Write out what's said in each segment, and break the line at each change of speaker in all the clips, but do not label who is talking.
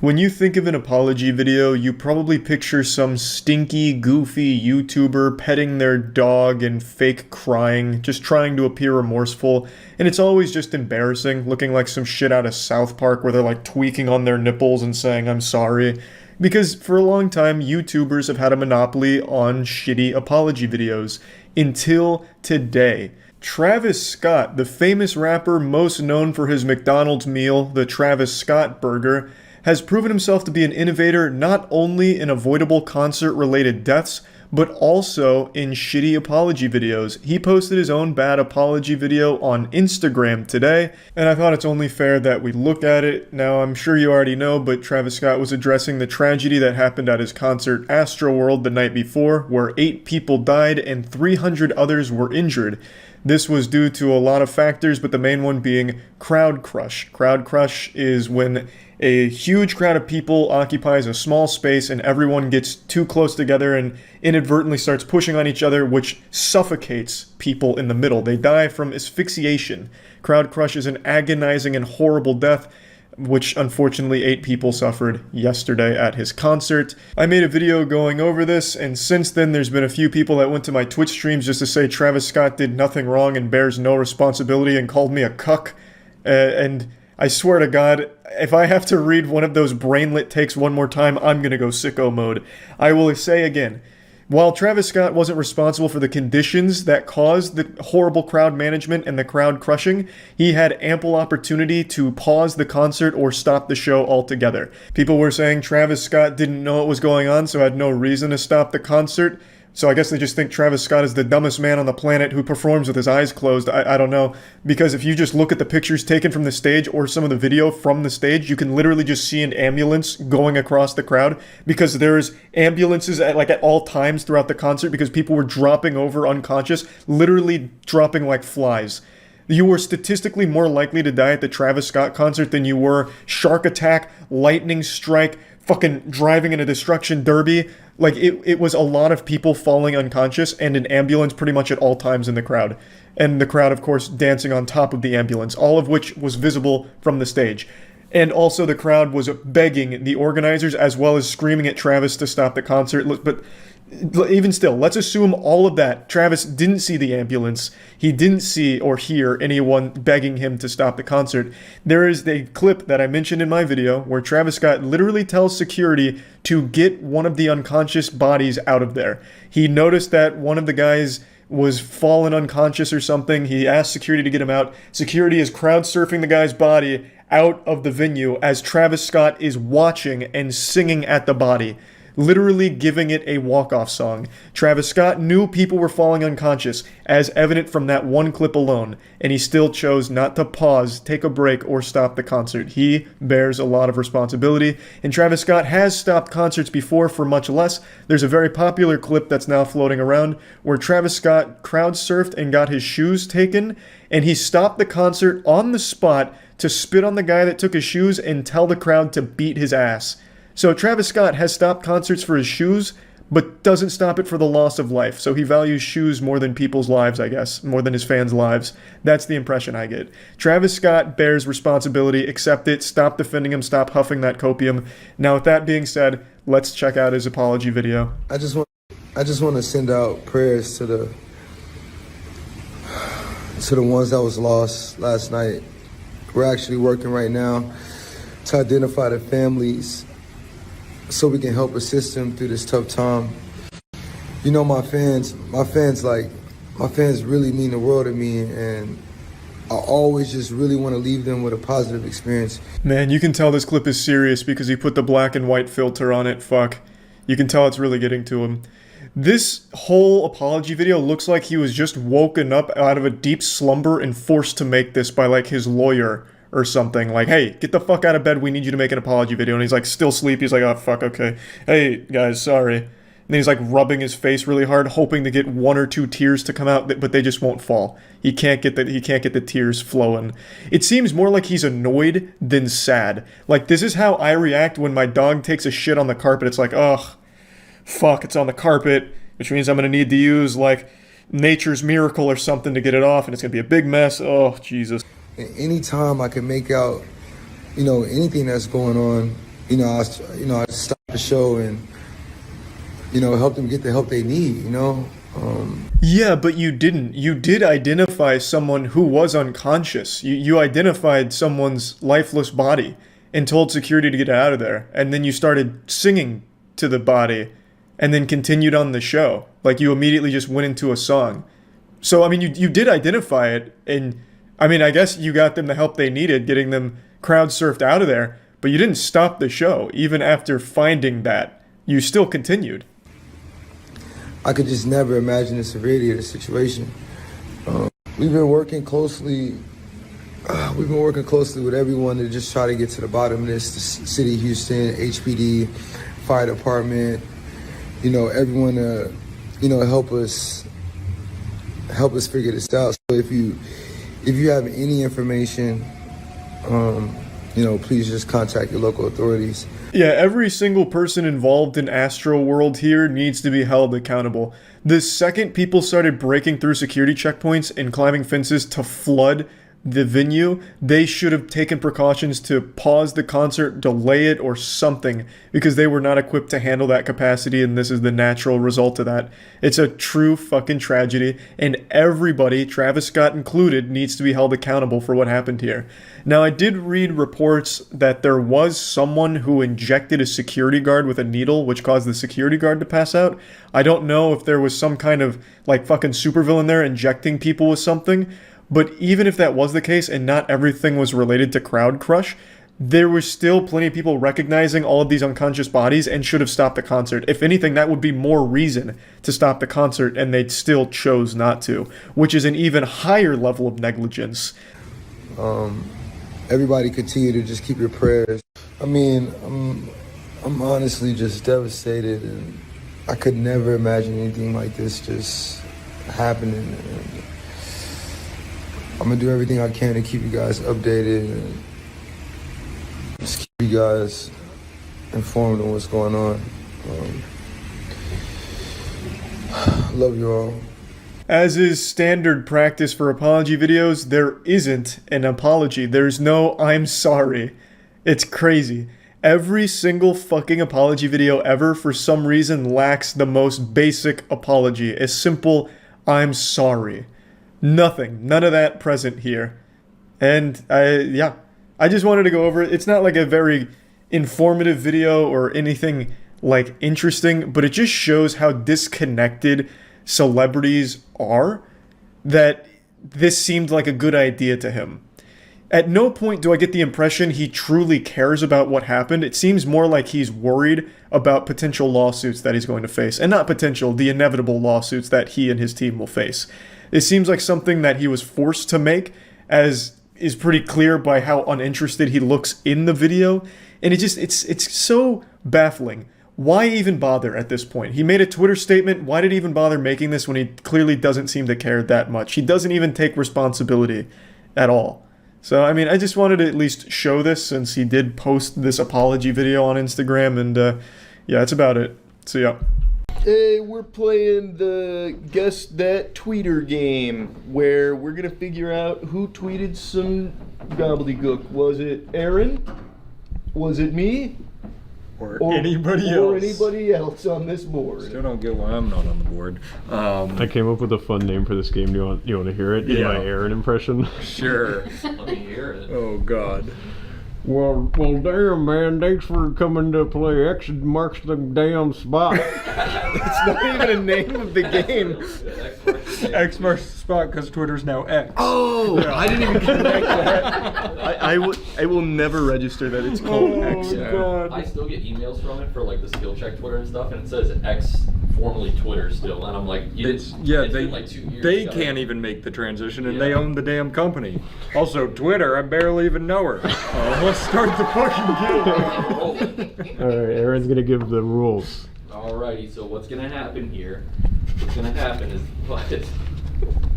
When you think of an apology video, you probably picture some stinky, goofy YouTuber petting their dog and fake crying, just trying to appear remorseful, and it's always just embarrassing, looking like some shit out of South Park where they're like tweaking on their nipples and saying, "I'm sorry." Because for a long time, YouTubers have had a monopoly on shitty apology videos. Until today. Travis Scott, the famous rapper most known for his McDonald's meal, the Travis Scott Burger, has proven himself to be an innovator not only in avoidable concert-related deaths, but also in shitty apology videos. He posted his own bad apology video on Instagram today, and I thought it's only fair that we look at it. Now, I'm sure you already know, but Travis Scott was addressing the tragedy that happened at his concert Astroworld the night before, where 8 people died and 300 others were injured. This was due to a lot of factors, but the main one being crowd crush. Crowd crush is when a huge crowd of people occupies a small space and everyone gets too close together and inadvertently starts pushing on each other, which suffocates people in the middle. They die from asphyxiation. Crowd crush is an agonizing and horrible death, which unfortunately 8 people suffered yesterday at his concert. I made a video going over this, and since then there's been a few people that went to my Twitch streams just to say Travis Scott did nothing wrong and bears no responsibility and called me a cuck. And I swear to God, if I have to read one of those brainlet takes one more time, I'm gonna go sicko mode. I will say again, while Travis Scott wasn't responsible for the conditions that caused the horrible crowd management and the crowd crushing, he had ample opportunity to pause the concert or stop the show altogether. People were saying Travis Scott didn't know what was going on, so had no reason to stop the concert. So I guess they just think Travis Scott is the dumbest man on the planet who performs with his eyes closed. I don't know. Because if you just look at the pictures taken from the stage or some of the video from the stage, you can literally just see an ambulance going across the crowd because there's ambulances at all times throughout the concert because people were dropping over unconscious, literally dropping like flies. You were statistically more likely to die at the Travis Scott concert than you were shark attack, lightning strike, fucking driving in a destruction derby. Like, it was a lot of people falling unconscious and an ambulance pretty much at all times in the crowd. And the crowd, of course, dancing on top of the ambulance, all of which was visible from the stage. And also the crowd was begging the organizers as well as screaming at Travis to stop the concert. But even still, let's assume all of that. Travis didn't see the ambulance. He didn't see or hear anyone begging him to stop the concert. There is a clip that I mentioned in my video where Travis Scott literally tells security to get one of the unconscious bodies out of there. He noticed that one of the guys was fallen unconscious or something. He asked security to get him out. Security is crowd surfing the guy's body out of the venue as Travis Scott is watching and singing at the body, literally giving it a walk-off song. Travis Scott knew people were falling unconscious, as evident from that one clip alone, and he still chose not to pause, take a break, or stop the concert. He bears a lot of responsibility, and Travis Scott has stopped concerts before for much less. There's a very popular clip that's now floating around where Travis Scott crowd surfed and got his shoes taken, and he stopped the concert on the spot to spit on the guy that took his shoes and tell the crowd to beat his ass. So Travis Scott has stopped concerts for his shoes, but doesn't stop it for the loss of life. So he values shoes more than people's lives, I guess, more than his fans' lives. That's the impression I get. Travis Scott bears responsibility, accept it, stop defending him, stop huffing that copium. Now with that being said, let's check out his apology video.
I just want to send out prayers to the ones that was lost last night. We're actually working right now to identify the families so we can help assist them through this tough time. You know, my fans really mean the world to me, and I always just really want to leave them with a positive experience.
Man, you can tell this clip is serious because he put the black and white filter on it. Fuck. You can tell it's really getting to him. This whole apology video looks like he was just woken up out of a deep slumber and forced to make this by like his lawyer or something. Like, hey, get the fuck out of bed, we need you to make an apology video. And he's like still sleepy. He's like, oh fuck, okay. Hey guys, sorry. And then he's like rubbing his face really hard, hoping to get 1 or 2 tears to come out, but they just won't fall. He can't get the tears flowing. It seems more like he's annoyed than sad. Like, this is how I react when my dog takes a shit on the carpet. It's like, ugh, fuck, it's on the carpet, which means I'm gonna need to use like nature's miracle or something to get it off, and it's gonna be a big mess. Oh, Jesus.
And anytime I can make out, anything that's going on, I stopped the show and, help them get the help they need,
Yeah, but you didn't. You did identify someone who was unconscious. You identified someone's lifeless body and told security to get out of there. And then you started singing to the body and then continued on the show. Like you immediately just went into a song. So, I mean, you did identify it. And, I mean, I guess you got them the help they needed, getting them crowd surfed out of there. But you didn't stop the show. Even after finding that, you still continued.
I could just never imagine the severity of the situation. We've been working closely. We've been working closely with everyone to just try to get to the bottom of this. The city of Houston, HPD, fire department. Everyone to, help us figure this out. So if you have any information, please just contact your local authorities.
Yeah, every single person involved in Astro World here needs to be held accountable. The second people started breaking through security checkpoints and climbing fences to flood the venue, they should have taken precautions to pause the concert, delay it, or something, because they were not equipped to handle that capacity, and this is the natural result of that. It's a true fucking tragedy, and everybody, Travis Scott included, needs to be held accountable for what happened here. Now, I did read reports that there was someone who injected a security guard with a needle, which caused the security guard to pass out. I don't know if there was some kind of, like, fucking supervillain there injecting people with something. But even if that was the case and not everything was related to crowd crush, there was still plenty of people recognizing all of these unconscious bodies and should have stopped the concert. If anything, that would be more reason to stop the concert, and they still chose not to, which is an even higher level of negligence.
Everybody continue to just keep your prayers. I mean, I'm honestly just devastated, and I could never imagine anything like this just happening. And I'm gonna do everything I can to keep you guys updated and just keep you guys informed on what's going on. Love you all.
As is standard practice for apology videos, there isn't an apology. There's no "I'm sorry." It's crazy. Every single fucking apology video ever, for some reason, lacks the most basic apology. A simple "I'm sorry." Nothing. None of that present here. And I just wanted to go over it. It's not like a very informative video or anything like interesting, but it just shows how disconnected celebrities are, that this seemed like a good idea to him. At no point do I get the impression he truly cares about what happened. It seems more like he's worried about potential lawsuits that he's going to face. And not potential, the inevitable lawsuits that he and his team will face. It seems like something that he was forced to make, as is pretty clear by how uninterested he looks in the video. And it's so baffling. Why even bother at this point? He made a Twitter statement. Why did he even bother making this when he clearly doesn't seem to care that much? He doesn't even take responsibility at all. So, I mean, I just wanted to at least show this since he did post this apology video on Instagram. And yeah, that's about it. So, yeah.
Hey, we're playing the Guess That Tweeter game, where we're gonna figure out who tweeted some gobbledygook. Was it Aaron? Was it me?
Or anybody else.
Or anybody else on this board.
Still don't get why I'm not on the board.
I came up with a fun name for this game. Do you want to hear it?
Yeah.
My Aaron impression.
Sure.
Let me hear it.
Oh God.
Well, damn, man. Thanks for coming to play X marks the damn spot.
It's not even a name of the game. X marks the spot because Twitter's now X.
Oh, yeah. I didn't even connect that. I will never register that it's called X.
God.
I still get emails from it for like the skill check Twitter and stuff, and it says X, formerly Twitter still, and I'm like, it's been like 2 years
they
ago.
can't even make the transition, and
Yeah.
they own the damn company. Also, Twitter, I barely even know her. Let's start the fucking game.
All right, Aaron's gonna give the rules.
Alrighty, so what's gonna happen here? What's gonna happen is what?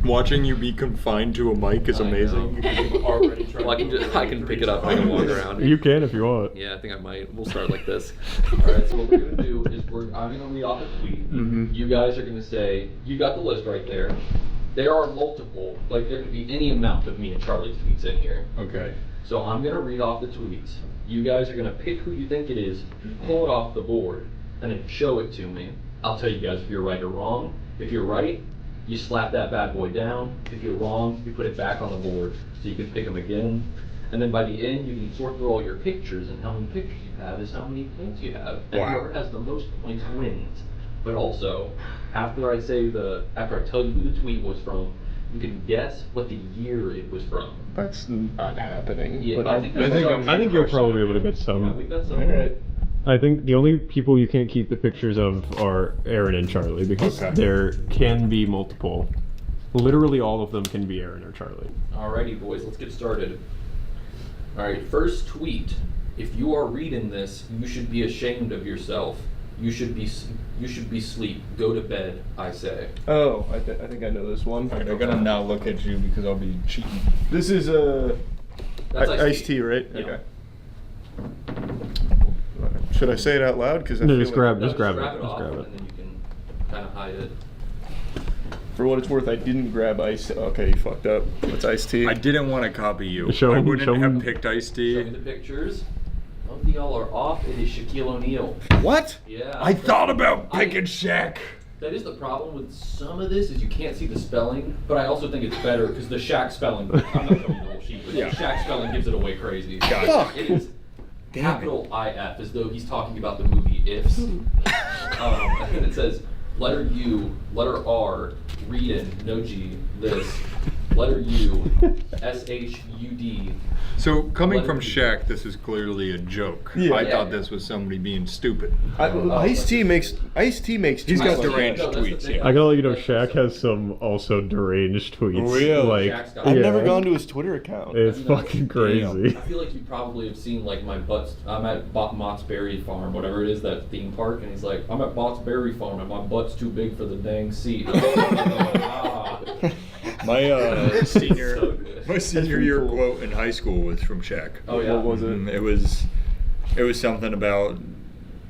Watching you be confined to a mic is amazing.
Already trying. Well, I can pick it up. I can walk around.
You can if you want.
Yeah, I think I might. We'll start like this. Alright, so what we're gonna do is I'm gonna read off a tweet.
Mm-hmm.
You guys are gonna say, you got the list right there. There are multiple, like there could be any amount of me and Charlie's tweets in here.
Okay.
So I'm gonna read off the tweets. You guys are gonna pick who you think it is, pull it off the board, and then show it to me. I'll tell you guys if you're right or wrong. If you're right, you slap that bad boy down. If you're wrong, you put it back on the board so you can pick them again. And then by the end, you can sort through all your pictures, and how many pictures you have is how many points you have. And whoever has the most points wins. But also, after I tell you who the tweet was from, you can guess what the year it was from.
That's not happening.
Yeah,
but
I think
you'll probably be able to get
Yeah,
some.
we got some.
Alright.
I think the only people you can't keep the pictures of are Aaron and Charlie because there can be multiple. Literally all of them can be Aaron or Charlie.
Alrighty, boys, let's get started. Alright, first tweet. If you are reading this, you should be ashamed of yourself. You should be asleep. Go to bed, I say.
Oh, I think I know this one.
Alright, I gotta now look at you because I'll be cheating.
This is
That's
iced tea, right?
Yeah.
Okay. Should I say it out loud? Because
No, just grab
No,
it.
off,
Just grab
and
it.
then you can kind of hide it.
For what it's worth, I didn't grab ice. Okay, you fucked up. What's iced tea?
I didn't want to copy you.
Show
I
him-
wouldn't
show
have
him.
picked iced
Show me
tea.
the pictures. Both of y'all are off. It is Shaquille O'Neal.
What?
Yeah.
I thought about picking Shaq.
That is the problem with some of this is you can't see the spelling, but I also think it's better because the Shaq spelling. I'm not showing you the whole sheet, but
Yeah.
the Shaq spelling gives it away crazy.
Fuck.
It is capital IF, as though he's talking about the movie Ifs. And then it says letter U, letter R, reading, no G, this. Letter U, SHUD.
So coming
Letter
from
P.
Shaq, this is clearly a joke.
Yeah.
I
Yeah.
thought this was somebody being stupid.
Iced tea makes too
He's got
much.
deranged
No, that's the
tweets,
thing.
yeah.
I gotta let you know, Shaq has some also deranged tweets.
Really?
Like,
Shaq's got-
I've
yeah,
never gone to his Twitter account.
It's
I mean,
fucking
I
crazy.
feel like you probably have seen like my butts. I'm at Mott's Berry Farm, whatever it is, that theme park, and he's like, I'm at Mott's Berry Farm, and my butt's too big for the dang seat.
My senior,
So good.
my senior
pretty
year
cool.
quote in high school was from Shaq.
Oh yeah.
What was it?
It was something about.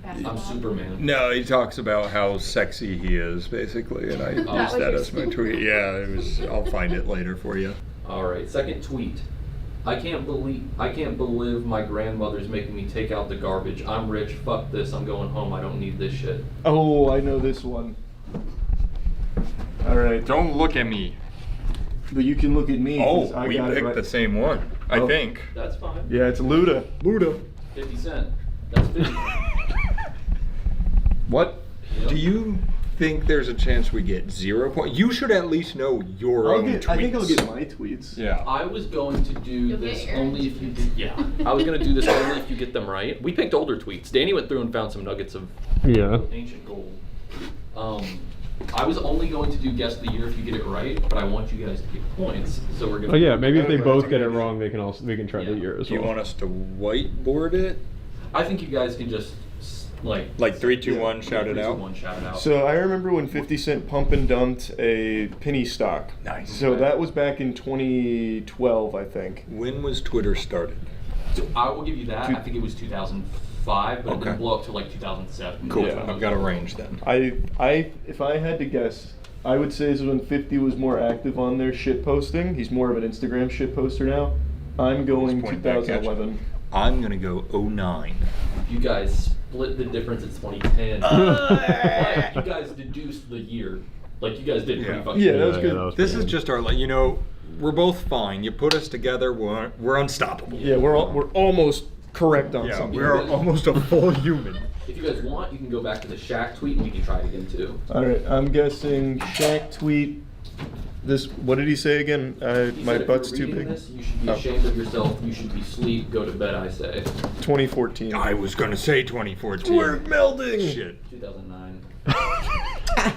I'm Superman.
No, he talks about how sexy he is, basically, and I used
was
that
your
as my tweet. Yeah, it was. I'll find it later for you.
All right, second tweet. I can't believe my grandmother's making me take out the garbage. I'm rich. Fuck this. I'm going home. I don't need this shit.
Oh, I know this one. All right,
Don't look at me.
but you can look at me. 'cause
Oh,
I
we
got it
picked
right.
the same one. I
Oh.
think.
That's fine.
Yeah, it's Luda.
50 Cent. That's 50.
What?
Yep.
Do you think there's a chance we get 0 points? You should at least know your own tweets.
I think I'll get my tweets.
Yeah.
I was going to do
You'll
this
get
only if you did. Yeah. I was going to do this only if you get them right. We picked older tweets. Danny went through and found some nuggets of
Yeah.
ancient gold. I was only going to do guess the year if you get it right, but I want you guys to get points. So we're gonna.
Oh yeah, maybe if they
Okay,
both
that's a
get
good
it
idea.
wrong, we can try the
Yeah.
year as
Do you
well.
want us to whiteboard it?
I think you guys can just like.
Like 3, 2, 1, shout it
3, 2,
out?
1, shout it out.
So I remember when 50 Cent pump and dumped a penny stock.
Nice.
So that was back in 2012, I think.
When was Twitter started?
So I will give you that. I think it was 2005, but it
Okay.
didn't blow up to like 2007.
Cool.
Yeah.
I've got a range then.
If I had to guess, I would say this is when 50 was more active on their shit posting. He's more of an Instagram shit poster now. I'm going
Just point back at you.
2011.
I'm gonna go 09.
You guys split the difference. It's 2010. But you guys deduced the year. Like you guys did pretty
Yeah.
fucking
Yeah,
good.
that was good.
This
pretty
is just our, we're both fine. You put us together, we're unstoppable.
Yeah, we're almost correct on
Yeah,
something.
we're almost a full human.
If you guys want, you can go back to the Shaq tweet and we can try it again too.
All right, I'm guessing Shaq tweet. This. What did he say again?
He
My
said if
butt's
you're
too
reading
big.
This, you should be
Oh.
ashamed of yourself. You should be asleep. Go to bed, I say.
2014.
I was gonna say 2014.
We're melding.
Shit.
2009.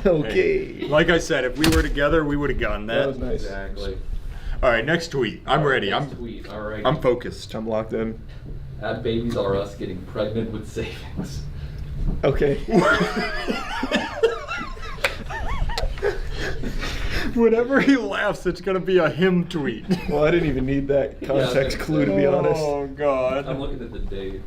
Okay.
Like I said, if we were together, we would have gotten that.
That was nice.
Exactly.
All right, next tweet. I'm ready.
Next tweet. All right.
I'm focused.
I'm locked in.
At Babies R Us getting pregnant with savings.
Okay.
Whenever he laughs, it's gonna be a him tweet.
Well, I didn't even need that context clue, to be honest.
Oh God.
I'm looking at the date.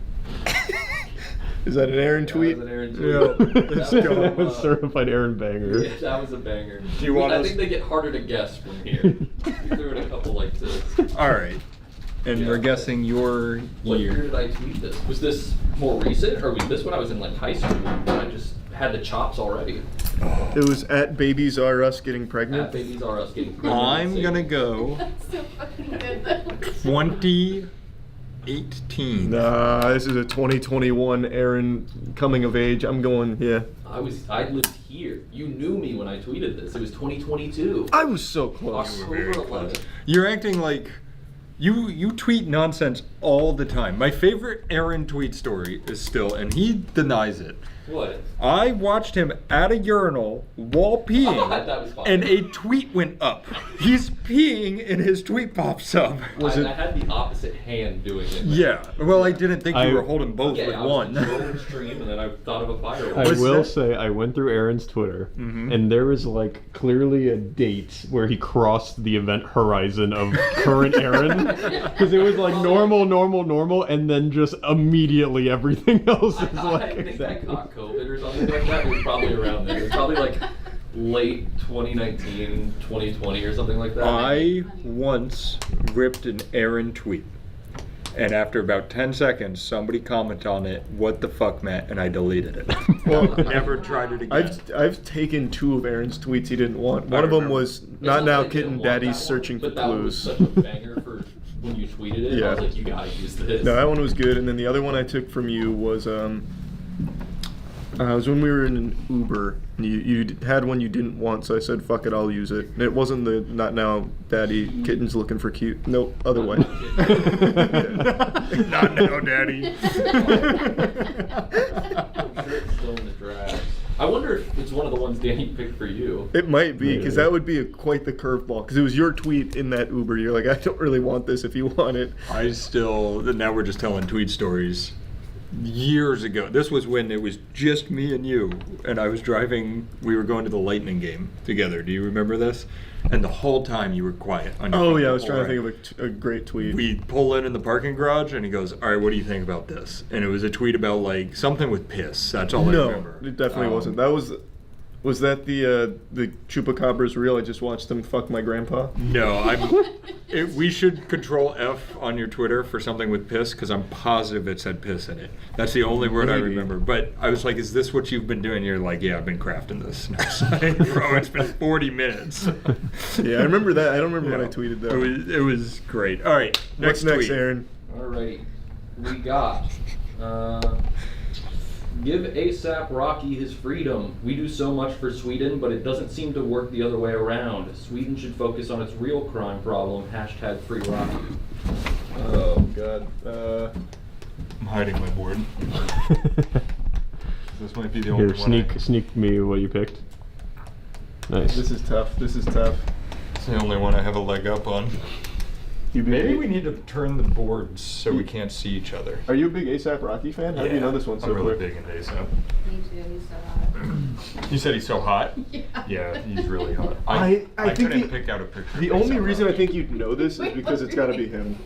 Is that an Aaron tweet?
That was an Aaron
Yeah.
tweet.
Let's
That
go.
That was
uh,
certified Aaron banger.
Yeah, that was a banger.
Do you want
I
us-
think they get harder to guess from here. You threw in a couple like this.
All right. and
Yeah.
we're guessing your
What year
year.
did I tweet this? Was this more recent, or was this when I was in like high school when I just had the chops already?
It was at Babies R Us getting
At
pregnant.
Babies R Us getting pregnant.
I'm gonna go
That's so fucking good though.
2018.
Nah, this is a 2021 Aaron coming of age. I'm going, yeah.
I lived here. You knew me when I tweeted this. It was 2022.
I was so close.
October 11th.
You're acting like you tweet nonsense all the time. My favorite Aaron tweet story is still, and he denies it.
What?
I watched him at a urinal while peeing,
That was fine.
and a tweet went up. He's peeing, and his tweet pops up.
Was
I
it?
had the opposite hand doing it.
Yeah. Well, I didn't think
I-
you were holding both
Yeah,
with
I was
one.
controlling the stream, and then I thought of a firework.
I
Was
will
that-
say I went through Aaron's Twitter,
Mhm.
and there was like clearly a date where he crossed the event horizon of current Aaron, because it was like normal, and then just immediately everything else is
I
like
think
exactly.
I caught COVID or something like that. It was probably around there. It was probably like late 2019, 2020 or something like that.
I once ripped an Aaron tweet, and after about 10 seconds, somebody commented on it, "What the fuck, Matt?" and I deleted it.
Well,
Never tried it again.
I've taken 2 of Aaron's tweets he didn't want. One of them
remember.
was
It's
not now
that I didn't
kitten
want
daddy's
that
searching
one,
for
but that was
clues.
such a banger for when you tweeted it. I
Yeah.
was like, you gotta use this.
No, that one was good. And then the other one I took from you was it was when we were in an Uber. And you had one you didn't want, so I said, "Fuck it, I'll use it." And it wasn't the "not now, daddy, kitten's looking for cute." Nope, other way.
Not now, daddy.
I'm sure it's still in the draft. I wonder if it's one of the ones Danny picked for you.
It might be, because
Maybe.
that would be quite the curveball. Because it was your tweet in that Uber. You're like, "I don't really want this if you want it."
I still, now we're just telling tweet stories. Years ago, this was when it was just me and you, and I was driving, we were going to the Lightning game together. Do you remember this? And the whole time you were quiet on your
Oh
phone
yeah, I
the
was
whole
trying to
ride.
think of a great tweet.
We pull in the parking garage, and he goes, "All right, what do you think about this?" And it was a tweet about like something with piss. That's all I
No,
remember.
it definitely wasn't. That was that the Chupacabra's real? I just watched them fuck my grandpa.
No, we should control F on your Twitter for something with piss, because I'm positive it said piss in it. That's the only word I
Maybe.
remember. But I was like, "Is this what you've been doing?" You're like, "Yeah, I've been crafting this." And I was like, "Bro, it's been 40 minutes."
Yeah, I remember that. I don't remember when I
Yeah.
tweeted that.
It was great. All right,
What's next,
tweet.
Aaron?
Alright, we got give ASAP Rocky his freedom. We do so much for Sweden, but it doesn't seem to work the other way around. Sweden should focus on its real crime problem. Hashtag free Rocky.
Oh God.
I'm hiding my board. This might be the only
Here,
one.
sneak me what you picked. Nice.
This is tough. This is tough.
It's the only one I have a leg up on.
You big,
Maybe we need to turn the boards so we can't see each other.
Are you a big ASAP Rocky fan? How do you know this one so
I'm really
quick?
big into ASAP.
Me too, he's so hot.
You said he's so hot?
Yeah.
Yeah, he's really hot.
I think
couldn't
the-
pick out a picture.
The
of
only
A$AP
reason I
Rocky.
think you'd know this is
Wait,
because it's got to be him.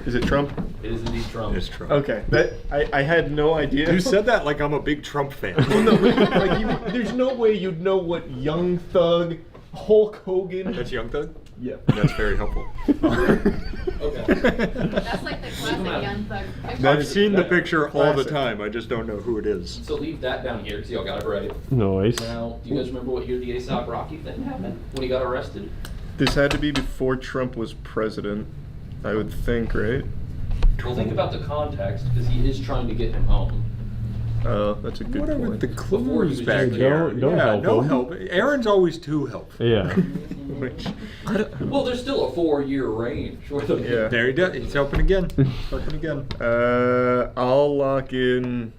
Is it Trump?
It is indeed Trump.
It's Trump.
Okay, that I had no idea.
You said that like I'm a big Trump fan.
Well, no, but, like there's no way you'd know what Young Thug, Hulk Hogan.
That's Young Thug?
Yeah.
That's very helpful.
Okay.
That's like the classic Young Thug picture.
I've seen the picture all the
Classic.
time. I just don't know who it is.
So leave that down here, so y'all got it right.
Nice.
Now, do you guys remember what year the ASAP Rocky thing happened? When he got arrested?
This had to be before Trump was president, I would think, right?
Well, think about the context, because he is trying to get him home.
Oh, that's a good
What are
point.
with the
Before he
clues
was
back
just
here?
Don't
yeah,
help
no
him.
help. Aaron's always too helpful.
Yeah.
Which,
Well, there's still a 4-year range. For the
Yeah.
There he does. He's helping again. Helping again.
I'll lock in.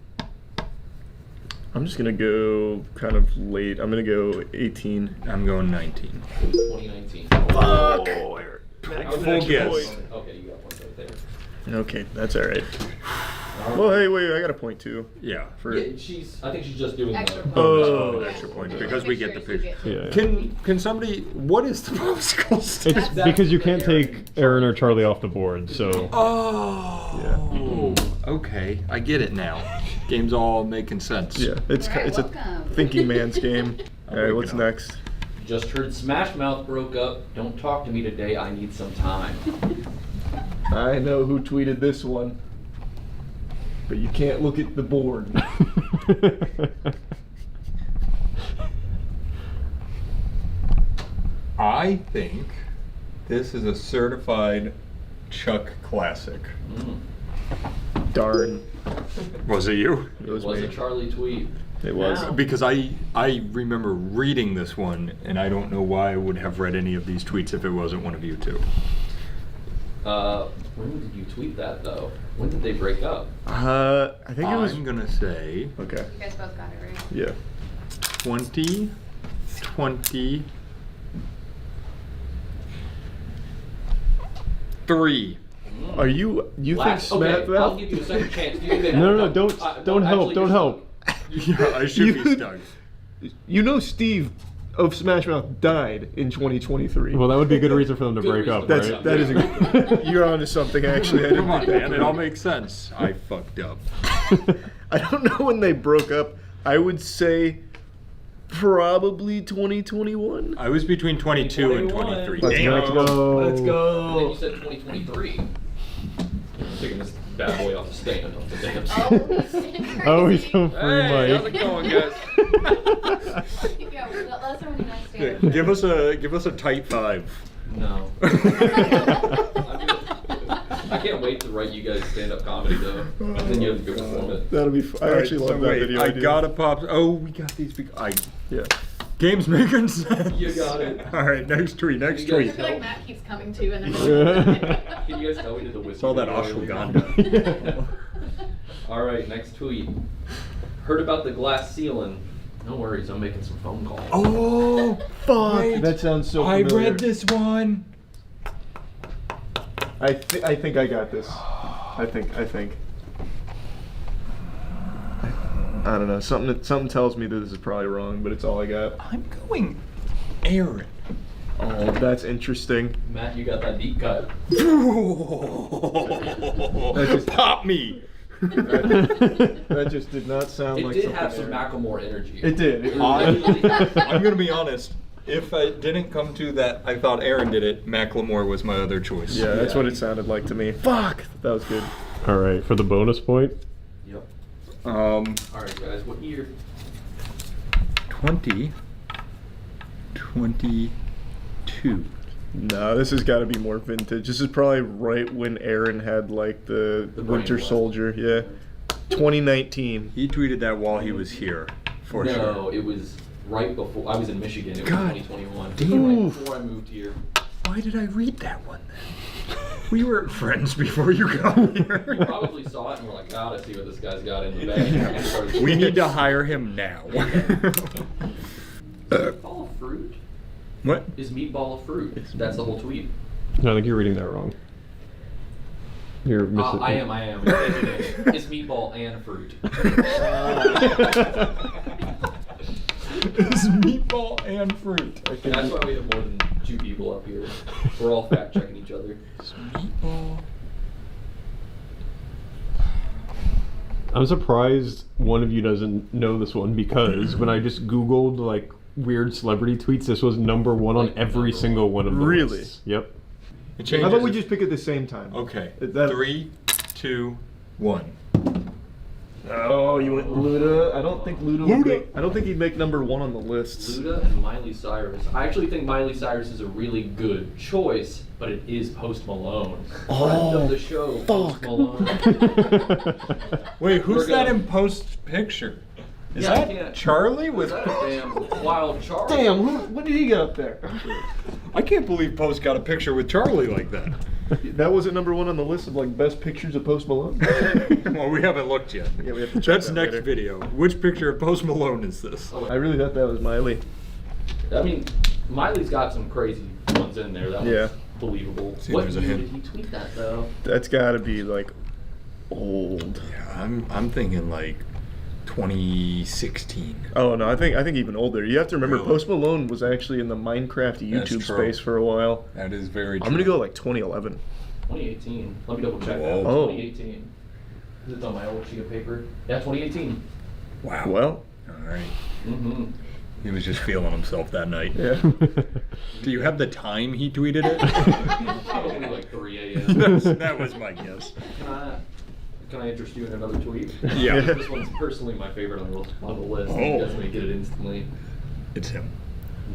I'm just gonna go kind of late. I'm gonna go 18.
I'm going 19.
2019.
Fuck!
Oh, Aaron. Full guess.
Okay, you got one right there.
Okay, that's all right. Well, hey, wait, I got a point too.
Yeah.
For
Yeah, I think she's just doing
Extra
the.
points.
Oh.
An extra point because we get the
Pictures,
picture.
you
Yeah.
Can somebody? What is the popsicle stick?
It's
That's
because you
the
can't
Aaron.
take Aaron or Charlie off the board, so
Oh. Okay, I get it now. Game's all making sense.
yeah, it's
All right,
it's a
welcome.
thinking man's game. All right,
waking
what's
up.
next?
Just heard Smash Mouth broke up. Don't talk to me today. I need some time.
I know who tweeted this one, but you can't look at the board.
I think this is a certified Chuck classic.
Darn.
Was it you?
It
It
was
was
me.
a Charlie tweet.
It was.
Because I remember reading this one, and I don't know why I would have read any of these tweets if it wasn't one of you two.
When did you tweet that though? When did they break up?
I think it was.
I'm gonna say
Okay.
You guys both got it right.
Yeah.
2023.
Are you think
Okay,
Smack
I'll
Valve?
give you a second chance. You can
No, don't help,
actually,
don't help.
Yeah, I should be
You-
stuck.
You know Steve of Smash Mouth died in 2023.
Well, that would be a good reason for them to
Good
break
reason
up,
to
That's
right?
that is a, you're onto something actually. I didn't
Come on,
think that
man. It
through.
all makes sense. I fucked up.
I don't know when they broke up. I would say probably 2021.
I was between 22 and 23.
Let's
Damn.
go.
And then you said 2023. Taking this bad boy off the stand. Off the damn stand.
Oh,
Oh, he's so free,
Hey, how's it
Mike.
going, guys?
Yeah, that's already nice
Yeah,
standard.
give us a tight 5.
No. I can't wait to write you guys stand-up comedy though. And then you have to go perform it.
That'll be. I actually love that video.
I
idea.
gotta pop. Oh, we got these.
Yeah.
Games making sense.
You got it.
All right, next tweet. Next
You guys
I
tweet.
feel like Matt keeps coming to and then.
Can you guys tell we did the whiskey?
It's all that
video?
ashwagandha.
All right, next tweet. Heard about the glass ceiling. No worries, I'm making some phone calls.
Oh,
Fuck. That sounds so
I
familiar.
read this one.
I think I got this. I think. I don't know. Something tells me that this is probably wrong, but it's all I got.
I'm going Aaron.
Oh, that's interesting.
Matt, you got that deep cut.
Pop me.
That just did not sound
It
like
did
something
have some
Aaron-
Macklemore energy.
It did. It
I'm gonna be honest. If I didn't come to that, I thought Aaron did it. Macklemore was my other choice.
Yeah, that's what it sounded like to me. Fuck! That was good.
All right, for the bonus point.
Yep.
Um,
All right, guys, what year?
2022.
No, this has got to be more vintage. This is probably right when Aaron had like the
The
Winter
brain
Soldier. Yeah. 2019.
He tweeted that while he was here, for
no,
sure.
it was right before. I was in Michigan. It was
God
2021.
damn.
Right before I moved here.
Why did I read that one then? We were friends before you got
You
here.
probably saw it and were like, gotta see what this guy's got in the bag. And started-
We need to hire him now.
Meatball of fruit?
What?
Is meatball a fruit? That's the whole tweet.
No, I think you're reading that wrong. You're missing.
I am. Is meatball and fruit?
It's meatball and fruit.
That's why we have more than 2 people up here. We're all fact checking each other.
It's meatball.
I'm surprised one of you doesn't know this one because when I just Googled like weird celebrity tweets, this was number 1 on
Like,
every
number
single one of the
Really?
lists. Yep.
It
How
changes.
about we just pick at the same time?
Okay.
That-
3, 2, 1.
Oh, you went Luda. I don't think Luda. Would
Luda.
make, I don't think he'd make number 1 on the lists.
Luda and Miley Cyrus. I actually think Miley Cyrus is a really good choice, but it is Post Malone. Friend of the show, Post Malone.
Wait, who's
We're
that
gonna-
in post picture? Is
Yeah, I
that
can't-
Charlie
Is
with?
that a damn wild Charlie?
Damn, when did he get up there?
I can't believe Post got a picture with Charlie like that.
That wasn't number 1 on the list of like best pictures of Post Malone.
Well, we haven't looked yet.
Yeah, we have to check
That's
that
next
later.
video. Which picture of Post Malone is this?
Oh,
I really thought that was Miley.
I mean, Miley's got some crazy ones in there. That
Yeah.
one's believable.
See,
What
there's a
year
hint.
did he tweet that though?
That's got to be like old.
Yeah, I'm thinking like 2016.
Oh no, I think even older. You have to remember
Really?
Post Malone was actually in the Minecraft
That's
YouTube
true.
space for a while.
That is very true.
I'm gonna go like 2011.
2018. Let me double check
Whoa.
that.
Oh.
2018. Is it on my old sheet of paper? Yeah, 2018.
Wow.
Well,
All right.
Mm-hmm.
He was just feeling himself that night.
Yeah.
Do you have the time he tweeted it?
Probably like 3 a.m.
That was my guess.
Can I interest you in another tweet?
Yeah.
This one's personally my favorite on the list. You guys may get it instantly.
It's him.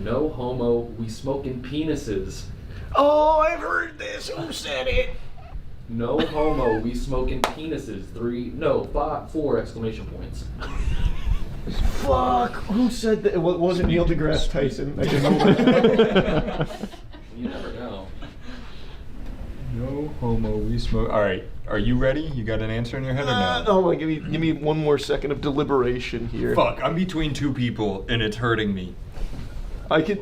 No homo, we smoking penises.
Oh, I've heard this. Who said it?
No homo, we smoking penises. 4 exclamation points.
Fuck. Who said that? It wasn't Neil deGrasse Tyson. I just know that.
You never know.
No homo, we smoke. All right, are you ready? You got an answer in your head or no?
Oh my, give me one more second of deliberation here.
Fuck, I'm between two people and it's hurting me.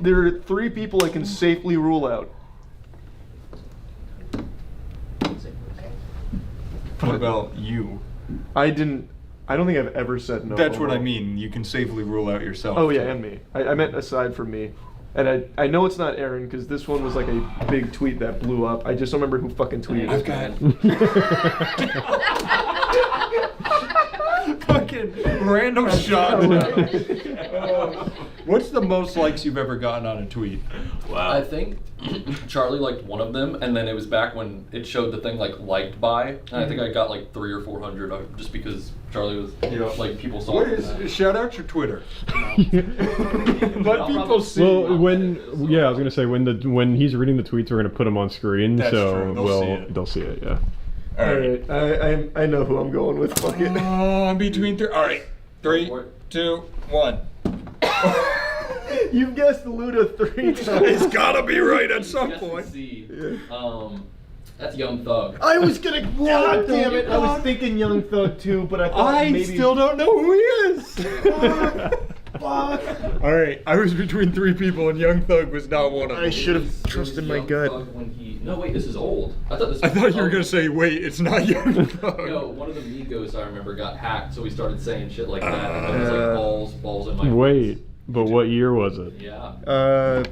There are 3 people I can safely rule out.
What about you?
I don't think I've ever said no.
That's what I
homo.
mean. You can safely rule out yourself.
Oh yeah, and me. I meant aside from me. And I know it's not Aaron because this one was like a big tweet that blew up. I just don't remember who fucking tweeted
I've
it.
got fucking random shot. What's the most likes you've ever gotten on a tweet?
I think Charlie liked one of them, and then it was back when it showed the thing like liked by, and I think I got like 300 or 400 just because Charlie was like people saw
What
it.
is? Shout out your Twitter.
Let people
see.
Well, I was gonna say when he's reading the tweets, we're gonna put them on screen,
That's
so
true.
they'll see it. Yeah.
All
All
right.
right, I know who I'm going with. Fuck it.
Oh, I'm between 3. All right, 3, 2, 1.
You've guessed Luda 3 times.
It's gotta be right at some
Just to
point.
see. That's Young Thug.
I was gonna. God damn it! I was thinking Young Thug too, but I thought
I
maybe.
still don't know who he is.
Fuck.
All right, I was between 3 people, and Young Thug was not one of them.
I should have
It was
trusted my
Young
gut.
Thug when no, wait, this is old. I thought this.
I
Was
thought you were gonna say, "Wait, it's not Young Thug."
No, one of the Migos I remember got hacked, so we started saying shit like that, and it was like balls in my.
Wait, but what year was it?
Yeah.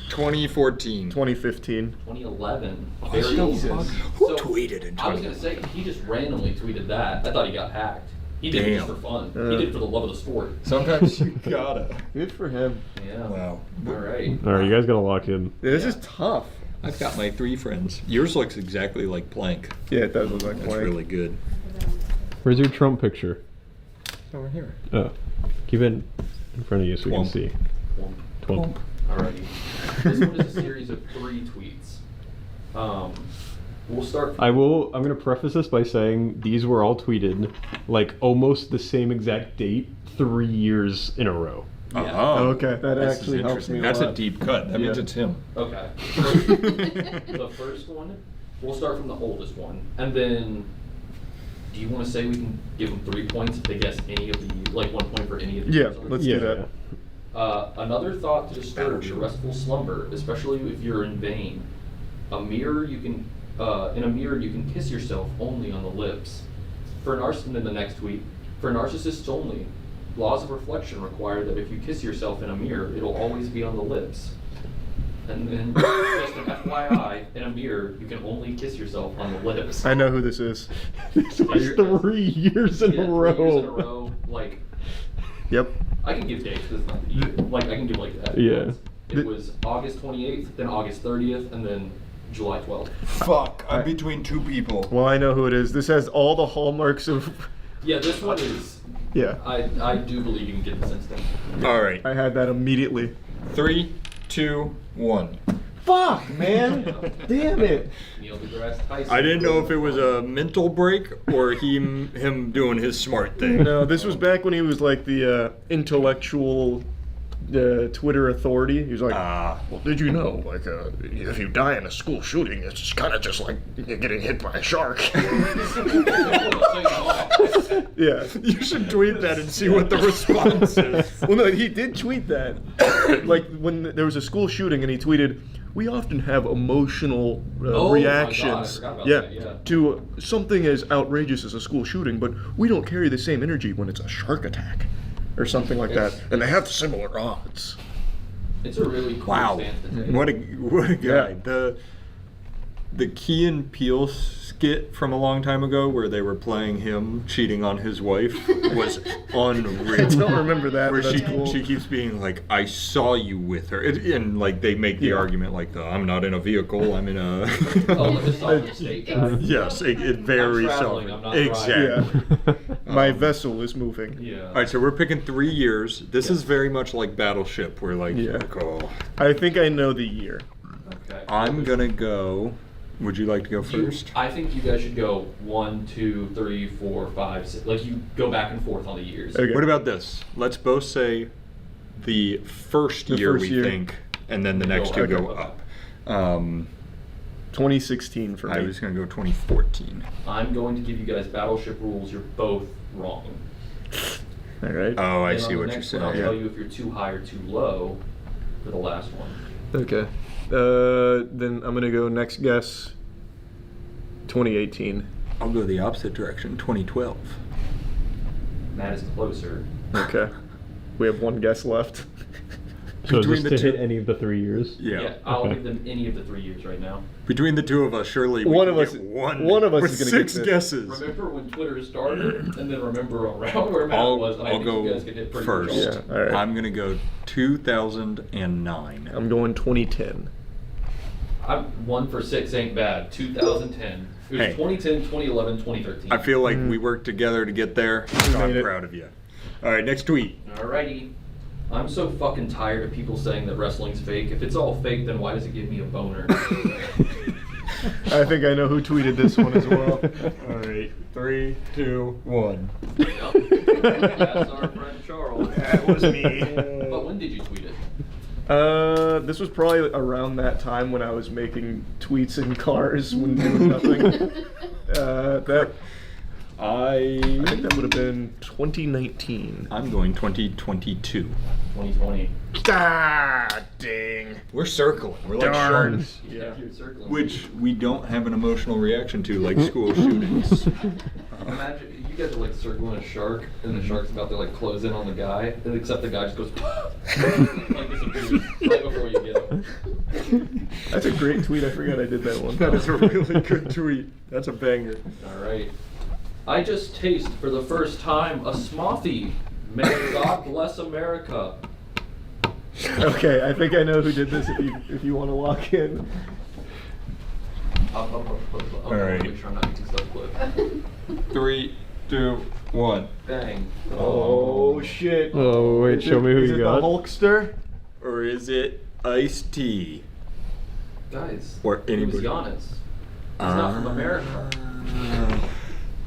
2014.
2015.
2011.
Oh,
Very
Jesus.
old.
Who
So,
tweeted in
I was gonna say he just randomly tweeted that. I thought he got hacked. He did it just
Damn.
for fun. He did it for the love of the sport.
Sometimes you gotta.
Good for him.
Yeah.
Wow.
All right.
All right, you guys gotta lock in.
This is tough.
I've got my 3 friends. Yours looks exactly like Plank.
Yeah, it does look like
That's
Plank.
really good.
Where's your Trump picture?
Over here.
Oh, keep it in front of you so we can
Twomp.
see.
Twomp. Alrighty. This one is a series of 3 tweets. We'll start.
I'm gonna preface this by saying these were all tweeted like almost the same exact date 3 years in a row.
Yeah.
Oh,
Okay, that
This is
actually helps
interesting.
me a
That's
lot.
a deep cut. That means
Yeah.
it's him.
Okay. The first one, we'll start from the oldest one, and then. Do you want to say we can give them 3 points if they guess any of the, like 1 point for any of the?
Yeah,
years on it?
let's do that.
Another thought to disturb your restful slumber, especially if you're in vain. In a mirror, you can kiss yourself only on the lips. And then the next tweet, for narcissists only, laws of reflection require that if you kiss yourself in a mirror, it'll always be on the lips. And then, just an FYI, in a mirror, you can only kiss yourself on the lips.
I know who this is.
This was 3 years in
Yeah,
a
3
row.
years in a row, like,
Yep.
I can give dates, 'cause it's not the year. Like, I can give like that.
Yeah.
It was August 28th, then August 30th, and then July 12th.
Fuck. I'm between 2 people.
Well, I know who it is. This has all the hallmarks of.
Yeah, this one is,
Yeah.
I do believe you can get this instant.
All right.
I had that immediately.
3, 2, 1.
Fuck, man. Damn it.
Neil deGrasse Tyson.
I didn't know if it was a mental break or him doing his smart thing.
No, this was back when he was like the intellectual Twitter authority. He was like, well, did you know, like, if you die in a school shooting, it's kind of just like you're getting hit by a shark. Yeah.
You should tweet that and see what the response is.
Well, no, he did tweet that. Like, when there was a school shooting, and he tweeted, we often have emotional
Oh my God, I
reactions
forgot about that, yeah.
to something as outrageous as a school shooting, but we don't carry the same energy when it's a shark attack or something like that. And they have similar odds.
It's a really cool
Wow.
stance to take.
What a guy.
Yeah.
the Key and Peele skit from a long time ago where they were playing him cheating on his wife was unreal.
I don't remember that.
Where
But
she
that's cool.
she keeps being like, I saw you with her, and like they make the
Yeah.
argument like, I'm not in a vehicle, I'm in a.
Oh, like a soft mistake guy.
Yes, it very
I'm traveling, I'm not
exactly.
My vessel is moving.
Yeah.
All right, so we're picking 3 years. This is very much like Battleship. We're like,
Yeah.
oh.
I think I know the year.
Okay.
I'm gonna go. Would you like to go first?
I think you guys should go 1, 2, 3, 4, 5, 6. Like you go back and forth on the years.
Okay.
What about this? Let's both say the first
The
year
first
we
year.
think, and then the next two
Okay.
go up.
2016 for me.
I was gonna go 2014.
I'm going to give you guys Battleship rules. You're both wrong.
All right.
Oh, I
Then
see
on
what
the
you're
next one, I'll
saying.
tell you if you're too high or too low for the last one.
Okay. Then I'm gonna go next guess. 2018.
I'll go the opposite direction. 2012.
Matt is closer.
Okay. We have one guess left.
So is
Between
this
the
to
two-
hit any of the 3 years?
Yeah.
I'll
Okay.
give them any of the 3 years right now.
Between the two of us, surely we
One
can
of us-
get one.
one of us
with
is gonna
6
get this.
guesses.
Remember when Twitter started, and then remember around where Matt was, and I
I'll
think
go
you guys can hit pretty
first.
much all.
Yeah, all right.
I'm gonna go 2009.
I'm going 2010.
I'm 1 for 6 ain't bad. 2010. It was
Hey.
2010, 2011, 2013.
I feel like we worked together to get there. So I'm
made it.
proud of you. All right, next tweet.
Alrighty. I'm so fucking tired of people saying that wrestling's fake. If it's all fake, then why does it give me a boner?
I think I know who tweeted this one as well.
All right, 3, 2, 1.
Yep. That's our friend Charles.
That was me.
But when did you tweet it?
This was probably around that time when I was making tweets in cars when doing nothing. I think that would have been 2019.
I'm going 2022.
2020.
Ah, dang.
We're circling. We're like
Darn.
sharks.
Yeah, you're circling.
Which we don't have an emotional reaction to, like school shootings.
Imagine you guys are like circling a shark, and the shark's about to like close in on the guy, and except the guy just goes like disappears right before you get him.
That's a great tweet. I forgot I did that one.
That is a really good tweet. That's a banger.
All right. I just taste for the first time a smoothie. May God bless America.
Okay, I think I know who did this. If you want to lock in.
All
right.
Make sure I'm not making stuff clip.
3, 2, 1.
Bang.
Oh shit!
Oh, wait, show me who
is
you
it
got.
The Hulkster.
Or is it iced tea?
Guys.
Or
It was
anybody.
Giannis. He's not from America.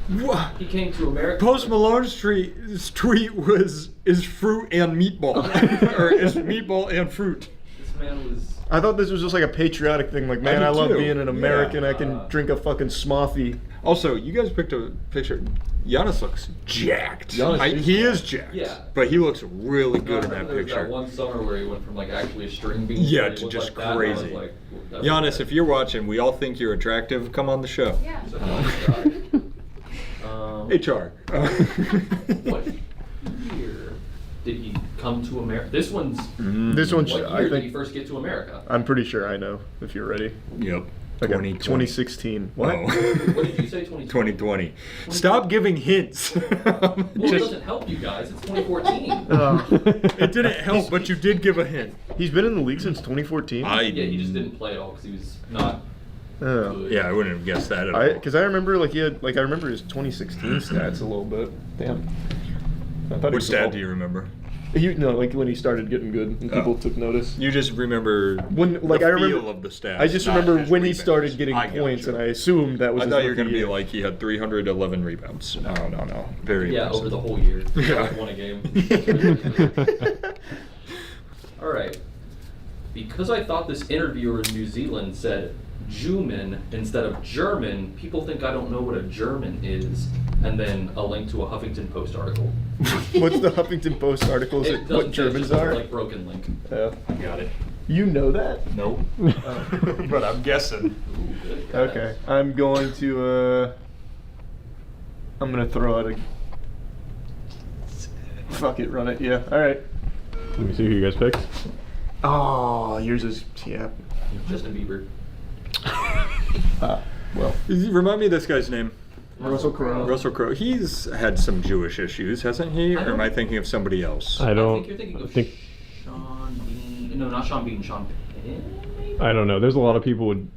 What?
He came to America.
Post Malone's tweet is fruit and meatball, or is meatball and fruit.
This man was.
I thought this was just like a patriotic thing. Like, man,
did
I love
too.
being an American.
Yeah.
I can drink a fucking smoothie.
Also, you guys picked a picture. Giannis looks jacked.
Giannis is
he is jacked.
Yeah.
But he looks really good in that
There was
picture.
that one summer where he went from like actually a string bean.
Yeah,
he
to
looked
just
like that, and I was
crazy.
like, that's
Giannis,
okay.
if you're watching, we all think you're attractive. Come on the show.
Yeah.
So,
HR.
what year did he come to America? This one's.
This one,
What
I
year did he
think.
first get to America?
I'm pretty sure I know. If you're ready.
Yep.
Okay,
2020.
2016. What?
Oh.
What did you say? 2020.
2020. Stop giving hints.
Well, it doesn't help you guys. It's 2014.
It didn't help, but you did give a hint.
He's been in the league since 2014.
Yeah, he just didn't play at all because he was not
Oh.
good.
Yeah, I wouldn't have guessed that at all.
Because I remember like he had like I remember his 2016 stats a little bit. Damn. I thought he
Which
was
stat
all-
do you remember?
like when he started getting good and people
Oh.
took notice.
You just remember
When like
the
I remember
feel of the stats.
I just
not
remember
his
when he
rebounds.
started getting
I got
points,
you.
and I assumed that was.
I
his
thought you were
rookie
going to be
year.
like he had 311 rebounds. No. Very
Yeah,
impressive.
over the whole year. He
Yeah.
like won a game. All right. Because I thought this interviewer in New Zealand said Juman instead of German, people think I don't know what a German is. And then a link to a Huffington Post article.
What's the Huffington Post article? Is it
doesn't
what
say, it's
Germans
just a,
are?
like broken link.
Got it.
You know that?
Nope. But I'm guessing.
Ooh, good guys.
Okay, I'm going to. I'm gonna throw out a. Fuck it, run it. Yeah. All right.
Let me see who you guys picked.
Oh, yours is yeah.
Justin Bieber.
Well,
Remind me of this guy's name.
Russell Crowe.
Russell Crowe. He's had some Jewish issues, hasn't he? Or am I thinking of somebody else?
I
I
don't
think you're thinking of
think.
Sean Bean. No, not Sean Bean. Sean Penn. Maybe?
I don't know. There's a lot of people with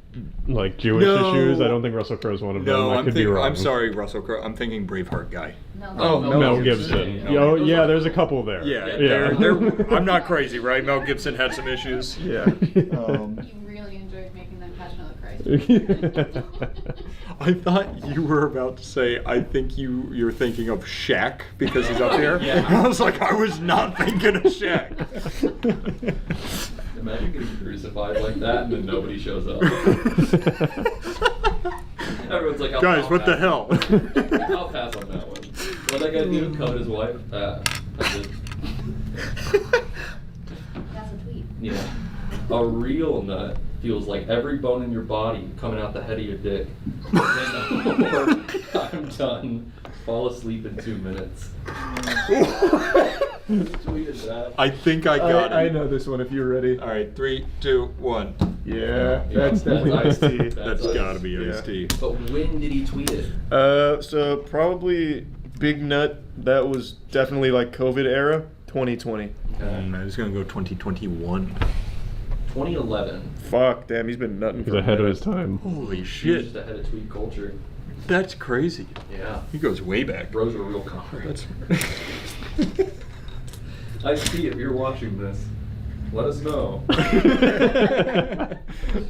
like Jewish
No.
issues. I don't think Russell Crowe's one of them.
No,
I could be wrong.
I'm sorry, Russell Crowe. I'm thinking Braveheart guy.
No,
Oh,
no.
Mel Gibson.
Yeah.
Oh, yeah. There's a couple there.
Yeah, I'm not crazy, right? Mel Gibson had some issues.
Yeah.
You really enjoyed making them catch another Christ.
I thought you were about to say, I think you're thinking of Shaq because he's up here.
Yeah.
I was like, I was not thinking of Shaq.
Imagine getting crucified like that and then nobody shows up. Everyone's like,
Guys,
I'll
what the
pass.
hell?
I'll pass on that one. What that guy do? Cut his wife? That's it.
That's a tweet.
Yeah. A real nut feels like every bone in your body coming out the head of your dick. I'm done. Fall asleep in 2 minutes. Who tweeted that?
I think I got it.
I know this one if you're ready.
All right, 3, 2, 1.
Yeah, that's definitely
That's
Ice-T.
That's
Ice.
gotta be
Yeah.
Ice-T.
But when did he tweet it?
So probably Big Nut, that was definitely like COVID era, 2020.
I was gonna go 2021.
2011.
Fuck, damn, he's been nutting
He's
for a
ahead of
minute.
his time.
Holy
He was
shit.
just ahead of tweet culture.
That's crazy.
Yeah.
He goes way back.
Bros are real comrades.
That's
Ice-T, if you're watching this, let us know.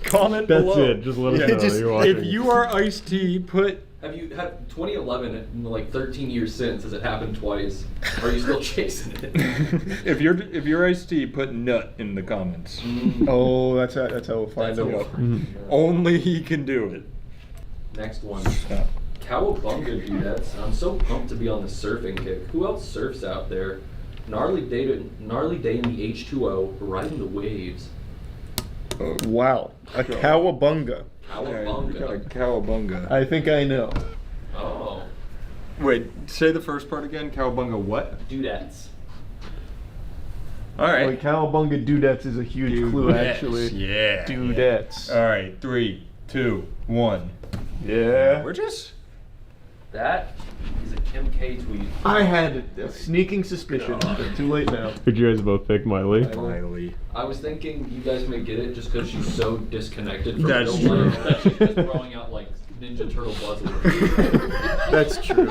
Comment
That's
below.
it. Just let us
Yeah,
know
just-
you're watching.
if you are Ice-T, put
Have you had 2011 in like 13 years since? Has it happened twice? Or are you still chasing it?
if you're Ice-T, put nut in the comments.
Oh, that's how we'll find
That's
him.
over.
Only he can do it.
Next one. Cowabunga dudettes. I'm so pumped to be on the surfing kick. Who else surfs out there? Gnarly day in the H2O, riding the waves.
Wow, a cowabunga.
Cowabunga.
Cowabunga.
I think I know.
Oh.
Wait, say the first part again. Cowabunga what?
Dudettes.
All right.
Like cowabunga dudettes is a huge clue, actually.
Yeah.
Dudettes.
All right, 3, 2, 1.
Yeah.
We're just.
That is a Kim K tweet.
I had a sneaking suspicion, but too late now.
Did you guys both pick Miley?
Miley.
I was thinking you guys may get it just because she's so disconnected from
That's
real
true.
life that she's just throwing out like Ninja Turtle buzzwords.
That's true.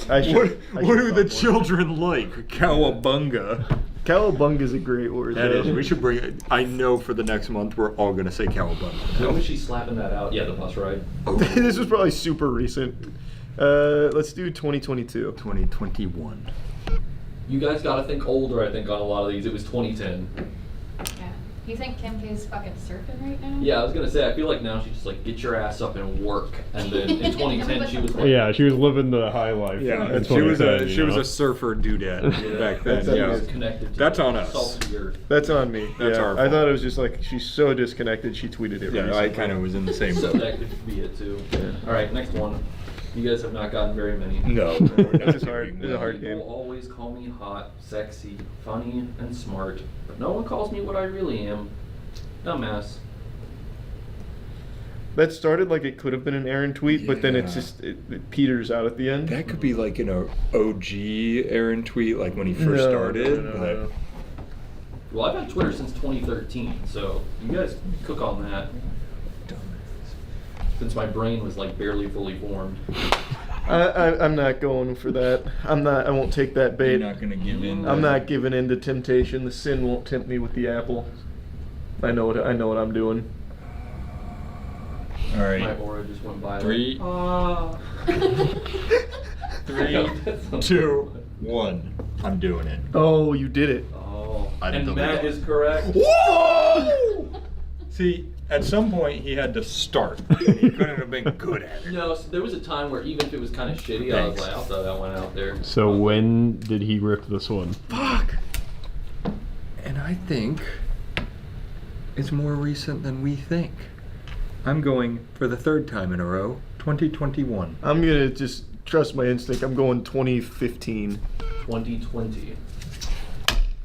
I should,
What
I
do
should
the
thought
children like? Cowabunga.
more. Cowabunga's a great word.
That
though.
is. We should bring it. I know for the next month we're all gonna say cowabunga.
When was she slapping that out? Yeah, the bus ride.
This was probably super recent. Let's do 2022.
2021.
You guys gotta think older, I think, on a lot of these. It was 2010.
Yeah. You think Kim K's fucking surfing right now?
Yeah, I was gonna say, I feel like now she's just like, get your ass up and work. And then in 2010, she was like,
Yeah, she was living the high life.
Yeah,
in
she was
2010,
she
you
was
know?
a surfer dudette back then.
That's
she
Yeah.
was connected to
That's
the
on us.
salt of the earth.
That's on me.
That's
yeah.
our
I thought
fault.
it was just like she's so disconnected. She tweeted it.
Yeah, I
recently.
kind of was in the same
So
boat.
that could be it too. Alright, next one. You guys have not gotten very many.
No,
This is hard. This is a hard
People
game.
always call me hot, sexy, funny, and smart, but no one calls me what I really am. Dumbass.
That started like it could have been an Aaron tweet, but then it's
Yeah.
just it peters out at the end.
That could be like an OG Aaron tweet, like when he first
No,
started.
no.
Well, I've had Twitter since 2013, so you guys cook on that. Since my brain was like barely fully formed.
I'm not going for that. I'm not. I won't take that
You're
bait.
not gonna give in.
I'm not giving in to temptation. The sin won't tempt me with the apple. I know what I'm doing.
All
My
right.
aura just went by.
3,
Ah.
3, 2, 1. I'm doing it.
Oh, you did it.
Oh.
I'm
And
the
Matt
leader.
is correct.
Whoa! See, at some point he had to start. And he couldn't have been good at it.
No, so there was a time where even if it was kind of shitty, I was
Thanks.
like, I'll throw that one out there.
So when did he rip this one?
Fuck. And I think it's more recent than we think. I'm going for the third time in a row, 2021.
I'm gonna just trust my instinct. I'm going 2015.
2020.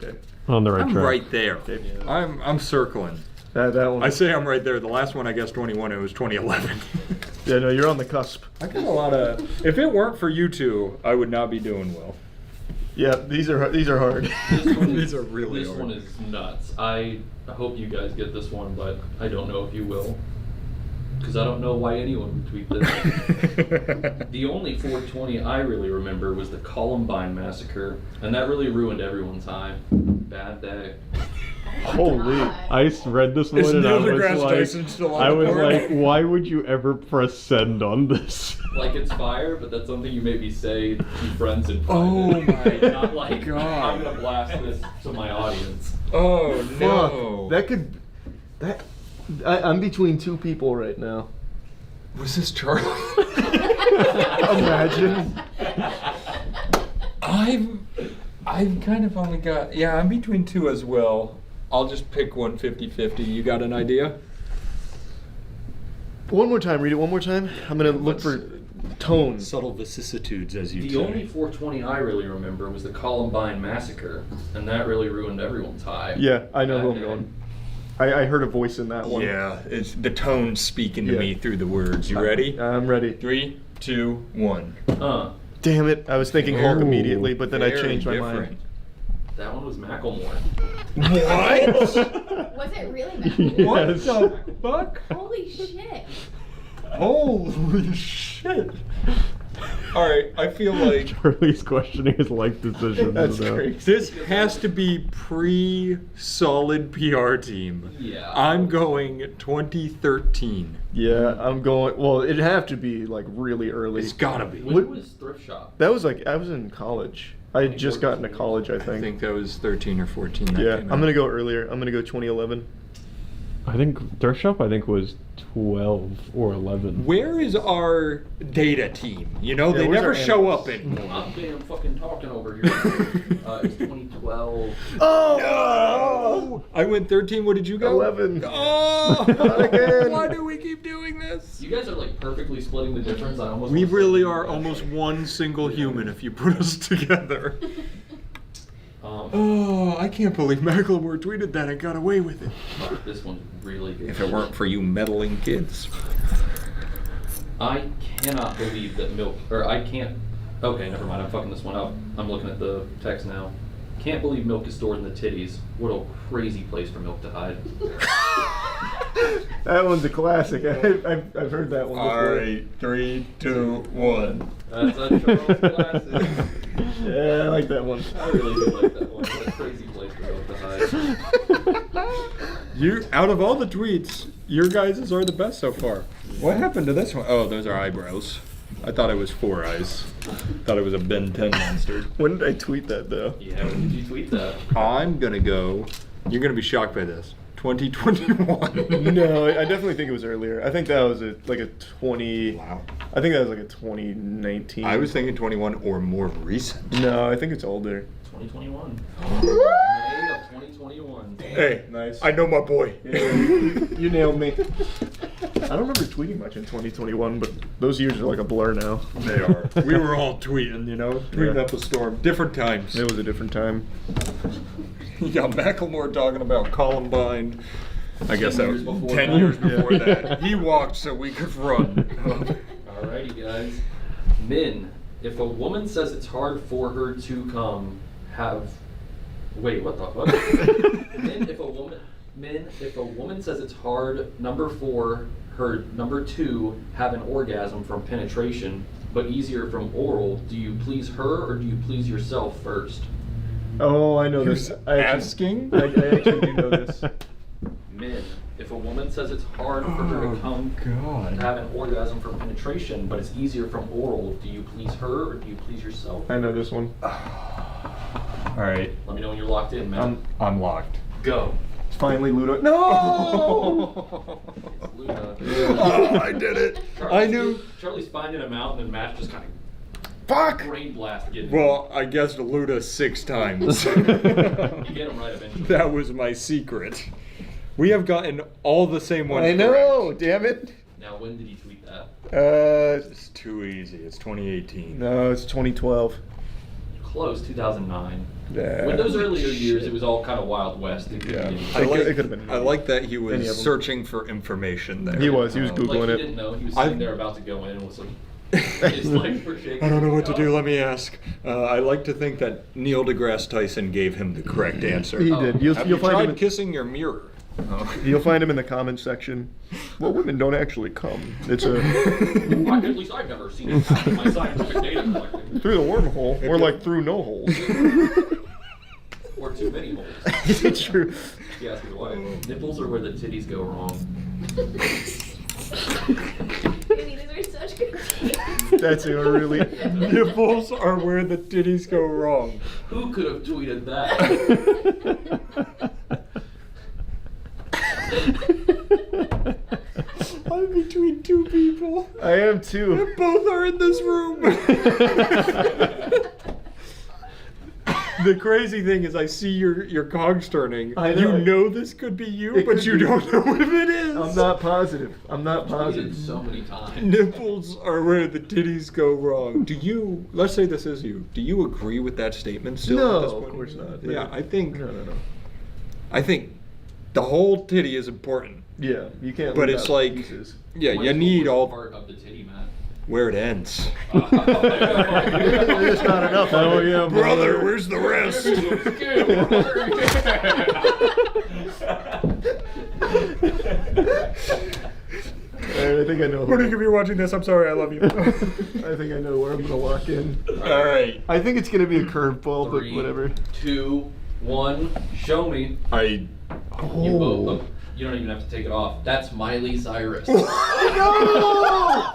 Okay.
On the right
I'm
track.
right there.
Okay.
Yeah.
I'm circling.
That one.
I say I'm right there. The last one I guessed 21. It was 2011.
Yeah, no, you're on the cusp.
I got a lot of. If it weren't for you two, I would not be doing well.
Yeah, these are hard.
These are really
This
hard.
one is nuts. I hope you guys get this one, but I don't know if you will. Because I don't know why anyone would tweet this. The only 420 I really remember was the Columbine massacre, and that really ruined everyone's high. Bad day.
Holy!
God.
I read this one
Is
and
Neil
I
deGrasse
was
Tyson
like,
still on
I
the
was
board?
like, why would you ever press send on this?
Like it's fire, but that's something you maybe say to friends in
Oh
private.
my
Not like
God.
I'm gonna blast this to my audience.
Oh no!
That could. I'm between two people right now.
Was this Charlie?
Imagine.
I've kind of only got. Yeah, I'm between two as well. I'll just pick one 50-50. You got an idea?
One more time. Read it one more time. I'm gonna look for tones.
Subtle vicissitudes, as you
The
say.
only 420 I really remember was the Columbine massacre, and that really ruined everyone's high.
Yeah, I know who
Bad
I'm
day.
going. I heard a voice in that one.
Yeah, it's the tone speaking to
Yeah.
me through the words. You ready?
I'm ready.
3, 2, 1.
Damn it! I was thinking Hulk
Ooh,
immediately, but then I
very
changed my
different.
mind.
That one was Macklemore.
What?
Was it really Macklemore?
What
Yes.
the fuck?
Holy shit.
Holy shit. Alright, I feel like
Charlie's questioning his life decisions.
That's
now.
crazy.
this has to be pre-solid PR team.
Yeah.
I'm going 2013.
Yeah, I'm going. Well, it'd have to be like really early.
It's gotta be.
When was Thrift Shop?
That was like I was in college. I had just gotten to college, I
I
think.
think that was 13 or 14. That
Yeah,
came
I'm
out.
gonna go earlier. I'm gonna go 2011.
I think Thrift Shop, was 12 or 11.
Where is our data team? You know,
Yeah,
they
where's
never
our
show
analysts?
up anymore.
I'm damn fucking talking over here. It's 2012.
Oh! I went 13. What did you go?
11.
Oh!
Not again.
Why do we keep doing this?
You guys are like perfectly splitting the difference. I almost
We
want to
really
say
are
that.
almost one single human if you put us together.
Um,
Oh, I can't believe Macklemore tweeted that and got away with it.
fuck, this one's really good.
If it weren't for you meddling kids.
I cannot believe that milk, or I can't. Okay, never mind. I'm fucking this one up. I'm looking at the text now. Can't believe milk is stored in the titties. What a crazy place for milk to hide.
That one's a classic. I've heard that one before.
Alright, 3, 2, 1.
That's a Charles classic.
Yeah, I like that one.
I really do like that one. What a crazy place for milk to hide.
You, out of all the tweets, your guys' are the best so far. What happened to this one? Oh, those are eyebrows. I thought it was 4 eyes. Thought it was a Ben 10 monster.
When did I tweet that though?
Yeah, when did you tweet that?
I'm gonna go. You're gonna be shocked by this. 2021.
No, I definitely think it was earlier. I think that was like a 20.
Wow.
I think that was like a 2019.
I was thinking 21 or more recent.
No, I think it's older.
2021. May of 2021.
Hey,
Nice.
I know my boy.
You nailed me. I don't remember tweeting much in 2021, but those years are like a blur now.
They are. We were all tweeting, you know, tweeting
Yeah.
up a storm. Different times.
It was a different time.
Yeah, Macklemore talking about Columbine. I guess that was
10 years before
10
that.
years before that. He walked so we could run.
Alrighty, guys. Min, if a woman says it's hard for her to come, wait, what the fuck? Min, if a woman says it's hard, number 4, her number 2, have an orgasm from penetration, but easier from oral, do you please her or do you please yourself first?
Oh, I know this.
Who's
I
asking?
actually do know this.
Min, if a woman says it's hard for her to come,
God.
have an orgasm from penetration, but it's easier from oral, do you please her or do you please yourself?
I know this one.
Alright,
Let me know when you're locked in, man.
I'm locked.
Go.
It's finally Ludo. No!
Luna.
Oh, I did it. I knew.
Charlie's finding him out, and then Matt's just kind of
Fuck!
brain blast getting
Well, I guessed Luda 6 times.
him. You get him right eventually.
That was my secret. We have gotten all the same ones.
I know,
correct.
damn it.
Now, when did he tweet that?
It's too easy. It's 2018.
No, it's 2012.
close, 2009.
Yeah.
With those earlier years, it was all kind of Wild West. It could
Yeah.
be
I
anything.
like- it could've been
I like that he
any
was
of them.
searching for information there.
He was
Like
Googling
he
it.
didn't know. He was
I-
sitting there about to go in with some. His legs were shaking.
I don't know what to do. Let me ask. I like to think that Neil deGrasse Tyson gave him the correct answer.
He did. You'll,
Have
you'll
you
find
tried
him. In,
kissing your mirror? Oh.
you'll find him in the comments section. Well, women don't actually come. It's a
At least I've never seen it happen in my scientific data collecting.
through the wormhole, or like through no holes.
Or too many holes.
It's true.
Yeah, ask me why. Nipples are where the titties go wrong.
Danny, these are such good teams.
That's a really.
Nipples are where the titties go wrong.
Who could have tweeted that?
I'm between two people.
I am too.
Both are in this room. The crazy thing is, I see your cogs turning.
I know.
You know this could be you,
It
but
could
you
be.
don't know if it is.
I'm not positive. I'm not
Tweeted
positive.
so many times.
Nipples are where the titties go wrong. Do you? Let's say this is you. Do you agree with that statement still?
No,
at this
of
point?
course not.
Yeah, I think.
No.
I think the whole titty is important.
Yeah, you can't.
But
leave
it's
out
like-
pieces.
Yeah,
What
you
is the
need
worst
all
part of the titty, Matt.
where it ends.
There's not enough.
Oh yeah,
Brother, where's the rest?
Alright, I think I know.
What if you're watching this? I'm sorry, I love you.
I think I know where I'm gonna walk in.
All right.
I think it's gonna be a curveball, but
3,
whatever.
2, 1. Show me.
I.
You both look. You don't even have to take it off. That's Miley Cyrus.
No!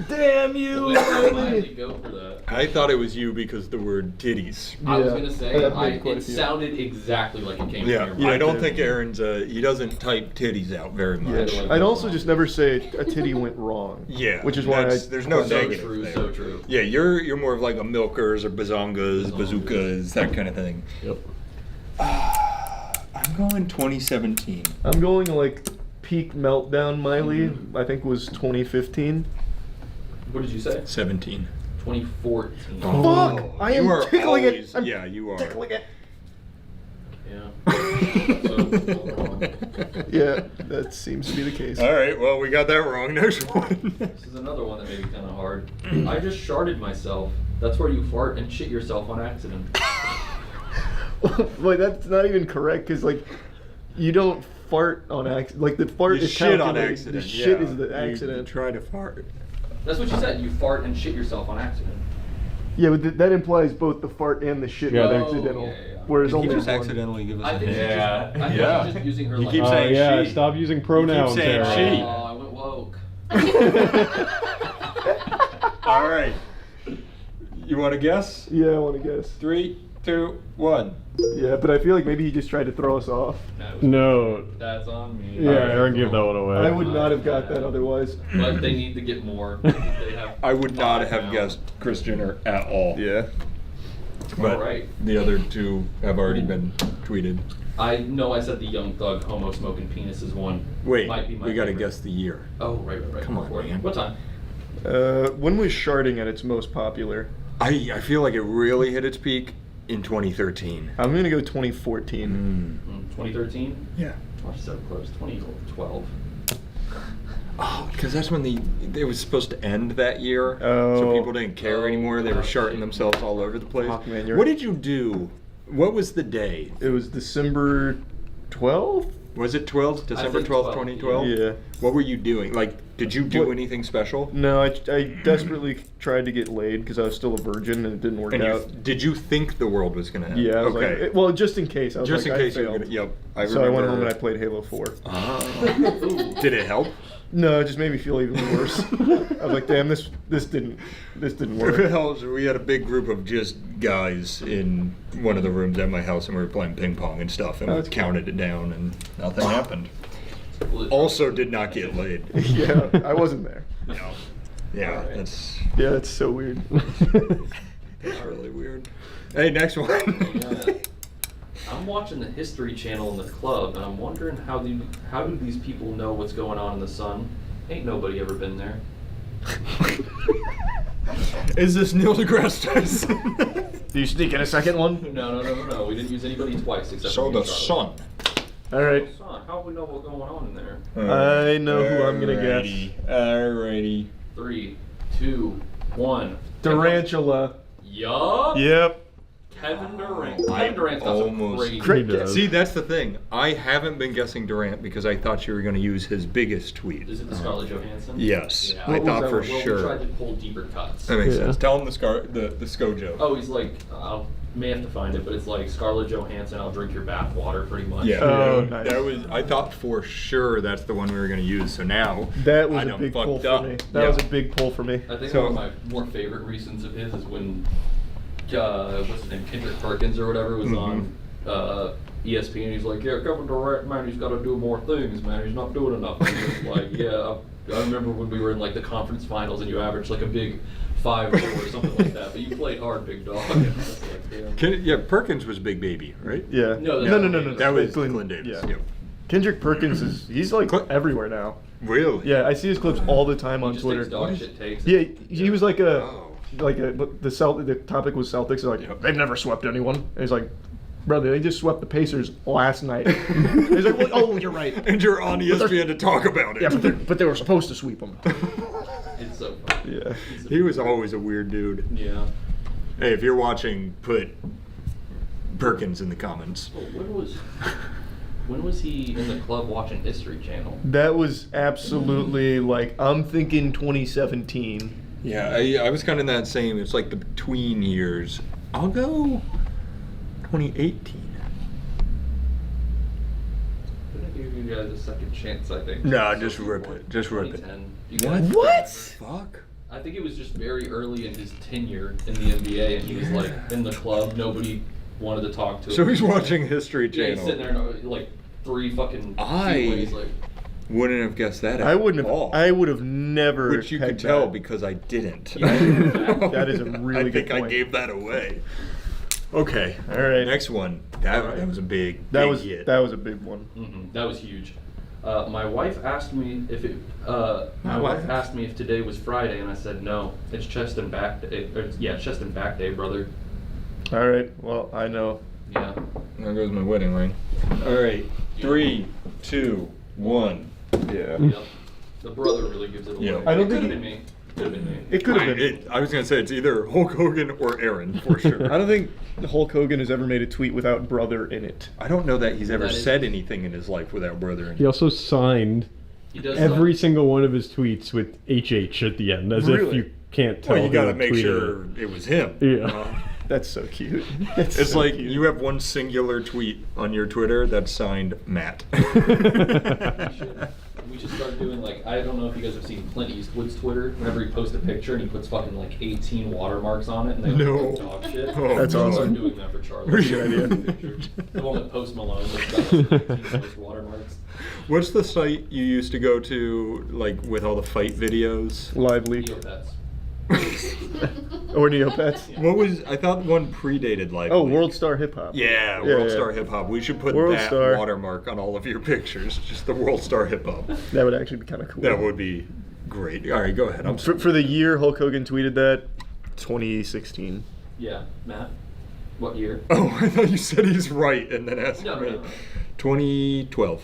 Damn you!
Miley, go for that.
I thought it was you because the word titties.
I was
Yeah,
gonna say,
I've made quite a
it
few.
sounded exactly like it came
Yeah,
from your
I
mouth.
don't
dude.
think Aaron's. He doesn't type titties out very much.
Yeah, I'd also just never say a titty went wrong.
Yeah,
which is why
there's no
So
negative
true,
there.
so true.
Yeah, you're more of like a milkers or bazongas, bazookas, that kind of thing.
Yep.
I'm going 2017.
I'm going like peak meltdown Miley. I think was 2015.
What did you say?
17.
2014.
Fuck! I am
You are
tickling it.
always-
I'm
yeah, you are.
Tickling it.
Yeah. So,
Yeah, that seems to be the case.
All right, well, we got that wrong. Next one.
this is another one that may be kind of hard. I just sharted myself. That's where you fart and shit yourself on accident.
Wait, that's not even correct because like you don't fart on accident. Like the fart
You
is
shit on
calculated.
accident.
The shit
yeah.
is the
You
accident.
try to fart.
That's what you said. You fart and shit yourself on accident.
Yeah, but that implies both the fart and the shit
Yeah,
are
they're-
accidental.
yeah, yeah.
Whereas
Did he
only
just
one.
accidentally give us
I
a
think
hint?
she's just, I think she's just using her
You
like.
keep saying
yeah,
she.
stop using pronouns.
saying
Aaron.
she.
Oh, I went woke.
All right. You want to guess?
Yeah, I want to guess.
3, 2, 1.
Yeah, but I feel like maybe he just tried to throw us off.
No.
That's on me.
Yeah, Aaron gave that one away.
I would not have got that otherwise.
But they need to get more. They have
I would not
5
have
now.
guessed Chris Jenner at all.
Yeah.
But
All right.
the other two have already been tweeted.
I know I said the Young Thug homo smoking penis is one.
Wait,
Might be my
we got to
favorite.
guess the year.
Oh, right.
Come
Go
on,
for it.
man.
What time?
When was sharding at its most popular?
I feel like it really hit its peak in 2013.
I'm gonna go 2014.
2013?
Yeah.
Oh, so close. 2012.
Oh, because that's when it was supposed to end that year.
Oh.
So people didn't care
Oh,
anymore. They were
gosh.
sharting themselves all over the place.
Fuck, man, you're-
What did you do? What was the day?
It was December 12th.
Was it 12th? December
think
12th,
12,
2012?
Yeah.
What were you doing? Like, did you do
What-
anything special?
No, I desperately tried to get laid because I was still a virgin and it didn't work
And
out.
did you think the world was going to end?
Yeah, I was
okay.
like, well, just in case. I was
Just
like,
in case
I
you were
failed.
going to. Yep. I
So I went
remember-
home and I played Halo 4.
Oh. Did it help?
No, it just made me feel even worse. I was like, damn, this didn't work.
We had a big group of just guys in one of the rooms at my house, and we were playing ping pong and stuff, and
Oh,
we
that's cool.
counted it down, and nothing happened.
Well,
Also, did not get laid.
Yeah, I wasn't there.
No. Yeah,
Alright.
that's
Yeah, that's so weird.
really weird. Hey, next one.
I'm watching the History Channel in the club, and I'm wondering how do these people know what's going on in the sun? Ain't nobody ever been there.
Is this Neil deGrasse Tyson?
Do you sneak in a second one?
No. We didn't use anybody twice except
So
for me
the
and Charlotte.
sun.
All right.
Son, how do we know what's going on in there?
I know who I'm gonna guess.
Alrighty.
3, 2, 1.
Tarantula.
Yup.
Yep.
Kevin Durant. Kevin Durant's got some
almost-
great.
He does.
See, that's the thing. I haven't been guessing Durant because I thought you were going to use his biggest tweet.
Is it the Scarlett Johansson?
Yes,
Yeah.
I
What was
thought
that
for
one? Well,
sure.
We tried to pull deeper cuts.
That makes
Yeah.
sense. Tell him the Scojo.
Oh, he's like, I may have to find it, but it's like Scarlett Johansson, I'll drink your bath water, pretty much.
Yeah.
Oh, nice.
That was. I thought for sure that's the one we were going to use. So now
That was
I
a
done
big pull
fucked
for
up.
me. That
Yeah.
was a big pull for me.
I think
So-
one of my more favorite recents of his is when, what's his name, Kendrick Perkins or whatever was on ESPN. He's like, yeah, Kevin Durant, man, he's got to do more things, man. He's not doing enough. And he was like, yeah, I remember when we were in like the conference finals and you averaged like a big 5-4 or something like that. But you played hard, big dog. I was like, damn.
Yeah, Perkins was Big Baby, right?
Yeah.
No,
no.
That was
Clint-
Clint Davis.
Yeah.
Yep.
Kendrick Perkins he's like
Clint-
everywhere now.
Really?
Yeah, I see his clips all the time
He
on
just
Twitter.
takes dog shit takes.
Yeah, he was like
Oh.
the topic was Celtics. Like
Yep.
they've never swept anyone. And he's like, brother, they just swept the Pacers last night. He's like, well, oh, you're right.
And you're on ESPN to talk about it.
Yeah, but they were supposed to sweep them.
It's so funny.
Yeah.
He was always a weird dude.
Yeah.
Hey, if you're watching, put Perkins in the comments.
Well, when was he in the club watching History Channel?
That was absolutely like I'm thinking 2017.
Yeah, I was kind of in that same. It's like the between years. I'll go 2018.
I'm gonna give you guys a second chance, I think.
No, just rip it. Just rip it.
2010. You guys-
What?
Fuck.
I think it was just very early in his tenure in the NBA, and he was like in the club. Nobody wanted to talk to him.
So he's watching History
Yeah, he's sitting
Channel.
there like 3 fucking
I-
feet away. He's like,
Wouldn't have guessed that.
I wouldn't
all.
have. I would have never.
Which you could
pegged
tell
that.
because I didn't.
Yeah.
That is a really
I
good
think I
point.
gave that away. Okay.
All right.
Next one. That was a big.
That
big
was
hit.
that was a big one.
that was huge. My wife asked me if it. My
wife
wife asked me if today was Friday, and I said no. It's chest and back day. Yeah, chest and back day, brother.
All right. Well, I know.
Yeah.
There goes my wedding ring. All right. 3, 2, 1.
Yeah.
Yep. The brother really gives it away.
Yeah.
I don't
It could
think
have been me. Could have been me.
It could have been.
I was gonna say it's either Hulk Hogan or Aaron for sure.
I don't think Hulk Hogan has ever made a tweet without brother in it.
I don't know that he's ever
That is-
said anything in his life without brother in
He
it.
also signed
He does
every
suck.
single one of his tweets with HH at the end, as if
Really?
you can't tell.
Well, you
who
gotta make
tweeted
sure it was him.
Yeah.
That's so cute. That's
It's
so
like
cute.
you have one singular tweet on your Twitter that's signed Matt.
We should start doing like, I don't know if you guys have seen Clint Eastwood's Twitter. Whenever he posts a picture and he puts fucking like 18 watermarks on it and they all
No.
look like dog shit.
Oh,
That's
We'll
awesome.
start doing that for Charlie.
Good idea.
The one with Post Malone that's got like 18 post watermarks.
What's the site you used to go to, like with all the fight videos?
Lively
Neopets.
or Neopets.
What was? I thought one predated Live.
Oh,
League.
World Star Hip Hop.
Yeah,
Yeah,
World
yeah.
Star Hip Hop. We should put
World
that
Star.
watermark on all of your pictures. Just the World Star Hip Hop.
That would actually be kind of cool.
That would be great. All right, go ahead. I'm
For the year Hulk Hogan tweeted that, 2016.
Yeah, Matt. What year?
Oh, I thought you said he's right, and then asked
No,
me.
no.
2012.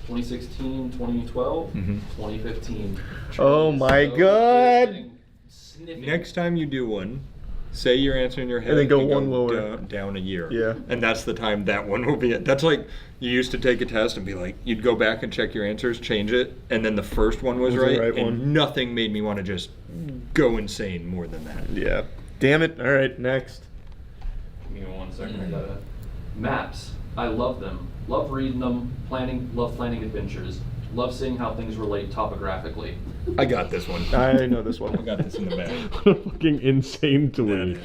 2016, 2012,
Mhm.
2015.
Oh my
So,
God.
sniffing.
Next time you do one, say your answer in your head
And then go one lower.
down a year.
Yeah.
And that's the time that one will be it. That's like you used to take a test and be like, you'd go back and check your answers, change it, and then the first one was
Was the
right,
right
and
one.
nothing made me want to just go insane more than that.
Yeah. Damn it. All right, next.
Give me 1 second. I gotta. Maps. I love them. Love reading them. Love planning adventures. Love seeing how things relate topographically.
I got this one.
I know this
I
one.
got this in the bag.
What a fucking insane tweet.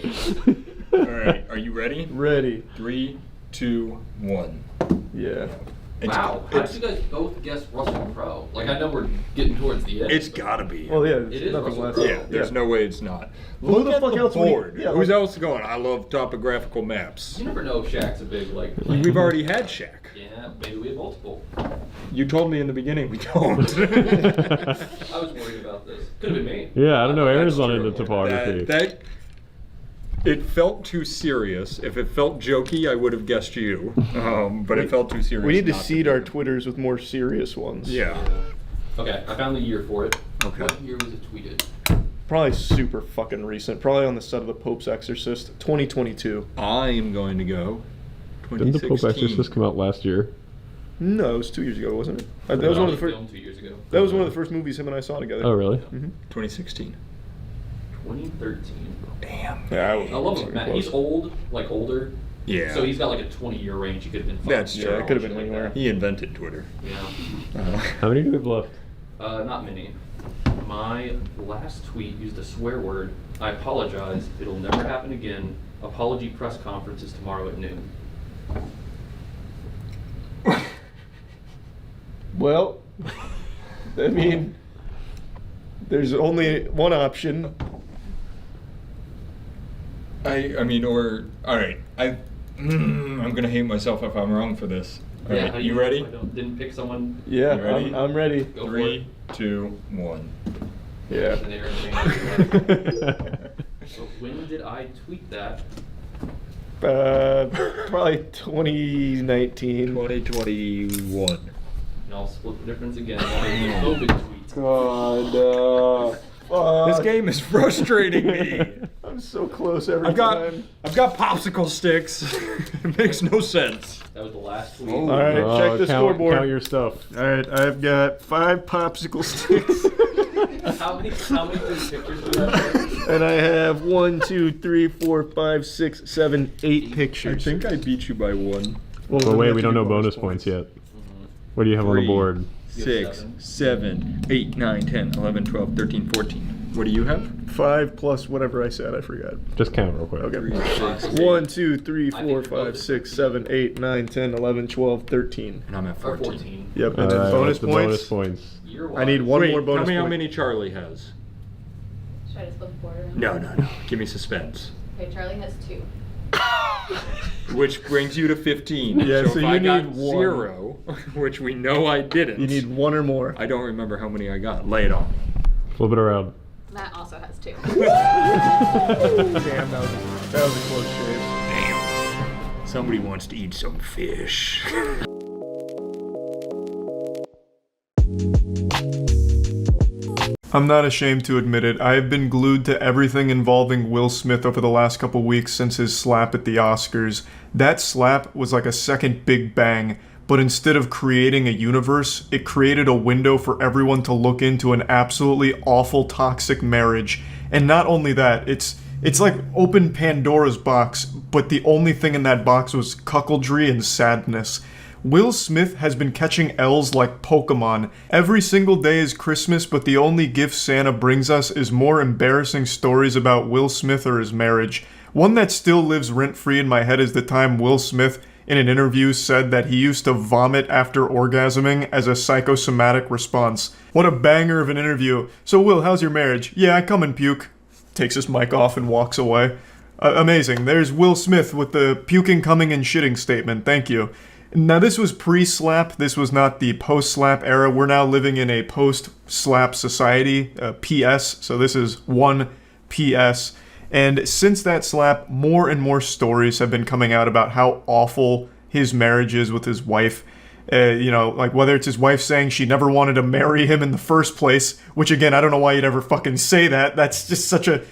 All right, are you ready?
Ready.
3, 2, 1.
Yeah.
Wow, how did you guys both guess Russell Crowe? Like, I know we're getting towards the end.
It's gotta be.
Well, yeah,
It is
nothing
Russell
less.
Crowe.
Yeah, there's no way it's not.
Who
Look
the
at
fuck
the
else would he-
board.
yeah,
Who's
like-
else going? I love topographical maps.
You never know if Shaq's a big, like...
We've already had Shaq.
Yeah, maybe we have multiple.
You told me in the beginning we don't.
I was worried about this. Could have been me.
Yeah, I don't know. Aaron's
That's
not
true.
into topography.
It felt too serious. If it felt jokey, I would have guessed you. But it felt too serious.
We need to
not
seed
be.
our Twitters with more serious ones.
Yeah.
Okay, I found the year for it.
Okay.
What year was it tweeted?
Probably super fucking recent. Probably on the set of The Pope's Exorcist, 2022.
I'm going to go.
Didn't the Pope
2016.
Exorcist come out last year?
No, it was 2 years ago, wasn't it? That was one of the first.
Filmed 2 years ago.
That was one of the first movies him and I saw together.
Oh, really?
2016.
2013.
Damn.
Yeah, I was.
I love him, Matt. He's old, like older.
Yeah.
So he's got like a 20-year range. He could have been.
That's
Yeah,
true.
it could have been anywhere.
He invented Twitter.
Yeah.
How many do we have left?
Not many. My last tweet used a swear word. I apologize. It'll never happen again. Apology press conference is tomorrow at noon.
Well, I mean, there's only one option.
I mean, or all right. I'm gonna hate myself if I'm wrong for this. All right,
how do
you
know
ready?
if I didn't pick someone.
Yeah,
You ready?
I'm ready.
Go for
3, 2, 1.
Yeah.
And Aaron James. So when did I tweet that?
Probably 2019.
2021.
And I'll split the difference again. I'll make the COVID tweet.
God,
This game is frustrating me.
I'm so close every
I've got
time.
popsicle sticks. It makes no sense.
That was the last tweet.
Oh.
All right, check the scoreboard.
Count your stuff.
All right, I've got 5 popsicle sticks,
How many pictures do you have?
and I have 1, 2, 3, 4, 5, 6, 7, 8
I
pictures.
think I beat you by 1.
Well,
then
wait,
have
we
to
don't
do
know bonus points yet. What do you have on the
3,
board?
6, 7, 8, 9, 10, 11, 12, 13, 14. What do you have?
5 plus whatever I said, I forgot.
Just count real quick.
Okay. 1, 2, 3, 4, 5, 6, 7, 8, 9, 10, 11, 12, 13.
And I'm at
Or
14.
14.
Yep, and
All
then
right,
bonus
what's the
points.
bonus points.
Year-wise.
I need one
Wait,
more bonus
tell me how
point.
many Charlie has.
Should I just flip the board around?
No. Give me suspense.
Okay, Charlie has 2.
Which brings you to 15.
Yeah, so
if
you
I got
need 1.
0, which we know I didn't.
You need 1 or more.
I don't remember how many I got. Lay it on me.
Flip it around.
Matt also has 2.
Damn, that was a close shave.
Damn. Somebody wants to eat some fish.
I'm not ashamed to admit it, I have been glued to everything involving Will Smith over the last couple weeks since his slap at the Oscars. That slap was like a second Big Bang, but instead of creating a universe, it created a window for everyone to look into an absolutely awful toxic marriage. And not only that, it's like open Pandora's box, but the only thing in that box was cuckoldry and sadness. Will Smith has been catching L's like Pokemon. Every single day is Christmas, but the only gift Santa brings us is more embarrassing stories about Will Smith or his marriage. One that still lives rent-free in my head is the time Will Smith, in an interview, said that he used to vomit after orgasming as a psychosomatic response. What a banger of an interview. So Will, how's your marriage? Yeah, I come and puke. Takes his mic off and walks away. Amazing. There's Will Smith with the puking, coming, and shitting statement. Thank you. Now, this was pre-slap. This was not the post-slap era. We're now living in a post-slap society, PS. So this is 1 PS. And since that slap, more and more stories have been coming out about how awful his marriage is with his wife. Like whether it's his wife saying she never wanted to marry him in the first place, which again, I don't know why you'd ever fucking say that. That's just such a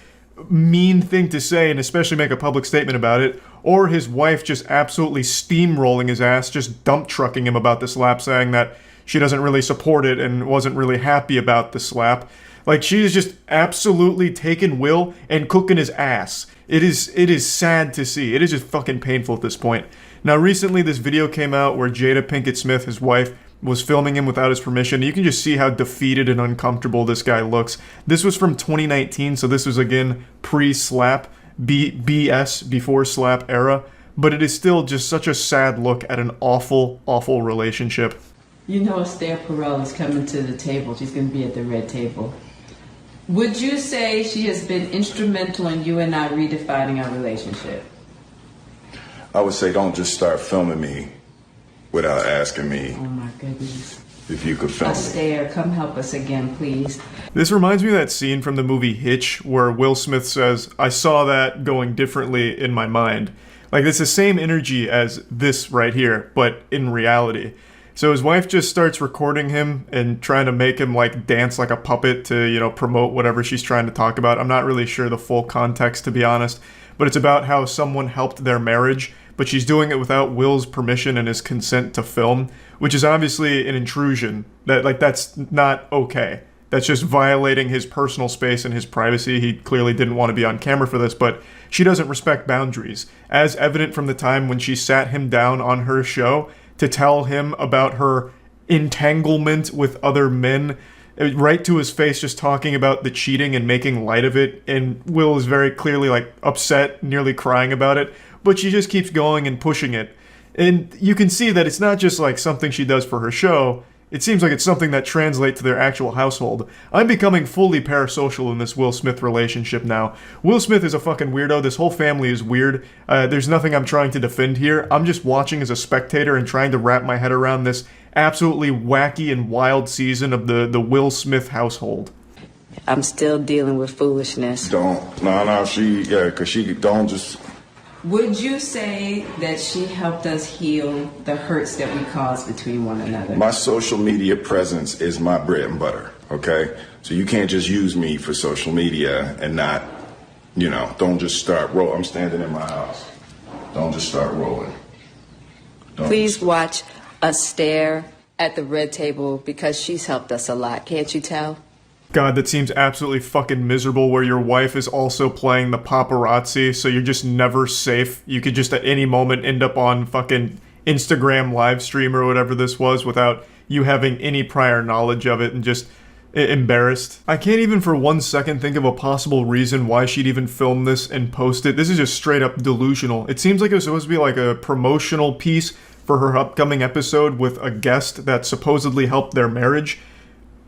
mean thing to say, and especially make a public statement about it. Or his wife just absolutely steamrolling his ass, just dump trucking him about the slap, saying that she doesn't really support it and wasn't really happy about the slap. Like, she is just absolutely taking Will and cooking his ass. It is sad to see. It is just fucking painful at this point. Now, recently this video came out where Jada Pinkett Smith, his wife, was filming him without his permission. You can just see how defeated and uncomfortable this guy looks. This was from 2019, so this was again pre-slap, BS, before slap era. but it is still just such a sad look at an awful, awful relationship.
You know Esther Perel is coming to the table. She's going to be at the red table. Would you say she has been instrumental in you and I redefining our relationship?
I would say don't just start filming me without asking me.
Oh my goodness.
If you could film me.
Esther, come help us again, please.
This reminds me of that scene from the movie Hitch where Will Smith says, "I saw that going differently in my mind." Like, it's the same energy as this right here, but in reality. So his wife just starts recording him and trying to make him, like, dance like a puppet to, you know, promote whatever she's trying to talk about. I'm not really sure the full context, to be honest, but it's about how someone helped their marriage, but she's doing it without Will's permission and his consent to film, which is obviously an intrusion. That's not okay. That's just violating his personal space and his privacy. He clearly didn't want to be on camera for this, but she doesn't respect boundaries, as evident from the time when she sat him down on her show to tell him about her entanglement with other men, right to his face, just talking about the cheating and making light of it. And Will is very clearly, like, upset, nearly crying about it, but she just keeps going and pushing it. And you can see that it's not just like something she does for her show. It seems like it's something that translates to their actual household. I'm becoming fully parasocial in this Will Smith relationship now. Will Smith is a fucking weirdo. This whole family is weird. There's nothing I'm trying to defend here. I'm just watching as a spectator and trying to wrap my head around this absolutely wacky and wild season of the Will Smith household.
I'm still dealing with foolishness.
Because she don't just...
Would you say that she helped us heal the hurts that we caused between one another?
My social media presence is my bread and butter, okay? So you can't just use me for social media and not, don't just start rolling. I'm standing in my house. Don't just start rolling.
Please watch us stare at the red table because she's helped us a lot. Can't you tell?
God, that seems absolutely fucking miserable where your wife is also playing the paparazzi, so you're just never safe. You could just at any moment end up on fucking Instagram live stream or whatever this was without you having any prior knowledge of it and just embarrassed. I can't even for 1 second think of a possible reason why she'd even film this and post it. This is just straight up delusional. It seems like it was supposed to be like a promotional piece for her upcoming episode with a guest that supposedly helped their marriage.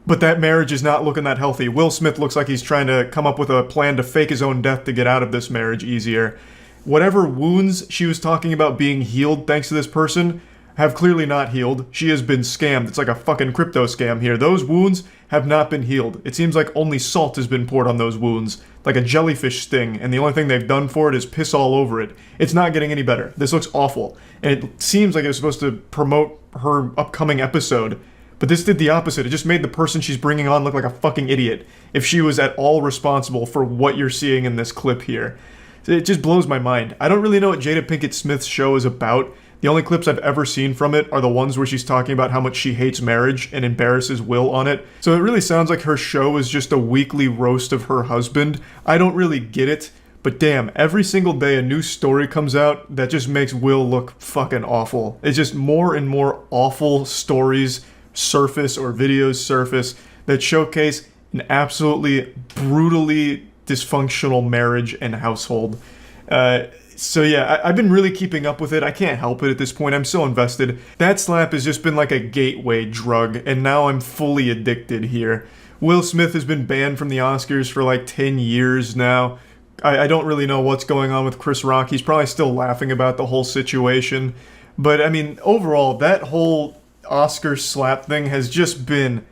But that marriage is not looking that healthy. Will Smith looks like he's trying to come up with a plan to fake his own death to get out of this marriage easier. Whatever wounds she was talking about being healed thanks to this person have clearly not healed. She has been scammed. It's like a fucking crypto scam here. Those wounds have not been healed. It seems like only salt has been poured on those wounds, like a jellyfish sting, and the only thing they've done for it is piss all over it. It's not getting any better. This looks awful. And it seems like it was supposed to promote her upcoming episode, but this did the opposite. It just made the person she's bringing on look like a fucking idiot if she was at all responsible for what you're seeing in this clip here. It just blows my mind. I don't really know what Jada Pinkett Smith's show is about. The only clips I've ever seen from it are the ones where she's talking about how much she hates marriage and embarrasses Will on it. So it really sounds like her show is just a weekly roast of her husband. I don't really get it, but damn, every single day a new story comes out that just makes Will look fucking awful. It's just more and more awful stories surface or videos surface that showcase an absolutely brutally dysfunctional marriage and household. So yeah, I've been really keeping up with it. I can't help it at this point. I'm so invested. That slap has just been like a gateway drug, and now I'm fully addicted here. Will Smith has been banned from the Oscars for like 10 years now. I don't really know what's going on with Chris Rock. He's probably still laughing about the whole situation. But I mean, overall, that whole Oscar slap thing has just been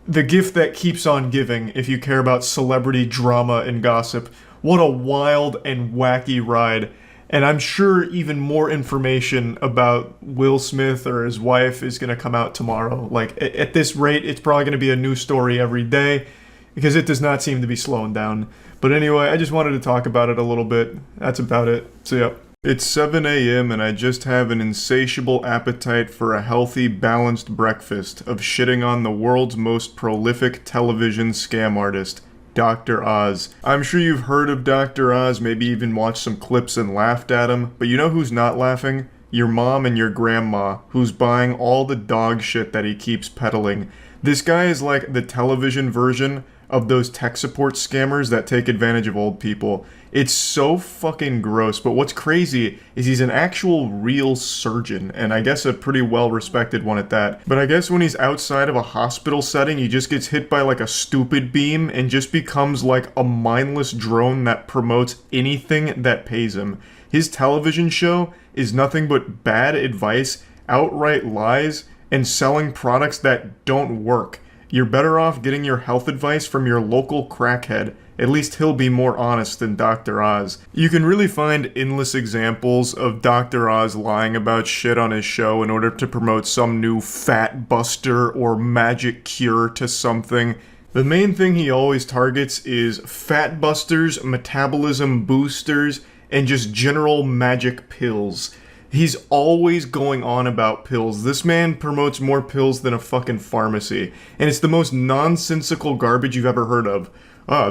the gift that keeps on giving if you care about celebrity drama and gossip. What a wild and wacky ride. And I'm sure even more information about Will Smith or his wife is going to come out tomorrow. Like, at this rate, it's probably going to be a new story every day because it does not seem to be slowing down. But anyway, I just wanted to talk about it a little bit. That's about it. So yeah. It's 7 a.m. and I just have an insatiable appetite for a healthy, balanced breakfast of shitting on the world's most prolific television scam artist, Dr. Oz. I'm sure you've heard of Dr. Oz, maybe even watched some clips and laughed at him, but you know who's not laughing? Your mom and your grandma, who's buying all the dog shit that he keeps peddling. This guy is like the television version of those tech support scammers that take advantage of old people. It's so fucking gross, but what's crazy is he's an actual real surgeon, and I guess a pretty well-respected one at that. But I guess when he's outside of a hospital setting, he just gets hit by like a stupid beam and just becomes like a mindless drone that promotes anything that pays him. His television show is nothing but bad advice, outright lies, and selling products that don't work. You're better off getting your health advice from your local crackhead. At least he'll be more honest than Dr. Oz. You can really find endless examples of Dr. Oz lying about shit on his show in order to promote some new fat buster or magic cure to something. The main thing he always targets is fat busters, metabolism boosters, and just general magic pills. He's always going on about pills. This man promotes more pills than a fucking pharmacy. And it's the most nonsensical garbage you've ever heard of.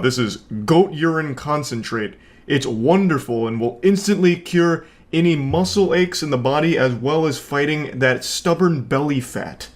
This is goat urine concentrate. It's wonderful and will instantly cure any muscle aches in the body as well as fighting that stubborn belly fat.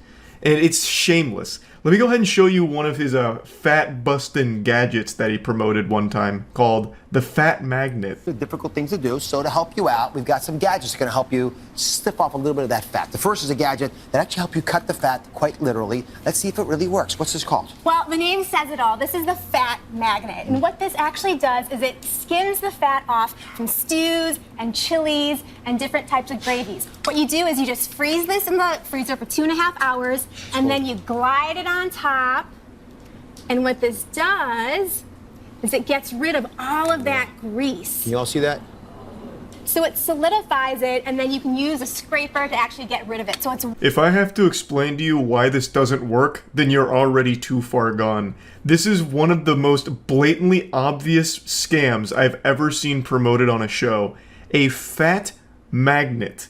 And it's shameless. Let me go ahead and show you one of his fat busting gadgets that he promoted one time called the Fat Magnet.
The difficult things to do, so to help you out, we've got some gadgets that are going to help you stiff off a little bit of that fat. The first is a gadget that actually helps you cut the fat quite literally. Let's see if it really works. What's this called?
Well, the name says it all. This is the Fat Magnet. And what this actually does is it skims the fat off from stews and chilies and different types of gravies. What you do is you just freeze this in the freezer for 2.5 hours, and then you glide it on top. And what this does is it gets rid of all of that grease.
Can you all see that?
So it solidifies it, and then you can use a scraper to actually get rid of it. So it's...
If I have to explain to you why this doesn't work, then you're already too far gone. This is one of the most blatantly obvious scams I've ever seen promoted on a show. A fat magnet.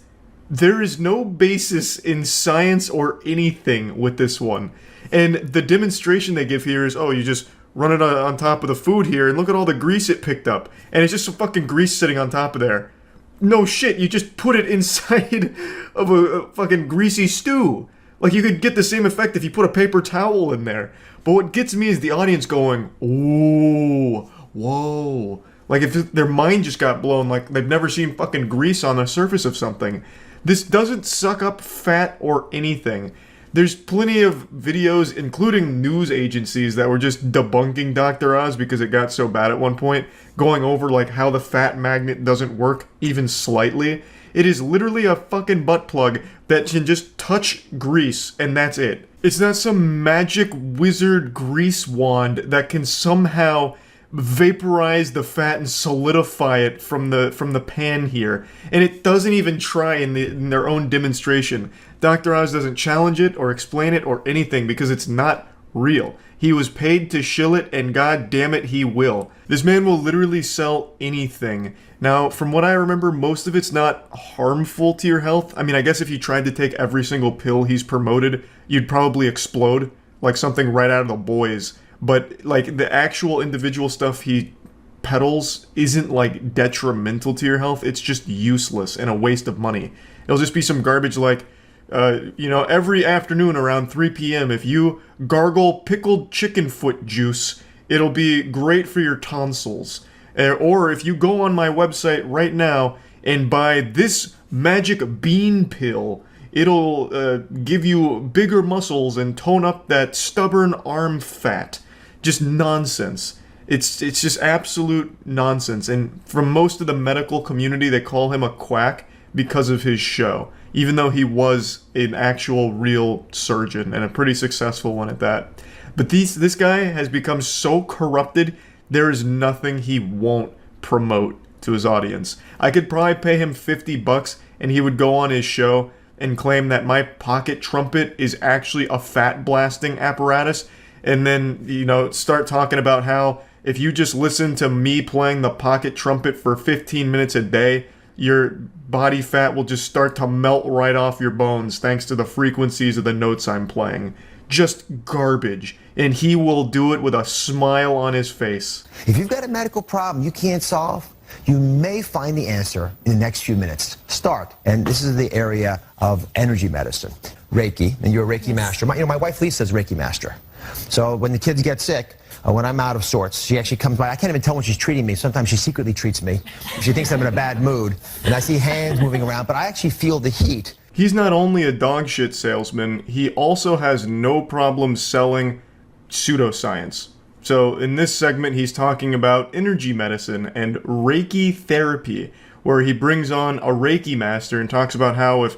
There is no basis in science or anything with this one. And the demonstration they give here is, oh, you just run it on top of the food here, and look at all the grease it picked up. And it's just some fucking grease sitting on top of there. No shit, you just put it inside of a fucking greasy stew. Like, you could get the same effect if you put a paper towel in there. But what gets me is the audience going, ooh, whoa. Like, if their mind just got blown, like they've never seen fucking grease on the surface of something. This doesn't suck up fat or anything. There's plenty of videos, including news agencies, that were just debunking Dr. Oz because it got so bad at one point, going over like how the fat magnet doesn't work even slightly. It is literally a fucking butt plug that can just touch grease, and that's it. It's not some magic wizard grease wand that can somehow vaporize the fat and solidify it from the pan here. And it doesn't even try in their own demonstration. Dr. Oz doesn't challenge it or explain it or anything because it's not real. He was paid to shill it, and god damn it, he will. This man will literally sell anything. Now, from what I remember, most of it's not harmful to your health. I mean, I guess if you tried to take every single pill he's promoted, you'd probably explode, like something right out of The Boys. But, like, the actual individual stuff he peddles isn't, like, detrimental to your health. It's just useless and a waste of money. It'll just be some garbage like, you know, every afternoon around 3 p.m., if you gargle pickled chicken foot juice, it'll be great for your tonsils. Or if you go on my website right now and buy this magic bean pill, it'll give you bigger muscles and tone up that stubborn arm fat. Just nonsense. It's just absolute nonsense. And from most of the medical community, they call him a quack because of his show, even though he was an actual real surgeon and a pretty successful one at that. But this guy has become so corrupted, there is nothing he won't promote to his audience. I could probably pay him $50 and he would go on his show and claim that my pocket trumpet is actually a fat blasting apparatus, and then, you know, start talking about how if you just listen to me playing the pocket trumpet for 15 minutes a day, your body fat will just start to melt right off your bones thanks to the frequencies of the notes I'm playing. Just garbage. And he will do it with a smile on his face.
If you've got a medical problem you can't solve, you may find the answer in the next few minutes. Start, and this is the area of energy medicine. Reiki, and you're a Reiki master. My wife Lisa is a Reiki master. So when the kids get sick, when I'm out of sorts. She actually comes by. I can't even tell when she's treating me. Sometimes she secretly treats me. She thinks I'm in a bad mood. And I see hands moving around, but I actually feel the heat.
He's not only a dog shit salesman, he also has no problem selling pseudoscience. So in this segment, he's talking about energy medicine and Reiki therapy, where he brings on a Reiki master and talks about how if,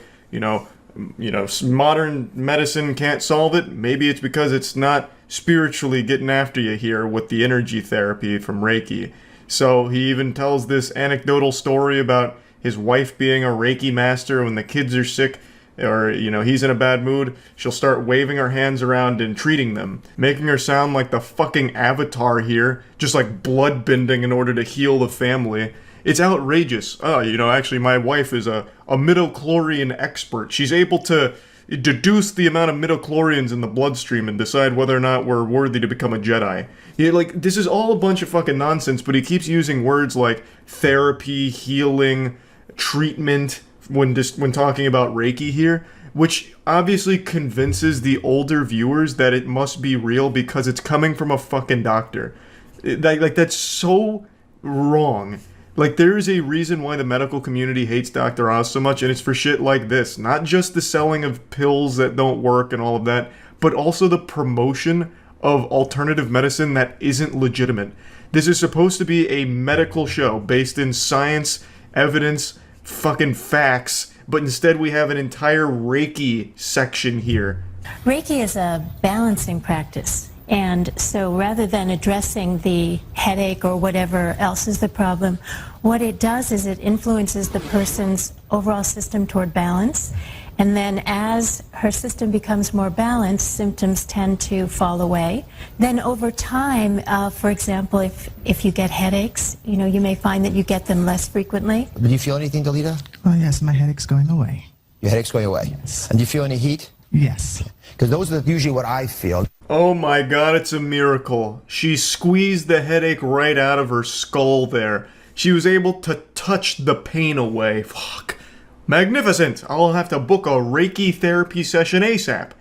modern medicine can't solve it, maybe it's because it's not spiritually getting after you here with the energy therapy from Reiki. So he even tells this anecdotal story about his wife being a Reiki master. When the kids are sick or, he's in a bad mood, she'll start waving her hands around and treating them, making her sound like the fucking Avatar here, just like blood bending in order to heal the family. It's outrageous. Actually, my wife is a midichlorian expert. She's able to deduce the amount of midichlorians in the bloodstream and decide whether or not we're worthy to become a Jedi. This is all a bunch of fucking nonsense, but he keeps using words like therapy, healing, treatment when talking about Reiki here, which obviously convinces the older viewers that it must be real because it's coming from a fucking doctor. That's so wrong. There is a reason why the medical community hates Dr. Oz so much, and it's for shit like this. Not just the selling of pills that don't work and all of that, but also the promotion of alternative medicine that isn't legitimate. This is supposed to be a medical show based in science, evidence, fucking facts, but instead we have an entire Reiki section here.
Reiki is a balancing practice. And so rather than addressing the headache or whatever else is the problem, what it does is it influences the person's overall system toward balance. And then as her system becomes more balanced, symptoms tend to fall away. Then over time, for example, if you get headaches, you may find that you get them less frequently.
Do you feel anything, Dalita?
Oh, yes, my headache's going away.
Your headache's going away?
Yes.
And do you feel any heat?
Yes.
Because those are usually what I feel.
Oh my god, it's a miracle. She squeezed the headache right out of her skull there. She was able to touch the pain away. Fuck. Magnificent! I'll have to book a Reiki therapy session ASAP.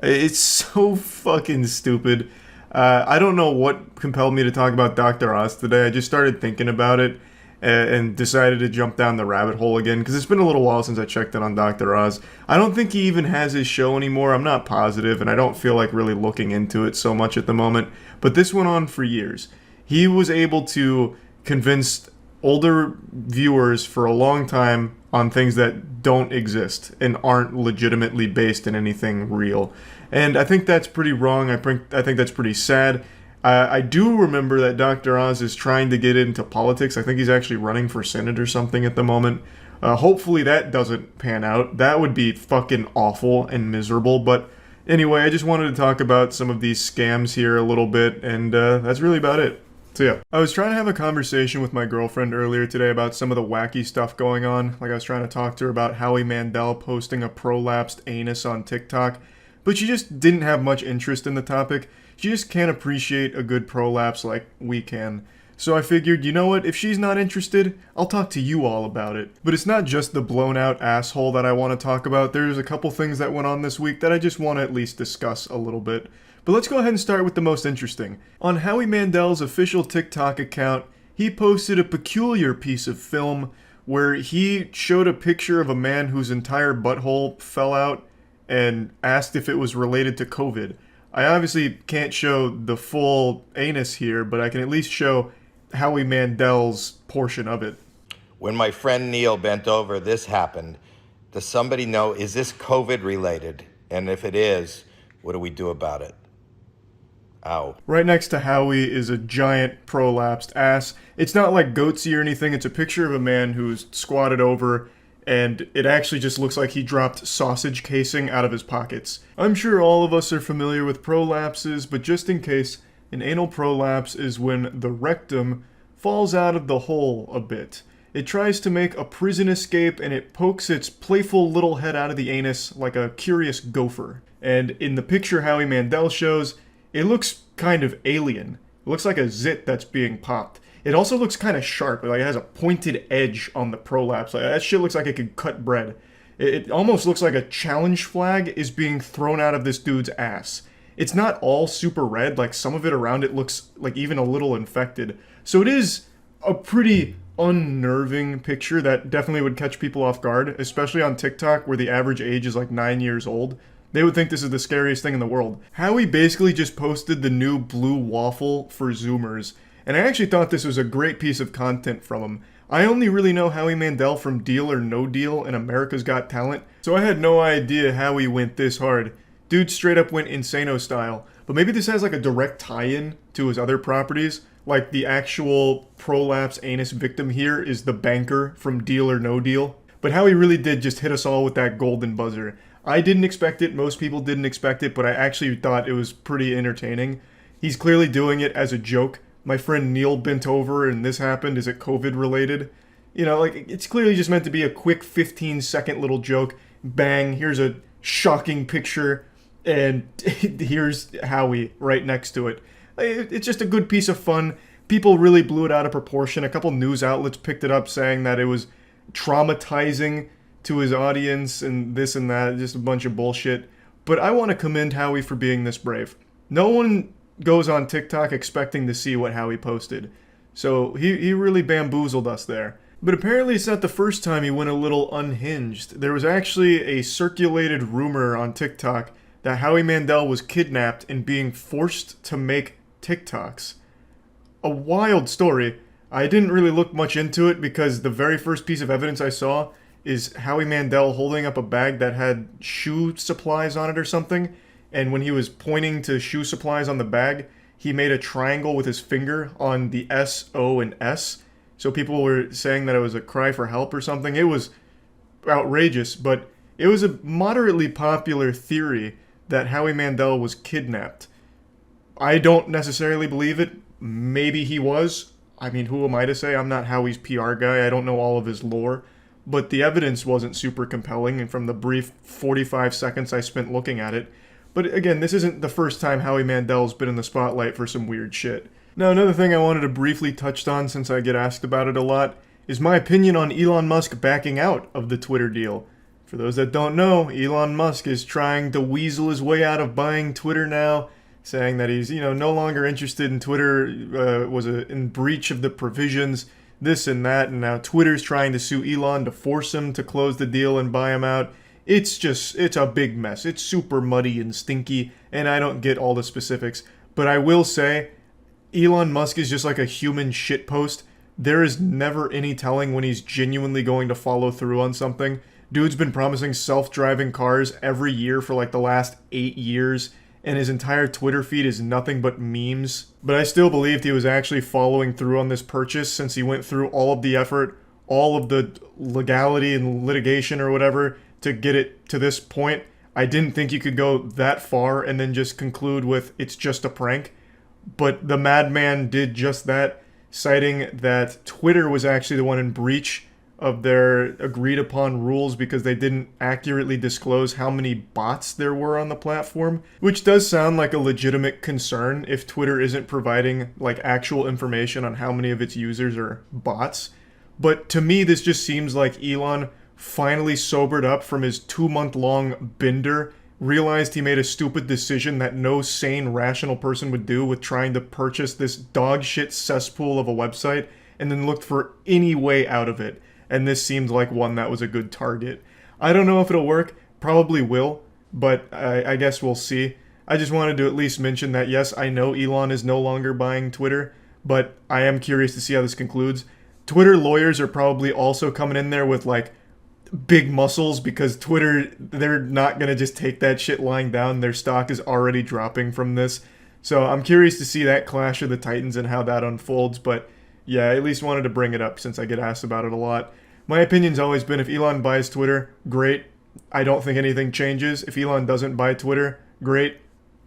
It's so fucking stupid. I don't know what compelled me to talk about Dr. Oz today. I just started thinking about it and decided to jump down the rabbit hole again because it's been a little while since I checked in on Dr. Oz. I don't think he even has his show anymore. I'm not positive, and I don't feel like really looking into it so much at the moment. But this went on for years. He was able to convince older viewers for a long time on things that don't exist and aren't legitimately based in anything real. And I think that's pretty wrong. I think that's pretty sad. I do remember that Dr. Oz is trying to get into politics. I think he's actually running for Senate or something at the moment. Hopefully that doesn't pan out. That would be fucking awful and miserable. But anyway, I just wanted to talk about some of these scams here a little bit, and that's really about it. So yeah, I was trying to have a conversation with my girlfriend earlier today about some of the wacky stuff going on. I was trying to talk to her about Howie Mandel posting a prolapsed anus on TikTok, but she just didn't have much interest in the topic. She just can't appreciate a good prolapse like we can. So I figured, you know what, if she's not interested, I'll talk to you all about it. But it's not just the blown out asshole that I want to talk about. There's a couple things that went on this week that I just want to at least discuss a little bit. But let's go ahead and start with the most interesting. On Howie Mandel's official TikTok account, he posted a peculiar piece of film where he showed a picture of a man whose entire butthole fell out and asked if it was related to COVID. I obviously can't show the full anus here, but I can at least show Howie Mandel's portion of it.
When my friend Neil bent over, this happened. Does somebody know, is this COVID related? And if it is, what do we do about it? Ow.
Right next to Howie is a giant prolapsed ass. It's not like goatsy or anything. It's a picture of a man who's squatted over, and it actually just looks like he dropped sausage casing out of his pockets. I'm sure all of us are familiar with prolapses, but just in case, an anal prolapse is when the rectum falls out of the hole a bit. It tries to make a prison escape, and it pokes its playful little head out of the anus like a curious gopher. And in the picture Howie Mandel shows, it looks kind of alien. It looks like a zit that's being popped. It also looks kind of sharp, like it has a pointed edge on the prolapse. Like, that shit looks like it could cut bread. It almost looks like a challenge flag is being thrown out of this dude's ass. it's not all super red. Like some of it around it looks like even a little infected. So it is a pretty unnerving picture that definitely would catch people off guard, especially on TikTok where the average age is like 9 years old. They would think this is the scariest thing in the world. Howie basically just posted the new blue waffle for Zoomers, and I actually thought this was a great piece of content from him. I only really know Howie Mandel from Deal or No Deal and America's Got Talent, so I had no idea Howie went this hard. Dude straight up went Insano style. But maybe this has like a direct tie-in to his other properties. Like the actual prolapse anus victim here is the banker from Deal or No Deal. But Howie really did just hit us all with that golden buzzer. I didn't expect it, most people didn't expect it, but I actually thought it was pretty entertaining. He's clearly doing it as a joke. My friend Neil bent over and this happened. Is it COVID related? You know, like it's clearly just meant to be a quick 15-second little joke. Bang, here's a shocking picture, and here's Howie right next to it. It's just a good piece of fun. People really blew it out of proportion. A couple news outlets picked it up saying that it was traumatizing to his audience and this and that, just a bunch of bullshit. But I want to commend Howie for being this brave. No one goes on TikTok expecting to see what Howie posted. So he really bamboozled us there. But apparently it's not the first time he went a little unhinged. There was actually a circulated rumor on TikTok that Howie Mandel was kidnapped and being forced to make TikToks. A wild story. I didn't really look much into it because the very first piece of evidence I saw is Howie Mandel holding up a bag that had shoe supplies on it or something. And when he was pointing to shoe supplies on the bag, he made a triangle with his finger on the S, O, and S. So people were saying that it was a cry for help or something. It was outrageous, but it was a moderately popular theory that Howie Mandel was kidnapped. I don't necessarily believe it. Maybe he was. I mean, who am I to say? I'm not Howie's PR guy. I don't know all of his lore. But the evidence wasn't super compelling, and from the brief 45 seconds I spent looking at it. But again, this isn't the first time Howie Mandel's been in the spotlight for some weird shit. Now, another thing I wanted to briefly touch on, since I get asked about it a lot, is my opinion on Elon Musk backing out of the Twitter deal. For those that don't know, Elon Musk is trying to weasel his way out of buying Twitter now, saying that he's, no longer interested in Twitter, was in breach of the provisions, this and that, and now Twitter's trying to sue Elon to force him to close the deal and buy him out. It's a big mess. It's super muddy and stinky, and I don't get all the specifics. But I will say, Elon Musk is just like a human shitpost. There is never any telling when he's genuinely going to follow through on something. Dude's been promising self-driving cars every year for like the last 8 years, and his entire Twitter feed is nothing but memes. But I still believed he was actually following through on this purchase since he went through all of the effort, all of the legality and litigation or whatever to get it to this point. I didn't think you could go that far and then just conclude with it's just a prank. But the madman did just that, citing that Twitter was actually the one in breach of their agreed upon rules because they didn't accurately disclose how many bots there were on the platform, which does sound like a legitimate concern if Twitter isn't providing like actual information on how many of its users are bots. But to me, this just seems like Elon finally sobered up from his 2-month-long bender, realized he made a stupid decision that no sane, rational person would do with trying to purchase this dog shit cesspool of a website, and then looked for any way out of it. And this seemed like one that was a good target. I don't know if it'll work. Probably will, but I guess we'll see. I just wanted to at least mention that, yes, I know Elon is no longer buying Twitter, but I am curious to see how this concludes. Twitter lawyers are probably also coming in there with, like, big muscles because Twitter, they're not going to just take that shit lying down. Their stock is already dropping from this. So I'm curious to see that clash of the titans and how that unfolds, but yeah, I at least wanted to bring it up since I get asked about it a lot. My opinion's always been if Elon buys Twitter, great. I don't think anything changes. If Elon doesn't buy Twitter, great.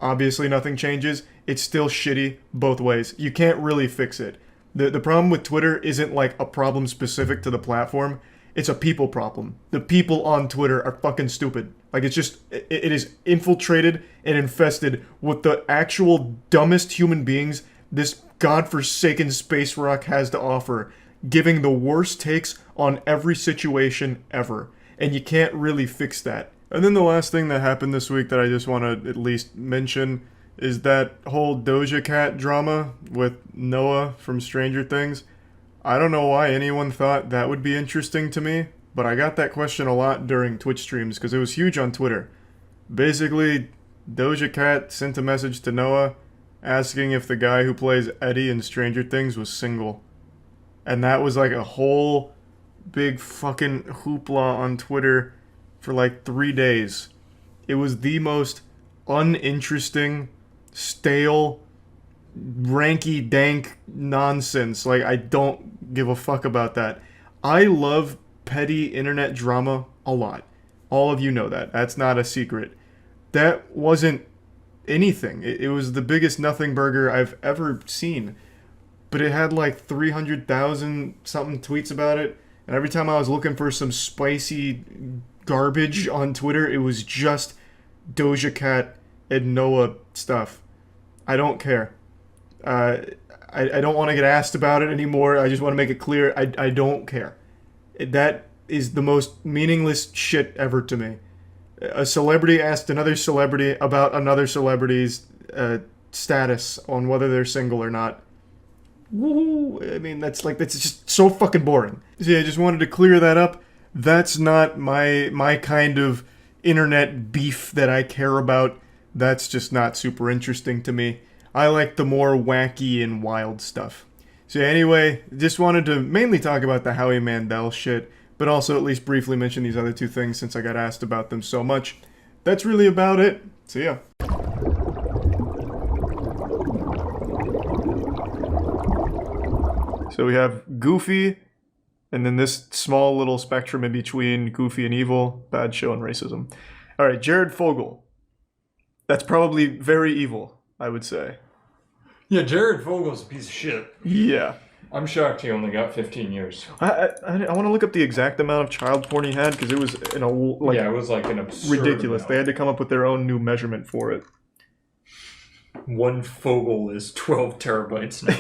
Obviously nothing changes. It's still shitty both ways. You can't really fix it. The problem with Twitter isn't like a problem specific to the platform. It's a people problem. The people on Twitter are fucking stupid. Like it is infiltrated and infested with the actual dumbest human beings this godforsaken space rock has to offer, giving the worst takes on every situation ever. And you can't really fix that. And then the last thing that happened this week that I just want to at least mention is that whole Doja Cat drama with Noah from Stranger Things. I don't know why anyone thought that would be interesting to me, but I got that question a lot during Twitch streams because it was huge on Twitter. Basically, Doja Cat sent a message to Noah asking if the guy who plays Eddie in Stranger Things was single. And that was like a whole big fucking hoopla on Twitter for like 3 days. It was the most uninteresting, stale, ranky dank nonsense. Like, I don't give a fuck about that. I love petty internet drama a lot. All of you know that. That's not a secret. That wasn't anything. It was the biggest nothing burger I've ever seen. But it had like 300,000 something tweets about it. And every time I was looking for some spicy garbage on Twitter, it was just Doja Cat and Noah stuff. I don't care. I don't want to get asked about it anymore. I just want to make it clear. I don't care. That is the most meaningless shit ever to me. A celebrity asked another celebrity about another celebrity's status on whether they're single or not. Woo! I mean, that's just so fucking boring. So yeah, I just wanted to clear that up. That's not my kind of internet beef that I care about. That's just not super interesting to me. I like the more wacky and wild stuff. So anyway, just wanted to mainly talk about the Howie Mandel shit, but also at least briefly mention these other two things since I got asked about them so much. That's really about it. So yeah. So we have Goofy, and then this small little spectrum in between Goofy and evil, bad show and racism. Alright, Jared Fogle. That's probably very evil, I would say.
Yeah, Jared Fogel's a piece of shit.
Yeah.
I'm shocked he only got 15 years.
I want to look up the exact amount of child porn he had, because it was
it was like an absurd
ridiculous.
amount.
They had to come up with their own new measurement for it.
One Fogel is 12 terabytes now.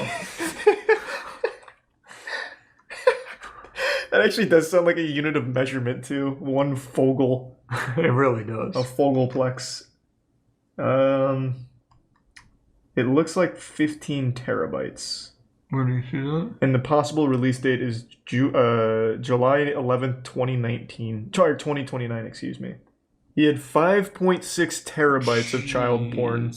That actually does sound like a unit of measurement, too. One Fogel.
It really does.
A Fogelplex. It looks like 15 terabytes.
Where do you see that?
And the possible release date is July 11th, 2019. Sorry, 2029, excuse me. He had 5.6 terabytes of child porn.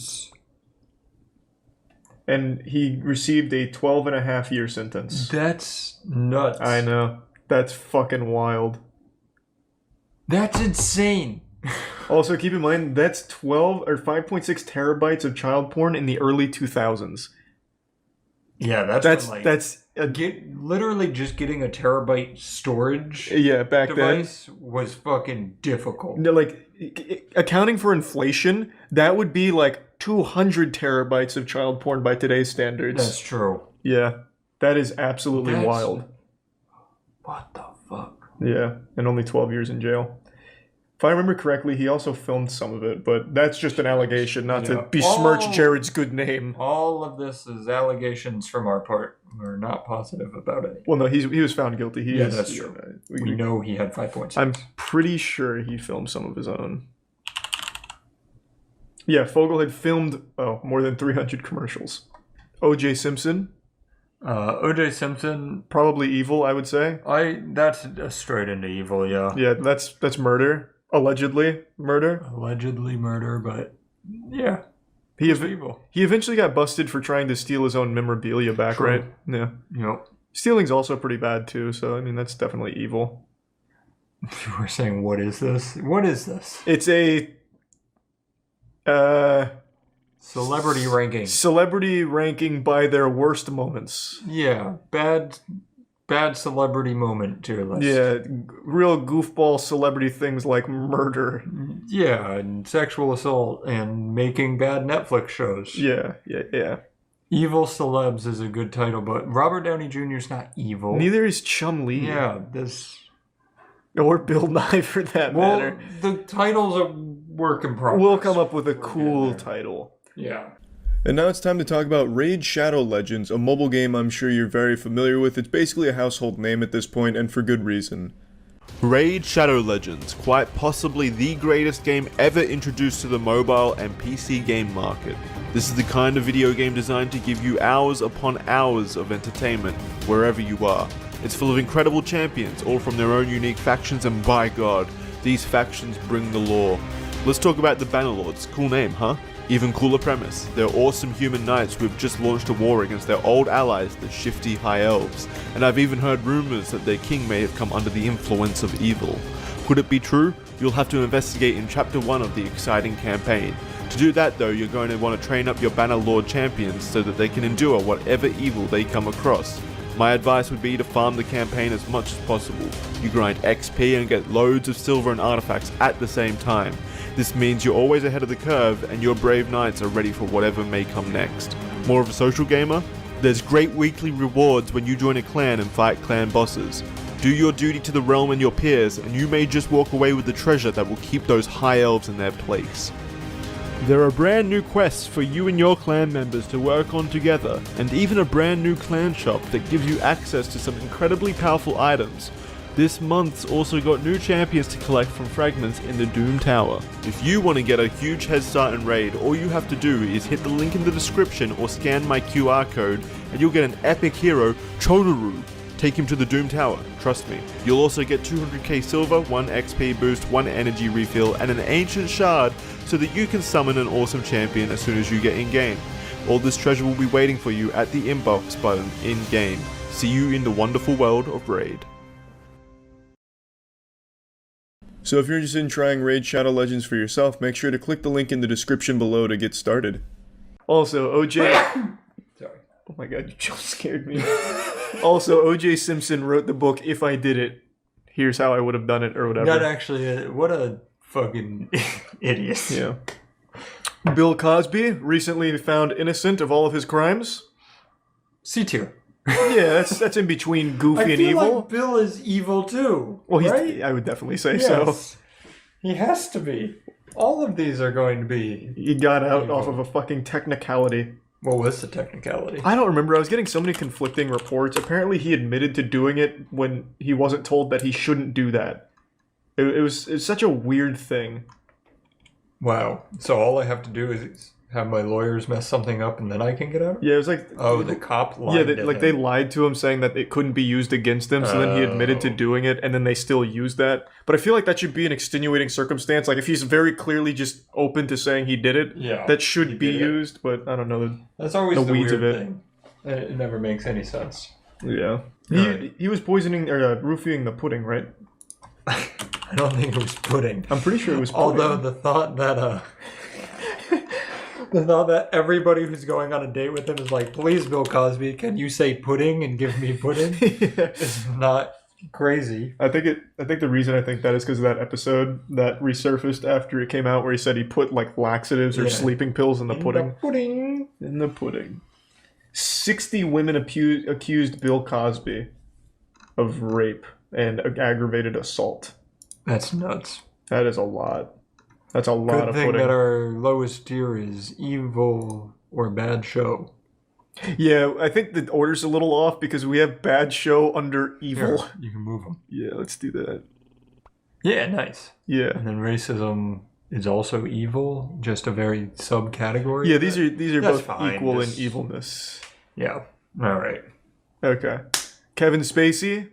And he received a 12.5-year sentence.
That's nuts.
I know. That's fucking wild.
That's insane.
Also, keep in mind, that's 12 or 5.6 terabytes of child porn in the early 2000s.
Yeah, that's literally just getting a terabyte storage.
Yeah, back
device
then
was fucking difficult.
No, like accounting for inflation, that would be like 200 terabytes of child porn by today's standards.
That's true.
Yeah, that is absolutely wild.
What the fuck?
Yeah, and only 12 years in jail. If I remember correctly, he also filmed some of it, but that's just an allegation, not to besmirch Jared's good name.
All of this is allegations from our part. We're not positive about it.
Well, no, he was found guilty.
That's true. We know he had 5.6.
I'm pretty sure he filmed some of his own. Yeah, Fogel had filmed more than 300 commercials. O.J. Simpson.
O.J. Simpson.
Probably evil, I would say.
That's straight into evil, yeah.
Yeah, that's murder. Allegedly murder,
but yeah,
he eventually got busted for trying to steal his own memorabilia back, right? Yeah.
Yep.
Stealing's also pretty bad too, so I mean that's definitely evil.
We're saying, what is this? What is this?
It's a
celebrity ranking.
Celebrity ranking by their worst moments.
Yeah, bad celebrity moment tier list.
Yeah, real goofball celebrity things like murder.
Yeah, and sexual assault and making bad Netflix shows.
Yeah.
Evil Celebs is a good title, but Robert Downey Jr. is not evil.
Neither is Chum-Li.
Yeah,
or Bill Nye for that matter.
The titles are work in progress.
We'll come up with a cool title.
Yeah.
And now it's time to talk about Raid Shadow Legends, a mobile game I'm sure you're very familiar with. It's basically a household name at this point, and for good reason.
Raid Shadow Legends, quite possibly the greatest game ever introduced to the mobile and PC game market. This is the kind of video game designed to give you hours upon hours of entertainment, wherever you are. It's full of incredible champions, all from their own unique factions, and by God, these factions bring the law. Let's talk about the Bannerlords. Cool name, huh? Even cooler premise. They're awesome human knights who have just launched a war against their old allies, the shifty High Elves. And I've even heard rumors that their king may have come under the influence of evil. Could it be true? You'll have to investigate in Chapter 1 of the exciting campaign. To do that though, you're going to want to train up your Bannerlord champions so that they can endure whatever evil they come across. My advice would be to farm the campaign as much as possible. You grind XP and get loads of silver and artifacts at the same time. This means you're always ahead of the curve and your brave knights are ready for whatever may come next. More of a social gamer? There's great weekly rewards when you join a clan and fight clan bosses. Do your duty to the realm and your peers, and you may just walk away with the treasure that will keep those high elves in their place. There are brand new quests for you and your clan members to work on together, and even a brand new clan shop that gives you access to some incredibly powerful items. This month's also got new champions to collect from fragments in the Doom Tower. If you want to get a huge head start in Raid, all you have to do is hit the link in the description or scan my QR code, and you'll get an epic hero, Chodoru. Take him to the Doom Tower, trust me. You'll also get 200k silver, 1 XP boost, 1 energy refill, and an ancient shard so that you can summon an awesome champion as soon as you get in-game. All this treasure will be waiting for you at the inbox button in-game. See you in the wonderful world of Raid.
So if you're interested in trying Raid Shadow Legends for yourself, make sure to click the link in the description below to get started. Also, OJ...
Sorry.
Oh my god, you just scared me. Also, OJ Simpson wrote the book, If I Did It, Here's How I Would Have Done It, or whatever.
Not actually, what a fucking idiot.
Yeah. Bill Cosby, recently found innocent of all of his crimes.
C tier.
Yeah, that's in between goofy and evil.
Like Bill is evil too.
Well,
right?
I would definitely say so.
He has to be. All of these are going to be.
He got out off of a fucking technicality.
What was the technicality?
I don't remember. I was getting so many conflicting reports. Apparently, he admitted to doing it when he wasn't told that he shouldn't do that. It was such a weird thing.
Wow. So all I have to do is have my lawyers mess something up and then I can get out?
Yeah, it was like...
Oh, the cop lied to him.
They lied to him saying that it couldn't be used against him, so then he admitted to doing it, and then they still used that. But I feel like that should be an extenuating circumstance. Like, if he's very clearly just open to saying he did it, that should be used, but I don't know.
That's always the
weeds
weird
of it.
thing. It never makes any sense.
Yeah. He was poisoning, or roofing the pudding, right?
I don't think it was pudding.
I'm pretty sure it was pudding.
Although the thought that the thought that everybody who's going on a date with him is like, please, Bill Cosby, can you say pudding and give me pudding? It's not crazy.
I think the reason I think that is because of that episode that resurfaced after it came out where he said he put like laxatives or sleeping pills in the pudding. In the pudding. 60 women accused Bill Cosby of rape and aggravated assault.
That's nuts.
That is a lot. That's a lot of pudding.
Good thing that our lowest tier is evil or bad show.
Yeah, I think the order's a little off because we have bad show under evil.
Here, you can move them.
Yeah, let's do that.
Yeah, nice.
Yeah.
And then racism is also evil, just a very subcategory.
Yeah, these are both
fine.
equal in evilness.
Yeah. All right.
Okay. Kevin Spacey.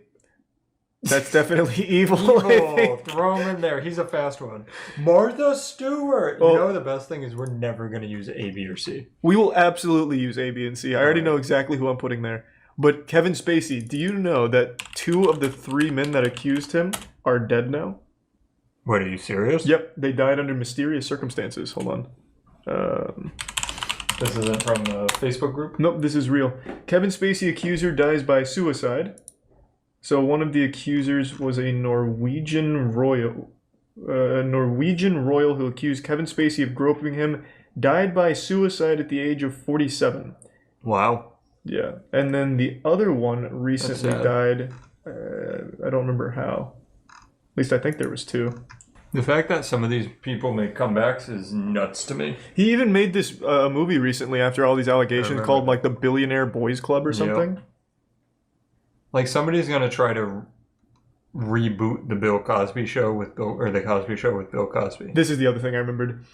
That's definitely evil.
Throw him in there. He's a fast one. Martha Stewart. You know the best thing is we're never going to use A, B, or C.
We will absolutely use A, B, and C. I already know exactly who I'm putting there. But Kevin Spacey, do you know that 2 of the 3 men that accused him are dead now?
What, are you serious?
Yep, they died under mysterious circumstances. Hold on.
This isn't from the Facebook group?
Nope, this is real. Kevin Spacey accuser dies by suicide. So one of the accusers was a Norwegian royal who accused Kevin Spacey of groping him, died by suicide at the age of 47.
Wow.
Yeah. And then the other one recently died. I don't remember how. At least I think there was 2.
The fact that some of these people make comebacks is nuts to me.
He even made this movie recently after all these allegations called like the Billionaire Boys Club or something.
Yep. Like somebody's gonna try to reboot the Bill Cosby show with the Cosby Show with Bill Cosby.
This is the other thing I remembered.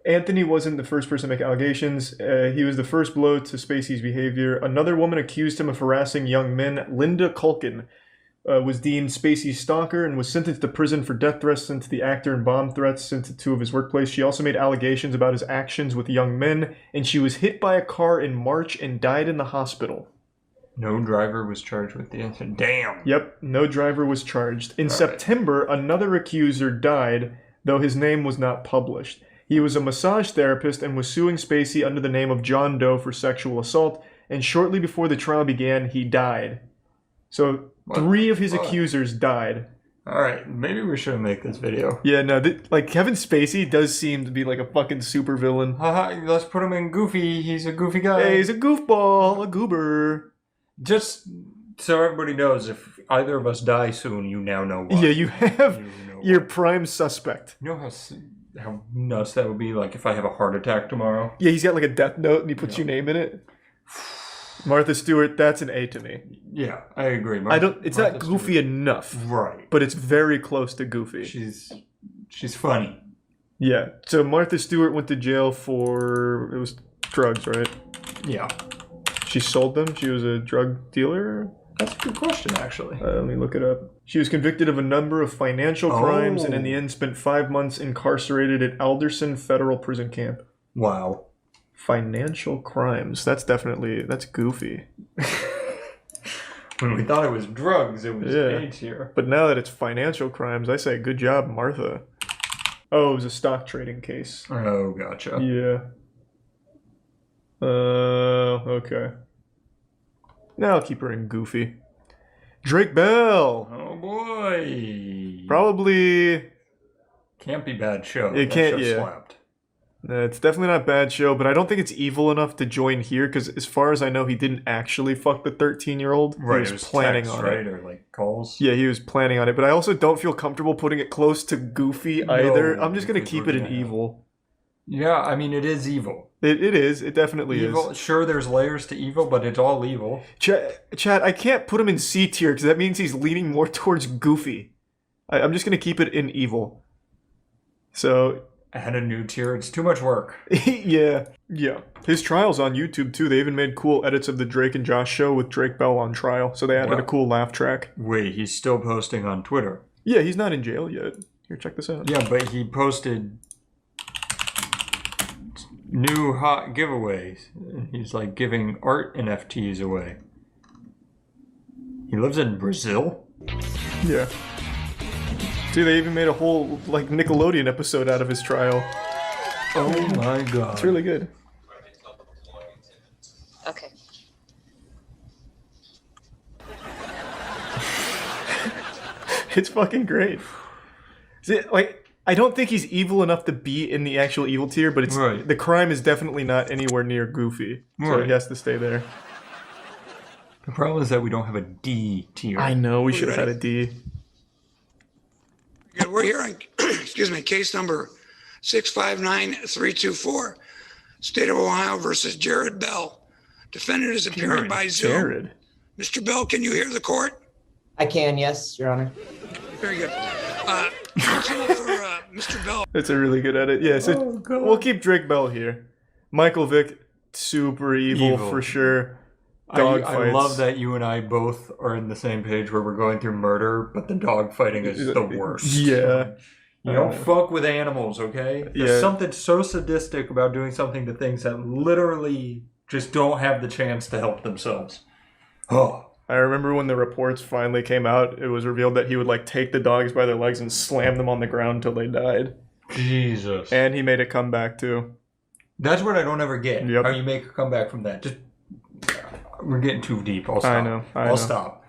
Anthony wasn't the first person to make allegations. He was the first blow to Spacey's behavior. Another woman accused him of harassing young men. Linda Culkin was deemed Spacey's stalker and was sentenced to prison for death threats sent to the actor and bomb threats sent to 2 of his workplace. She also made allegations about his actions with young men, and she was hit by a car in March and died in the hospital.
No driver was charged with the incident. Damn.
Yep, no driver was charged. In September, another accuser died, though his name was not published. He was a massage therapist and was suing Spacey under the name of John Doe for sexual assault, and shortly before the trial began, he died. So, 3 of his accusers died.
Alright, maybe we shouldn't make this video.
Yeah, no, like, Kevin Spacey does seem to be like a fucking supervillain.
Haha, let's put him in Goofy. He's a goofy guy.
Hey, he's a goofball, a goober.
Just so everybody knows, if either of us die soon, you now know why.
Yeah, you have your prime suspect.
You know how nuts that would be, like, if I have a heart attack tomorrow?
Yeah, he's got like a death note and he puts your name in it. Martha Stewart, that's an A to me.
Yeah, I agree.
It's not goofy enough.
Right.
But it's very close to goofy.
She's funny.
Yeah. So Martha Stewart went to jail for, it was drugs, right?
Yeah.
She sold them? She was a drug dealer?
That's a good question, actually.
Let me look it up. She was convicted of a number of financial crimes and in the end spent 5 months incarcerated at Alderson Federal Prison Camp.
Wow.
Financial crimes. That's goofy.
When we thought it was drugs, it was AIDS here.
But now that it's financial crimes, I say good job, Martha. Oh, it was a stock trading case.
Oh, gotcha.
Yeah. Okay. Now I'll keep her in goofy. Drake Bell.
Oh boy.
Probably.
Can't be bad show.
It can't. Yeah.
Slapped.
It's definitely not bad show, but I don't think it's evil enough to join here because, as far as I know, he didn't actually fuck the 13-year-old.
Right.
He was planning
text,
on
right?
it.
Or like calls.
Yeah, he was planning on it, but I also don't feel comfortable putting it close to goofy either. I'm just gonna keep it in evil.
Yeah, I mean, it is evil.
It is. It definitely
evil.
is.
Sure, there's layers to evil, but it's all evil.
Chad, I can't put him in C tier because that means he's leaning more towards goofy. I'm just going to keep it in evil. So...
Add a new tier. It's too much work.
Yeah. His trial's on YouTube, too. They even made cool edits of the Drake and Josh show with Drake Bell on trial. So they added a cool laugh track.
Wait, he's still posting on Twitter?
Yeah, he's not in jail yet. Here, check this out.
Yeah, but he posted... new hot giveaways. He's like giving art NFTs away. He lives in Brazil?
Yeah. See, they even made a whole like Nickelodeon episode out of his trial.
Oh my god.
It's really good.
Okay.
It's fucking great. See, like, I don't think he's evil enough to be in the actual evil tier, but it's the crime is definitely not anywhere near goofy. So he has to stay there.
The problem is that we don't have a D tier.
I know, we should have had a D.
Good. We're here on, excuse me, case number 659324, State of Ohio versus Jared Bell. Defendant is appearing by Zoom.
Jared.
Mr. Bell, can you hear the court?
I can, yes, Your Honor.
Very good. Counsel for Mr. Bell.
That's a really good edit. Yeah, so we'll keep Drake Bell here. Michael Vick, super evil. For sure. Dog
I
fights.
love that you and I both are in the same page where we're going through murder, but the dog fighting is the worst.
Yeah.
You don't fuck with animals, okay? There's something so sadistic about doing something to things that literally just don't have the chance to help themselves. Oh.
I remember when the reports finally came out, it was revealed that he would like take the dogs by their legs and slam them on the ground until they died.
Jesus.
And he made a comeback too.
That's what I don't ever get.
Yep.
How you make a comeback from that. Just we're getting too deep. I'll stop.
I know.
I'll stop.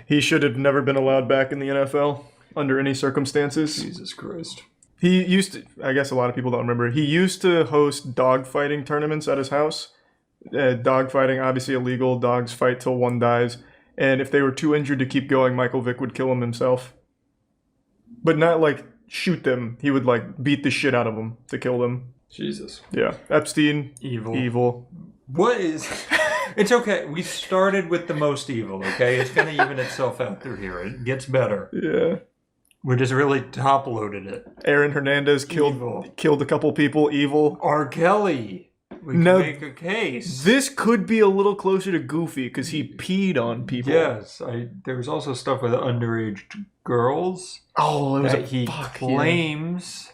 He should have never been allowed back in the NFL under any circumstances.
Jesus Christ.
He used to, I guess a lot of people don't remember, he used to host dogfighting tournaments at his house. Dogfighting, obviously illegal. Dogs fight till one dies. And if they were too injured to keep going, Michael Vick would kill them himself. But not like shoot them. He would like beat the shit out of them to kill them.
Jesus.
Yeah. Epstein.
Evil. What is... It's okay. We started with the most evil, okay? It's going to even itself out through here. It gets better.
Yeah.
We just really top-loaded it.
Aaron Hernandez killed a couple people. Evil.
R. Kelly. We can make a case.
This could be a little closer to Goofy because he peed on people.
Yes, there was also stuff with underage girls.
Oh, it was
he claims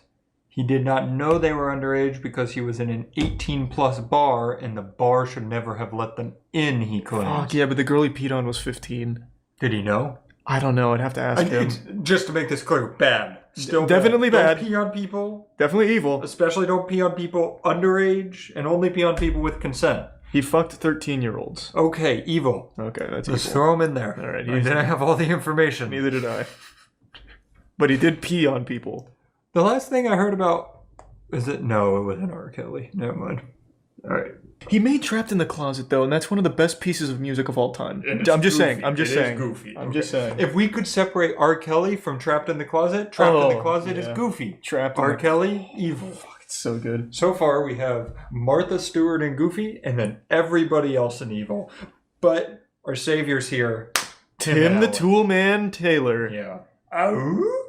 he did not know they were underage because he was in an 18-plus bar, and the bar should never have let them in, he claims.
Fuck, yeah, but the girl he peed on was 15.
Did he know?
I don't know. I'd have to ask him.
Just to make this clear, bad. Still
definitely bad.
Don't pee on people.
Definitely evil.
Especially don't pee on people underage, and only pee on people with consent.
He fucked 13-year-olds.
Okay, evil.
Okay, that's
Let's
evil.
throw him in there.
All right,
I didn't have all the information.
Neither did I. But he did pee on people.
The last thing I heard about No, it wasn't R. Kelly. Never mind. All right.
He made Trapped in the Closet, though, and that's one of the best pieces of music of all time.
I'm
just saying. I'm just saying.
Goofy.
I'm just saying.
If we could separate R. Kelly from Trapped in the Closet, Trapped in the Closet is goofy.
Trapped
R. Kelly, evil.
It's so good.
So far, we have Martha Stewart and Goofy, and then everybody else in evil. But our savior's here.
Tim the Tool Man Taylor.
Yeah. Oh.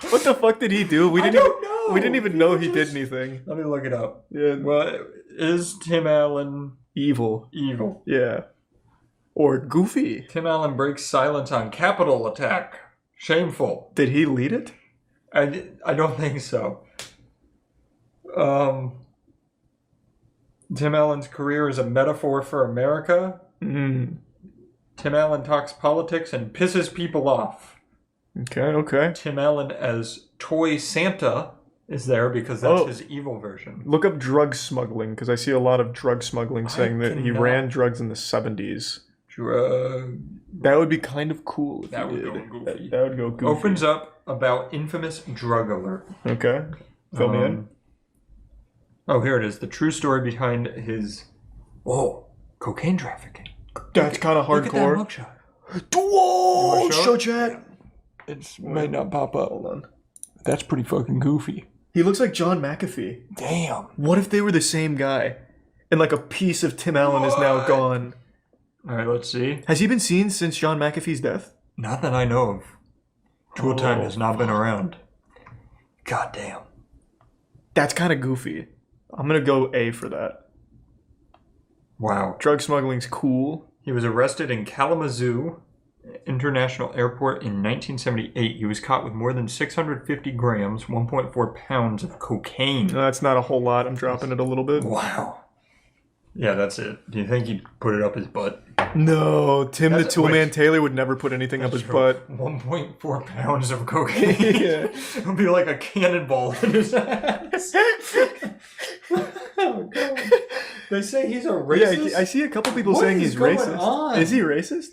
What the fuck did he do? We didn't even know he did anything.
Let me look it up.
Yeah.
Well, is Tim Allen
evil?
Evil.
Yeah. Or Goofy.
Tim Allen breaks silence on Capitol attack. Shameful.
Did he lead it?
I don't think so. Tim Allen's career is a metaphor for America.
Mm.
Tim Allen talks politics and pisses people off.
Okay.
Tim Allen as Toy Santa is there because that's his evil version.
Look up drug smuggling, because I see a lot of drug smuggling saying that he ran drugs in the 70s. That would be kind of cool if
that
he
would
did.
go goofy.
That would go goofy.
Opens up about infamous drug alert.
Okay. Fill me in.
Oh, here it is. The true story behind his cocaine trafficking.
That's kind of hardcore.
Look at that mugshot.
Whoa! Show chat.
It might not pop up. Hold on. That's pretty fucking goofy.
He looks like John McAfee.
Damn.
What if they were the same guy? And like a piece of Tim Allen is now gone.
All right, let's see.
Has he been seen since John McAfee's death?
Not that I know of. Tool Time has not been around. God damn.
That's kind of goofy. I'm going to go A for that.
Wow.
Drug smuggling's cool.
He was arrested in Kalamazoo International Airport in 1978. He was caught with more than 650 grams, 1.4 pounds of cocaine.
That's not a whole lot. I'm dropping it a little bit.
Wow. Yeah, that's it. Do you think he'd put it up his butt?
No, Tim the Toolman Taylor would never put anything up his butt.
1.4 pounds of cocaine.
Yeah.
It would be like a cannonball in his ass. Oh, God. They say he's a racist.
Yeah, I see a couple people
What
saying
is
he's
going
racist.
on?
Is he racist?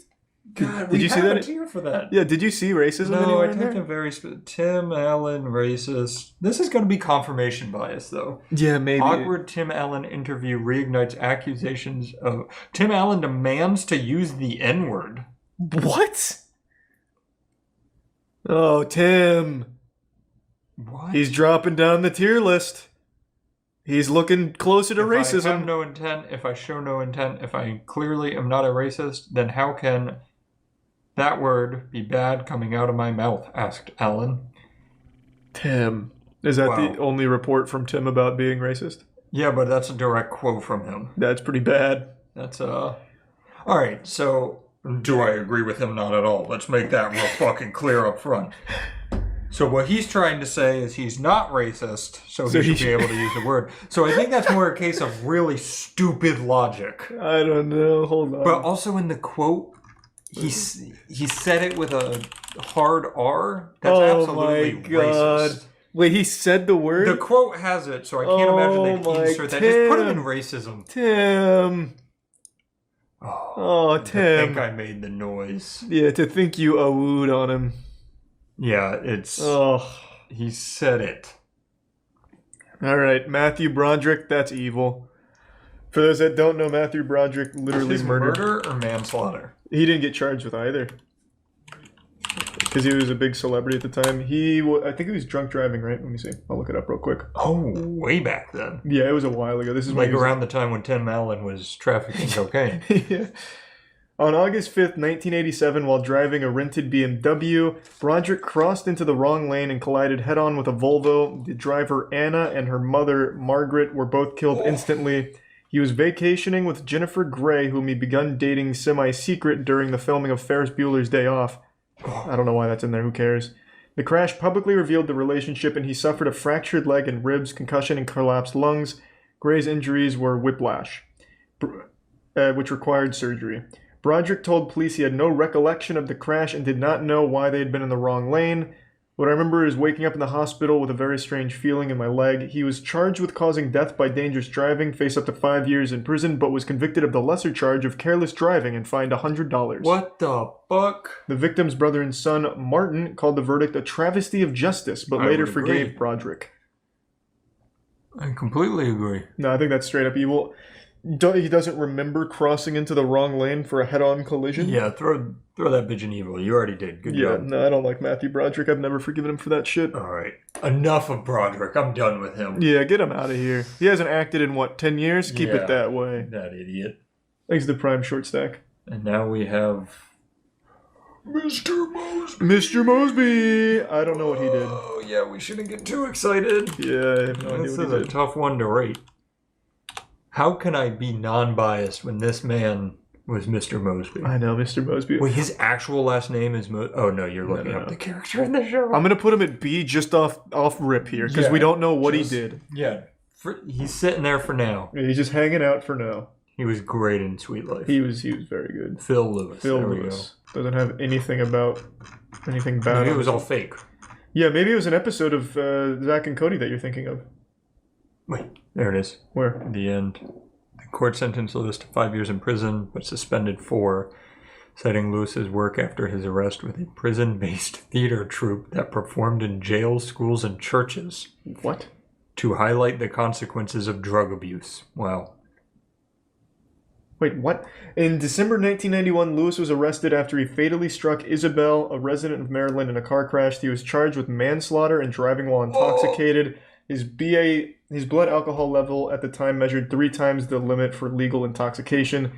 God,
did you see that?
Here for that.
Yeah, did you see racism
No,
anywhere
I
in there?
typed in Tim Allen racist. This is going to be confirmation bias, though.
Yeah, maybe.
Awkward Tim Allen interview reignites accusations of Tim Allen demands to use the N-word.
What? Oh, Tim.
What?
He's dropping down the tier list. He's looking closer to racism.
If I have no intent, if I show no intent, if I clearly am not a racist, then how can that word be bad coming out of my mouth? Asked Allen.
Tim. Is that the only report from Tim about being racist?
Yeah, but that's a direct quote from him.
That's pretty bad.
That's All right, so do I agree with him? Not at all. Let's make that real fucking clear up front. So what he's trying to say is he's not racist, so he should be able to use the word. So I think that's more a case of really stupid logic.
I don't know. Hold on.
But also in the quote, he said it with a hard R. That's absolutely racist.
Wait, he said the word?
The quote has it, so I can't imagine they can insert that. Just put him in racism.
Tim. Oh, Tim.
I think I made the noise.
Yeah, to think you awooed on him.
Yeah, it's... He said it.
All right, Matthew Broderick, that's evil. For those that don't know, Matthew Broderick literally murdered...
murder or manslaughter?
He didn't get charged with either. Because he was a big celebrity at the time. I think he was drunk driving, right? Let me see. I'll look it up real quick.
Oh, way back then.
Yeah, it was a while ago. This is
like around the time when Tim Allen was trafficking cocaine.
Yeah. On August 5th, 1987, while driving a rented BMW, Broderick crossed into the wrong lane and collided head-on with a Volvo. The driver, Anna, and her mother, Margaret, were both killed instantly. He was vacationing with Jennifer Grey, whom he begun dating semi-secret during the filming of Ferris Bueller's Day Off. I don't know why that's in there, who cares? The crash publicly revealed the relationship, and he suffered a fractured leg and ribs, concussion, and collapsed lungs. Gray's injuries were whiplash, which required surgery. Broderick told police he had no recollection of the crash and did not know why they had been in the wrong lane. What I remember is waking up in the hospital with a very strange feeling in my leg. He was charged with causing death by dangerous driving, faced up to 5 years in prison, but was convicted of the lesser charge of careless driving and fined $100.
What the fuck?
The victim's brother and son, Martin, called the verdict a travesty of justice, but later forgave Broderick.
I completely agree.
No, I think that's straight up evil. He doesn't remember crossing into the wrong lane for a head-on collision?
Yeah, throw that bitch in evil. You already did. Good job.
No, I don't like Matthew Broderick. I've never forgiven him for that shit.
All right. Enough of Broderick. I'm done with him.
Yeah, get him out of here. He hasn't acted in, 10 years? Keep it that way.
That idiot.
Thanks to the Prime Short Stack.
And now we have... Mr. Mosby.
Mr. Mosby! I don't know what he did.
Oh, yeah, we shouldn't get too excited.
Yeah, I have no idea what he did.
This is a tough one to rate. How can I be non-biased when this man was Mr. Mosby?
I know, Mr. Mosby.
Wait, his actual last name is Oh, no, you're looking up the character in the show.
I'm going to put him at B just off rip here, because we don't know what he did.
Yeah, he's sitting there for now.
Yeah, he's just hanging out for now.
He was great in Sweet Life.
He was very good.
Phil Lewis.
Phil Lewis. Doesn't have anything bad.
Maybe it was all fake.
Yeah, maybe it was an episode of Zach and Cody that you're thinking of.
Wait, there it is.
Where?
The end. The court sentenced Lewis to 5 years in prison, but suspended 4, citing Lewis's work after his arrest with a prison-based theater troupe that performed in jails, schools, and churches.
What?
To highlight the consequences of drug abuse. Wow.
Wait, what? In December 1991, Lewis was arrested after he fatally struck Isabel, a resident of Maryland, in a car crash. He was charged with manslaughter and driving while intoxicated. His blood alcohol level at the time measured 3 times the limit for legal intoxication,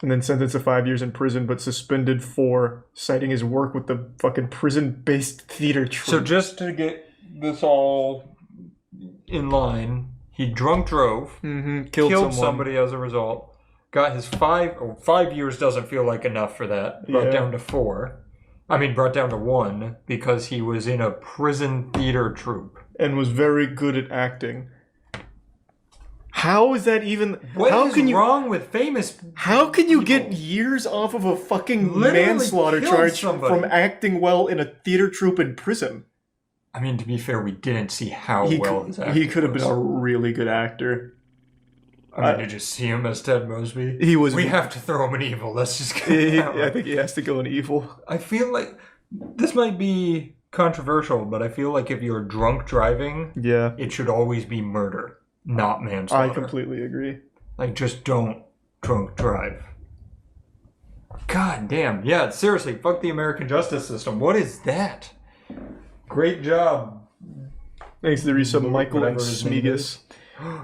and then sentenced to 5 years in prison, but suspended 4, citing his work with the fucking prison-based theater troupe.
So just to get this all in line, he drunk drove, killed somebody as a result, got his 5 years doesn't feel like enough for that, brought down to 4. Brought down to 1 because he was in a prison theater troupe.
And was very good at acting. How is that even...
What is wrong with famous
How can you get years off of a fucking manslaughter charge from acting well in a theater troupe in prison?
To be fair, we didn't see how well his acting
He could have been a really good actor.
Did you see him as Ted Mosby?
He was...
We have to throw him in evil. Let's just go
I think he has to go in evil.
I feel like... This might be controversial, but I feel like if you're drunk driving, it should always be murder, not manslaughter.
I completely agree.
Just don't drunk drive. God damn. Yeah, seriously, fuck the American justice system. What is that? Great job.
Thanks to the resub Michael and Smegus.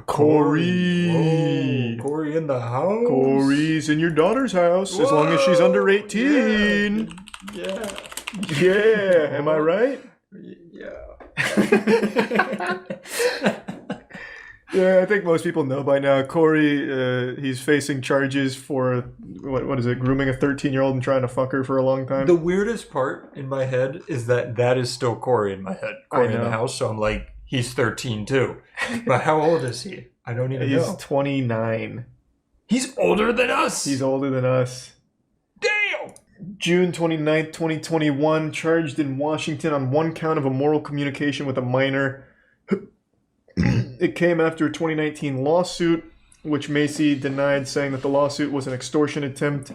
Corey!
Whoa, Corey in the house?
Corey's in your daughter's house, as long as she's under 18.
Yeah.
Yeah, am I right?
Yeah.
Yeah, I think most people know by now. Corey, he's facing charges for, what is it, grooming a 13-year-old and trying to fuck her for a long time.
The weirdest part in my head is that is still Corey in my head. Corey in the house, so I'm like, he's 13 too. But how old is he? I don't even know.
He's 29.
He's older than us!
He's older than us.
Damn!
June 29th, 2021, charged in Washington on 1 count of immoral communication with a minor. It came after a 2019 lawsuit, which Macy denied, saying that the lawsuit was an extortion attempt.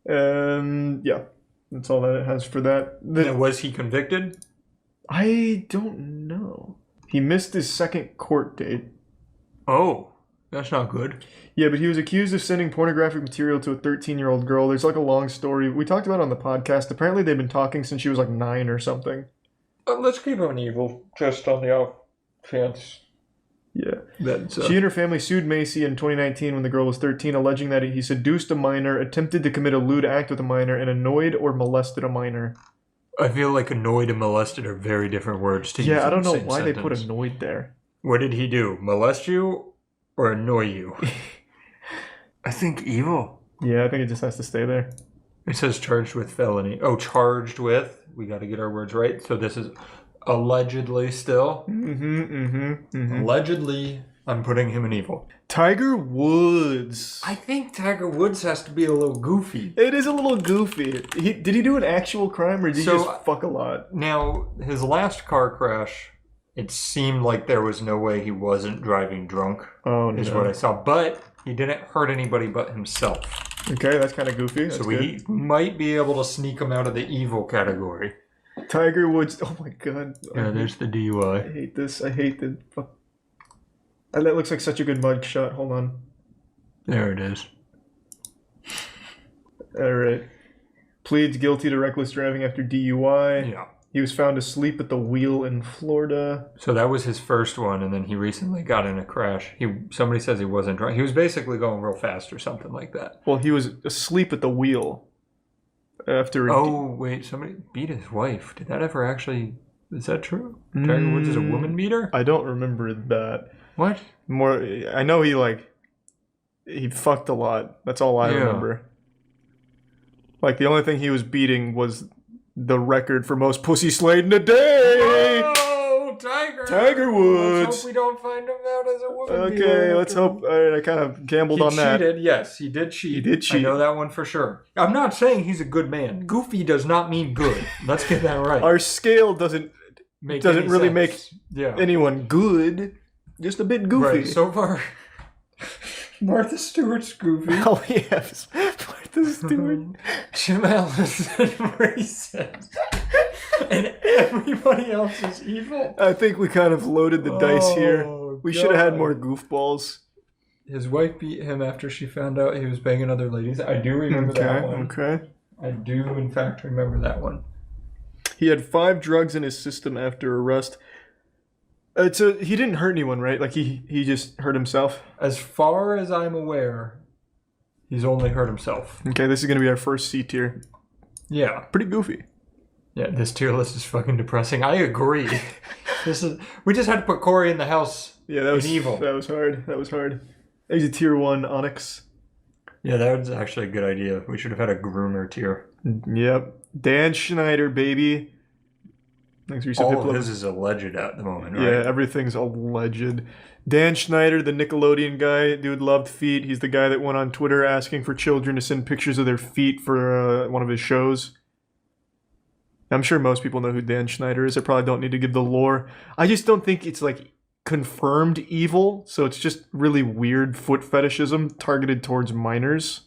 Yeah, that's all that it has for that.
Now, was he convicted?
I don't know. He missed his second court date.
Oh, that's not good.
Yeah, but he was accused of sending pornographic material to a 13-year-old girl. There's like a long story. We talked about it on the podcast. Apparently they've been talking since she was like 9 or something.
Let's keep him evil, just on the off chance.
Yeah. She and her family sued Macy in 2019 when the girl was 13, alleging that he seduced a minor, attempted to commit a lewd act with a minor, and annoyed or molested a minor.
I feel like annoyed and molested are very different words to use.
Yeah, I don't
in the
know
same
why they
sentence.
put annoyed there.
What did he do? Molest you or annoy you? I think evil.
Yeah, I think it just has to stay there.
It says charged with felony. Oh, charged with. We got to get our words right. So this is allegedly still. Allegedly, I'm putting him in evil.
Tiger Woods.
I think Tiger Woods has to be a little goofy.
It is a little goofy. Did he do an actual crime or did he just fuck a lot?
Now, his last car crash, it seemed like there was no way he wasn't driving drunk.
Oh,
is
no.
what I saw. But he didn't hurt anybody but himself.
Okay, that's kind of goofy. That's
so we might be able to sneak him out of the evil category.
Tiger Woods. Oh my god.
Yeah, there's the DUI.
I hate this. I hate the. That looks like such a good mug shot. Hold on.
There it is.
All right. Pleads guilty to reckless driving after DUI.
Yeah.
He was found asleep at the wheel in Florida.
So that was his first one, and then he recently got in a crash. Somebody says he wasn't drunk. He was basically going real fast or something like that.
Well, he was asleep at the wheel. After.
Wait, somebody beat his wife. Did that ever actually? Is that true? Tiger Woods is a woman beater?
I don't remember that.
What?
More. I know he fucked a lot. That's all I remember. Like the only thing he was beating was the record for most pussy slayed in a day.
Oh, Tiger!
Tiger Woods.
Let's hope we don't find him out as a woman
Okay,
beater.
let's hope. All right, I kind of gambled on that.
He cheated, yes. He did cheat.
He did cheat.
I know that one for sure. I'm not saying he's a good man. Goofy does not mean good. Let's get that right.
Our scale doesn't really make anyone good. Just a bit goofy.
Right, so far, Martha Stewart's goofy.
Oh, yes. Martha Stewart.
Jim Allison racist. And everybody else is evil.
I think we kind of loaded the dice here. We should have had more goofballs.
His wife beat him after she found out he was banging other ladies. I do remember that one.
Okay.
I do, in fact, remember that one.
He had 5 drugs in his system after arrest. So he didn't hurt anyone, right? Like he just hurt himself?
As far as I'm aware, he's only hurt himself.
Okay, this is going to be our first C tier.
Yeah.
Pretty goofy.
Yeah, this tier list is fucking depressing. I agree. We just had to put Corey in the house.
Yeah, that was
evil.
That was hard. He's a tier 1 Onyx.
Yeah, that was actually a good idea. We should have had a groomer tier.
Yep. Dan Schneider, baby. Thanks for your
All of his is alleged at the moment, right?
Yeah, everything's alleged. Dan Schneider, the Nickelodeon guy, dude loved feet. He's the guy that went on Twitter asking for children to send pictures of their feet for one of his shows. I'm sure most people know who Dan Schneider is. I probably don't need to give the lore. I just don't think it's like confirmed evil, so it's just really weird foot fetishism targeted towards minors.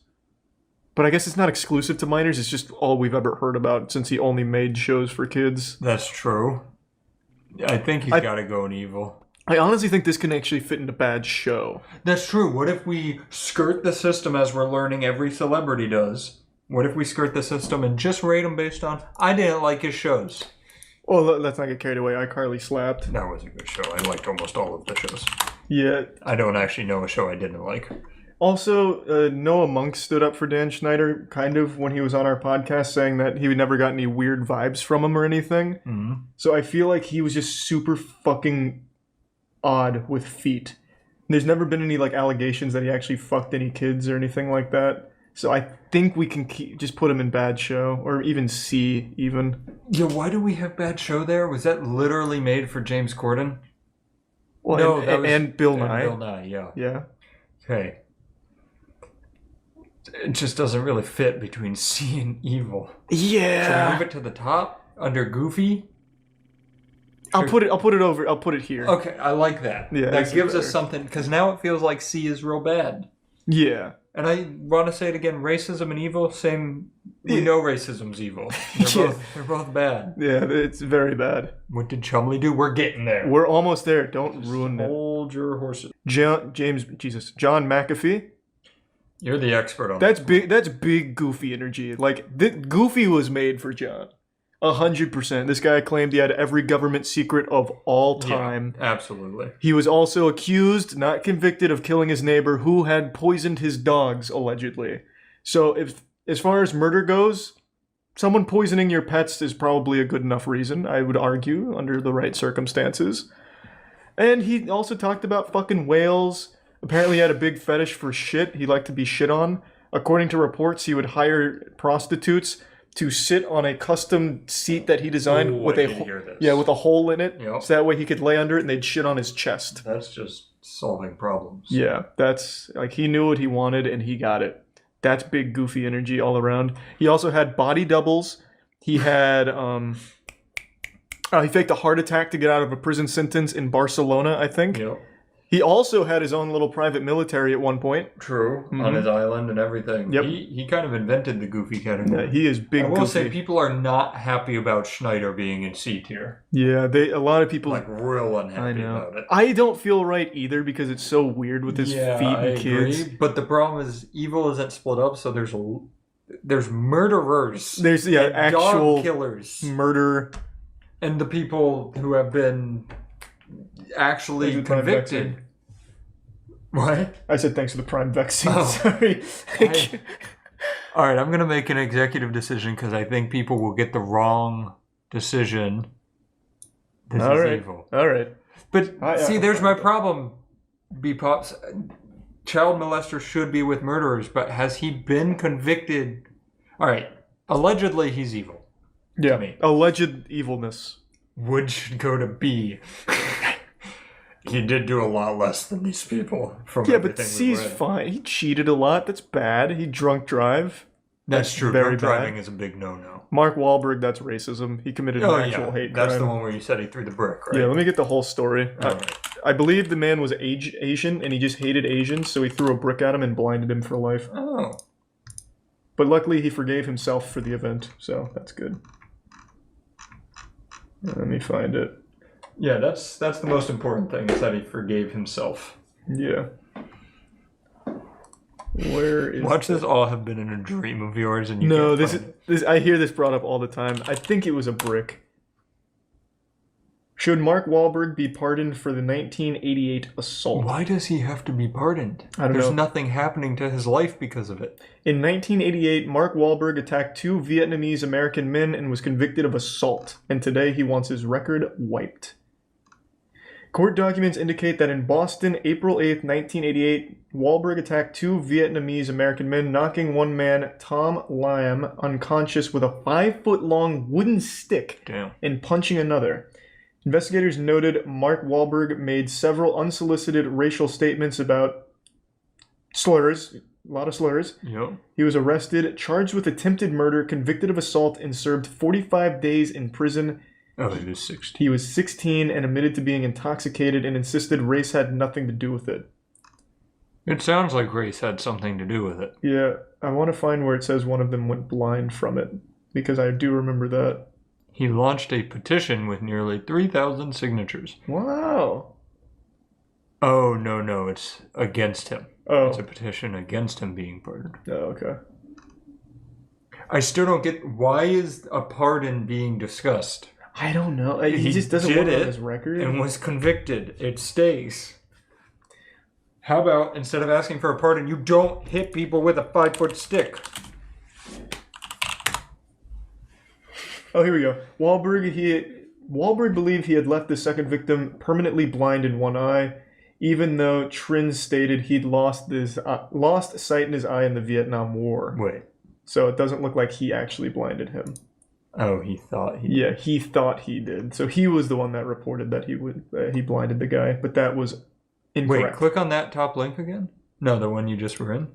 But I guess it's not exclusive to minors. It's just all we've ever heard about since he only made shows for kids.
That's true. I think he's got to go in evil.
I honestly think this can actually fit in a bad show.
That's true. What if we skirt the system as we're learning every celebrity does? What if we skirt the system and just rate him based on, I didn't like his shows.
Well, let's not get carried away. iCarly slapped.
That was a good show. I liked almost all of the shows.
Yeah.
I don't actually know a show I didn't like.
Also, Noah Monk stood up for Dan Schneider, kind of, when he was on our podcast, saying that he never got any weird vibes from him or anything.
Mm-hmm.
So I feel like he was just super fucking odd with feet. There's never been any allegations that he actually fucked any kids or anything like that. So I think we can just put him in bad show, or even C, even.
Yeah, why do we have bad show there? Was that literally made for James Corden?
Well,
no,
and Bill Nye.
Bill Nye, yeah.
Yeah.
Okay. It just doesn't really fit between C and evil.
Yeah.
So move it to the top under Goofy.
I'll put it here.
Okay, I like that.
Yeah,
that gives us something, because now it feels like C is real bad.
Yeah.
And I want to say it again, racism and evil, same. We know racism's evil. They're both bad.
Yeah, it's very bad.
What did Chumley do? We're getting there.
We're almost there. Don't ruin it.
Hold your horses.
John McAfee.
You're the expert on
That's big. That's big Goofy energy. Goofy was made for John. 100%. This guy claimed he had every government secret of all time.
Yeah, absolutely.
He was also accused, not convicted, of killing his neighbor who had poisoned his dogs, allegedly. So if, as far as murder goes, someone poisoning your pets is probably a good enough reason, I would argue, under the right circumstances. And he also talked about fucking whales. Apparently he had a big fetish for shit. He liked to be shit on. According to reports, he would hire prostitutes to sit on a custom seat that he designed with a hole in it, so that way he could lay under it and they'd shit on his chest.
That's just solving problems.
Yeah, that's like he knew what he wanted and he got it. That's big goofy energy all around. He also had body doubles. He had he faked a heart attack to get out of a prison sentence in Barcelona, I think.
Yep.
He also had his own little private military at one point.
True, on his island and everything.
Yep.
He kind of invented the goofy category.
Yeah, he is big
I will
goofy.
say people are not happy about Schneider being in C tier.
Yeah, a lot of people
like real unhappy
I know.
about it.
I don't feel right either because it's so weird with his feet and kids.
Agree, but the problem is evil isn't split up, so there's murderers.
There's
and
actual
dog killers,
murder,
and the people who have been actually convicted. What?
I said thanks for the Prime vaccine.
Oh.
Sorry.
All right, I'm going to make an executive decision because I think people will get the wrong decision. This
All
is
right.
evil.
All right.
But see, there's my problem, B-Pops. Child molester should be with murderers, but has he been convicted? All right, allegedly he's evil.
Yeah, alleged evilness.
Wood should go to B. He did do a lot less than these people. From
Yeah, but
everything
C's
we've read.
fine. He cheated a lot. That's bad. He drunk drive.
That's true.
Very
Drunk driving is a big no-no.
Mark Wahlberg, that's racism. He committed an actual hate crime.
That's the one where you said he threw the brick, right?
Yeah, let me get the whole story.
Alright.
I believe the man was Asian, and he just hated Asians, so he threw a brick at him and blinded him for life.
Oh.
But luckily, he forgave himself for the event, so that's good. Let me find it.
Yeah, that's the most important thing, is that he forgave himself.
Yeah. Where is
Watch this all have been in a dream of yours, and you
No,
can't
this
find
is I hear this brought up all the time. I think it was a brick. Should Mark Wahlberg be pardoned for the 1988 assault?
Why does he have to be pardoned?
I don't
There's
know.
nothing happening to his life because of it.
In 1988, Mark Wahlberg attacked 2 Vietnamese American men and was convicted of assault, and today he wants his record wiped. Court documents indicate that in Boston, April 8, 1988, Wahlberg attacked 2 Vietnamese American men, knocking one man, Tom Lam, unconscious with a 5-foot-long wooden stick and punching another. Investigators noted Mark Wahlberg made several unsolicited racial statements about slurs, a lot of slurs.
Yep.
He was arrested, charged with attempted murder, convicted of assault, and served 45 days in prison.
Oh, he was 16.
He was 16 and admitted to being intoxicated and insisted race had nothing to do with it.
It sounds like race had something to do with it.
Yeah, I want to find where it says one of them went blind from it, because I do remember that.
He launched a petition with nearly 3,000 signatures.
Wow.
Oh, no, it's against him.
Oh.
It's a petition against him being pardoned.
Oh, okay.
I still don't get, why is a pardon being discussed?
I don't know. He just doesn't
did
want it on
it
his record.
and was convicted. It stays. How about, instead of asking for a pardon, you don't hit people with a 5-foot stick?
Oh, here we go. Wahlberg believed he had left the second victim permanently blind in one eye, even though Trin stated he'd lost sight in his eye in the Vietnam War.
Wait.
So it doesn't look like he actually blinded him.
Oh, he thought he did.
Yeah, he thought he did. So he was the one that reported that he blinded the guy, but that was incorrect.
Wait, click on that top link again? No, the one you just were in.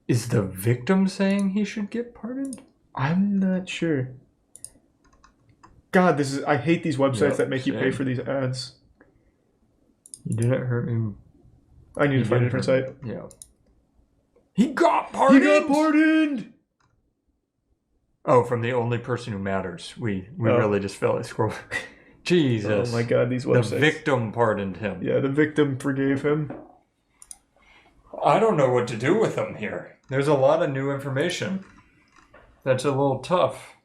Is the victim saying he should get pardoned?
I'm not sure. God, I hate these websites that make you pay for these ads.
You didn't hurt me.
I need to find a different site.
Yeah. He got pardoned!
He got pardoned!
Oh, from the only person who matters. We really just fell scroll. Jesus.
Oh my God, these websites.
The victim pardoned him.
Yeah, the victim forgave him.
I don't know what to do with him here. There's a lot of new information. That's a little tough.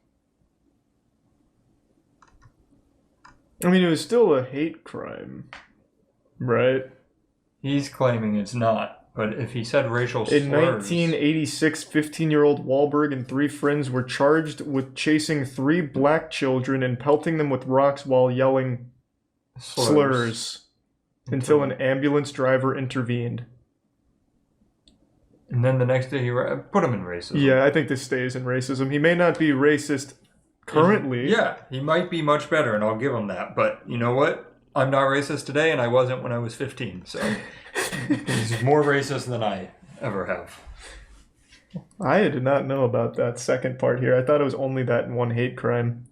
I mean, it was still a hate crime, right?
He's claiming it's not, but if he said racial slurs...
In 1986, 15-year-old Wahlberg and 3 friends were charged with chasing 3 black children and pelting them with rocks while yelling slurs until an ambulance driver intervened.
And then the next day he put him in racism.
Yeah, I think this stays in racism. He may not be racist currently.
Yeah, he might be much better, and I'll give him that. But you know what? I'm not racist today, and I wasn't when I was 15. So he's more racist than I ever have.
I did not know about that second part here. I thought it was only that one hate crime.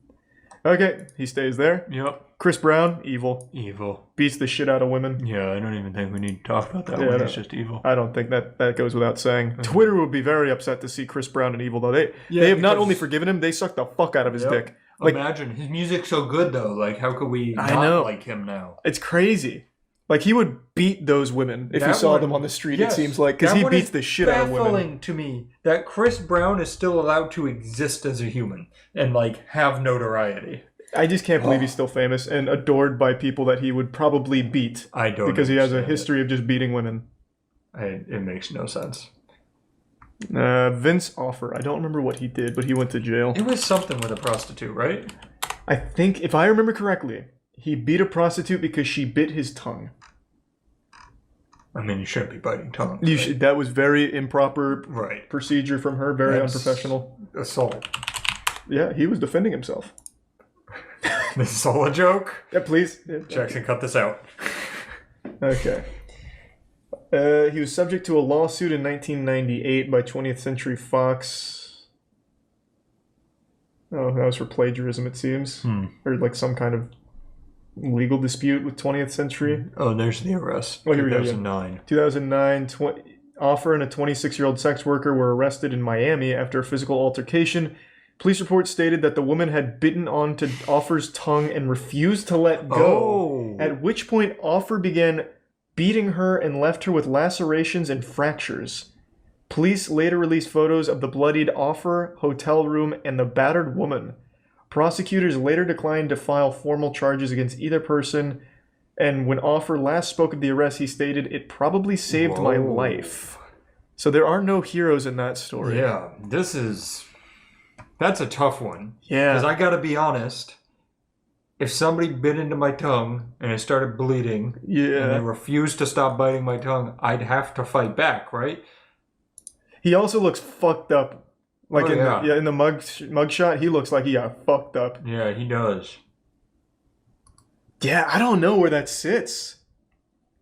Okay, he stays there.
Yep.
Chris Brown, evil.
Evil.
Beats the shit out of women.
Yeah, I don't even think we need to talk about that one. It's just evil.
I don't think that goes without saying. Twitter would be very upset to see Chris Brown and evil, though. They have not only forgiven him, they sucked the fuck out of his dick. Like,
imagine, his music's so good, though. Like, how could we
I
not
know.
like him now?
It's crazy. Like, he would beat those women if you saw them on the street,
yes,
it seems like. Because he beats the shit out of women.
It's baffling to me that Chris Brown is still allowed to exist as a human and, like, have notoriety.
I just can't believe he's still famous and adored by people that he would probably beat.
I don't
Because he has a history of just beating women.
It makes no sense.
Vince Offer. I don't remember what he did, but he went to jail.
It was something with a prostitute, right?
I think, if I remember correctly, he beat a prostitute because she bit his tongue.
I mean, you shouldn't be biting tongue.
You should, that was very improper procedure from her, very
That's
unprofessional.
Assault.
Yeah, he was defending himself.
This is all a joke?
Yeah, please.
Jackson, cut this out.
Okay. He was subject to a lawsuit in 1998 by 20th Century Fox. Oh, that was for plagiarism, it seems. Or like some kind of legal dispute with 20th Century.
Oh, there's the arrest.
Oh, here we go.
2009.
2009, Offer and a 26-year-old sex worker were arrested in Miami after a physical altercation. Police reports stated that the woman had bitten onto Offer's tongue and refused to let go, at which point Offer began beating her and left her with lacerations and fractures. Police later released photos of the bloodied Offer, hotel room, and the battered woman. Prosecutors later declined to file formal charges against either person, and when Offer last spoke of the arrest, he stated, "It probably saved my life." So there are no heroes in that story.
Yeah, that's a tough one.
Yeah.
Because I gotta be honest, if somebody bit into my tongue and it started bleeding, and I refused to stop biting my tongue, I'd have to fight back, right?
He also looks fucked up. Like in the mugshot, he looks like he got fucked up.
Yeah, he does.
Yeah, I don't know where that sits.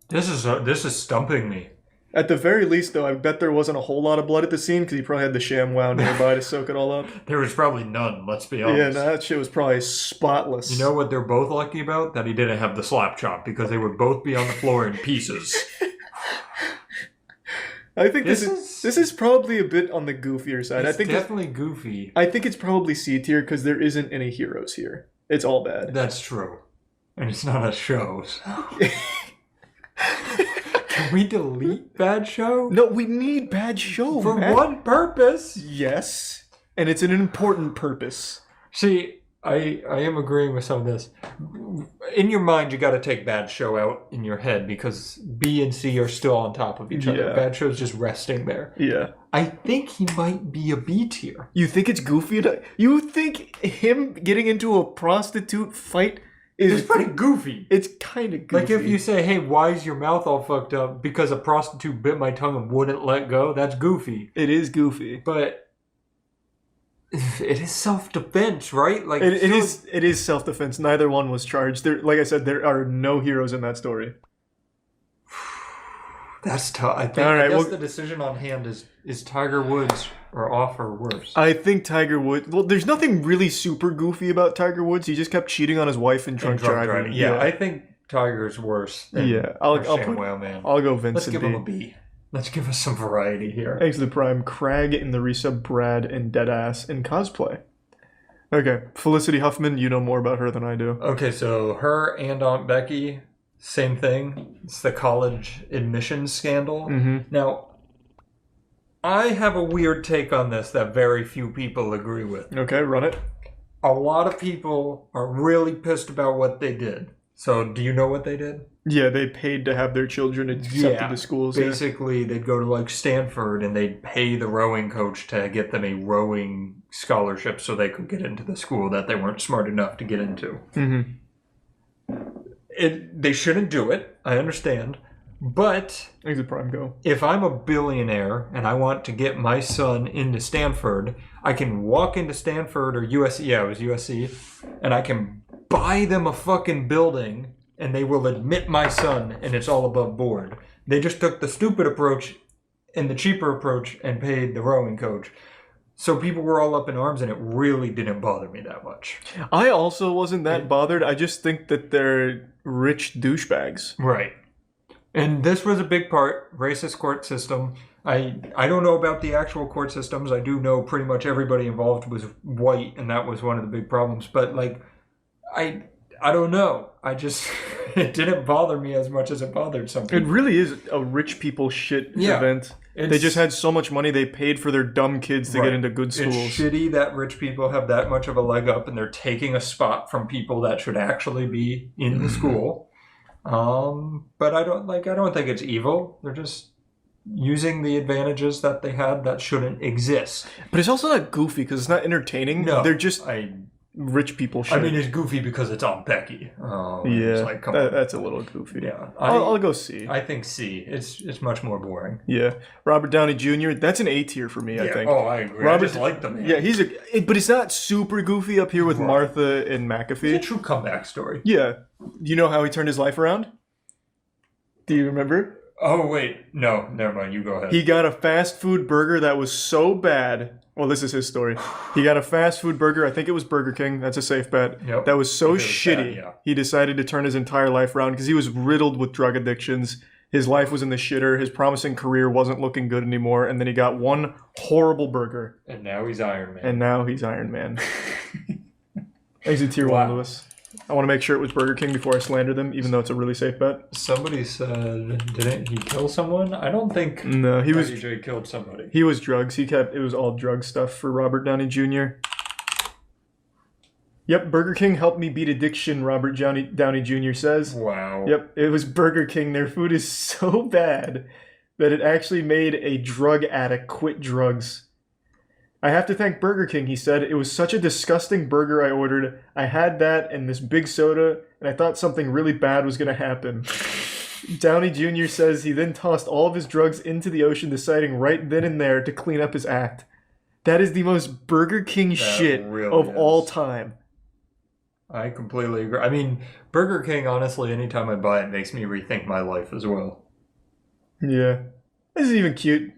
This is stumping me.
At the very least, though, I bet there wasn't a whole lot of blood at the scene because he probably had the ShamWow nearby to soak it all up.
There was probably none, let's be honest.
Yeah, no, that shit was probably spotless.
You know what they're both lucky about? That he didn't have the slap chop, because they would both be on the floor in pieces.
I think this is probably a bit on the goofier side.
It's
I think
definitely goofy.
I think it's probably C tier because there isn't any heroes here. It's all bad.
That's true. And it's not a show, so... Can we delete Bad Show?
No, we need Bad Show,
For
man.
one purpose.
Yes. And it's an important purpose.
See, I am agreeing with some of this. In your mind, you got to take Bad Show out in your head because B and C are still on top of each other.
Yeah.
Bad Show's just resting there.
Yeah.
I think he might be a B tier.
You think it's goofy? You think him getting into a prostitute fight
It's pretty goofy.
It's kind of goofy.
Like if you say, hey, why is your mouth all fucked up? Because a prostitute bit my tongue and wouldn't let go. That's goofy.
It is goofy.
But it is self-defense, right? Like
it is self-defense. Neither one was charged. Like I said, there are no heroes in that story.
That's tough. I guess the decision on hand is Tiger Woods or Offer worse.
I think Tiger Woods... Well, there's nothing really super goofy about Tiger Woods. He just kept cheating on his wife and drunk driving.
Yeah, I think Tiger's worse than
I'll go Vincent.
Let's give him a B. Let's give us some variety here.
Thanks to the Prime. Crag in the resub, Brad and Deadass in cosplay. Okay, Felicity Huffman, you know more about her than I do.
Okay, so her and Aunt Becky... Same thing. It's the college admissions scandal.
Mm-hmm.
Now, I have a weird take on this that very few people agree with.
Okay, run it.
a lot of people are really pissed about what they did. So, do you know what they did?
Yeah, they paid to have their children accepted to schools.
Basically, they'd go to like Stanford and they'd pay the rowing coach to get them a rowing scholarship so they could get into the school that they weren't smart enough to get into.
Mm-hmm.
They shouldn't do it. I understand. But
He's a prime go.
if I'm a billionaire and I want to get my son into Stanford, I can walk into Stanford or USC. Yeah, it was USC. And I can buy them a fucking building and they will admit my son and it's all above board. They just took the stupid approach and the cheaper approach and paid the rowing coach. So people were all up in arms and it really didn't bother me that much.
I also wasn't that bothered. I just think that they're rich douchebags.
Right. And this was a big part, racist court system. I don't know about the actual court systems. I do know pretty much everybody involved was white, and that was one of the big problems. But like, I don't know. I just it didn't bother me as much as it bothered some people.
It really is a rich people shit event. They just had so much money they paid for their dumb kids to get into good schools.
It's shitty that rich people have that much of a leg up and they're taking a spot from people that should actually be in the school. But I don't think it's evil. They're just using the advantages that they had that shouldn't exist.
But it's also not goofy because it's not entertaining.
No,
they're just rich people shit.
I mean, it's goofy because it's on Becky.
Yeah,
it's like, come on.
that's a little goofy.
Yeah,
I'll go C.
I think C. It's much more boring.
Yeah, Robert Downey Jr. That's an A tier for me. I think.
Oh, I agree. I just like the man.
Yeah, but it's not super goofy up here with Martha and McAfee.
It's a true comeback story.
Yeah, you know how he turned his life around? Do you remember?
Oh wait, no, never mind. You go ahead.
He got a fast food burger that was so bad. Well, this is his story. He got a fast food burger. I think it was Burger King. That's a safe bet.
Yep.
That was so
If it was
shitty.
bad, yeah.
He decided to turn his entire life around because he was riddled with drug addictions. His life was in the shitter. His promising career wasn't looking good anymore. And then he got one horrible burger.
And now he's Iron Man.
He's a tier 1, Lewis. I want to make sure it was Burger King before I slander them, even though it's a really safe bet.
Somebody said, didn't he kill someone? I don't think.
No, he was.
DJ killed somebody.
He was drugs. It was all drug stuff for Robert Downey Jr. Yep, Burger King helped me beat addiction, Robert Downey Jr. says.
Wow.
Yep, it was Burger King. Their food is so bad that it actually made a drug addict quit drugs. I have to thank Burger King, he said. It was such a disgusting burger I ordered. I had that and this big soda, and I thought something really bad was going to happen. Downey Jr. says he then tossed all of his drugs into the ocean, deciding right then and there to clean up his act. That is the most Burger King shit of all time.
I completely agree. I mean, Burger King, honestly, anytime I buy it, makes me rethink my life as well.
Yeah. This is even cute.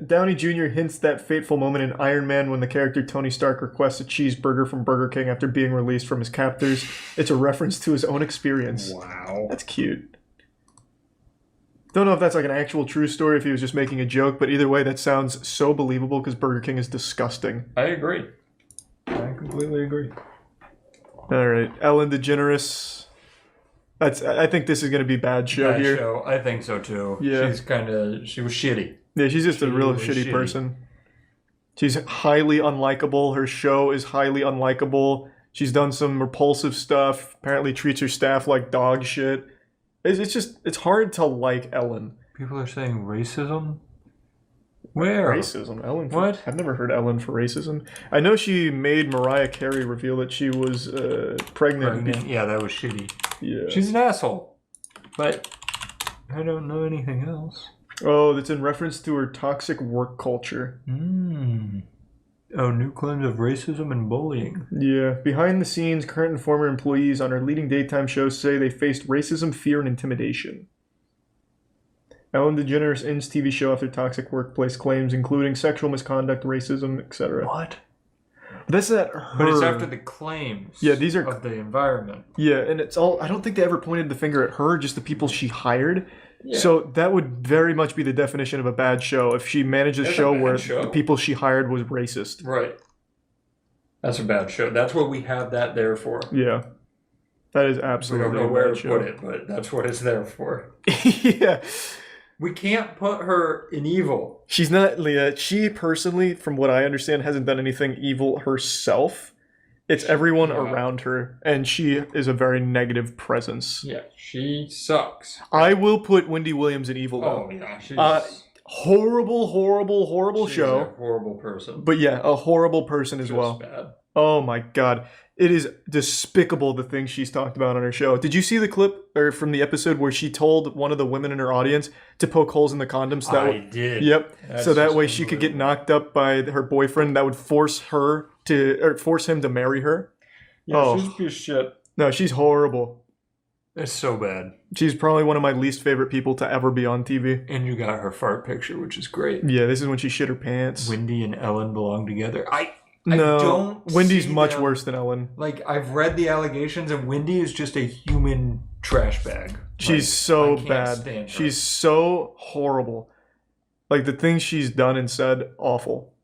Downey Jr. hints that fateful moment in Iron Man when the character Tony Stark requests a cheeseburger from Burger King after being released from his captors. It's a reference to his own experience.
Wow.
That's cute. Don't know if that's like an actual true story, if he was just making a joke, but either way, that sounds so believable because Burger King is disgusting.
I agree. I completely agree.
All right, Ellen DeGeneres. I think this is going to be bad show here.
Show. I think so too.
Yeah.
She was shitty.
Yeah, she's just a real shitty person. She's highly unlikable. Her show is highly unlikable. She's done some repulsive stuff. Apparently treats her staff like dog shit. It's hard to like Ellen.
People are saying racism? Where?
Racism? Ellen?
What?
I've never heard Ellen for racism. I know she made Mariah Carey reveal that she was pregnant.
Yeah, that was shitty.
Yeah.
She's an asshole. But I don't know anything else.
Oh, that's in reference to her toxic work culture.
Oh, new claims of racism and bullying.
Yeah. Behind the scenes, current and former employees on her leading daytime shows say they faced racism, fear, and intimidation. Ellen DeGeneres ends TV show after toxic workplace claims, including sexual misconduct, racism, etc.
What?
That's not her.
But it's after the claims
these are,
of the environment.
Yeah, and it's all... I don't think they ever pointed the finger at her, just the people she hired.
Yeah.
So that would very much be the definition of a bad show if she managed a show where the people she hired was racist.
Right. That's a bad show. That's what we have that there for.
Yeah. That is absolutely
we don't know where to put it, but that's what it's there for.
Yeah.
We can't put her in evil.
She's not, Leah. She personally, from what I understand, hasn't done anything evil herself. It's everyone around her, and she is a very negative presence.
Yeah, she sucks.
I will put Wendy Williams in Evil, though.
Oh, yeah, she's...
horrible
she's
show.
a horrible person.
But yeah, a horrible person as
Just
well.
bad.
Oh my god. It is despicable the things she's talked about on her show. Did you see the clip or from the episode where she told one of the women in her audience to poke holes in the condoms?
I did.
Yep.
That's
so that
just
way she could get knocked up by her boyfriend. That would force him to marry her.
Yeah, she's a piece of shit.
No, she's horrible.
It's so bad.
She's probably one of my least favorite people to ever be on TV.
And you got her fart picture, which is great.
Yeah, this is when she shit her pants.
Wendy and Ellen belong together.
No, Wendy's
see
much
them.
worse than Ellen.
Like, I've read the allegations, and Wendy is just a human trash bag.
She's
Like,
so
I can't
bad.
stand her.
She's so horrible. Like, the things she's done and said, awful.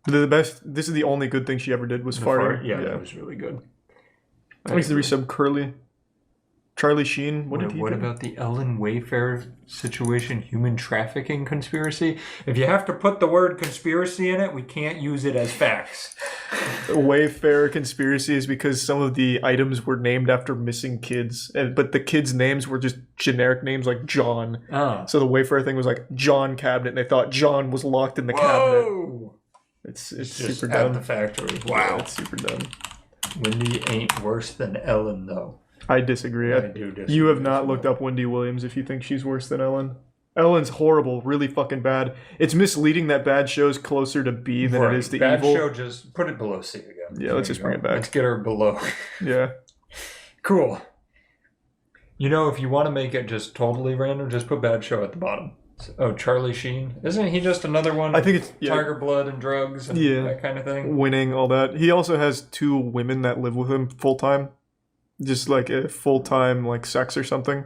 The best, this is the only good thing she ever did was
The
farting.
fart, yeah, that was really good.
I used to resub Curly. Charlie Sheen, what did he
What
do?
about the Ellen Wayfair situation, human trafficking conspiracy? If you have to put the word conspiracy in it, we can't use it as facts.
Wayfair conspiracy is because some of the items were named after missing kids, but the kids' names were just generic names like John.
Oh.
So the Wayfair thing was like John cabinet, and they thought John was locked in the cabinet. It's
Just
super
at
dumb.
the factory. Wow.
Yeah, it's super dumb.
Wendy ain't worse than Ellen, though.
I disagree.
I do disagree.
You have not looked up Wendy Williams if you think she's worse than Ellen. Ellen's horrible, really fucking bad. It's misleading that bad show's closer to B than it is to
Bad
evil.
show, just put it below C again.
Yeah, let's just bring it back.
Let's get her below.
Yeah.
Cool. You know, if you want to make it just totally random, just put bad show at the bottom. Oh, Charlie Sheen. Isn't he just another one?
I think it's
Tiger Blood and drugs and that kind of thing.
Winning, all that. He also has 2 women that live with him full time. Just like a full time like sex or something.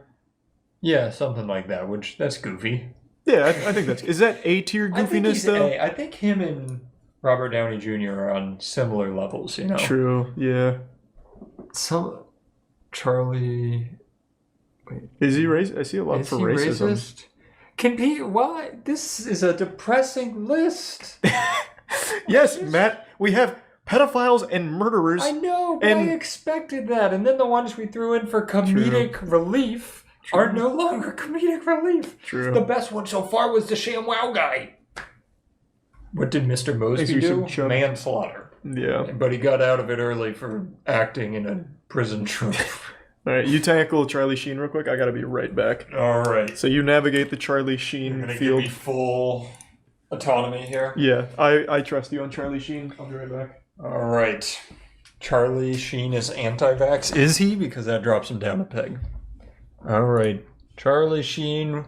Yeah, something like that, which that's goofy.
Yeah, I think that's... Is that A tier
I think
goofiness
he's
though?
A. I think him and Robert Downey Jr. are on similar levels, you know?
True, yeah.
Some... Charlie... Wait.
Is he racist? I see a lot
Is
for
he
racism.
racist? Can be... Why? This is a depressing list.
Yes, Matt, we have pedophiles and murderers.
I know, but
and
I expected that. And then the ones we threw in for comedic relief are no longer comedic relief.
True.
The best one so far was the ShamWow guy. What did Mr. Mosby do? Manslaughter.
Yeah.
But he got out of it early for acting in a prison troop.
All right, you tackle Charlie Sheen real quick. I gotta be right back.
All right.
So you navigate the Charlie Sheen
You're gonna
field.
give me full autonomy here.
Yeah, I trust you on Charlie Sheen. I'll be right back.
All right. Charlie Sheen is anti-vax. Is he? Because that drops him down a peg. All right. Charlie Sheen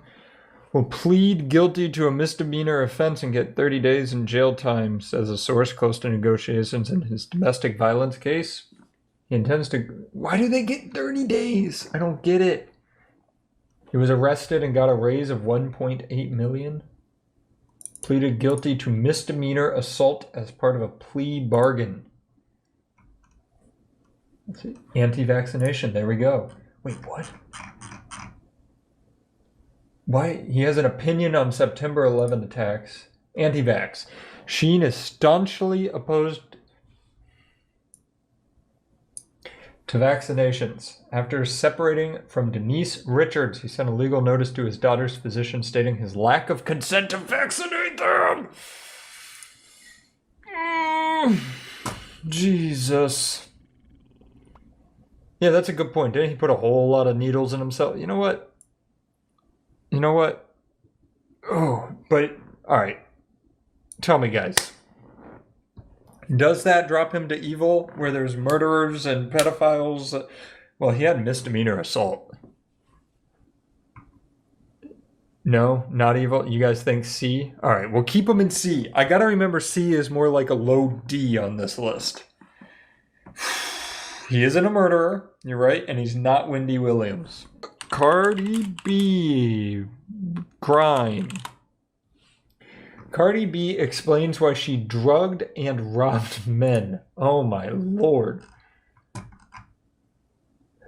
will plead guilty to a misdemeanor offense and get 30 days in jail time, says a source close to negotiations in his domestic violence case. He intends to... Why do they get 30 days? I don't get it. He was arrested and got a raise of $1.8 million. Pleaded guilty to misdemeanor assault as part of a plea bargain. Let's see. Anti-vaccination. There we go. Wait, what? Why? He has an opinion on September 11 attacks. Anti-vax. Sheen is staunchly opposed to vaccinations. After separating from Denise Richards, he sent a legal notice to his daughter's physician stating his lack of consent to vaccinate them. Jesus. Yeah, that's a good point. Didn't he put a whole lot of needles in himself? You know what? Oh, but, all right. Tell me, guys. Does that drop him to evil where there's murderers and pedophiles? Well, he had misdemeanor assault. No, not evil. You guys think C? All right, we'll keep him in C. I got to remember C is more like a low D on this list. He isn't a murderer, you're right, and he's not Wendy Williams. Cardi B. Crime. Cardi B explains why she drugged and robbed men. Oh my lord.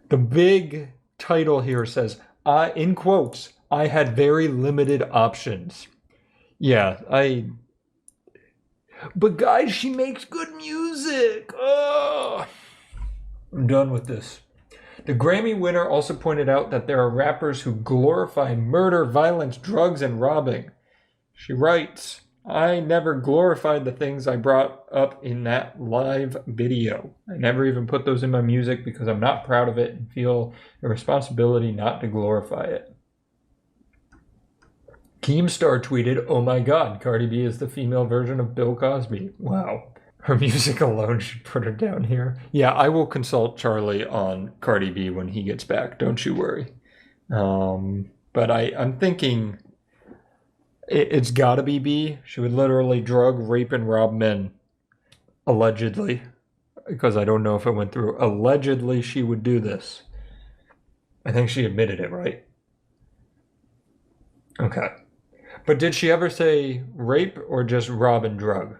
The big title here says, in quotes, I had very limited options. Yeah, But guys, she makes good music. Oh. I'm done with this. The Grammy winner also pointed out that there are rappers who glorify murder, violence, drugs, and robbing. She writes, I never glorified the things I brought up in that live video. I never even put those in my music because I'm not proud of it and feel a responsibility not to glorify it. Keemstar tweeted, oh my god, Cardi B is the female version of Bill Cosby. Wow. Her music alone should put her down here. Yeah, I will consult Charlie on Cardi B when he gets back. Don't you worry. But I'm thinking it's gotta be B. She would literally drug, rape, and rob men. Allegedly. Because I don't know if it went through. Allegedly, she would do this. I think she admitted it, right? Okay. But did she ever say rape or just rob and drug?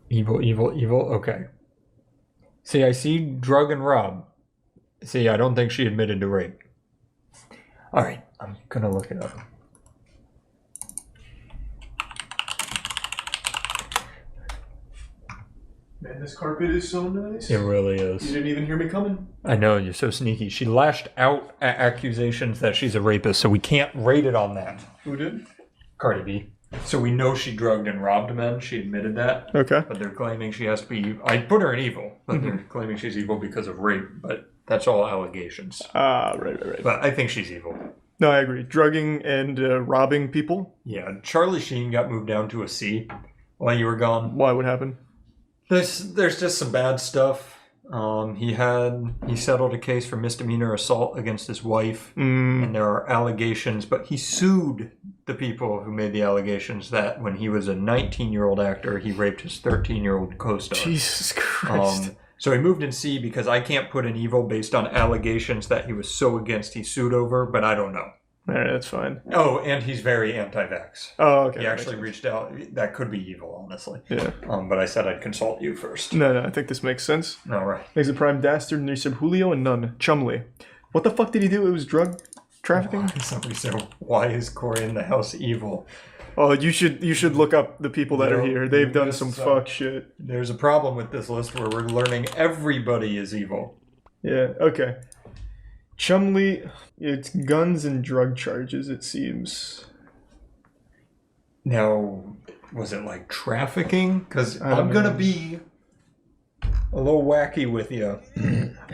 Evil, evil, evil. Okay. See, I see drug and rob. See, I don't think she admitted to rape. All right, I'm gonna look it up.
Man, this carpet is so nice.
It really is.
You didn't even hear me coming.
I know, you're so sneaky. She lashed out at accusations that she's a rapist, so we can't rate it on that.
Who did?
Cardi B. So we know she drugged and robbed men. She admitted that.
Okay.
But they're claiming she has to be... I put her in evil, but they're claiming she's evil because of rape. But that's all allegations.
Right.
But I think she's evil.
No, I agree. Drugging and robbing people.
Yeah, Charlie Sheen got moved down to a C while you were gone.
Why? What happened?
There's just some bad stuff. He settled a case for misdemeanor assault against his wife, and there are allegations, but he sued the people who made the allegations that when he was a 19-year-old actor, he raped his 13-year-old co-star.
Jesus Christ.
So he moved in C because I can't put an evil based on allegations that he was so against he sued over, but I don't know.
All right, that's fine.
Oh, and he's very anti-vax.
Oh, okay.
He actually reached out. That could be evil, honestly.
Yeah.
But I said I'd consult you first.
No, I think this makes sense.
All right.
He's a prime dastard, and they said Julio and none. Chumley. What the fuck did he do? It was drug trafficking?
Somebody said, why is Corey in the house evil?
Oh, you should look up the people that are here. They've done some fuck shit.
There's a problem with this list where we're learning everybody is evil.
Yeah, okay. Chumley, it's guns and drug charges, it seems.
Now, was it like trafficking? Because
I don't
I'm going to
know.
be a little wacky with you.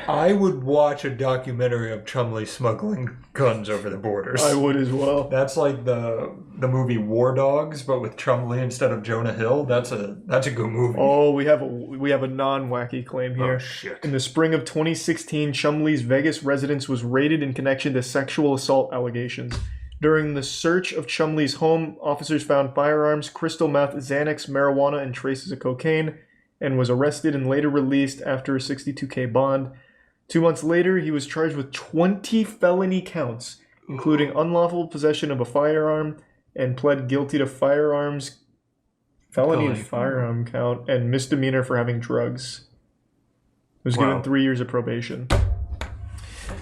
I would watch a documentary of Chumley smuggling guns over the borders.
I would as well.
That's like the movie War Dogs, but with Chumley instead of Jonah Hill. That's a good movie.
Oh, we have a non-wacky claim here.
Oh, shit.
In the spring of 2016, Chumley's Vegas residence was raided in connection to sexual assault allegations. During the search of Chumley's home, officers found firearms, crystal meth, Xanax, marijuana, and traces of cocaine, and was arrested and later released after a $62K bond. 2 months later, he was charged with 20 felony counts, including unlawful possession of a firearm, and pled guilty to felony firearm count, and misdemeanor for having drugs. Was given 3 years of probation.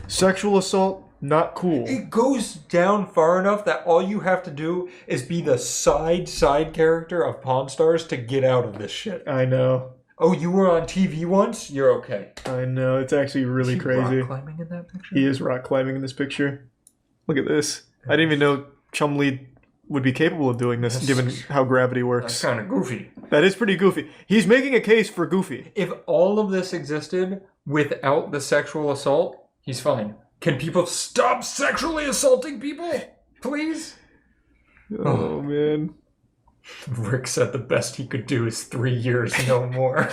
Sexual assault, not cool.
It goes down far enough that all you have to do is be the side character of Pawn Stars to get out of this shit.
I know.
Oh, you were on TV once? You're okay.
I know. It's actually really
Is he
crazy.
rock climbing in that picture?
He is rock climbing in this picture. Look at this. I didn't even know Chumley would be capable of doing this, given how gravity works.
That's kind of goofy.
That is pretty goofy. He's making a case for goofy.
If all of this existed without the sexual assault, he's fine. Can people stop sexually assaulting people? Please?
Oh, man.
Rick said the best he could do is 3 years, no more.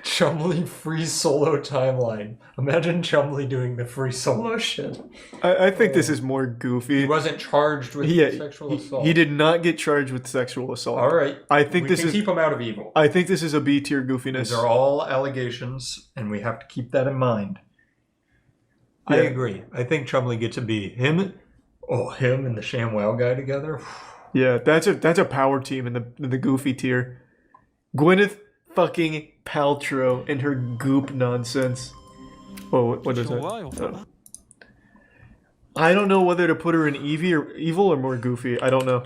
Chumley free solo timeline. Imagine Chumley doing the free solo shit.
I think this is more goofy.
He wasn't charged with sexual assault.
He did not get charged with sexual assault.
All right.
I think
we
this
can
is
keep him out of evil.
I think this is a B tier goofiness.
These are all allegations, and we have to keep that in mind. I agree. I think Chumley gets a B. Him and the ShamWow guy together.
Yeah, that's a power team in the goofy tier. Gwyneth fucking Paltrow and her goop nonsense. Oh, what is that? Oh. I don't know whether to put her in evil or more goofy. I don't know.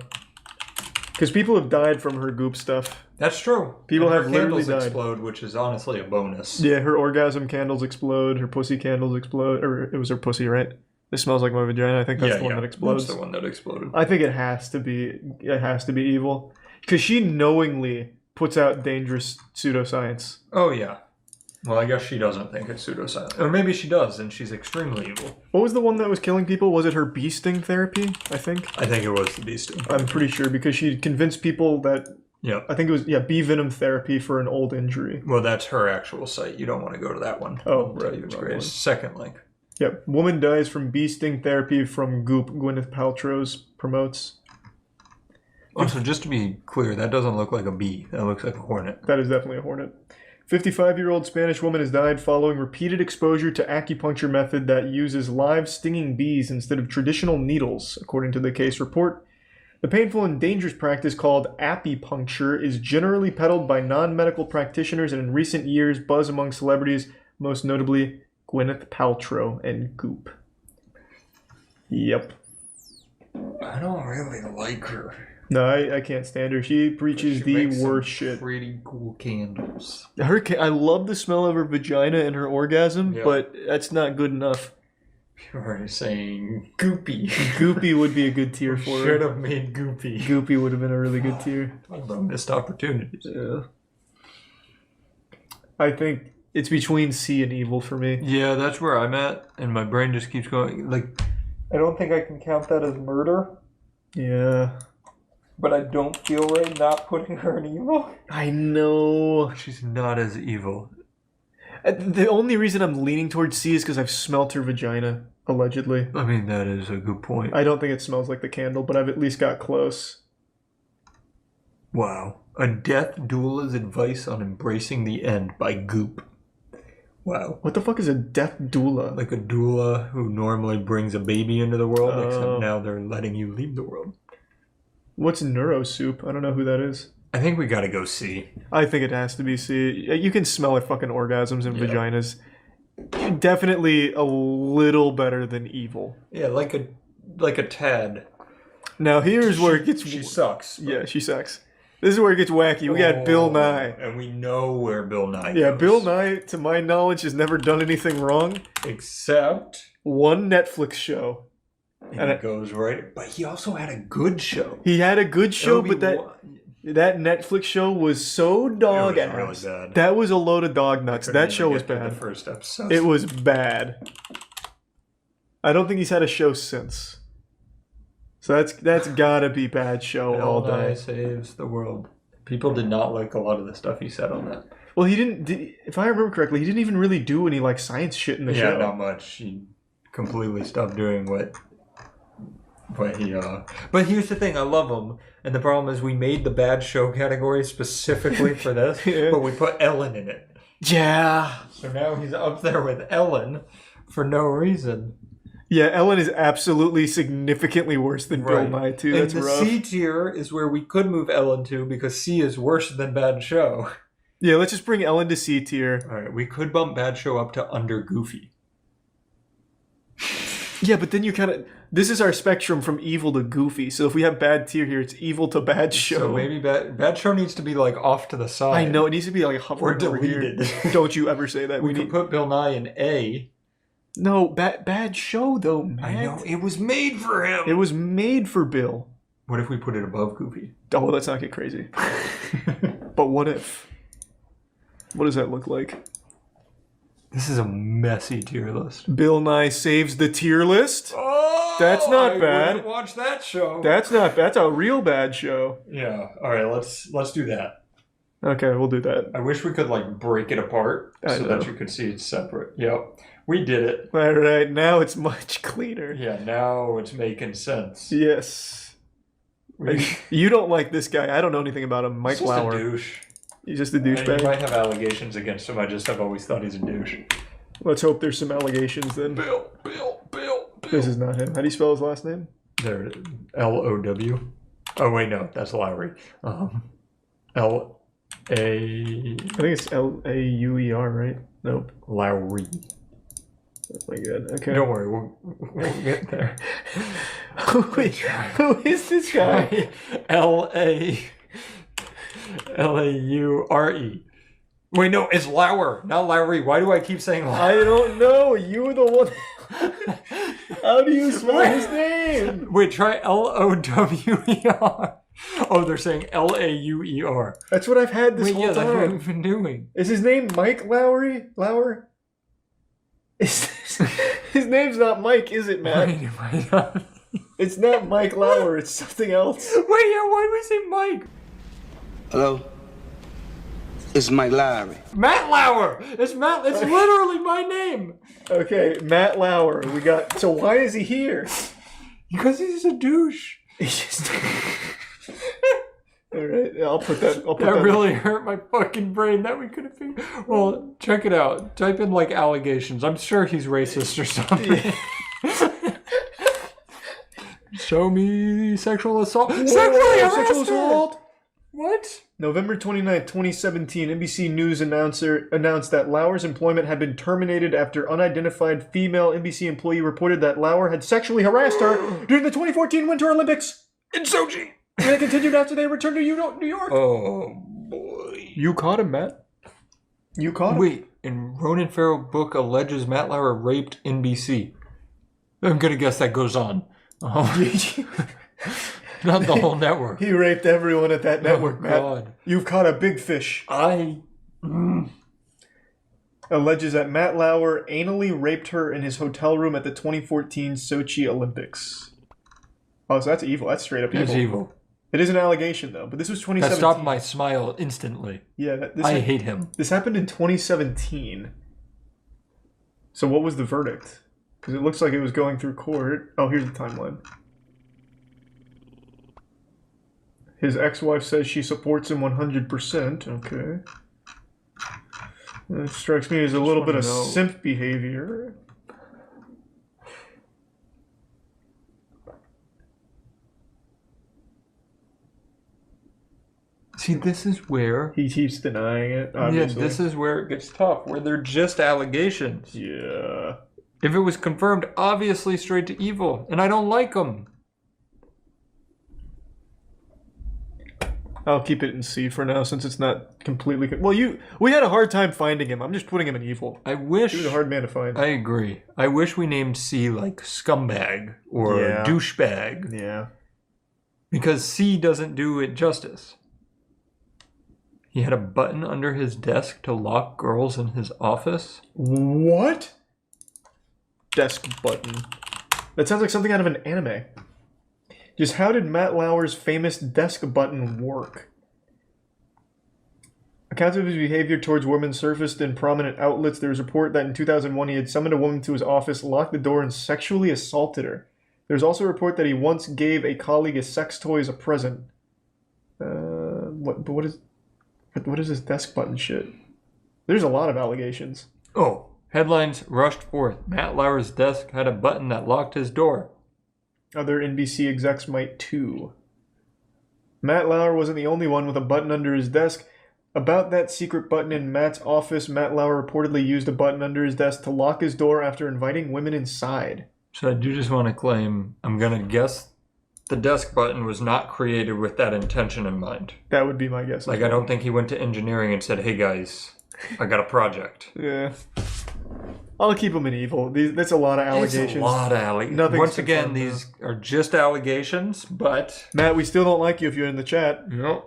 Because people have died from her goop stuff.
That's true.
People
And
have
her
literally
candles
died.
explode, which is honestly a bonus.
Yeah, her orgasm candles explode. Her pussy candles explode. Or it was her pussy, right? This smells like my vagina. I think that's the one that explodes.
That's the one that exploded.
I think it has to be. It has to be evil, because she knowingly puts out dangerous pseudoscience.
Oh yeah. Well, I guess she doesn't think it's pseudoscience, or maybe she does, and she's extremely evil.
What was the one that was killing people? Was it her bee sting therapy? I think
it was the bee sting.
I'm pretty sure, because she convinced people that.
Yeah.
I think it was bee venom therapy for an old injury.
Well, that's her actual site. You don't want to go to that one.
Oh,
I'll tell you it's great. Second link.
Yep. Woman dies from bee sting therapy from goop. Gwyneth Paltrow's promotes.
Also, just to be clear, that doesn't look like a bee. That looks like a hornet.
That is definitely a hornet. 55-year-old Spanish woman has died following repeated exposure to acupuncture method that uses live stinging bees instead of traditional needles, according to the case report. The painful and dangerous practice called apipuncture is generally peddled by non-medical practitioners, and in recent years, buzz among celebrities, most notably Gwyneth Paltrow and Goop. Yep.
I don't really like her.
No, I can't stand her. She preaches the worst shit.
Pretty cool candles.
I love the smell of her vagina and her orgasm,
Yeah.
but that's not good enough.
People are saying goopy.
Goopy would be a good tier for her.
Should have made goopy.
Goopy would have been a really good tier.
Talk about missed opportunities.
Yeah. I think it's between C and evil for me.
Yeah, that's where I'm at, and my brain just keeps going. Like, I don't think I can count that as murder,
Yeah.
but I don't feel right not putting her in evil.
I know.
She's not as evil.
The only reason I'm leaning towards C is because I've smelt her vagina, allegedly.
I mean, that is a good point.
I don't think it smells like the candle, but I've at least got close.
Wow. A death doula's advice on embracing the end by Goop. Wow.
What the fuck is a death doula?
Like a doula who normally brings a baby into the world,
Oh.
except now they're letting you leave the world.
What's neurosoup? I don't know who that is.
I think we gotta go see.
I think it has to be C. You can smell her fucking orgasms and
Yeah.
vaginas. Definitely a little better than evil.
Yeah, like a tad.
Now here's where it gets.
She sucks.
Yeah, she sucks. This is where it gets wacky. We got Bill Nye.
And we know where Bill Nye
Yeah,
goes.
Bill Nye, to my knowledge, has never done anything wrong.
Except
one Netflix show.
And it goes right. But he also had a good show.
He had a good show,
Obi-
but that Netflix show was so dog
It was
ass.
really bad.
That was a load of dog nuts.
Couldn't
That
even
show was
get through
bad.
The first episode.
It was bad. I don't think he's had a show since. So that's gotta be bad show all
Bill Nye
day.
saves the world. People did not like a lot of the stuff he said on that.
Well, he didn't. If I remember correctly, he didn't even really do any like science shit in the
Yeah,
show.
not much. He completely stopped doing what he. But here's the thing: I love him, and the problem is we made the bad show category specifically for this,
Yeah.
but we put Ellen in it.
Yeah.
So now he's up there with Ellen for no reason.
Yeah, Ellen is absolutely significantly worse than Bill Nye too.
And
That's
the
rough.
C tier is where we could move Ellen to because C is worse than bad show.
Yeah, let's just bring Ellen to C tier.
All right, we could bump bad show up to under Goofy.
Yeah, but then you kind of. This is our spectrum from evil to goofy. So if we have bad tier here, it's evil to bad show.
So maybe bad show needs to be like off to the side.
I know it needs to be like hovering
Or
over here.
deleted.
Don't you ever say that.
We could put Bill Nye in A.
No, bad show though, man.
I know it was made for him.
It was made for Bill.
What if we put it above Goofy?
Oh, let's not get crazy. But what if? What does that look like?
This is a messy tier list.
Bill Nye saves the tier list.
Oh,
That's not
I
bad.
wouldn't watch that show.
That's not. That's a real bad show.
Yeah. All right. Let's do that.
Okay, we'll do that.
I wish we could like break it apart
I
so
know.
that you could see it's separate. Yep. We did it.
All right, now it's much cleaner.
Yeah. Now it's making sense.
Yes. You don't like this guy. I don't know anything about him. Mike
He's just
Lauer.
a douche.
He's just a
You
douchebag.
might have allegations against him. I just have always thought he's a douche.
Let's hope there's some allegations then.
Bill.
This is not him. How do you spell his last name?
There, Low. Oh wait, no, that's Lowry. L-A.
I think it's Lauer, right? Nope.
Lowry.
my god. Okay.
Don't worry, we'll get there.
Who is this guy?
Laure. Wait, no, it's Lauer, not Lowry. Why do I keep saying Lauer?
I don't know. You were the one. How do you spell his name?
Wait, try Lower. Oh, they're saying Lauer.
That's what I've had this whole
That's what
time.
we've been doing.
Is his name Mike Lowry? Lauer? His name's not Mike, is it, Matt? It's not Mike Lauer. It's something else.
Wait, yeah, why do we say Mike?
Hello? It's Mike Lowry.
Matt Lauer. It's literally my name.
Okay, Matt Lauer. We got. So why is he here?
Because he's a douche.
All right, I'll put that.
That really hurt my fucking brain that we could have figured. Well, check it out. Type in like allegations. I'm sure he's racist or something. Show me sexual assault.
Sexual assault.
What?
November 29th, 2017, NBC News announced that Lauer's employment had been terminated after unidentified female NBC employee reported that Lauer had sexually harassed her during the 2014 Winter Olympics in Sochi. And it continued after they returned to New York.
Oh, boy.
You caught him, Matt. You caught him.
Wait, and Ronan Farrow book alleges Matt Lauer raped NBC. I'm going to guess that goes on. Not the whole network.
He raped everyone at that network, Matt.
God.
You've caught a big fish. Alleges that Matt Lauer anally raped her in his hotel room at the 2014 Sochi Olympics. Oh, so that's evil. That's straight up evil.
That's evil.
It is an allegation, though, but this was 2017.
That stopped my smile instantly.
Yeah,
I hate him.
This happened in 2017. So what was the verdict? Because it looks like it was going through court. Oh, here's the timeline. His ex-wife says she supports him 100%. Okay. That strikes me as a little bit of simp behavior.
See, this is where...
He keeps denying it, obviously.
Yeah, this is where it gets tough, where they're just allegations.
Yeah.
If it was confirmed, obviously straight to evil, and I don't like them.
I'll keep it in C for now, since it's not completely... we had a hard time finding him. I'm just putting him in evil.
I wish...
He was a hard man to find.
I agree. I wish we named C like scumbag or douchebag.
Yeah.
Because C doesn't do it justice. He had a button under his desk to lock girls in his office.
What? Desk button. That sounds like something out of an anime. Just how did Matt Lauer's famous desk button work? Accounts of his behavior towards women surfaced in prominent outlets. There was a report that in 2001 he had summoned a woman to his office, locked the door, and sexually assaulted her. There's also a report that he once gave a colleague a sex toy as a present. What is this desk button shit? There's a lot of allegations.
Oh, headlines rushed forth. Matt Lauer's desk had a button that locked his door.
Other NBC execs might too. Matt Lauer wasn't the only one with a button under his desk. About that secret button in Matt's office, Matt Lauer reportedly used a button under his desk to lock his door after inviting women inside.
So I do just want to claim, I'm going to guess the desk button was not created with that intention in mind.
That would be my guess.
Like, I don't think he went to engineering and said, hey guys, I got a project.
Yeah. I'll keep him in evil. That's a lot of allegations.
It's a lot of allegations. Once again, these are just allegations, but...
Matt, we still don't like you if you're in the chat.
Yep.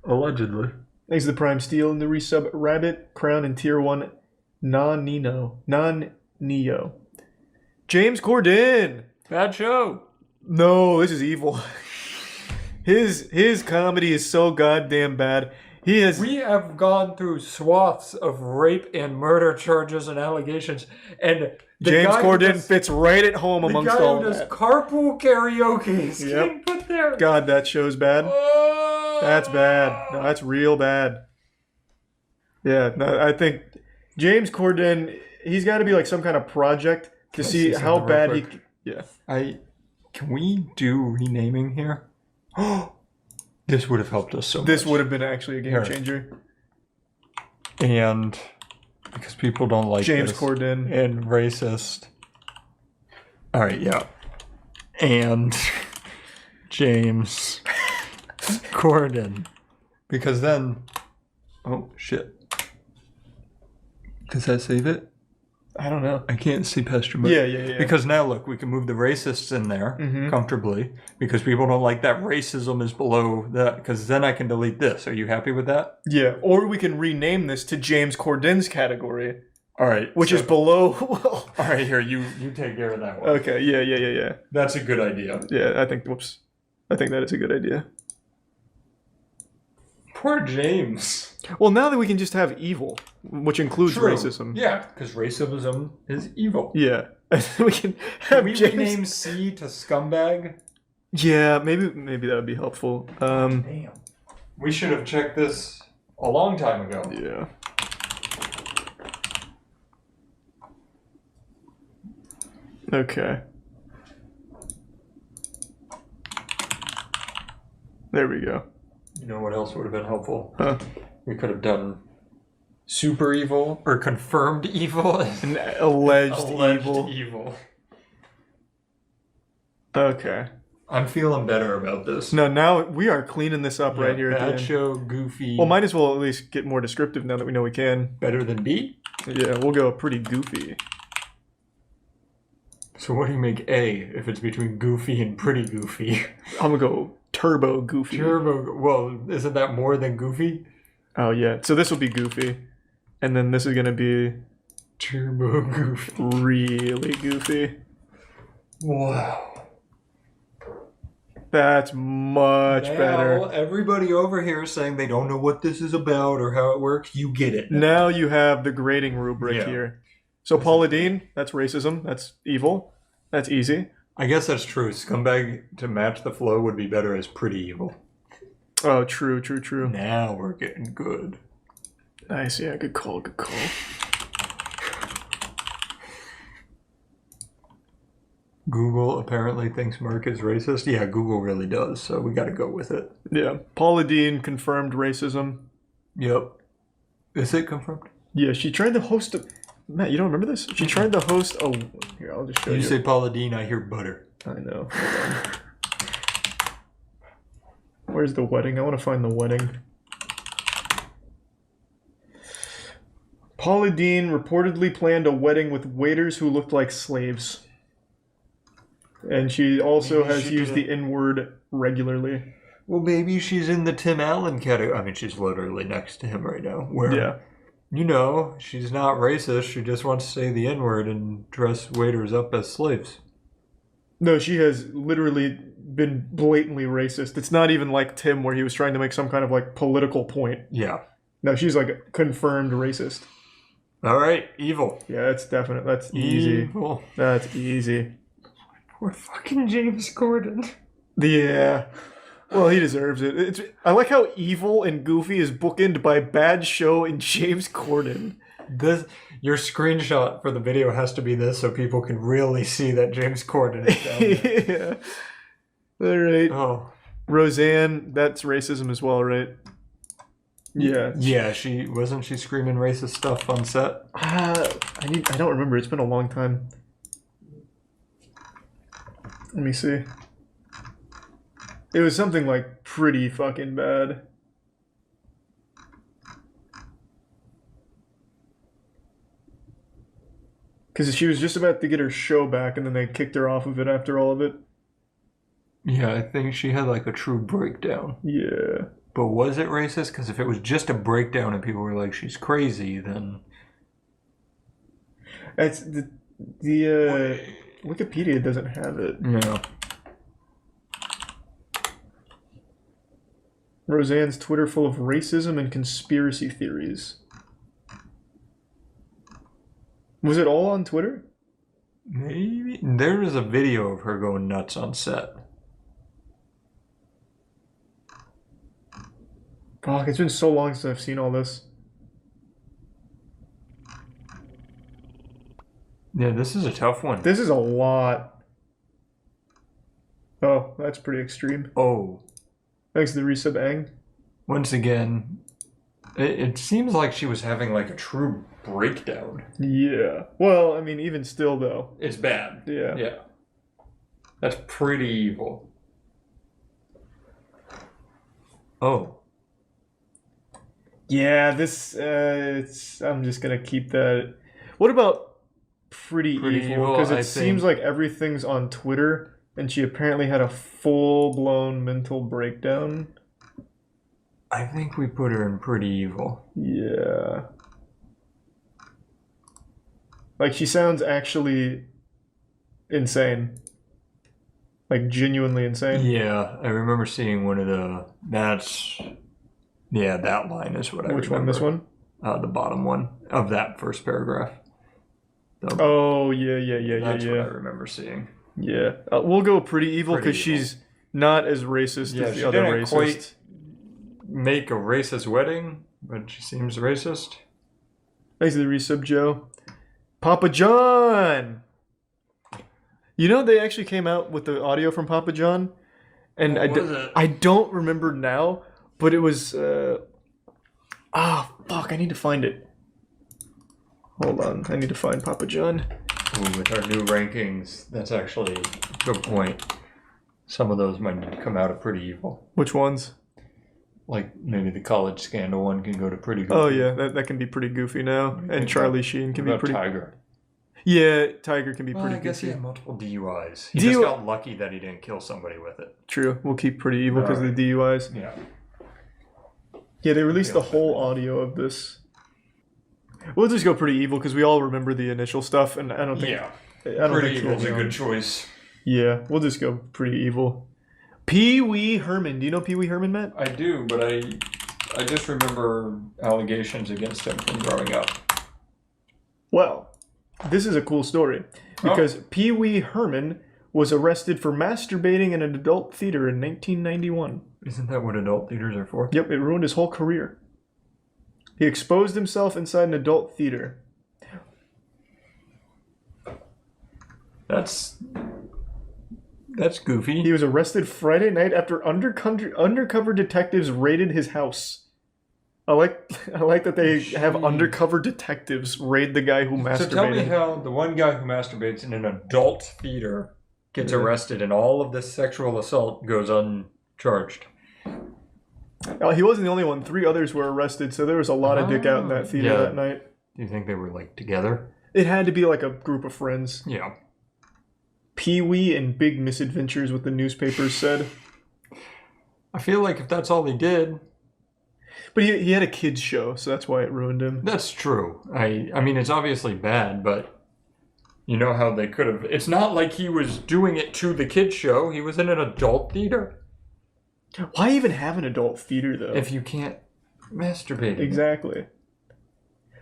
Allegedly.
Thanks to the Prime Steel and the resub Rabbit, Crown, and Tier 1 Non-Neo. James Corden!
Bad show.
No, this is evil. His comedy is so goddamn bad. We
have gone through swaths of rape and murder charges and allegations, and
James Corden fits right at home amongst all
that.
that.
Carpool karaoke is getting put there.
God, that show's bad.
Oh.
That's bad. No, that's real bad. Yeah, no, I think James Corden, he's got to be like some kind of project to see how bad he... Yeah.
Can we do renaming here? This would have helped us so much.
This would have been actually a game changer.
And Because people don't like
James
this.
Corden.
And racist. All right, yeah. And James Corden. Because then... Oh, shit. Does that save it?
I don't know.
I can't see past your
Yeah.
Because now, look, we can move the racists in there comfortably. Because people don't like that racism is below that. Because then I can delete this. Are you happy with that?
Yeah, or we can rename this to James Corden's category.
All right.
Which is below...
All right, here, you take care of that one.
Okay, yeah.
That's a good idea.
Yeah, I think that is a good idea.
Poor James.
Well, now that we can just have evil, which includes racism.
Yeah, because racism is evil.
Yeah. We can have
we
James...
rename C to scumbag?
Yeah, maybe that would be helpful.
Damn. We should have checked this a long time ago.
Yeah. Okay. There we go.
You know what else would have been helpful?
Huh?
We could have done super evil or confirmed evil
and alleged
evil.
Okay.
I'm feeling better about this.
No, now we are cleaning this up right here at the
Bad
end.
show, goofy.
Well, might as well at least get more descriptive now that we know we can.
Better than B?
Yeah, we'll go pretty goofy.
So what do you make A if it's between goofy and pretty goofy?
I'm gonna go turbo goofy.
Well, isn't that more than goofy?
Oh yeah. So this will be goofy, and then this is gonna be
turbo goofy.
Really goofy.
Wow.
That's much better.
Everybody over here is saying they don't know what this is about or how it works. You get it.
Now you have the grading rubric here. So Paula Deen, that's racism. That's evil. That's easy.
I guess that's true. Scumbag to match the flow would be better as pretty evil.
Oh, true.
Now we're getting good.
Nice, yeah, good call.
Google apparently thinks Merck is racist. Yeah, Google really does, so we got to go with it.
Yeah, Paula Deen confirmed racism.
Yep. Is it confirmed?
Yeah, she tried to host a... Matt, you don't remember this? She tried to host a... Here, I'll just show you.
You say Paula Deen, I hear butter.
I know. Hold on. Where's the wedding? I want to find the wedding. Paula Deen reportedly planned a wedding with waiters who looked like slaves. And she also has used the N-word regularly.
Well, maybe she's in the Tim Allen category. I mean, she's literally next to him right now. Where,
yeah.
You know, she's not racist. She just wants to say the N-word and dress waiters up as slaves.
No, she has literally been blatantly racist. It's not even like Tim where he was trying to make some kind of like political point.
Yeah.
No, she's like a confirmed racist.
All right, evil.
Yeah, that's definite. That's easy.
Evil.
That's easy.
Poor fucking James Corden.
Yeah. Well, he deserves it. I like how evil and goofy is bookended by bad show and James Corden.
Your screenshot for the video has to be this so people can really see that James Corden is down there.
Yeah. All right.
Oh.
Roseanne, that's racism as well, right? Yeah.
Yeah, she screaming racist stuff on set?
I don't remember. It's been a long time. Let me see. It was something like pretty fucking bad. Because she was just about to get her show back and then they kicked her off of it after all of it.
Yeah, I think she had like a true breakdown.
Yeah.
But was it racist? Because if it was just a breakdown and people were like, she's crazy, then...
That's the Wikipedia doesn't have it.
No.
Roseanne's Twitter full of racism and conspiracy theories. Was it all on Twitter?
Maybe. There was a video of her going nuts on set.
Fuck, it's been so long since I've seen all this.
Yeah, this is a tough one.
This is a lot. Oh, that's pretty extreme.
Oh.
Thanks to the resub Ang.
Once again, It seems like she was having like a true breakdown.
Yeah. Well, I mean, even still, though.
It's bad.
Yeah.
Yeah. That's pretty evil. Oh.
Yeah, this, I'm just gonna keep that. What about Pretty Evil? Because it seems like everything's on Twitter, and she apparently had a full-blown mental breakdown.
I think we put her in Pretty Evil.
Yeah. Like, she sounds actually insane. Like, genuinely insane.
Yeah, I remember seeing one of the... Yeah, that line is what I remember.
Which one? This one?
The bottom one of that first paragraph.
Oh, yeah.
That's what I remember seeing.
Yeah. We'll go Pretty Evil because she's not as racist as the other racist.
Quite make a racist wedding, but she seems racist.
Thanks to the resub, Joe. Papa John! You know, they actually came out with the audio from Papa John, and I don't remember now, but it was, fuck, I need to find it. Hold on, I need to find Papa John.
Ooh, with our new rankings, that's actually a good point. Some of those might come out of Pretty Evil.
Which ones?
Like, maybe the college scandal one can go to Pretty Goofy.
Oh yeah, that can be pretty goofy now. And Charlie Sheen can be pretty...
Tiger?
Yeah, Tiger can be
Well,
pretty
I guess
goofy.
he had multiple DUIs. He just got lucky that he didn't kill somebody with it.
True, we'll keep Pretty Evil because of the DUIs.
Yeah.
Yeah, they released the whole audio of this. We'll just go Pretty Evil because we all remember the initial stuff, and I don't think...
Yeah.
I don't
Pretty
think
Evil's a good choice.
Yeah, we'll just go Pretty Evil. Pee Wee Herman. Do you know Pee Wee Herman, Matt?
I do, but I just remember allegations against him from growing up.
Well, this is a cool story because Pee Wee Herman was arrested for masturbating in an adult theater in 1991.
Isn't that what adult theaters are for?
Yep, it ruined his whole career. He exposed himself inside an adult theater.
That's goofy.
He was arrested Friday night after undercover detectives raided his house. I like that they have undercover detectives raid the guy who masturbated.
So tell me how the one guy who masturbates in an adult theater gets arrested and all of this sexual assault goes uncharged.
He wasn't the only one. 3 others were arrested, so there was a lot of dick out in that theater that night.
Do you think they were like together?
It had to be like a group of friends.
Yeah.
Pee-wee and big misadventures, what the newspapers said.
I feel like if that's all he did...
But he had a kids show, so that's why it ruined him.
That's true. I mean, it's obviously bad, but you know how they could have... It's not like he was doing it to the kids show. He was in an adult theater.
Why even have an adult theater, though?
If you can't masturbate.
Exactly.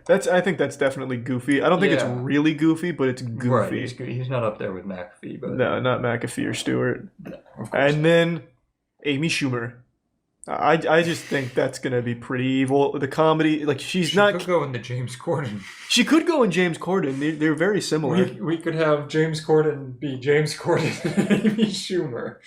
I think that's definitely goofy. I don't think it's really goofy, but it's goofy.
Right, he's not up there with McAfee, but...
No, not McAfee or Stewart. And then Amy Schumer. I just think that's gonna be Pretty Evil. The comedy, like she
could go into James Corden.
She could go in James Corden. They're very similar.
We could have James Corden be James Corden and Amy Schumer.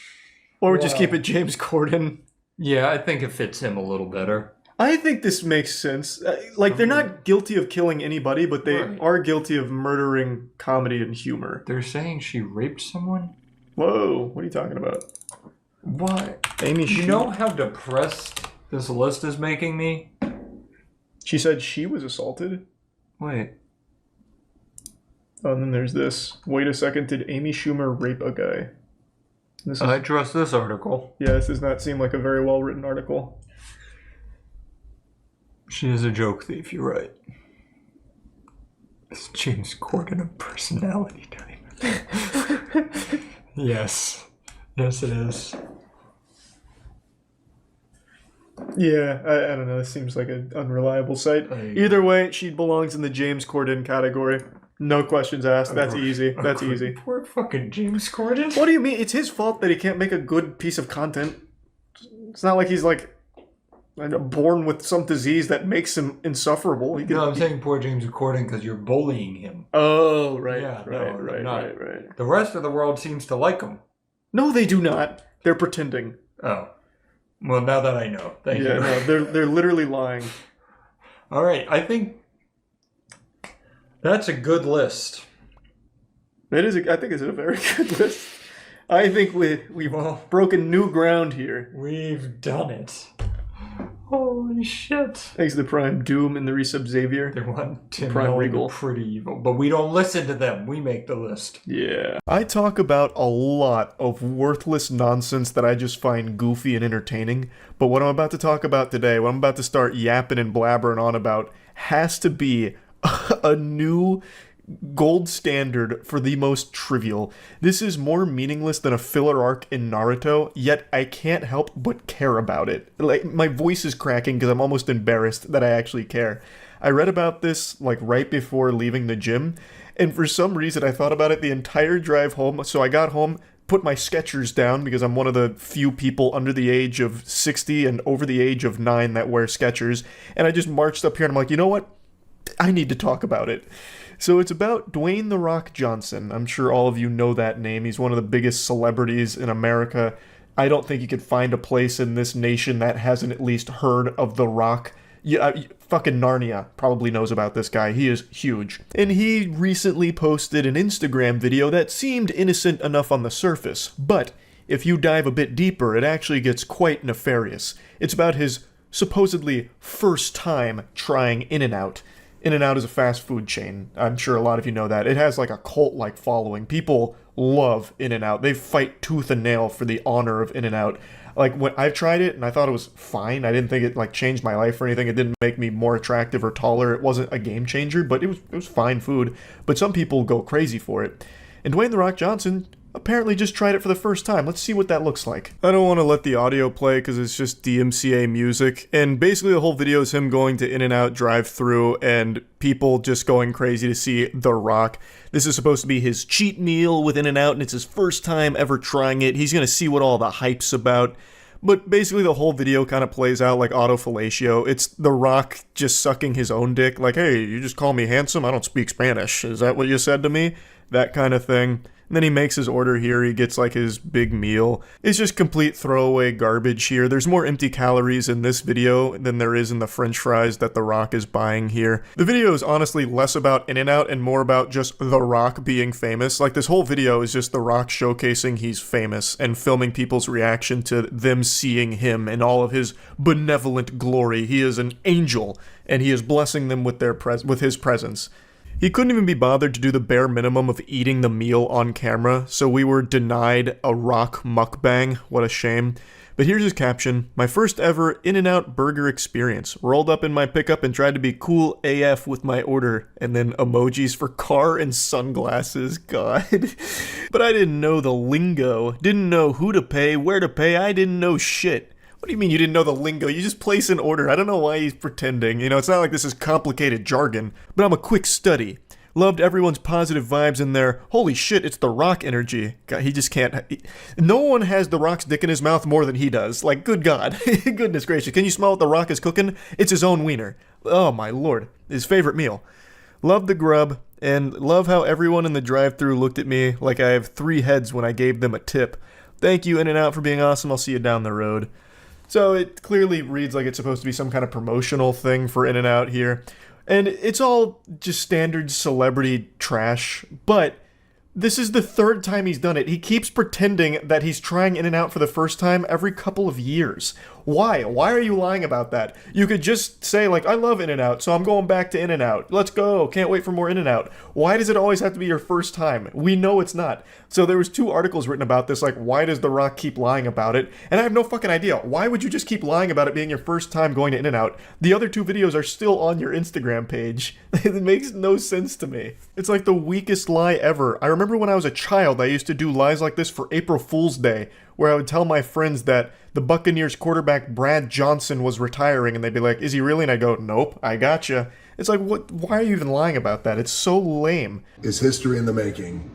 Or just keep it James Corden.
Yeah, I think it fits him a little better.
I think this makes sense. Like, they're not guilty of killing anybody, but they are guilty of murdering comedy and humor.
They're saying she raped someone?
Whoa, what are you talking about?
What?
Amy Schumer.
You know how depressed this list is making me?
She said she was assaulted?
Wait.
Oh, and then there's this. Wait a second, did Amy Schumer rape a guy?
I trust this article.
Yeah, this does not seem like a very well-written article.
She is a joke thief, you're right. It's James Corden of personality type. Yes. Yes, it is.
Yeah, I don't know. This seems like an unreliable site. Either way, she belongs in the James Corden category. No questions asked. That's easy. That's easy.
Poor fucking James Corden.
What do you mean? It's his fault that he can't make a good piece of content. It's not like he's like born with some disease that makes him insufferable.
No, I'm saying poor James Corden because you're bullying him.
Oh, right.
Yeah,
right.
The rest of the world seems to like him.
No, they do not. They're pretending.
Oh. Well, now that I know. Thank you.
No, they're literally lying.
All right, I think that's a good list.
I think it's a very good list. I think we've broken new ground here.
We've done it. Holy shit.
Thanks to the Prime Doom and the Resub Xavier.
They want Tim
Prime
Nolan
Regal.
Pretty evil, but we don't listen to them. We make the list.
Yeah. I talk about a lot of worthless nonsense that I just find goofy and entertaining, but what I'm about to talk about today, what I'm about to start yapping and blabbering on about, has to be a new gold standard for the most trivial. This is more meaningless than a filler arc in Naruto, yet I can't help but care about it. Like, my voice is cracking because I'm almost embarrassed that I actually care. I read about this, like, right before leaving the gym, and for some reason I thought about it the entire drive home, so I got home, put my Skechers down because I'm one of the few people under the age of 60 and over the age of 9 that wear Skechers, and I just marched up here and I'm like, you know what? I need to talk about it. So it's about Dwayne "The Rock" Johnson. I'm sure all of you know that name. He's one of the biggest celebrities in America. I don't think you could find a place in this nation that hasn't at least heard of The Rock. Fucking Narnia probably knows about this guy. He is huge. And he recently posted an Instagram video that seemed innocent enough on the surface, but if you dive a bit deeper, it actually gets quite nefarious. It's about his supposedly first time trying In-N-Out. In-N-Out is a fast food chain. I'm sure a lot of you know that. It has like a cult-like following. People love In-N-Out. They fight tooth and nail for the honor of In-N-Out. Like, when I've tried it and I thought it was fine. I didn't think it like changed my life or anything. It didn't make me more attractive or taller. It wasn't a game changer, but it was fine food. But some people go crazy for it. And Dwayne "The Rock" Johnson apparently just tried it for the first time. Let's see what that looks like. I don't want to let the audio play because it's just DMCA music, and basically the whole video is him going to In-N-Out drive-thru and people just going crazy to see The Rock. This is supposed to be his cheat meal with In-N-Out, and it's his first time ever trying it. He's gonna see what all the hype's about. But basically the whole video kind of plays out like autofellatio. It's The Rock just sucking his own dick, like, hey, you just call me handsome? I don't speak Spanish. Is that what you said to me? That kind of thing. And then he makes his order here, he gets like his big meal. It's just complete throwaway garbage here. There's more empty calories in this video than there is in the french fries that The Rock is buying here. The video is honestly less about In-N-Out and more about just The Rock being famous. Like, this whole video is just The Rock showcasing he's famous and filming people's reaction to them seeing him in all of his benevolent glory. He is an angel, and he is blessing them with his presence. He couldn't even be bothered to do the bare minimum of eating the meal on camera, so we were denied a Rock mukbang. What a shame. But here's his caption: my first ever In-N-Out burger experience. Rolled up in my pickup and tried to be cool AF with my order. And then emojis for car and sunglasses. God. But I didn't know the lingo. Didn't know who to pay, where to pay. I didn't know shit. What do you mean you didn't know the lingo? You just place an order. I don't know why he's pretending. You know, it's not like this is complicated jargon. But I'm a quick study. Loved everyone's positive vibes in there. Holy shit, it's The Rock energy. God, he just can't. No one has The Rock's dick in his mouth more than he does. Like, good God. Goodness gracious. Can you smell what The Rock is cooking? It's his own wiener. Oh my lord. His favorite meal. Love the grub, and love how everyone in the drive-thru looked at me like I have 3 heads when I gave them a tip. Thank you, In-N-Out, for being awesome. I'll see you down the road. So it clearly reads like it's supposed to be some kind of promotional thing for In-N-Out here. And it's all just standard celebrity trash, but this is the 3rd time he's done it. He keeps pretending that he's trying In-N-Out for the first time every couple of years. Why? Why are you lying about that? You could just say, like, I love In-N-Out, so I'm going back to In-N-Out. Let's go. Can't wait for more In-N-Out. Why does it always have to be your first time? We know it's not. So there was 2 articles written about this, like, why does The Rock keep lying about it? And I have no fucking idea. Why would you just keep lying about it being your first time going to In-N-Out? The other 2 videos are still on your Instagram page. It makes no sense to me. It's like the weakest lie ever. I remember when I was a child, I used to do lies like this for April Fool's Day, where I would tell my friends that the Buccaneers quarterback Brad Johnson was retiring, and they'd be like, is he really? And I'd go, nope, I gotcha. It's like, what? Why are you even lying about that? It's so lame.
It's history in the making.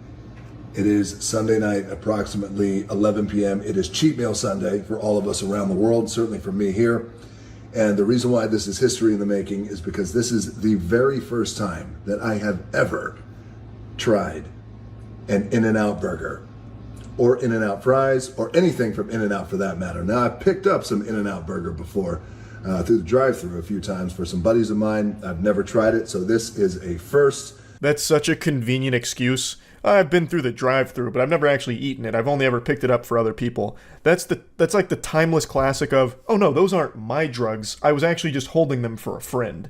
It is Sunday night, approximately 11 p.m. It is Cheat Meal Sunday for all of us around the world, certainly for me here. And the reason why this is history in the making is because this is the very first time that I have ever tried an In-N-Out burger, or In-N-Out fries, or anything from In-N-Out for that matter. Now, I've picked up some In-N-Out burger before, through the drive-thru a few times for some buddies of mine. I've never tried it, so this is a first.
That's such a convenient excuse. I've been through the drive-thru, but I've never actually eaten it. I've only ever picked it up for other people. That's like the timeless classic of, oh no, those aren't my drugs. I was actually just holding them for a friend.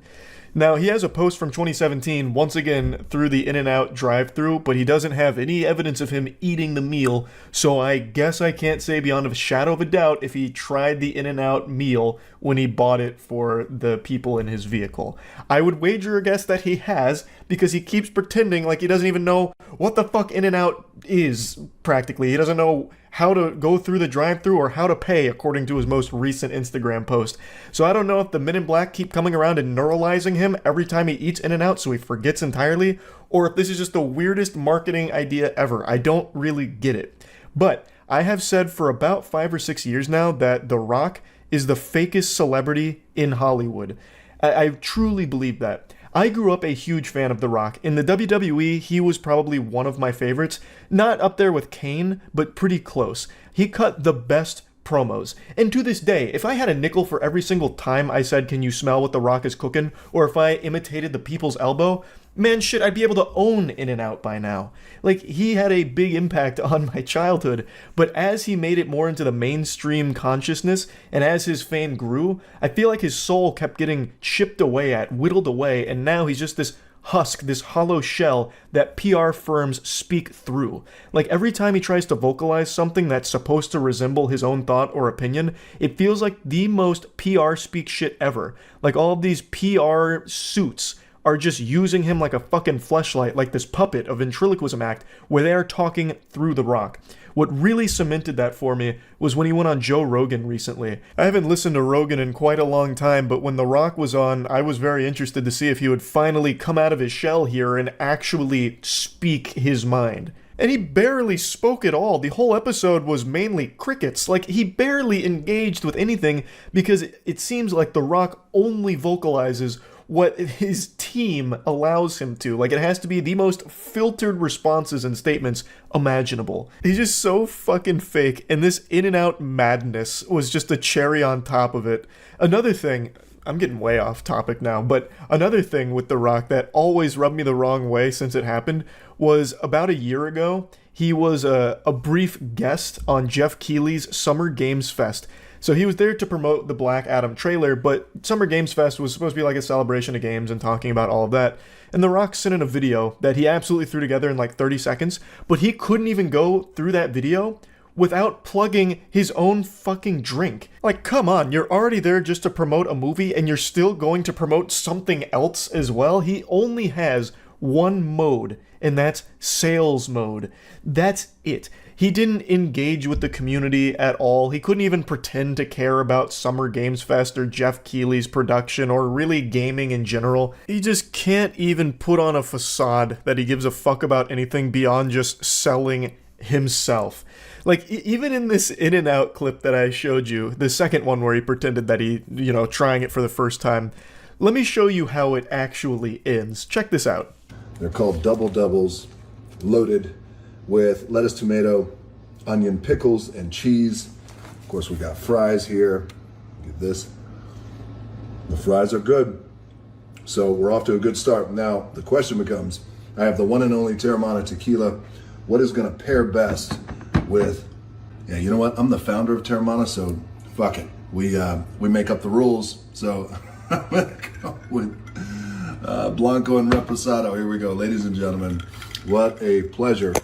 Now, he has a post from 2017, once again, through the In-N-Out drive-thru, but he doesn't have any evidence of him eating the meal, so I guess I can't say beyond a shadow of a doubt if he tried the In-N-Out meal when he bought it for the people in his vehicle. I would wager a guess that he has, because he keeps pretending like he doesn't even know what the fuck In-N-Out is, practically. He doesn't know how to go through the drive-thru or how to pay, according to his most recent Instagram post. So I don't know if the Men in Black keep coming around and neuralizing him every time he eats In-N-Out so he forgets entirely, or if this is just the weirdest marketing idea ever. I don't really get it. But I have said for about 5 or 6 years now that The Rock is the fakest celebrity in Hollywood. I truly believe that. I grew up a huge fan of The Rock. In the WWE, he was probably one of my favorites. Not up there with Kane, but pretty close. He cut the best promos. And to this day, if I had a nickel for every single time I said, "Can you smell what The Rock is cooking?" or if I imitated the people's elbow, man, shit, I'd be able to own In-N-Out by now. Like, he had a big impact on my childhood, but as he made it more into the mainstream consciousness, and as his fame grew, I feel like his soul kept getting chipped away at, whittled away, and now he's just this husk, this hollow shell that PR firms speak through. Like, every time he tries to vocalize something that's supposed to resemble his own thought or opinion, it feels like the most PR speak shit ever. Like, all of these PR suits are just using him like a fucking fleshlight, like this puppet, a ventriloquism act, where they are talking through The Rock. What really cemented that for me was when he went on Joe Rogan recently. I haven't listened to Rogan in quite a long time, but when The Rock was on, I was very interested to see if he would finally come out of his shell here and actually speak his mind. And he barely spoke at all. The whole episode was mainly crickets. Like, he barely engaged with anything because it seems like The Rock only vocalizes what his team allows him to. Like, it has to be the most filtered responses and statements imaginable. He's just so fucking fake, and this In-N-Out madness was just a cherry on top of it. Another thing, I'm getting way off topic now, but another thing with The Rock that always rubbed me the wrong way since it happened was about a year ago, he was a brief guest on Jeff Keighley's Summer Games Fest. So he was there to promote the Black Adam trailer, but Summer Games Fest was supposed to be like a celebration of games and talking about all of that. And The Rock sent in a video that he absolutely threw together in like 30 seconds, but he couldn't even go through that video without plugging his own fucking drink. Like, come on, you're already there just to promote a movie and you're still going to promote something else as well? He only has one mode, and that's sales mode. That's it. He didn't engage with the community at all. He couldn't even pretend to care about Summer Games Fest or Jeff Keighley's production or really gaming in general. He just can't even put on a facade that he gives a fuck about anything beyond just selling himself. Like, even in this In-N-Out clip that I showed you, the second one where he pretended that he, trying it for the first time, let me show you how it actually ends. Check this out.
They're called double doubles, loaded with lettuce, tomato, onion, pickles, and cheese. Of course, we got fries here. Get this. The fries are good. So we're off to a good start. Now, the question becomes, I have the one and only Terramana tequila. What is going to pair best with, you know what? I'm the founder of Terramana, so fuck it. We make up the rules. So I'm going to go with Blanco and Reposado. Here we go, ladies and gentlemen. What a pleasure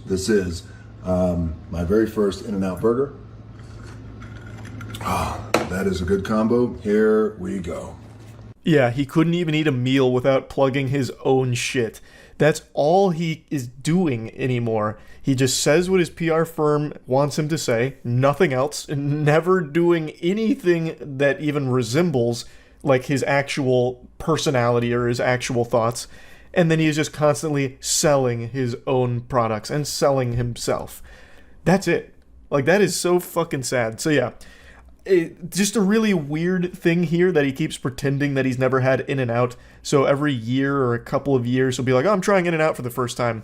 this is. My very first In-N-Out burger. That is a good combo. Here we go.
Yeah, he couldn't even eat a meal without plugging his own shit. That's all he is doing anymore. He just says what his PR firm wants him to say, nothing else, never doing anything that even resembles like his actual personality or his actual thoughts. And then he is just constantly selling his own products and selling himself. That's it. Like, that is so fucking sad. So yeah, just a really weird thing here that he keeps pretending that he's never had In-N-Out. So every year or a couple of years, he'll be like, oh, I'm trying In-N-Out for the first time.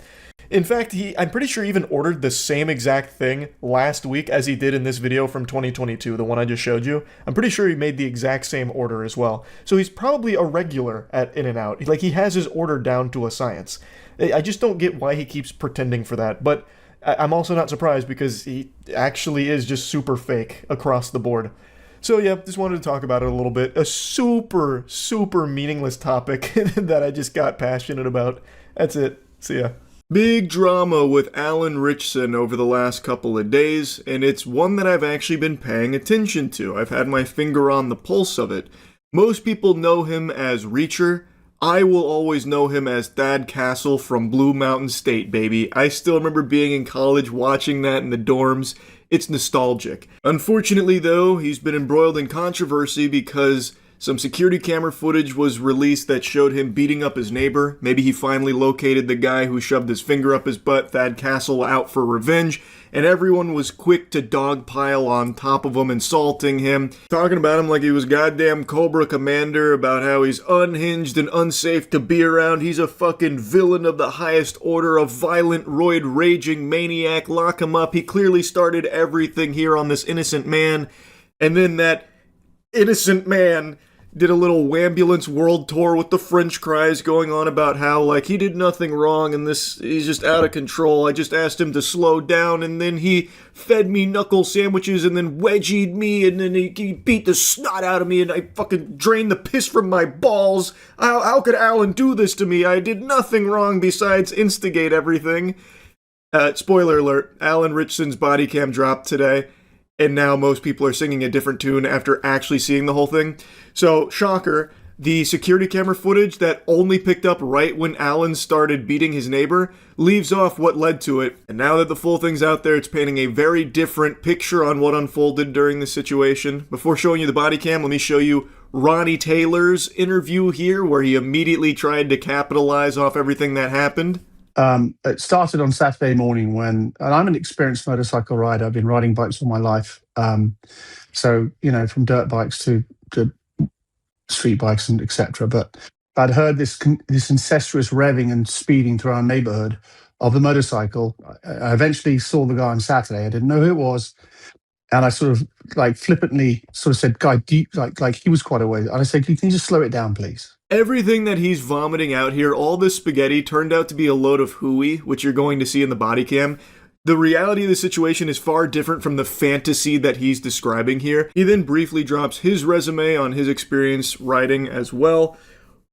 In fact, I'm pretty sure he even ordered the same exact thing last week as he did in this video from 2022, the one I just showed you. I'm pretty sure he made the exact same order as well. So he's probably a regular at In-N-Out. Like, he has his order down to a science. I just don't get why he keeps pretending for that, but I'm also not surprised because he actually is just super fake across the board. So yeah, just wanted to talk about it a little bit. A super, super meaningless topic that I just got passionate about. That's it. See ya. Big drama with Alan Ritchson over the last couple of days, and it's one that I've actually been paying attention to. I've had my finger on the pulse of it. Most people know him as Reacher. I will always know him as Thad Castle from Blue Mountain State, baby. I still remember being in college watching that in the dorms. It's nostalgic. Unfortunately, though, he's been embroiled in controversy because some security camera footage was released that showed him beating up his neighbor. Maybe he finally located the guy who shoved his finger up his butt, Thad Castle, out for revenge, and everyone was quick to dogpile on top of him, insulting him, talking about him like he was goddamn Cobra Commander, about how he's unhinged and unsafe to be around. He's a fucking villain of the highest order, a violent, roid-raging maniac. Lock him up. He clearly started everything here on this innocent man. And then that innocent man did a little Wambulance world tour with the French cries going on about how, like, he did nothing wrong and he's just out of control. I just asked him to slow down and then he fed me knuckle sandwiches and then wedgied me and then he beat the snot out of me and I fucking drained the piss from my balls. How could Alan do this to me? I did nothing wrong besides instigate everything. Spoiler alert, Alan Ritchson's body cam dropped today. And now most people are singing a different tune after actually seeing the whole thing. So, shocker, the security camera footage that only picked up right when Alan started beating his neighbor leaves off what led to it. And now that the full thing's out there, it's painting a very different picture on what unfolded during this situation. Before showing you the body cam, let me show you Ronnie Taylor's interview here, where he immediately tried to capitalize off everything that happened.
It started on Saturday morning and I'm an experienced motorcycle rider. I've been riding bikes all my life. So, you know, from dirt bikes to street bikes and etc. But I'd heard this incestuous revving and speeding through our neighborhood of the motorcycle. I eventually saw the guy on Saturday. I didn't know who it was. And I sort of like flippantly sort of said, "Guy, like he was quite away." And I said, "Can you just slow it down, please?"
Everything that he's vomiting out here, all this spaghetti, turned out to be a load of hooey, which you're going to see in the body cam. The reality of the situation is far different from the fantasy that he's describing here. He then briefly drops his resume on his experience riding as well.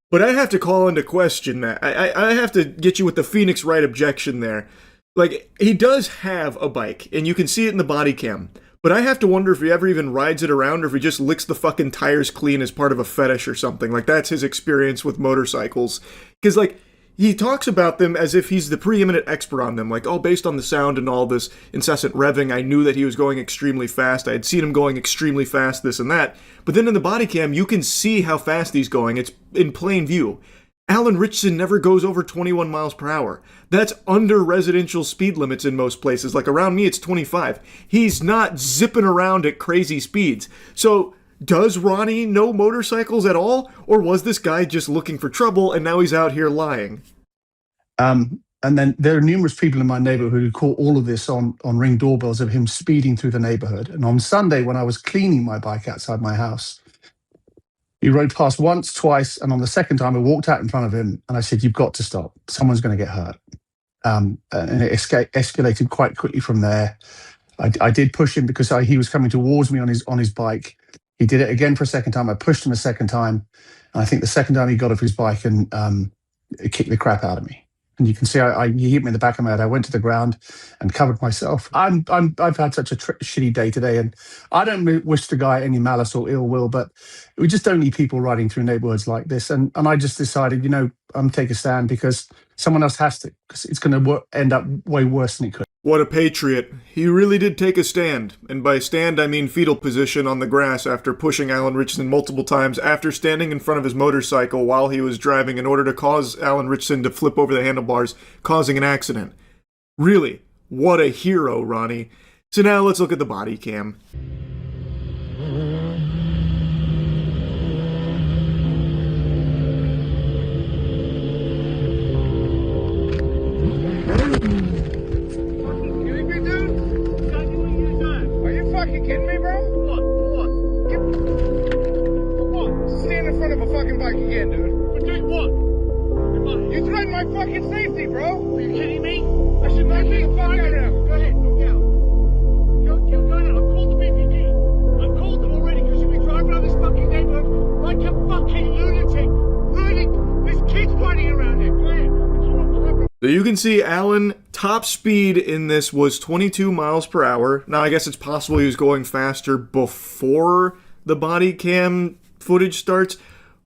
But I have to call into question that. I have to get you with the Phoenix Wright objection there. Like, he does have a bike, and you can see it in the body cam. But I have to wonder if he ever even rides it around or if he just licks the fucking tires clean as part of a fetish or something. Like, that's his experience with motorcycles. Because, like, he talks about them as if he's the preeminent expert on them. Like, oh, based on the sound and all this incessant revving, I knew that he was going extremely fast. I had seen him going extremely fast, this and that. But then in the body cam, you can see how fast he's going. It's in plain view. Alan Ritchson never goes over 21 miles per hour. That's under residential speed limits in most places. Like around me, it's 25. He's not zipping around at crazy speeds. So, does Ronnie know motorcycles at all? Or was this guy just looking for trouble and now he's out here lying?
And then there are numerous people in my neighborhood who caught all of this on Ring doorbells of him speeding through the neighborhood. And on Sunday, when I was cleaning my bike outside my house, he rode past once, twice, and on the second time, I walked out in front of him and I said, "You've got to stop. Someone's going to get hurt." And it escalated quite quickly from there. I did push him because he was coming towards me on his bike. He did it again for a second time. I pushed him a second time. And I think the second time he got off his bike and it kicked the crap out of me. And you can see he hit me in the back of my head. I went to the ground and covered myself. I've had such a shitty day today, and I don't wish the guy any malice or ill will, but we just don't need people riding through neighborhoods like this. And I just decided, I'm take a stand because someone else has to, because it's going to end up way worse than it could.
What a patriot. He really did take a stand. And by stand, I mean fetal position on the grass after pushing Alan Ritchson multiple times after standing in front of his motorcycle while he was driving in order to cause Alan Ritchson to flip over the handlebars, causing an accident. Really, what a hero, Ronnie. So now let's look at the body cam.
my fucking safety, bro. Are you kidding me? I should not be the fuck out of him. Go ahead, go down. Go ahead. I've called the BPD. I've called them already because you've been driving around this fucking neighborhood like a fucking lunatic. There's kids running around there. Go ahead.
So you can see Alan, top speed in this was 22 miles per hour. Now, I guess it's possible he was going faster before the body cam footage starts,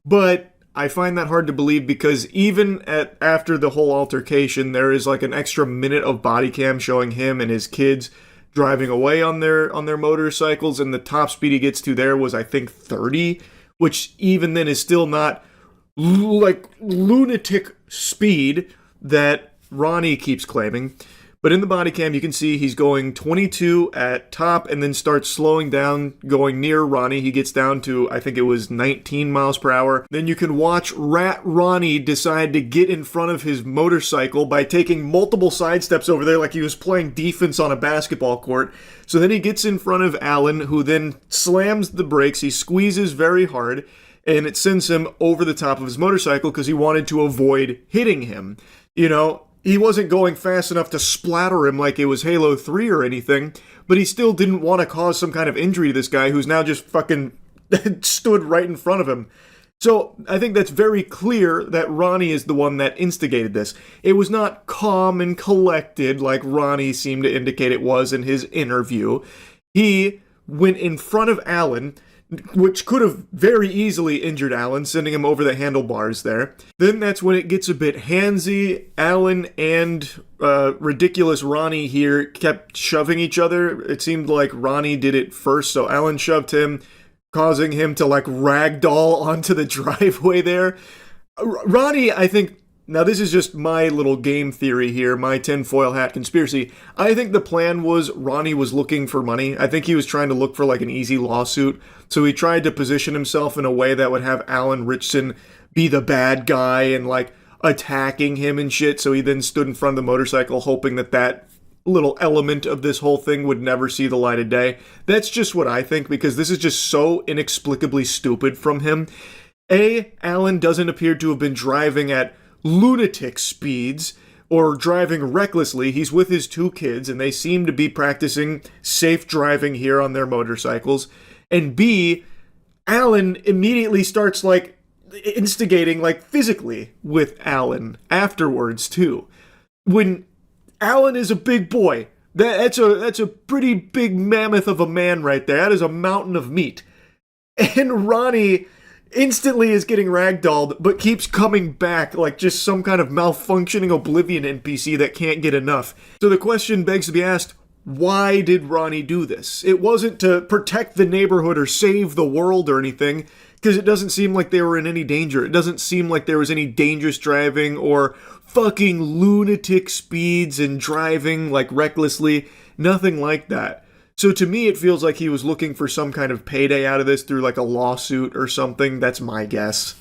but I find that hard to believe because even after the whole altercation, there is like an extra minute of body cam showing him and his kids driving away on their motorcycles, and the top speed he gets to there was, I think, 30, which even then is still not like lunatic speed that Ronnie keeps claiming. But in the body cam, you can see he's going 22 at top and then starts slowing down, going near Ronnie. He gets down to, I think it was 19 miles per hour. Then you can watch Rat Ronnie decide to get in front of his motorcycle by taking multiple side steps over there like he was playing defense on a basketball court. So then he gets in front of Alan, who then slams the brakes. He squeezes very hard, and it sends him over the top of his motorcycle because he wanted to avoid hitting him. You know, he wasn't going fast enough to splatter him like it was Halo 3 or anything, but he still didn't want to cause some kind of injury to this guy who's now just fucking stood right in front of him. So I think that's very clear that Ronnie is the one that instigated this. It was not calm and collected like Ronnie seemed to indicate it was in his interview. He went in front of Alan, which could have very easily injured Alan, sending him over the handlebars there. Then that's when it gets a bit handsy. Alan and ridiculous Ronnie here kept shoving each other. It seemed like Ronnie did it first, so Alan shoved him, causing him to like ragdoll onto the driveway there. Ronnie, I think, now this is just my little game theory here, my tinfoil hat conspiracy. I think the plan was Ronnie was looking for money. I think he was trying to look for like an easy lawsuit. So he tried to position himself in a way that would have Alan Ritchson be the bad guy and like attacking him and shit. So he then stood in front of the motorcycle hoping that that little element of this whole thing would never see the light of day. That's just what I think, because this is just so inexplicably stupid from him. Alan doesn't appear to have been driving at lunatic speeds or driving recklessly. He's with his two kids and they seem to be practicing safe driving here on their motorcycles. And B, Alan immediately starts like instigating like physically with Alan afterwards too. When Alan is a big boy, that's a pretty big mammoth of a man right there. That is a mountain of meat. And Ronnie instantly is getting ragdolled, but keeps coming back like just some kind of malfunctioning Oblivion NPC that can't get enough. So the question begs to be asked, why did Ronnie do this? It wasn't to protect the neighborhood or save the world or anything, because it doesn't seem like they were in any danger. It doesn't seem like there was any dangerous driving or fucking lunatic speeds and driving like recklessly. Nothing like that. So to me, it feels like he was looking for some kind of payday out of this through like a lawsuit or something. That's my guess.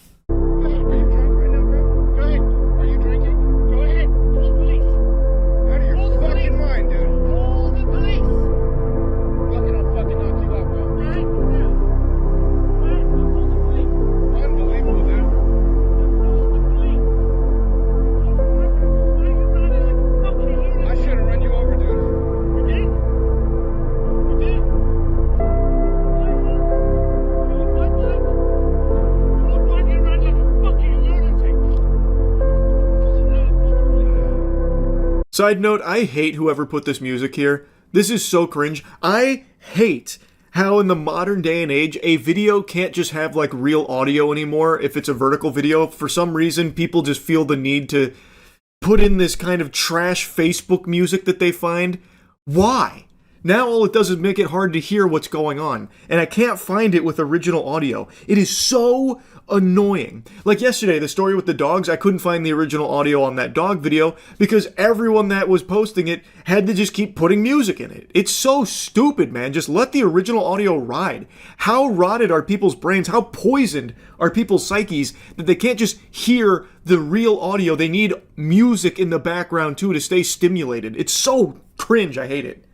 Side note, I hate whoever put this music here. This is so cringe. I hate how in the modern day and age, a video can't just have like real audio anymore if it's a vertical video. For some reason, people just feel the need to put in this kind of trash Facebook music that they find. Why? Now all it does is make it hard to hear what's going on, and I can't find it with original audio. It is so annoying. Like yesterday, the story with the dogs, I couldn't find the original audio on that dog video because everyone that was posting it had to just keep putting music in it. It's so stupid, man. Just let the original audio ride. How rotted are people's brains? How poisoned are people's psyches that they can't just hear the real audio? They need music in the background too to stay stimulated. It's so cringe. I hate it.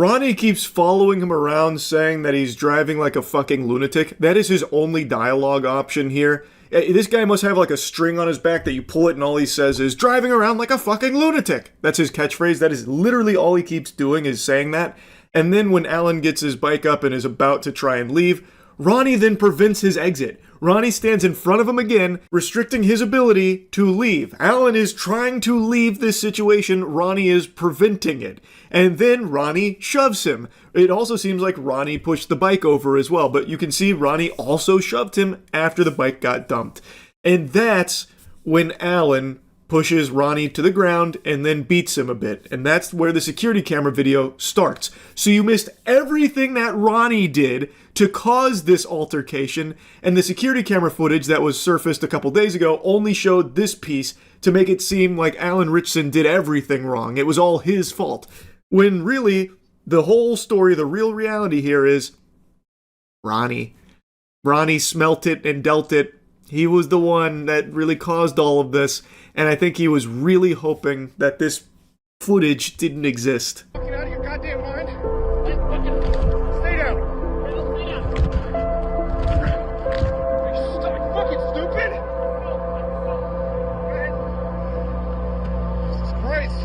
Ronnie keeps following him around saying that he's driving like a fucking lunatic. That is his only dialogue option here. This guy must have like a string on his back that you pull it and all he says is, driving around like a fucking lunatic. That's his catchphrase. That is literally all he keeps doing, is saying that. And then when Alan gets his bike up and is about to try and leave, Ronnie then prevents his exit. Ronnie stands in front of him again, restricting his ability to leave. Alan is trying to leave this situation. Ronnie is preventing it. And then Ronnie shoves him. It also seems like Ronnie pushed the bike over as well, but you can see Ronnie also shoved him after the bike got dumped. And that's when Alan pushes Ronnie to the ground and then beats him a bit. And that's where the security camera video starts. So you missed everything that Ronnie did to cause this altercation, and the security camera footage that was surfaced a couple days ago only showed this piece to make it seem like Alan Ritchson did everything wrong. It was all his fault. When really, the whole story, the real reality here is Ronnie. Ronnie smelt it and dealt it. He was the one that really caused all of this, and I think he was really hoping that this footage didn't exist.
Get out of your goddamn mind. Get fucking... Stay down. Stay down. Are you fucking stupid? Go ahead. Jesus Christ.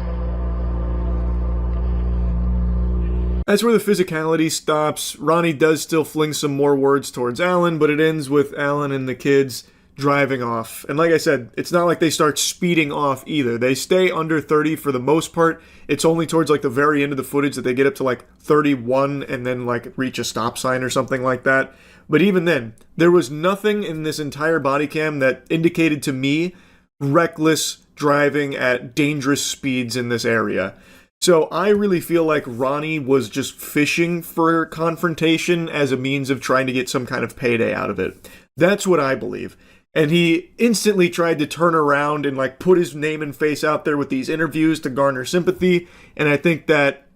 That's where the physicality stops. Ronnie does still fling some more words towards Alan, but it ends with Alan and the kids driving off. And like I said, it's not like they start speeding off either. They stay under 30 for the most part. It's only towards like the very end of the footage that they get up to like 31 and then like reach a stop sign or something like that. But even then, there was nothing in this entire body cam that indicated to me reckless driving at dangerous speeds in this area. So I really feel like Ronnie was just fishing for confrontation as a means of trying to get some kind of payday out of it. That's what I believe. And he instantly tried to turn around and like put his name and face out there with these interviews to garner sympathy. And I think that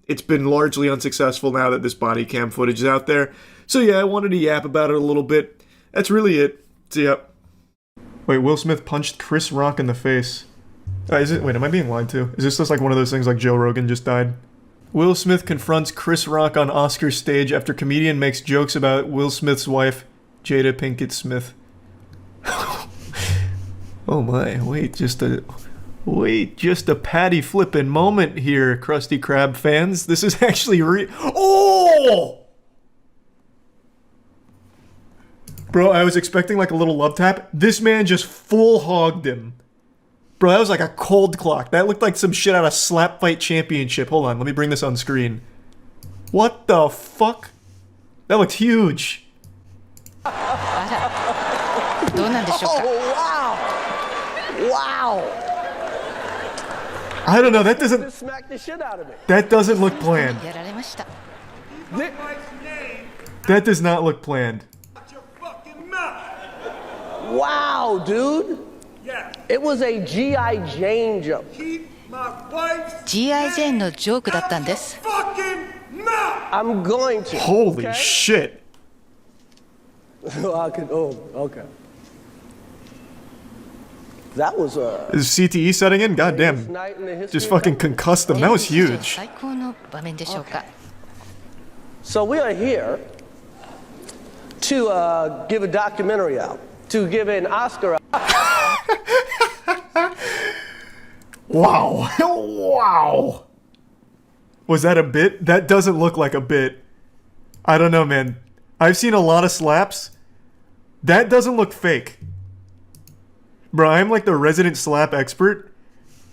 it's been largely unsuccessful now that this body cam footage is out there. So yeah, I wanted to yap about it a little bit. That's really it. So yeah. Wait, Will Smith punched Chris Rock in the face. Wait, am I being lied to? Is this just like one of those things like Joe Rogan just died? Will Smith confronts Chris Rock on Oscars stage after comedian makes jokes about Will Smith's wife, Jada Pinkett Smith. Oh my, wait just a patty flippin' moment here, Krusty Krab fans. This is actually Oh! Bro, I was expecting like a little love tap. This man just full hogged him. Bro, that was like a cold clock. That looked like some shit out of Slap Fight Championship. Hold on, let me bring this on screen. What the fuck? That looked huge.
Oh, wow! Wow!
I don't know, that doesn't...
Just smacked the shit out of me.
That doesn't look planned. That does not look planned.
Wow, dude! It was a G.I. Jane joke.
G.I. Jane のジョークだったんです。
I'm going to.
Holy
okay?
shit.
Okay. That was a...
Is CTE setting in? God damn. Just fucking concussed them. That was huge.
最高の場面でしょうか。
So we are here to give a documentary out, to give an Oscar out.
Wow. Wow. Was that a bit? That doesn't look like a bit. I don't know, man. I've seen a lot of slaps. That doesn't look fake. Bro, I'm like the resident slap expert.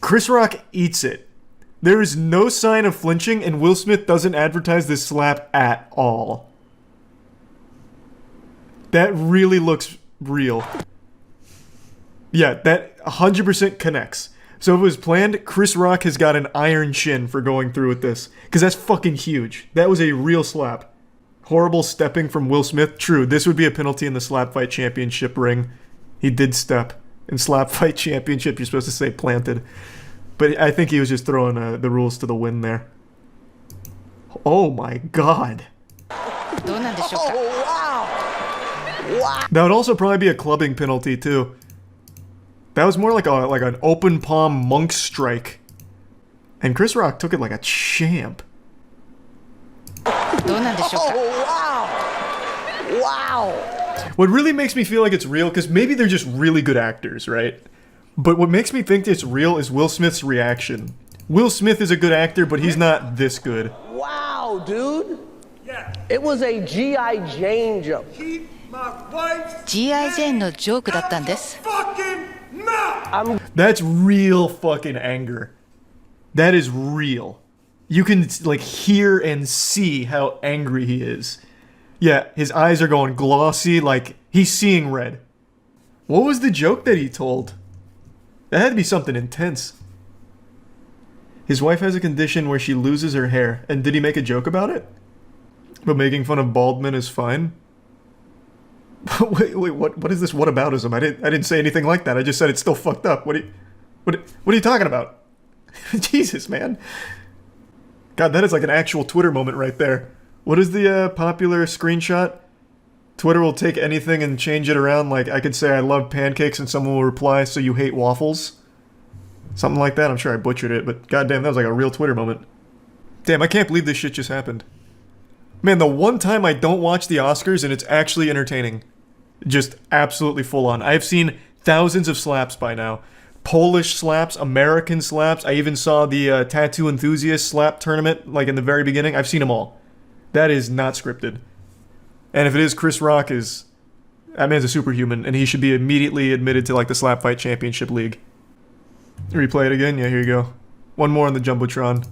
Chris Rock eats it. There is no sign of flinching, and Will Smith doesn't advertise this slap at all. That really looks real. Yeah, that 100% connects. So if it was planned, Chris Rock has got an iron chin for going through with this. Because that's fucking huge. That was a real slap. Horrible stepping from Will Smith. True, this would be a penalty in the Slap Fight Championship ring. He did step. In Slap Fight Championship, you're supposed to say planted. But I think he was just throwing the rules to the wind there. Oh my god.
Oh, wow! Wow!
That would also probably be a clubbing penalty too. That was more like an open palm monk strike. And Chris Rock took it like a champ.
どうなんでしょうか。
Oh, wow. Wow.
What really makes me feel like it's real, because maybe they're just really good actors, right? But what makes me think it's real is Will Smith's reaction. Will Smith is a good actor, but he's not this good.
Wow, dude. It was a G.I. Jane joke.
G.I. Jane のジョークだったんです。
That's real fucking anger. That is real. You can, like, hear and see how angry he is. Yeah, his eyes are going glossy, like, he's seeing red. What was the joke that he told? That had to be something intense. His wife has a condition where she loses her hair, and did he make a joke about it? But making fun of bald men is fine? wait, what is this whataboutism? I didn't say anything like that. I just said it's still fucked up. What are you talking about? Jesus, man. God, that is like an actual Twitter moment right there. What is the popular screenshot? Twitter will take anything and change it around. Like, I could say I love pancakes and someone will reply, so you hate waffles? Something like that. I'm sure I butchered it, but goddamn, that was like a real Twitter moment. Damn, I can't believe this shit just happened. Man, the one time I don't watch the Oscars and it's actually entertaining. Just absolutely full on. I've seen thousands of slaps by now. Polish slaps, American slaps. I even saw the Tattoo Enthusiast slap tournament, like in the very beginning. I've seen them all. That is not scripted. And if it is, Chris Rock is... That man's a superhuman, and he should be immediately admitted to, like, the Slap Fight Championship League. Replay it again? Yeah, here you go. One more on the Jumbotron.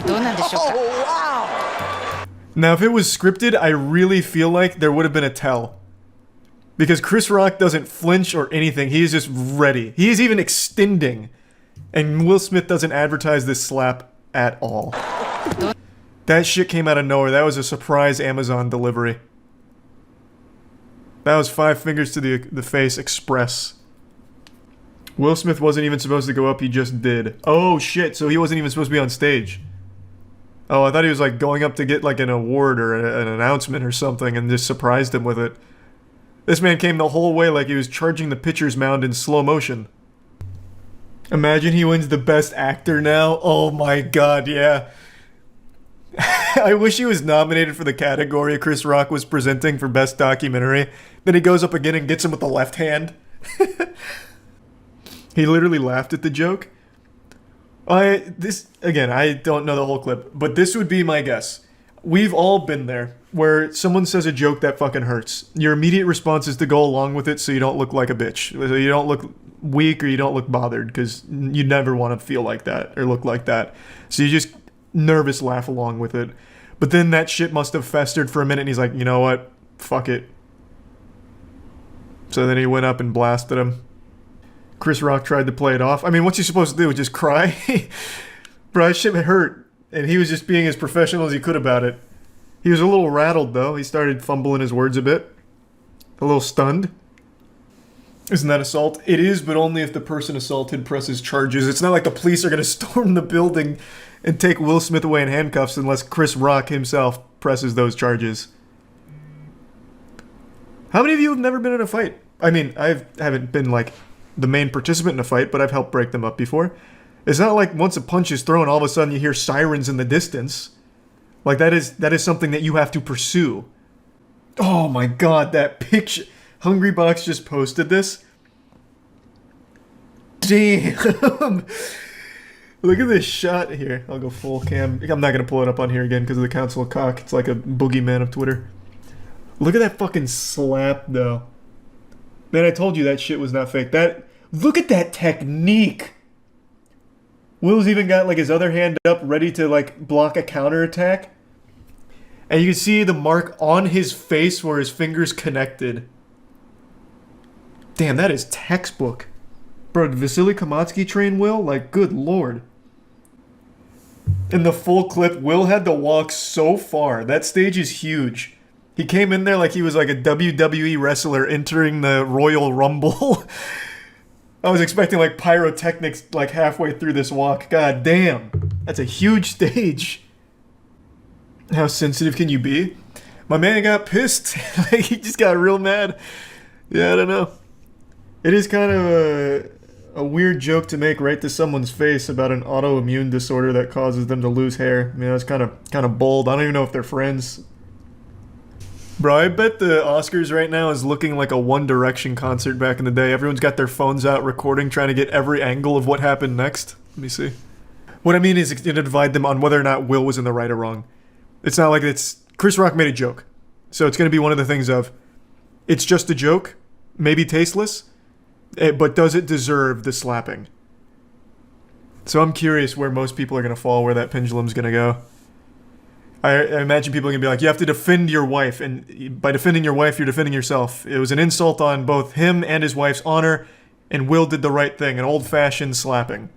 どうなんでしょうか。
Oh, wow.
Now, if it was scripted, I really feel like there would have been a tell. Because Chris Rock doesn't flinch or anything. He is just ready. He is even extending. And Will Smith doesn't advertise this slap at all. That shit came out of nowhere. That was a surprise Amazon delivery. That was 5 fingers to the face express. Will Smith wasn't even supposed to go up, he just did. Oh shit, so he wasn't even supposed to be on stage. Oh, I thought he was like going up to get like an award or an announcement or something and just surprised him with it. This man came the whole way like he was charging the pitcher's mound in slow motion. Imagine he wins the best actor now. Oh my god, yeah. I wish he was nominated for the category Chris Rock was presenting for best documentary. Then he goes up again and gets him with the left hand. He literally laughed at the joke. Again, I don't know the whole clip, but this would be my guess. We've all been there, where someone says a joke that fucking hurts. Your immediate response is to go along with it so you don't look like a bitch. So you don't look weak or you don't look bothered, because you never want to feel like that or look like that. So you just nervous laugh along with it. But then that shit must have festered for a minute and he's like, you know what? Fuck it. So then he went up and blasted him. Chris Rock tried to play it off. I mean, what's he supposed to do? Just cry? Bro, that shit hurt. And he was just being as professional as he could about it. He was a little rattled, though. He started fumbling his words a bit. A little stunned. Isn't that assault? It is, but only if the person assaulted presses charges. It's not like the police are going to storm the building and take Will Smith away in handcuffs unless Chris Rock himself presses those charges. How many of you have never been in a fight? I mean, I haven't been, like, the main participant in a fight, but I've helped break them up before. It's not like once a punch is thrown, all of a sudden you hear sirens in the distance. Like, that is something that you have to pursue. Oh my god, that picture... Hungrybox just posted this. Damn! Look at this shot here. I'll go full cam. I'm not going to pull it up on here again because of the Council of Cock. It's like a boogeyman of Twitter. Look at that fucking slap, though. Man, I told you that shit was not fake. Look at that technique! Will's even got, like, his other hand up, ready to, like, block a counterattack. And you can see the mark on his face where his fingers connected. Damn, that is textbook. Bro, did Vasily Kamatsky train Will? Like, good lord. In the full clip, Will had to walk so far. That stage is huge. He came in there like he was like a WWE wrestler entering the Royal Rumble. I was expecting like pyrotechnics like halfway through this walk. God damn. That's a huge stage. How sensitive can you be? My man got pissed. Like, he just got real mad. Yeah, I don't know. It is kind of a weird joke to make right to someone's face about an autoimmune disorder that causes them to lose hair. I mean, that's kind of bold. I don't even know if they're friends. Bro, I bet the Oscars right now is looking like a One Direction concert back in the day. Everyone's got their phones out recording, trying to get every angle of what happened next. Let me see. What I mean is it's going to divide them on whether or not Will was in the right or wrong. It's not like it's... Chris Rock made a joke. So it's going to be one of the things of, it's just a joke, maybe tasteless, but does it deserve the slapping? So I'm curious where most people are going to fall, where that pendulum's going to go. I imagine people are going to be like, you have to defend your wife, and by defending your wife, you're defending yourself. It was an insult on both him and his wife's honor, and Will did the right thing, an old-fashioned slapping. And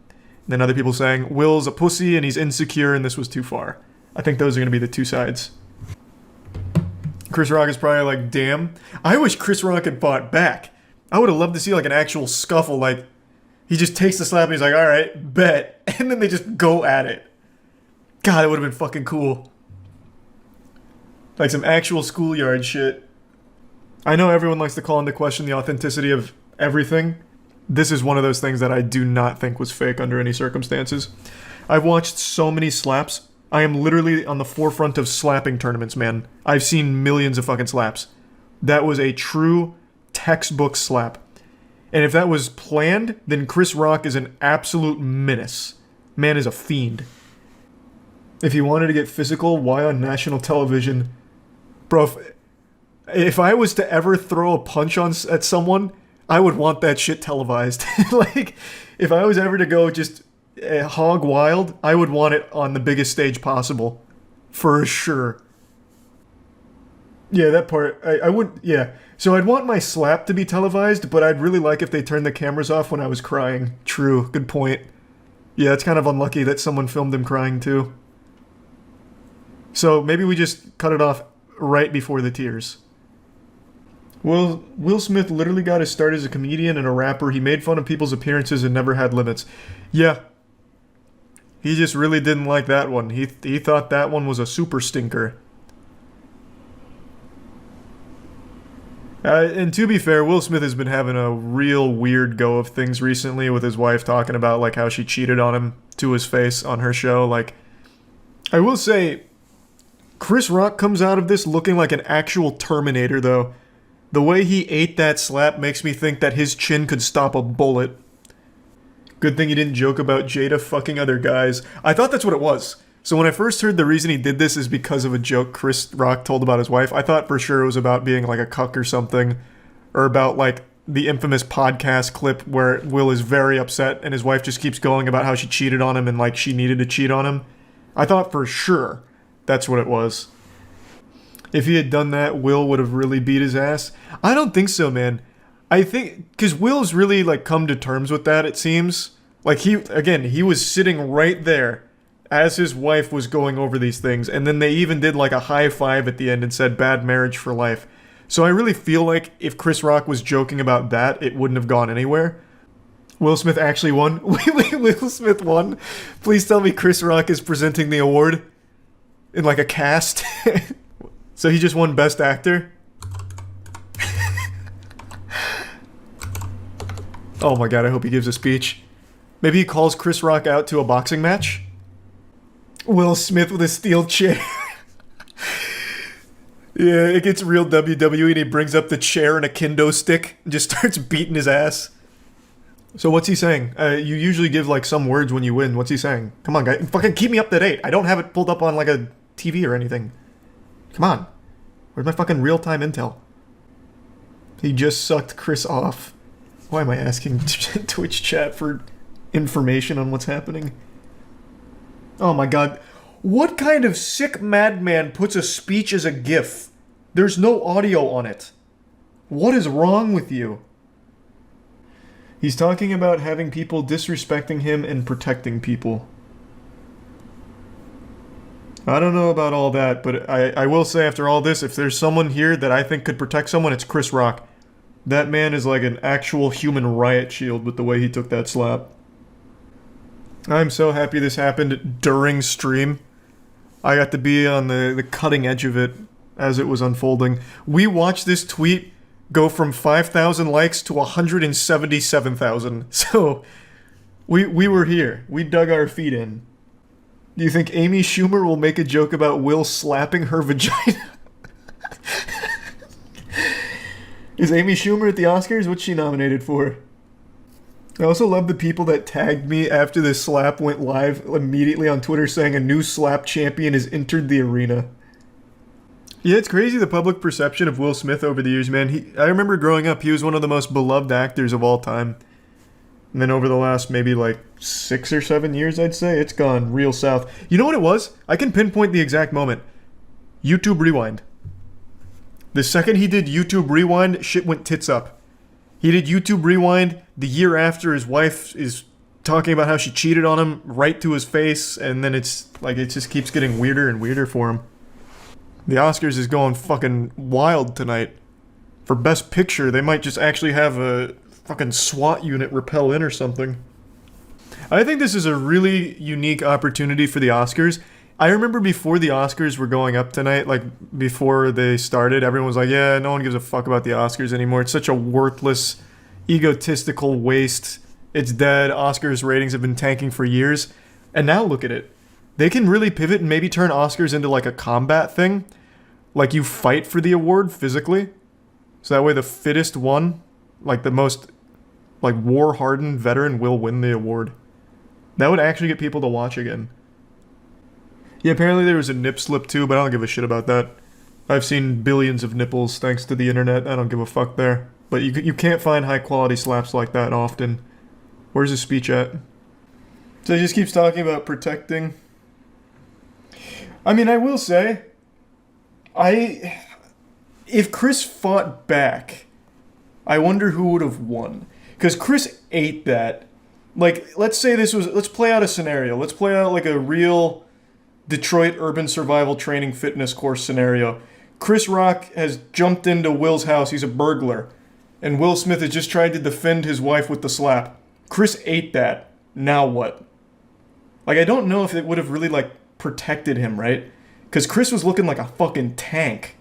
then other people saying, Will's a pussy and he's insecure and this was too far. I think those are going to be the two sides. Chris Rock is probably like, damn. I wish Chris Rock had fought back. I would have loved to see like an actual scuffle, like, he just takes the slap and he's like, alright, bet. And then they just go at it. God, it would have been fucking cool. Like some actual schoolyard shit. I know everyone likes to call into question the authenticity of everything. This is one of those things that I do not think was fake under any circumstances. I've watched so many slaps. I am literally on the forefront of slapping tournaments, man. I've seen millions of fucking slaps. That was a true textbook slap. And if that was planned, then Chris Rock is an absolute menace. Man is a fiend. If he wanted to get physical, why on national television? Bro, if I was to ever throw a punch at someone, I would want that shit televised. Like, if I was ever to go just hog wild, I would want it on the biggest stage possible. For sure. Yeah, that part, I would, yeah. So I'd want my slap to be televised, but I'd really like if they turned the cameras off when I was crying. True, good point. Yeah, it's kind of unlucky that someone filmed him crying too. So maybe we just cut it off right before the tears. Well, Will Smith literally got his start as a comedian and a rapper. He made fun of people's appearances and never had limits. Yeah. He just really didn't like that one. He thought that one was a super stinker. And to be fair, Will Smith has been having a real weird go of things recently with his wife talking about like how she cheated on him to his face on her show. Like, I will say, Chris Rock comes out of this looking like an actual Terminator, though. The way he ate that slap makes me think that his chin could stop a bullet. Good thing he didn't joke about Jada fucking other guys. I thought that's what it was. So when I first heard the reason he did this is because of a joke Chris Rock told about his wife, I thought for sure it was about being like a cuck or something. Or about like the infamous podcast clip where Will is very upset and his wife just keeps going about how she cheated on him and like she needed to cheat on him. I thought for sure that's what it was. If he had done that, Will would have really beat his ass. I don't think so, man. I think, because Will's really, like, come to terms with that, it seems. Like, he was sitting right there as his wife was going over these things, and then they even did, like, a high five at the end and said, bad marriage for life. So I really feel like if Chris Rock was joking about that, it wouldn't have gone anywhere. Will Smith actually won? Will Smith won? Please tell me Chris Rock is presenting the award in, like, a cast. So he just won Best Actor? Oh my god, I hope he gives a speech. Maybe he calls Chris Rock out to a boxing match? Will Smith with a steel chair. Yeah, it gets real WWE and he brings up the chair and a kendo stick and just starts beating his ass. So what's he saying? You usually give like some words when you win. What's he saying? Come on, guy. Fucking keep me up to date. I don't have it pulled up on like a TV or anything. Come on. Where's my fucking real-time intel? He just sucked Chris off. Why am I asking Twitch chat for information on what's happening? Oh my god. What kind of sick madman puts a speech as a GIF? There's no audio on it. What is wrong with you? He's talking about having people disrespecting him and protecting people. I don't know about all that, but I will say after all this, if there's someone here that I think could protect someone, it's Chris Rock. That man is like an actual human riot shield with the way he took that slap. I'm so happy this happened during stream. I got to be on the cutting edge of it as it was unfolding. We watched this tweet go from 5,000 likes to 177,000. So we were here. We dug our feet in. Do you think Amy Schumer will make a joke about Will slapping her vagina? Is Amy Schumer at the Oscars? What's she nominated for? I also love the people that tagged me after the slap went live immediately on Twitter saying a new slap champion has entered the arena. Yeah, it's crazy the public perception of Will Smith over the years, man. I remember growing up, he was one of the most beloved actors of all time. And then over the last maybe like 6 or 7 years, I'd say, it's gone real south. You know what it was? I can pinpoint the exact moment. YouTube Rewind. The second he did YouTube Rewind, shit went tits up. He did YouTube Rewind the year after his wife is talking about how she cheated on him right to his face, and then it's like it just keeps getting weirder and weirder for him. The Oscars is going fucking wild tonight. For Best Picture, they might just actually have a fucking SWAT unit repel in or something. I think this is a really unique opportunity for the Oscars. I remember before the Oscars were going up tonight, like before they started, everyone was like, yeah, no one gives a fuck about the Oscars anymore. It's such a worthless, egotistical waste. It's dead. Oscars ratings have been tanking for years. And now look at it. They can really pivot and maybe turn Oscars into like a combat thing. Like you fight for the award physically. So that way the fittest one, like the most like war-hardened veteran will win the award. That would actually get people to watch again. Yeah, apparently there was a nip slip too, but I don't give a shit about that. I've seen billions of nipples thanks to the internet. I don't give a fuck there. But you can't find high-quality slaps like that often. Where's his speech at? So he just keeps talking about protecting. I mean, I will say, if Chris fought back, I wonder who would have won. Because Chris ate that. Like, let's play out a scenario. Let's play out like a real Detroit urban survival training fitness course scenario. Chris Rock has jumped into Will's house. He's a burglar. And Will Smith has just tried to defend his wife with the slap. Chris ate that. Now what? Like, I don't know if it would have really, like, protected him, right? Because Chris was looking like a fucking tank.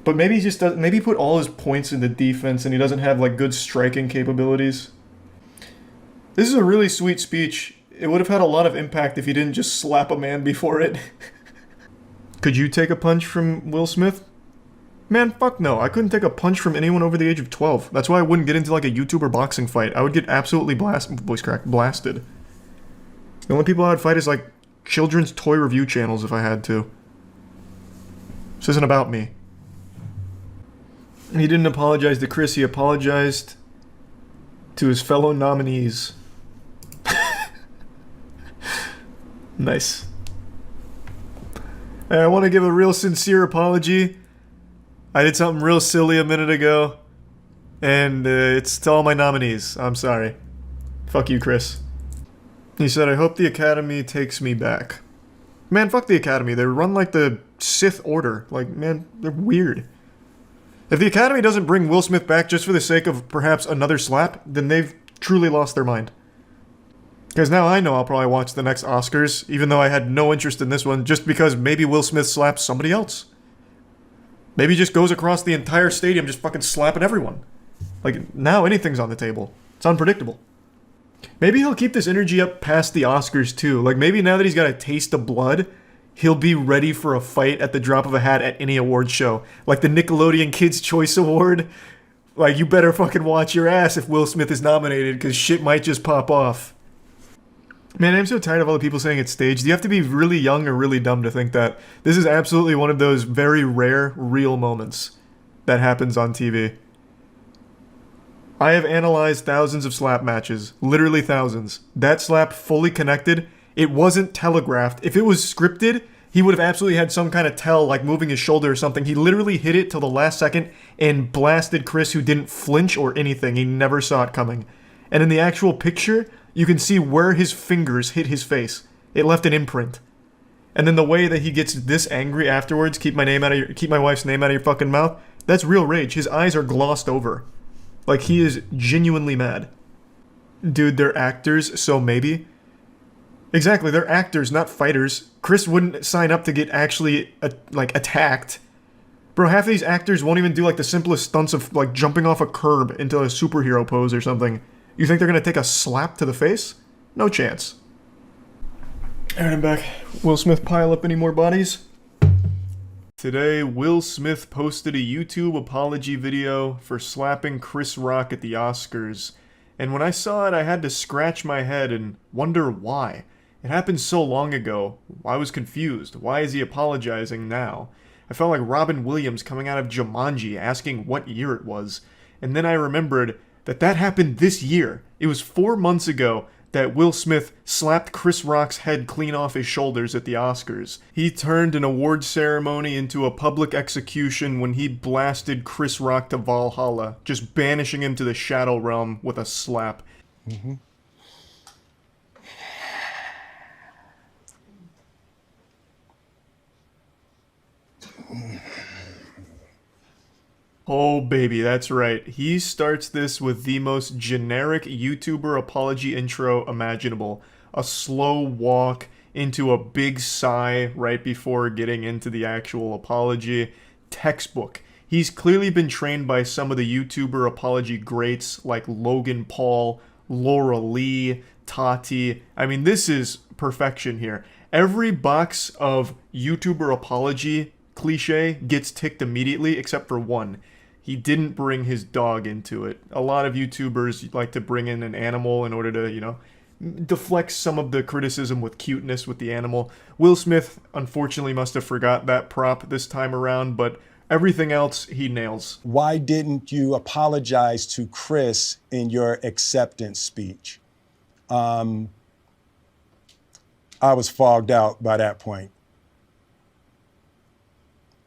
But maybe he just doesn't. Maybe he put all his points into defense and he doesn't have, like, good striking capabilities. This is a really sweet speech. It would have had a lot of impact if he didn't just slap a man before it. Could you take a punch from Will Smith? Man, fuck no. I couldn't take a punch from anyone over the age of 12. That's why I wouldn't get into like a YouTuber boxing fight. I would get absolutely blasted. The only people I'd fight is like children's toy review channels if I had to. This isn't about me. He didn't apologize to Chris. He apologized to his fellow nominees. Nice. I want to give a real sincere apology. I did something real silly a minute ago. And it's to all my nominees. I'm sorry. Fuck you, Chris. He said, I hope the Academy takes me back. Man, fuck the Academy. They run like the Sith Order. Like, man, they're weird. If the Academy doesn't bring Will Smith back just for the sake of perhaps another slap, then they've truly lost their mind. Because now I know I'll probably watch the next Oscars, even though I had no interest in this one, just because maybe Will Smith slaps somebody else. Maybe he just goes across the entire stadium just fucking slapping everyone. Like, now anything's on the table. It's unpredictable. Maybe he'll keep this energy up past the Oscars too. Like, maybe now that he's got a taste of blood, he'll be ready for a fight at the drop of a hat at any award show. Like the Nickelodeon Kids' Choice Award. Like, you better fucking watch your ass if Will Smith is nominated, because shit might just pop off. Man, I'm so tired of all the people saying it's staged. You have to be really young or really dumb to think that. This is absolutely one of those very rare, real moments that happens on TV. I have analyzed thousands of slap matches. Literally thousands. That slap fully connected. It wasn't telegraphed. If it was scripted, he would have absolutely had some kind of tell, like moving his shoulder or something. He literally hit it till the last second and blasted Chris, who didn't flinch or anything. He never saw it coming. And in the actual picture, you can see where his fingers hit his face. It left an imprint. And then the way that he gets this angry afterwards, keep my wife's name out of your fucking mouth, that's real rage. His eyes are glossed over. Like, he is genuinely mad. Dude, they're actors, so maybe. Exactly, they're actors, not fighters. Chris wouldn't sign up to get actually, attacked. Bro, half of these actors won't even do like the simplest stunts of like jumping off a curb into a superhero pose or something. You think they're gonna take a slap to the face? No chance. Alright, I'm back. Will Smith pile up any more bodies? Today, Will Smith posted a YouTube apology video for slapping Chris Rock at the Oscars. And when I saw it, I had to scratch my head and wonder why. It happened so long ago. I was confused. Why is he apologizing now? I felt like Robin Williams coming out of Jumanji asking what year it was. And then I remembered that that happened this year. It was 4 months ago that Will Smith slapped Chris Rock's head clean off his shoulders at the Oscars. He turned an award ceremony into a public execution when he blasted Chris Rock to Valhalla, just banishing him to the Shadow Realm with a slap. Oh baby, that's right. He starts this with the most generic YouTuber apology intro imaginable. A slow walk into a big sigh right before getting into the actual apology. Textbook. He's clearly been trained by some of the YouTuber apology greats like Logan Paul, Laura Lee, Tati. I mean, this is perfection here. Every box of YouTuber apology cliche gets ticked immediately except for one. He didn't bring his dog into it. A lot of YouTubers like to bring in an animal in order to, you know, deflect some of the criticism with cuteness with the animal. Will Smith, unfortunately, must have forgot that prop this time around, but everything else he nails.
Why didn't you apologize to Chris in your acceptance speech? I was fogged out by that point.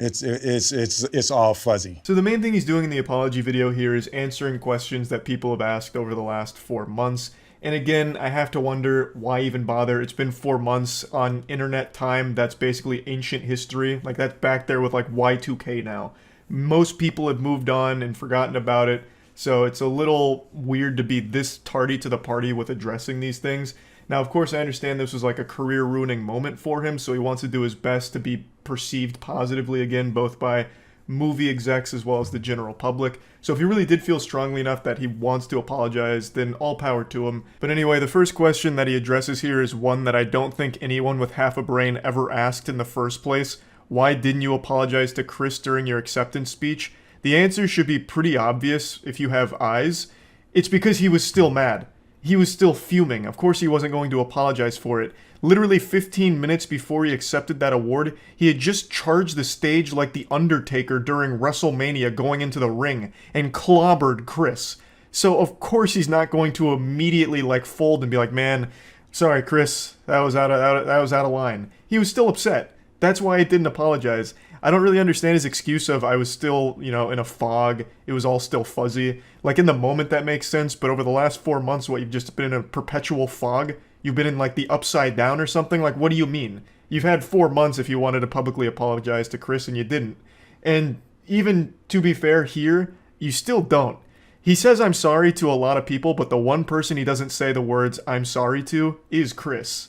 It's all fuzzy.
So the main thing he's doing in the apology video here is answering questions that people have asked over the last 4 months. And again, I have to wonder why even bother. It's been 4 months on internet time. That's basically ancient history. Like that's back there with like Y2K now. Most people have moved on and forgotten about it. So it's a little weird to be this tardy to the party with addressing these things. Now, of course, I understand this was like a career-ruining moment for him, so he wants to do his best to be perceived positively again, both by movie execs as well as the general public. So if he really did feel strongly enough that he wants to apologize, then all power to him. But anyway, the first question that he addresses here is one that I don't think anyone with half a brain ever asked in the first place. Why didn't you apologize to Chris during your acceptance speech? The answer should be pretty obvious if you have eyes. It's because he was still mad. He was still fuming. Of course he wasn't going to apologize for it. Literally 15 minutes before he accepted that award, he had just charged the stage like The Undertaker during WrestleMania going into the ring and clobbered Chris. So of course he's not going to immediately like fold and be like, man, sorry Chris, that was out of line. He was still upset. That's why he didn't apologize. I don't really understand his excuse of I was still, you know, in a fog. It was all still fuzzy. Like in the moment that makes sense, but over the last 4 months, what, you've just been in a perpetual fog? You've been in like the upside down or something? Like what do you mean? You've had 4 months if you wanted to publicly apologize to Chris and you didn't. And even to be fair here, you still don't. He says I'm sorry to a lot of people, but the one person he doesn't say the words I'm sorry to is Chris.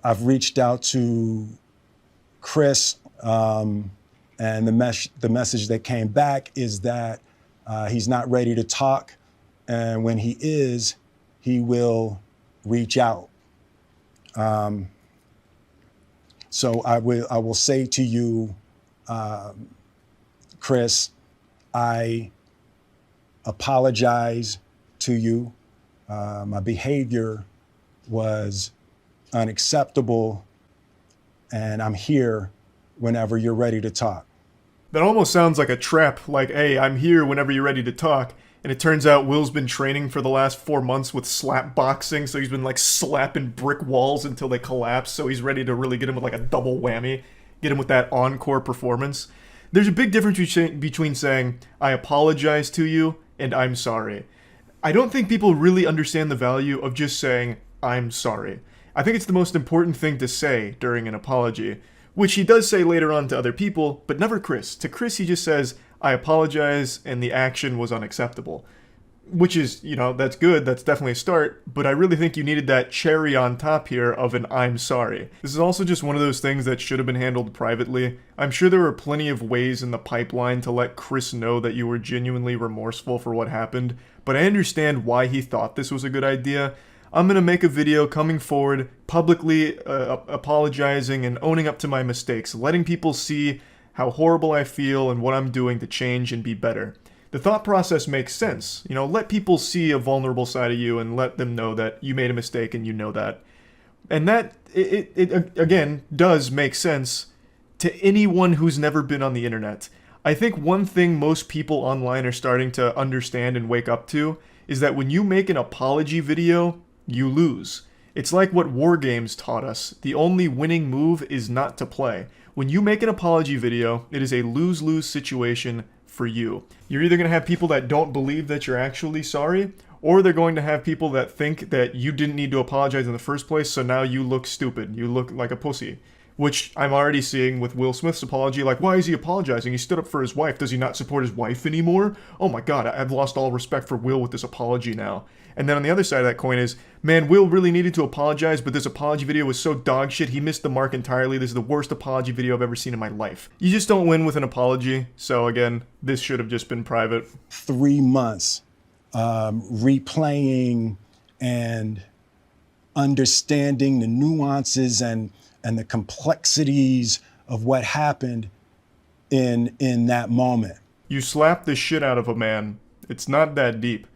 I've reached out to Chris, and the message that came back is that he's not ready to talk, and when he is, he will reach out. So I will say to you, Chris, I apologize to you. My behavior was unacceptable, and I'm here whenever you're ready to talk.
That almost sounds like a trap, like, hey, I'm here whenever you're ready to talk. And it turns out Will's been training for the last 4 months with slap boxing, so he's been like slapping brick walls until they collapse, so he's ready to really get him with like a double whammy, get him with that encore performance. There's a big difference between saying, I apologize to you, and I'm sorry. I don't think people really understand the value of just saying, I'm sorry. I think it's the most important thing to say during an apology, which he does say later on to other people, but never Chris. To Chris, he just says, I apologize, and the action was unacceptable. which is, you know, that's good, that's definitely a start, but I really think you needed that cherry on top here of an I'm sorry. This is also just one of those things that should have been handled privately. I'm sure there were plenty of ways in the pipeline to let Chris know that you were genuinely remorseful for what happened, but I understand why he thought this was a good idea. I'm gonna make a video coming forward, publicly apologizing and owning up to my mistakes, letting people see how horrible I feel and what I'm doing to change and be better. The thought process makes sense. You know, let people see a vulnerable side of you and let them know that you made a mistake and you know that. And that, it again, does make sense to anyone who's never been on the internet. I think one thing most people online are starting to understand and wake up to is that when you make an apology video, you lose. It's like what war games taught us. The only winning move is not to play. When you make an apology video, it is a lose-lose situation for you. You're either going to have people that don't believe that you're actually sorry, or they're going to have people that think that you didn't need to apologize in the first place, so now you look stupid. You look like a pussy. Which I'm already seeing with Will Smith's apology. Like, why is he apologizing? He stood up for his wife. Does he not support his wife anymore? Oh my god, I've lost all respect for Will with this apology now. And then on the other side of that coin is, man, Will really needed to apologize, but this apology video was so dog shit, he missed the mark entirely. This is the worst apology video I've ever seen in my life. You just don't win with an apology, so again, this should have just been private.
3 months replaying and understanding the nuances and the complexities of what happened in that moment.
You slapped the shit out of a man. It's not that deep.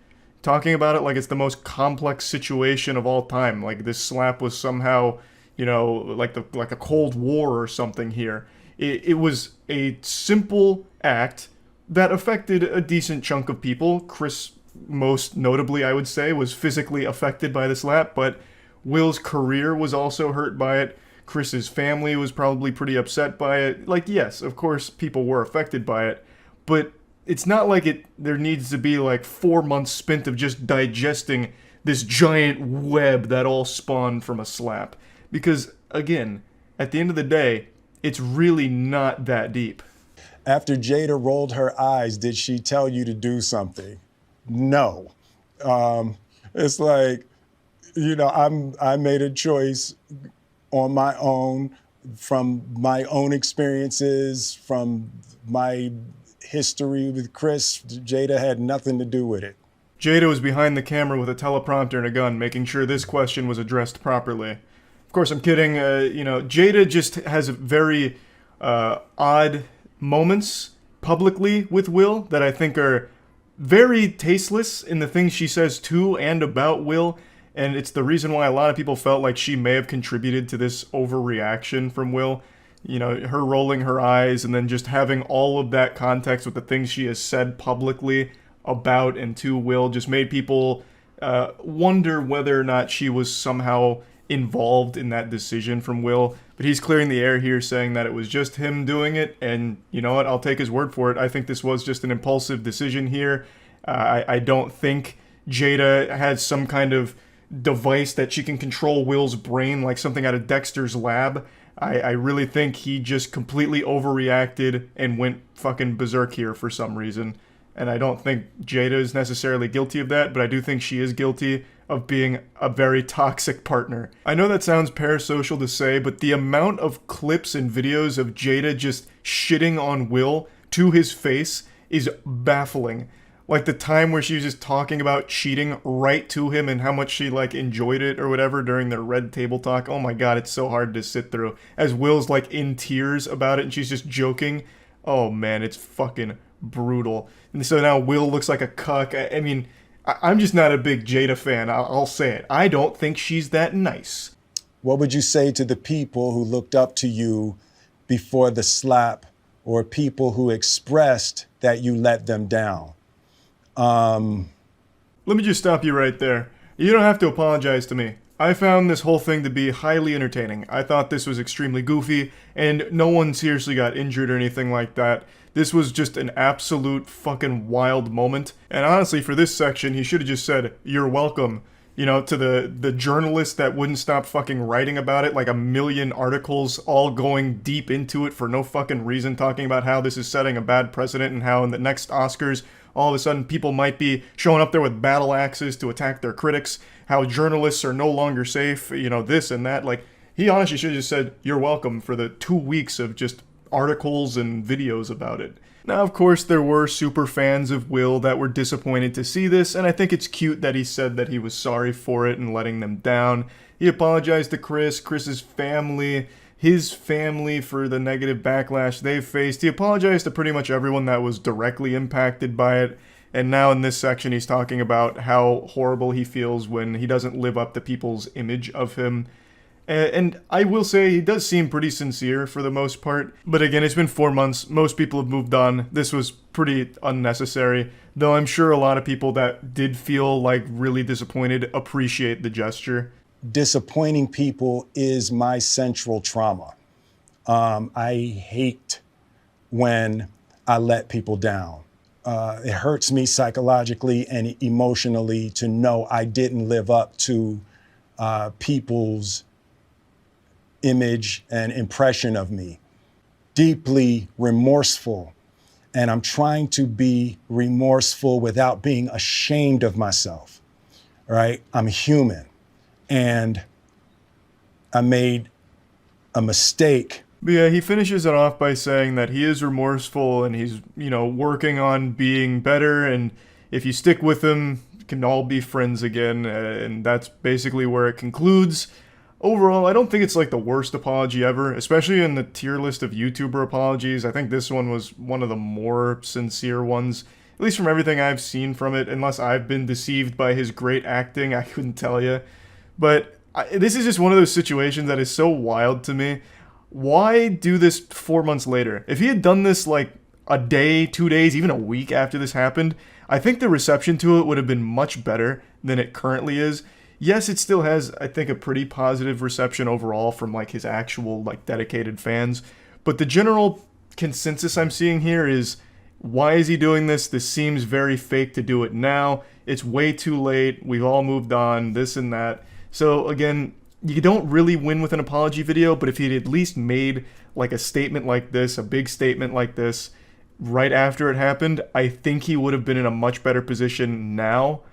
Talking about it like it's the most complex situation of all time. Like this slap was somehow, you know, like a Cold War or something here. It was a simple act that affected a decent chunk of people. Chris, most notably, I would say, was physically affected by the slap, but Will's career was also hurt by it. Chris's family was probably pretty upset by it. Like, yes, of course, people were affected by it, but it's not like there needs to be like 4 months spent of just digesting this giant web that all spawned from a slap. Because, again, at the end of the day, it's really not that deep.
After Jada rolled her eyes, did she tell you to do something? No. It's like, you know, I made a choice on my own, from my own experiences, from my history with Chris. Jada had nothing to do with it.
Jada was behind the camera with a teleprompter and a gun, making sure this question was addressed properly. Of course, I'm kidding. You know, Jada just has very odd moments publicly with Will that I think are very tasteless in the things she says to and about Will. And it's the reason why a lot of people felt like she may have contributed to this overreaction from Will. You know, her rolling her eyes and then just having all of that context with the things she has said publicly about and to Will just made people wonder whether or not she was somehow involved in that decision from Will. But he's clearing the air here, saying that it was just him doing it. And you know what? I'll take his word for it. I think this was just an impulsive decision here. I don't think Jada has some kind of device that she can control Will's brain like something out of Dexter's lab. I really think he just completely overreacted and went fucking berserk here for some reason. And I don't think Jada is necessarily guilty of that, but I do think she is guilty of being a very toxic partner. I know that sounds parasocial to say, but the amount of clips and videos of Jada just shitting on Will to his face is baffling. Like the time where she was just talking about cheating right to him and how much she like enjoyed it or whatever during their red table talk. Oh my god, it's so hard to sit through. As Will's like in tears about it and she's just joking. Oh man, it's fucking brutal. And so now Will looks like a cuck. I mean, I'm just not a big Jada fan. I'll say it. I don't think she's that nice.
What would you say to the people who looked up to you before the slap, or people who expressed that you let them down?
Let me just stop you right there. You don't have to apologize to me. I found this whole thing to be highly entertaining. I thought this was extremely goofy, and no one seriously got injured or anything like that. This was just an absolute fucking wild moment. And honestly, for this section, he should have just said, "You're welcome." You know, to the journalist that wouldn't stop fucking writing about it, like a million articles all going deep into it for no fucking reason, talking about how this is setting a bad precedent and how in the next Oscars, all of a sudden people might be showing up there with battle axes to attack their critics, how journalists are no longer safe, you know, this and that. Like, he honestly should have just said, "You're welcome," for the 2 weeks of just articles and videos about it. Now, of course, there were super fans of Will that were disappointed to see this, and I think it's cute that he said that he was sorry for it and letting them down. He apologized to Chris's family, his family, for the negative backlash they've faced. He apologized to pretty much everyone that was directly impacted by it. And now in this section, he's talking about how horrible he feels when he doesn't live up to people's image of him. And I will say he does seem pretty sincere for the most part. But again, it's been 4 months. Most people have moved on. This was pretty unnecessary. Though I'm sure a lot of people that did feel like really disappointed appreciate the gesture.
Disappointing people is my central trauma. I hate when I let people down. It hurts me psychologically and emotionally to know I didn't live up to people's image and impression of me. Deeply remorseful. And I'm trying to be remorseful without being ashamed of myself, right? I'm human. And I made a mistake.
But yeah, he finishes it off by saying that he is remorseful and he's, you know, working on being better. And if you stick with him, you can all be friends again. And that's basically where it concludes. Overall, I don't think it's like the worst apology ever, especially in the tier list of YouTuber apologies. I think this one was one of the more sincere ones, at least from everything I've seen from it, unless I've been deceived by his great acting, I couldn't tell you. But this is just one of those situations that is so wild to me. Why do this 4 months later? If he had done this like a day, 2 days, even a week after this happened, I think the reception to it would have been much better than it currently is. Yes, it still has, I think, a pretty positive reception overall from like his actual like dedicated fans. But the general consensus I'm seeing here is, why is he doing this? This seems very fake to do it now. It's way too late. We've all moved on, this and that. So again, you don't really win with an apology video, but if he'd at least made like a statement like this, a big statement like this, right after it happened, I think he would have been in a much better position now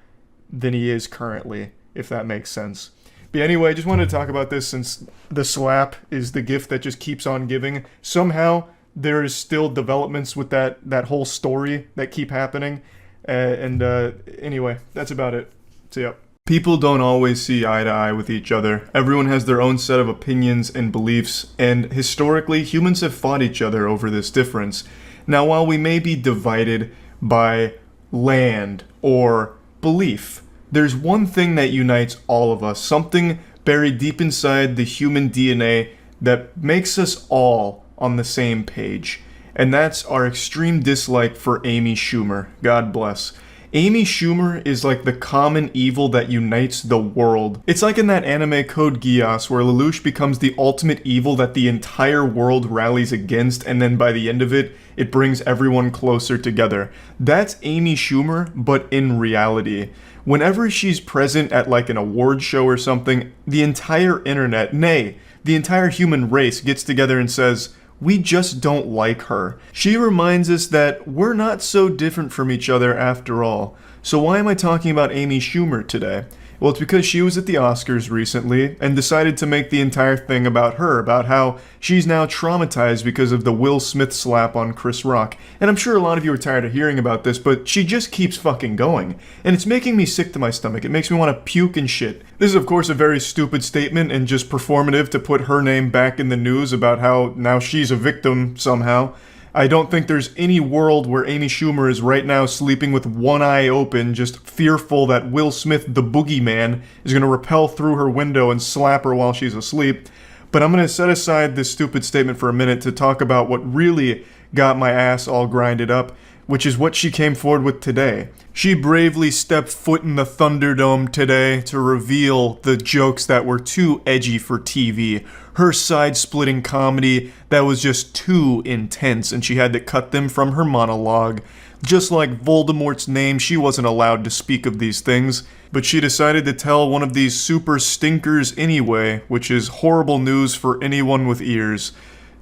than he is currently, if that makes sense. But anyway, I just wanted to talk about this since the slap is the gift that just keeps on giving. Somehow, there is still developments with that whole story that keep happening. Anyway, that's about it. See ya. People don't always see eye to eye with each other. Everyone has their own set of opinions and beliefs, and historically, humans have fought each other over this difference. Now, while we may be divided by land or belief, there's one thing that unites all of us, something buried deep inside the human DNA that makes us all on the same page. And that's our extreme dislike for Amy Schumer. God bless. Amy Schumer is like the common evil that unites the world. It's like in that anime Code Geass where Lelouch becomes the ultimate evil that the entire world rallies against, and then by the end of it, it brings everyone closer together. That's Amy Schumer, but in reality. Whenever she's present at like an award show or something, the entire internet, nay, the entire human race gets together and says, we just don't like her. She reminds us that we're not so different from each other after all. So why am I talking about Amy Schumer today? Well, it's because she was at the Oscars recently and decided to make the entire thing about her, about how she's now traumatized because of the Will Smith slap on Chris Rock. And I'm sure a lot of you are tired of hearing about this, but she just keeps fucking going. And it's making me sick to my stomach. It makes me want to puke and shit. This is, of course, a very stupid statement and just performative to put her name back in the news about how now she's a victim somehow. I don't think there's any world where Amy Schumer is right now sleeping with one eye open, just fearful that Will Smith, the boogeyman, is going to rappel through her window and slap her while she's asleep. But I'm going to set aside this stupid statement for a minute to talk about what really got my ass all grinded up, which is what she came forward with today. She bravely stepped foot in the Thunderdome today to reveal the jokes that were too edgy for TV. her side-splitting comedy that was just too intense, and she had to cut them from her monologue. Just like Voldemort's name, she wasn't allowed to speak of these things, but she decided to tell one of these super stinkers anyway, which is horrible news for anyone with ears.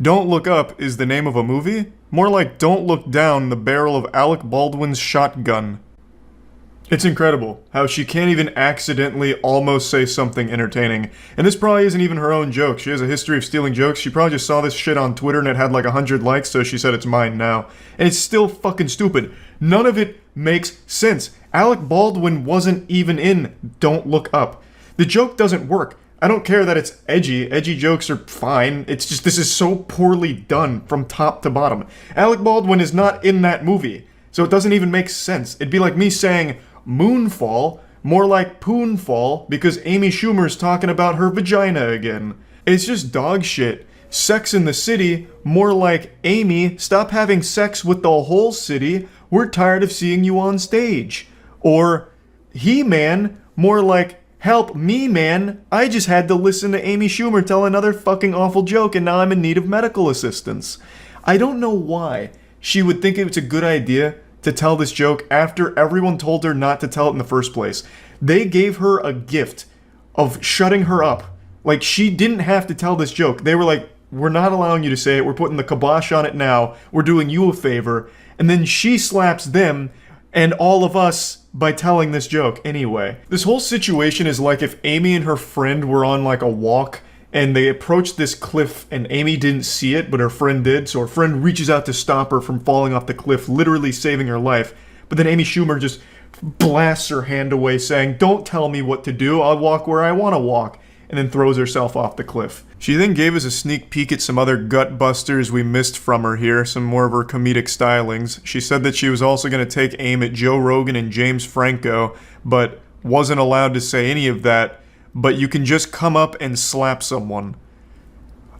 Don't Look Up is the name of a movie? More like Don't Look Down, the barrel of Alec Baldwin's shotgun. It's incredible how she can't even accidentally almost say something entertaining. And this probably isn't even her own joke. She has a history of stealing jokes. She probably just saw this shit on Twitter and it had like 100 likes, so she said it's mine now. And it's still fucking stupid. None of it makes sense. Alec Baldwin wasn't even in Don't Look Up. The joke doesn't work. I don't care that it's edgy. Edgy jokes are fine. It's just this is so poorly done from top to bottom. Alec Baldwin is not in that movie, so it doesn't even make sense. It'd be like me saying Moonfall, more like Poonfall, because Amy Schumer's talking about her vagina again. It's just dog shit. Sex in the City, more like Amy, stop having sex with the whole city. We're tired of seeing you on stage. Or He-Man, more like help me, man. I just had to listen to Amy Schumer tell another fucking awful joke and now I'm in need of medical assistance. I don't know why she would think it was a good idea to tell this joke after everyone told her not to tell it in the first place. They gave her a gift of shutting her up. Like, she didn't have to tell this joke. They were like, we're not allowing you to say it. We're putting the kibosh on it now. We're doing you a favor. And then she slaps them and all of us by telling this joke anyway. This whole situation is like if Amy and her friend were on like a walk and they approached this cliff and Amy didn't see it, but her friend did, so her friend reaches out to stop her from falling off the cliff, literally saving her life. But then Amy Schumer just blasts her hand away saying, don't tell me what to do, I'll walk where I want to walk, and then throws herself off the cliff. She then gave us a sneak peek at some other gut busters we missed from her here, some more of her comedic stylings. She said that she was also going to take aim at Joe Rogan and James Franco, but wasn't allowed to say any of that. But you can just come up and slap someone.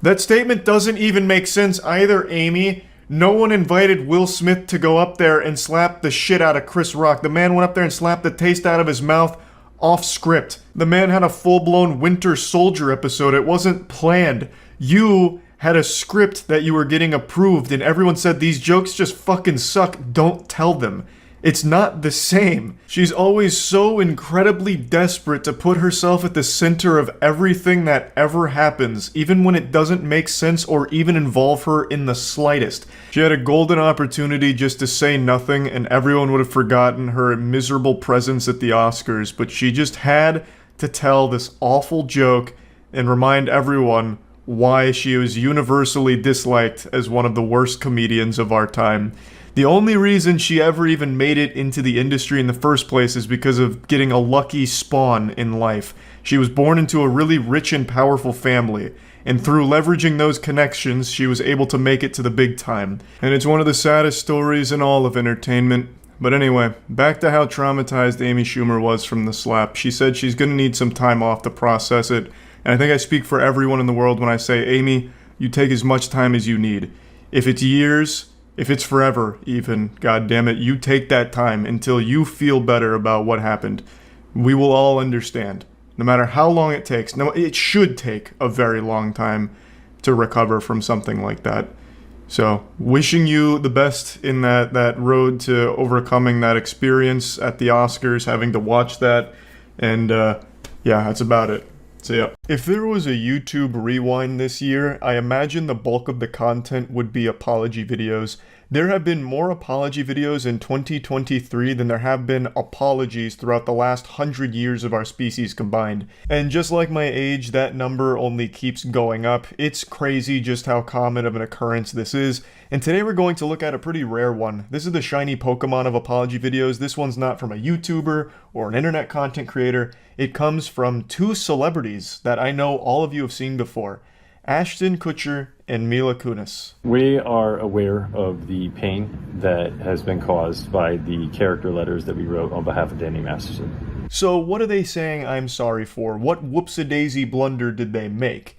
That statement doesn't even make sense either, Amy. No one invited Will Smith to go up there and slap the shit out of Chris Rock. The man went up there and slapped the taste out of his mouth off script. The man had a full-blown Winter Soldier episode. It wasn't planned. You had a script that you were getting approved and everyone said these jokes just fucking suck. Don't tell them. It's not the same. She's always so incredibly desperate to put herself at the center of everything that ever happens, even when it doesn't make sense or even involve her in the slightest. She had a golden opportunity just to say nothing and everyone would have forgotten her miserable presence at the Oscars, but she just had to tell this awful joke and remind everyone why she was universally disliked as one of the worst comedians of our time. The only reason she ever even made it into the industry in the first place is because of getting a lucky spawn in life. She was born into a really rich and powerful family, and through leveraging those connections, she was able to make it to the big time. And it's one of the saddest stories in all of entertainment. But anyway, back to how traumatized Amy Schumer was from the slap. She said she's gonna need some time off to process it, and I think I speak for everyone in the world when I say, Amy, you take as much time as you need. If it's years, if it's forever, even, God damn it, you take that time until you feel better about what happened. We will all understand. No matter how long it takes. No, it should take a very long time to recover from something like that. So, wishing you the best in that road to overcoming that experience at the Oscars, having to watch that, and yeah, that's about it. So yeah. If there was a YouTube rewind this year, I imagine the bulk of the content would be apology videos. There have been more apology videos in 2023 than there have been apologies throughout the last 100 years of our species combined. And just like my age, that number only keeps going up. It's crazy just how common of an occurrence this is. And today we're going to look at a pretty rare one. This is the shiny Pokemon of apology videos. This one's not from a YouTuber or an internet content creator. It comes from two celebrities that I know all of you have seen before. Ashton Kutcher and Mila Kunis.
We are aware of the pain that has been caused by the character letters that we wrote on behalf of Danny Masterson.
So what are they saying I'm sorry for? What whoops-a-daisy blunder did they make?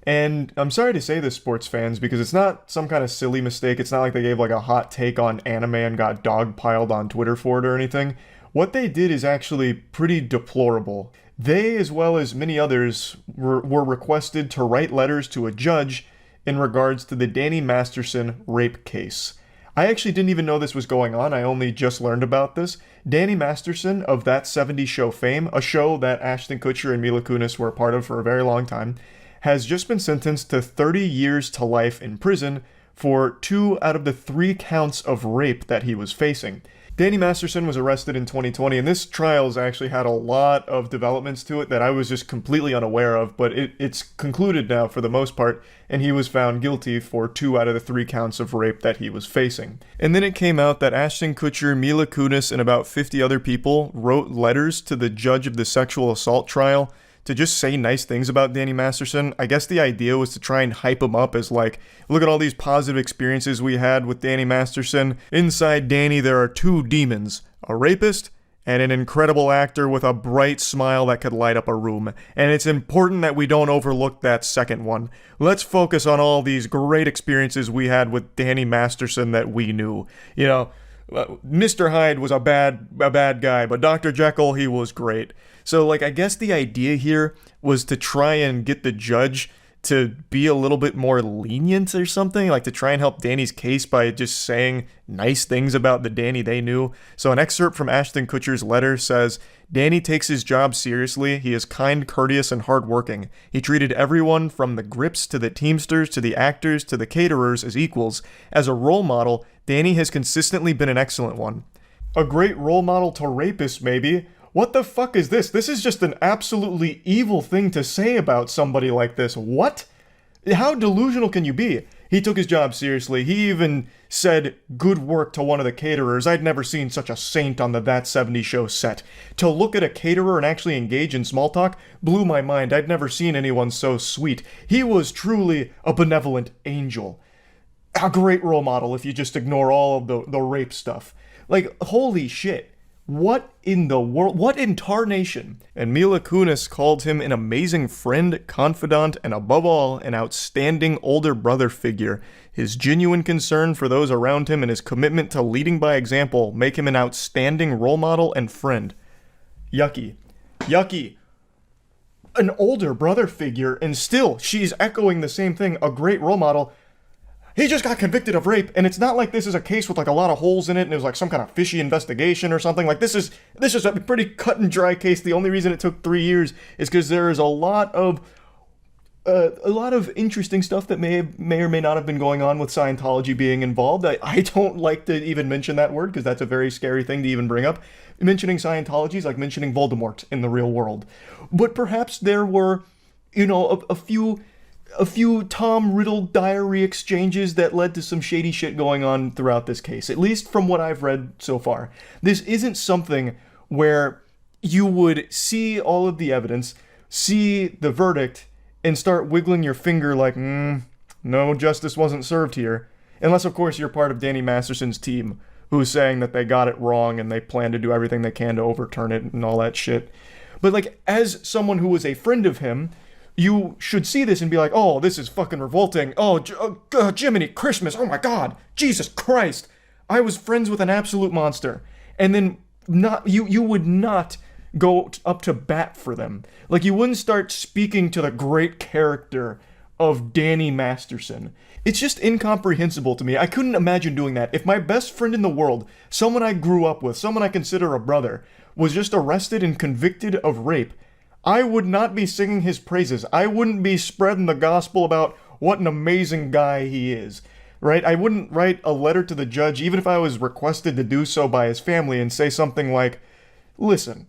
And I'm sorry to say this, sports fans, because it's not some kind of silly mistake. It's not like they gave like a hot take on anime and got dogpiled on Twitter for it or anything. What they did is actually pretty deplorable. They, as well as many others, were requested to write letters to a judge in regards to the Danny Masterson rape case. I actually didn't even know this was going on. I only just learned about this. Danny Masterson of That 70s Show fame, a show that Ashton Kutcher and Mila Kunis were a part of for a very long time, has just been sentenced to 30 years to life in prison for 2 out of the 3 counts of rape that he was facing. Danny Masterson was arrested in 2020, and this trial's actually had a lot of developments to it that I was just completely unaware of, but it's concluded now for the most part, and he was found guilty for 2 out of the 3 counts of rape that he was facing. And then it came out that Ashton Kutcher, Mila Kunis, and about 50 other people wrote letters to the judge of the sexual assault trial to just say nice things about Danny Masterson. I guess the idea was to try and hype him up as like, look at all these positive experiences we had with Danny Masterson. Inside Danny, there are 2 demons, a rapist and an incredible actor with a bright smile that could light up a room. And it's important that we don't overlook that second one. Let's focus on all these great experiences we had with Danny Masterson that we knew. You know, Mr. Hyde was a bad guy, but Dr. Jekyll, he was great. So, like, I guess the idea here was to try and get the judge to be a little bit more lenient or something, like to try and help Danny's case by just saying nice things about the Danny they knew. So an excerpt from Ashton Kutcher's letter says, Danny takes his job seriously. He is kind, courteous, and hardworking. He treated everyone from the grips to the Teamsters to the actors to the caterers as equals. As a role model, Danny has consistently been an excellent one. A great role model to rapists, maybe. What the fuck is this? This is just an absolutely evil thing to say about somebody like this. What? How delusional can you be? He took his job seriously. He even said good work to one of the caterers. I'd never seen such a saint on the That 70s Show set. To look at a caterer and actually engage in small talk blew my mind. I'd never seen anyone so sweet. He was truly a benevolent angel. A great role model if you just ignore all of the rape stuff. Like, holy shit. What in the world? What in tarnation? And Mila Kunis called him an amazing friend, confidant, and above all, an outstanding older brother figure. His genuine concern for those around him and his commitment to leading by example make him an outstanding role model and friend. Yucky. Yucky. An older brother figure, and still, she's echoing the same thing, a great role model. He just got convicted of rape, and it's not like this is a case with like a lot of holes in it and it was like some kind of fishy investigation or something. Like this is a pretty cut and dry case. The only reason it took 3 years is because there is a lot of interesting stuff that may or may not have been going on with Scientology being involved. I don't like to even mention that word because that's a very scary thing to even bring up. Mentioning Scientology is like mentioning Voldemort in the real world. But perhaps there were, you know, a few Tom Riddle diary exchanges that led to some shady shit going on throughout this case, at least from what I've read so far. This isn't something where you would see all of the evidence, see the verdict, and start wiggling your finger like, no, justice wasn't served here. Unless, of course, you're part of Danny Masterson's team, who's saying that they got it wrong and they plan to do everything they can to overturn it and all that shit. But, like, as someone who was a friend of him, you should see this and be like, oh, this is fucking revolting. Oh, Jiminy Christmas. Oh my God. Jesus Christ. I was friends with an absolute monster. And then you would not go up to bat for them. Like, you wouldn't start speaking to the great character of Danny Masterson. It's just incomprehensible to me. I couldn't imagine doing that. If my best friend in the world, someone I grew up with, someone I consider a brother, was just arrested and convicted of rape, I would not be singing his praises. I wouldn't be spreading the gospel about what an amazing guy he is, right? I wouldn't write a letter to the judge, even if I was requested to do so by his family, and say something like, listen,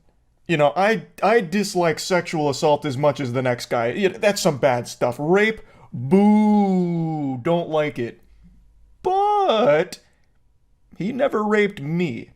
you know, I dislike sexual assault as much as the next guy. That's some bad stuff. Rape, boo, don't like it. But he never raped me.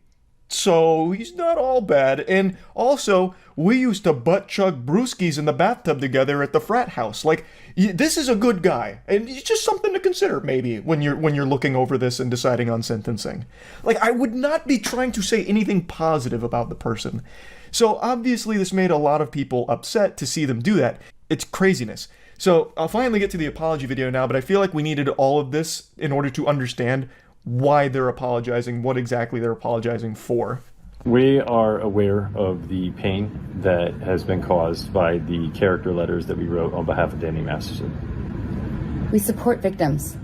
So he's not all bad. And also, we used to butt chug brewskis in the bathtub together at the frat house. Like, this is a good guy, and it's just something to consider maybe when you're looking over this and deciding on sentencing. Like, I would not be trying to say anything positive about the person. So obviously, this made a lot of people upset to see them do that. It's craziness. So I'll finally get to the apology video now, but I feel like we needed all of this in order to understand why they're apologizing, what exactly they're apologizing for.
We are aware of the pain that has been caused by the character letters that we wrote on behalf of Danny Masterson.
We support victims.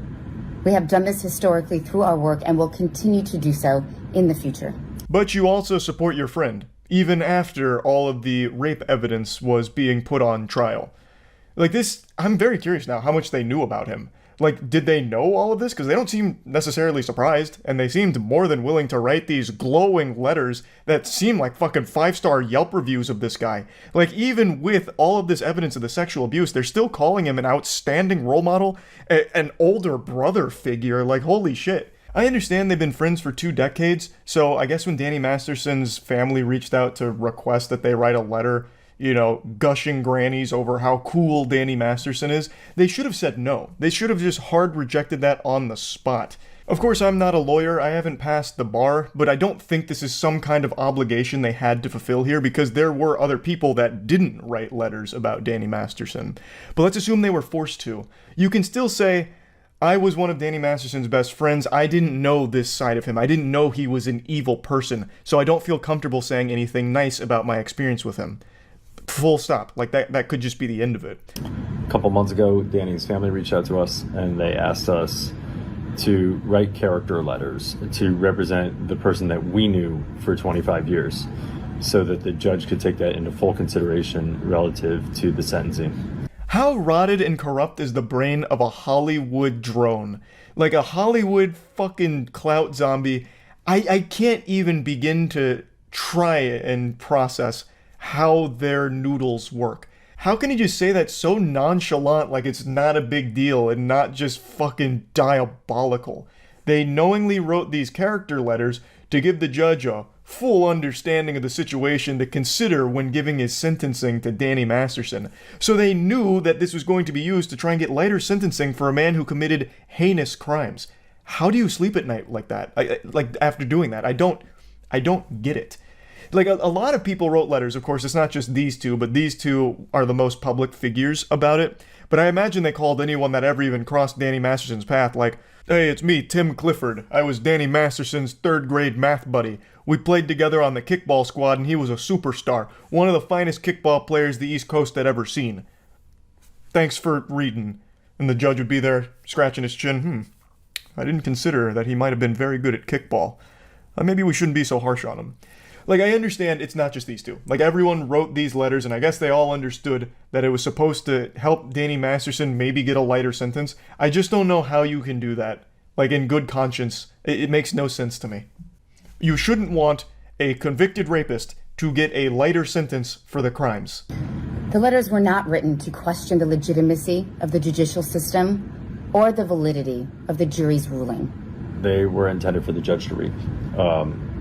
We have done this historically through our work and will continue to do so in the future.
But you also support your friend, even after all of the rape evidence was being put on trial. Like this, I'm very curious now how much they knew about him. Like, did they know all of this? Because they don't seem necessarily surprised, and they seemed more than willing to write these glowing letters that seem like fucking 5-star Yelp reviews of this guy. Like, even with all of this evidence of the sexual abuse, they're still calling him an outstanding role model, an older brother figure. Like, holy shit. I understand they've been friends for 2 decades, so I guess when Danny Masterson's family reached out to request that they write a letter, you know, gushing grannies over how cool Danny Masterson is, they should have said no. They should have just hard rejected that on the spot. Of course, I'm not a lawyer, I haven't passed the bar, but I don't think this is some kind of obligation they had to fulfill here because there were other people that didn't write letters about Danny Masterson. But let's assume they were forced to. You can still say, I was one of Danny Masterson's best friends. I didn't know this side of him. I didn't know he was an evil person, so I don't feel comfortable saying anything nice about my experience with him. Full stop. Like, that could just be the end of it.
A couple months ago, Danny's family reached out to us and they asked us to write character letters to represent the person that we knew for 25 years so that the judge could take that into full consideration relative to the sentencing.
How rotted and corrupt is the brain of a Hollywood drone? Like a Hollywood fucking clout zombie. I can't even begin to try and process how their noodles work. How can you just say that so nonchalant like it's not a big deal and not just fucking diabolical? They knowingly wrote these character letters to give the judge a full understanding of the situation to consider when giving his sentencing to Danny Masterson. So they knew that this was going to be used to try and get lighter sentencing for a man who committed heinous crimes. How do you sleep at night like that? Like after doing that? I don't get it. Like, a lot of people wrote letters, of course, it's not just these two, but these two are the most public figures about it. But I imagine they called anyone that ever even crossed Danny Masterson's path, like, hey, it's me, Tim Clifford. I was Danny Masterson's 3rd grade math buddy. We played together on the kickball squad, and he was a superstar. One of the finest kickball players the East Coast had ever seen. Thanks for reading. And the judge would be there, scratching his chin. I didn't consider that he might have been very good at kickball. Maybe we shouldn't be so harsh on him. Like, I understand it's not just these two. Like, everyone wrote these letters, and I guess they all understood that it was supposed to help Danny Masterson maybe get a lighter sentence. I just don't know how you can do that. Like, in good conscience, it makes no sense to me. You shouldn't want a convicted rapist to get a lighter sentence for the crimes.
The letters were not written to question the legitimacy of the judicial system or the validity of the jury's ruling.
They were intended for the judge to read.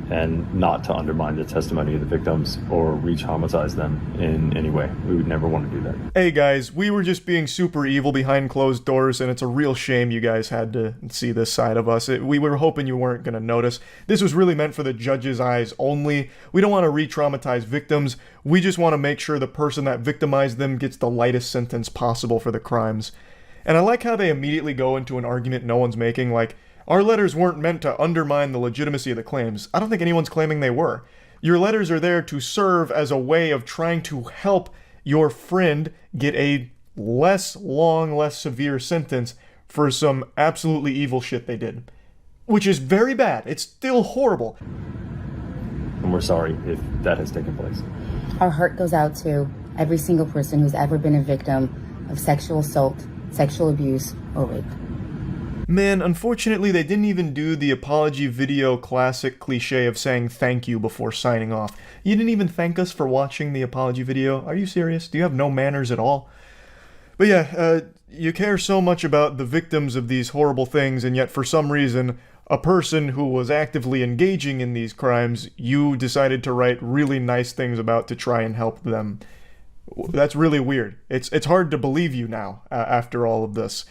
And not to undermine the testimony of the victims or re-traumatize them in any way. We would never want to do that.
Hey guys, we were just being super evil behind closed doors, and it's a real shame you guys had to see this side of us. We were hoping you weren't going to notice. This was really meant for the judge's eyes only. We don't want to re-traumatize victims. We just want to make sure the person that victimized them gets the lightest sentence possible for the crimes. And I like how they immediately go into an argument no one's making, like, our letters weren't meant to undermine the legitimacy of the claims. I don't think anyone's claiming they were. Your letters are there to serve as a way of trying to help your friend get a less long, less severe sentence for some absolutely evil shit they did. Which is very bad. It's still horrible.
And we're sorry if that has taken place.
Our heart goes out to every single person who's ever been a victim of sexual assault, sexual abuse, or rape.
Man, unfortunately they didn't even do the apology video classic cliche of saying thank you before signing off. You didn't even thank us for watching the apology video? Are you serious? Do you have no manners at all? But yeah, you care so much about the victims of these horrible things, and yet for some reason, a person who was actively engaging in these crimes, you decided to write really nice things about to try and help them. That's really weird. It's hard to believe you now, after all of this.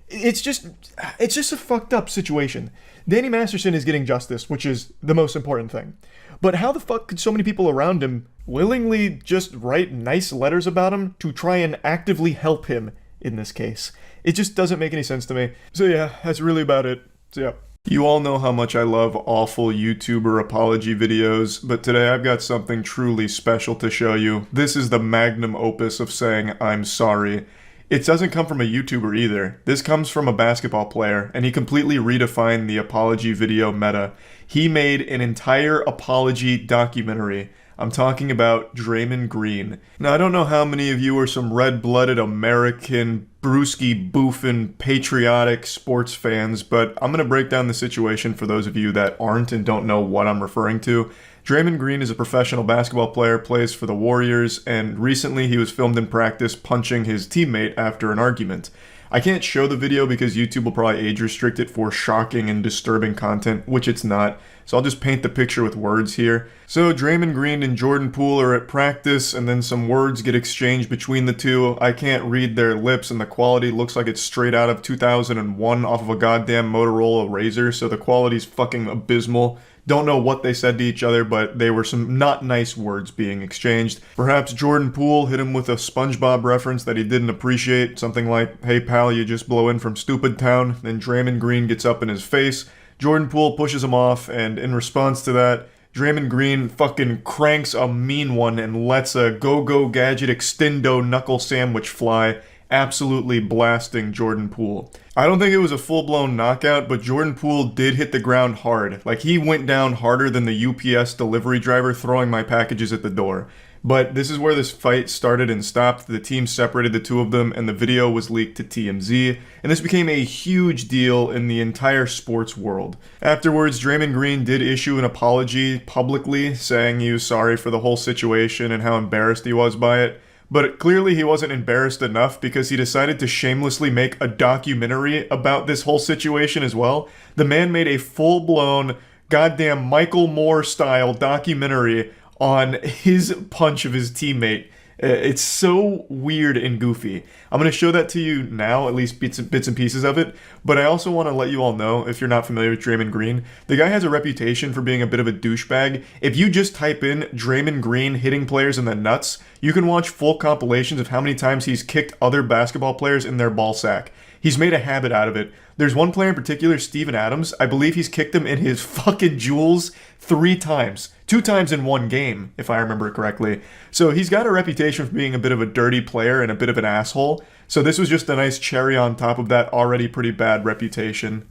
It's just a fucked up situation. Danny Masterson is getting justice, which is the most important thing. But how the fuck could so many people around him willingly just write nice letters about him to try and actively help him in this case? It just doesn't make any sense to me. So yeah, that's really about it. So yeah. You all know how much I love awful YouTuber apology videos, but today I've got something truly special to show you. This is the magnum opus of saying I'm sorry. It doesn't come from a YouTuber either. This comes from a basketball player, and he completely redefined the apology video meta. He made an entire apology documentary. I'm talking about Draymond Green. Now, I don't know how many of you are some red-blooded American, brewski boofing, patriotic sports fans, but I'm going to break down the situation for those of you that aren't and don't know what I'm referring to. Draymond Green is a professional basketball player, plays for the Warriors, and recently he was filmed in practice punching his teammate after an argument. I can't show the video because YouTube will probably age restrict it for shocking and disturbing content, which it's not. So I'll just paint the picture with words here. So Draymond Green and Jordan Poole are at practice, and then some words get exchanged between the two. I can't read their lips, and the quality looks like it's straight out of 2001 off of a goddamn Motorola Razr, so the quality's fucking abysmal. Don't know what they said to each other, but they were some not nice words being exchanged. Perhaps Jordan Poole hit him with a SpongeBob reference that he didn't appreciate, something like, "Hey pal, you just blow in from Stupid Town." Then Draymond Green gets up in his face. Jordan Poole pushes him off, and in response to that, Draymond Green fucking cranks a mean one and lets a go-go gadget extendo knuckle sandwich fly, absolutely blasting Jordan Poole. I don't think it was a full-blown knockout, but Jordan Poole did hit the ground hard. Like, he went down harder than the UPS delivery driver throwing my packages at the door. But this is where this fight started and stopped. The team separated the two of them, and the video was leaked to TMZ, and this became a huge deal in the entire sports world. Afterwards, Draymond Green did issue an apology publicly, saying he was sorry for the whole situation and how embarrassed he was by it. But clearly he wasn't embarrassed enough because he decided to shamelessly make a documentary about this whole situation as well. The man made a full-blown, goddamn Michael Moore-style documentary on his punch of his teammate. It's so weird and goofy. I'm going to show that to you now, at least bits and pieces of it, but I also want to let you all know, if you're not familiar with Draymond Green, the guy has a reputation for being a bit of a douchebag. If you just type in Draymond Green hitting players in the nuts, you can watch full compilations of how many times he's kicked other basketball players in their ball sack. He's made a habit out of it. There's one player in particular, Steven Adams. I believe he's kicked him in his fucking jewels 3 times. 2 times in one game, if I remember correctly. So he's got a reputation for being a bit of a dirty player and a bit of an asshole. So this was just a nice cherry on top of that already pretty bad reputation.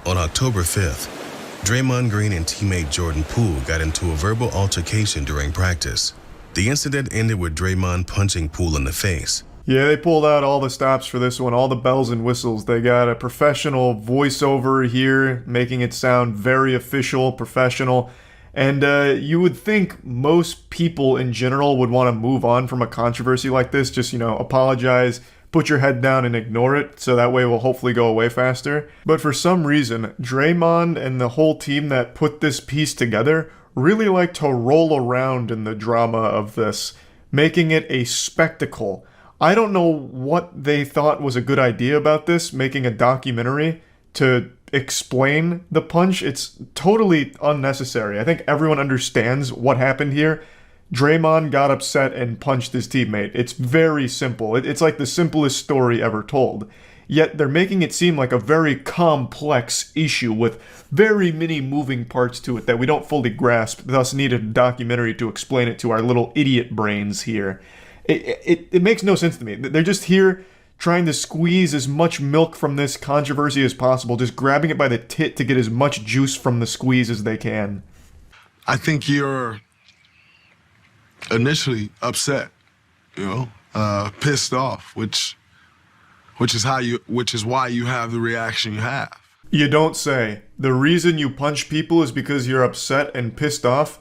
On October 5th, Draymond Green and teammate Jordan Poole got into a verbal altercation during practice. The incident ended with Draymond punching Poole in the face.
Yeah, they pulled out all the stops for this one, all the bells and whistles. They got a professional voiceover here, making it sound very official, professional. And you would think most people in general would want to move on from a controversy like this. Just, apologize, put your head down and ignore it, so that way it will hopefully go away faster. But for some reason, Draymond and the whole team that put this piece together really like to roll around in the drama of this, making it a spectacle. I don't know what they thought was a good idea about this, making a documentary to explain the punch. It's totally unnecessary. I think everyone understands what happened here. Draymond got upset and punched his teammate. It's very simple. It's like the simplest story ever told. Yet they're making it seem like a very complex issue with very many moving parts to it that we don't fully grasp, thus need a documentary to explain it to our little idiot brains here. It makes no sense to me. They're just here trying to squeeze as much milk from this controversy as possible, just grabbing it by the tit to get as much juice from the squeeze as they can.
I think you're initially upset, pissed off, which is why you have the reaction you have.
You don't say. The reason you punch people is because you're upset and pissed off?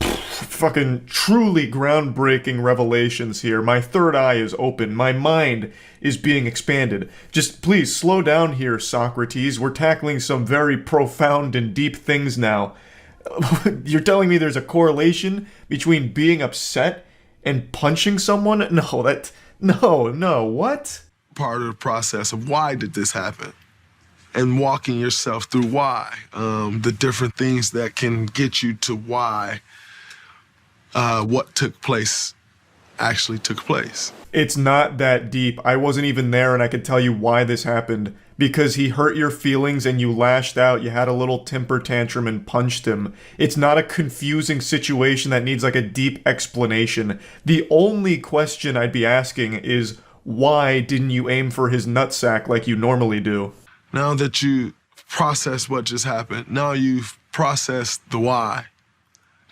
Fucking truly groundbreaking revelations here. My third eye is open. My mind is being expanded. Just please slow down here, Socrates. We're tackling some very profound and deep things now. You're telling me there's a correlation between being upset and punching someone? No, what?
Part of the process of why did this happen? And walking yourself through why. The different things that can get you to why what took place actually took place.
It's not that deep. I wasn't even there and I could tell you why this happened. because he hurt your feelings and you lashed out, you had a little temper tantrum and punched him. It's not a confusing situation that needs like a deep explanation. The only question I'd be asking is, why didn't you aim for his nutsack like you normally do?
Now that you processed what just happened, now you've processed the why.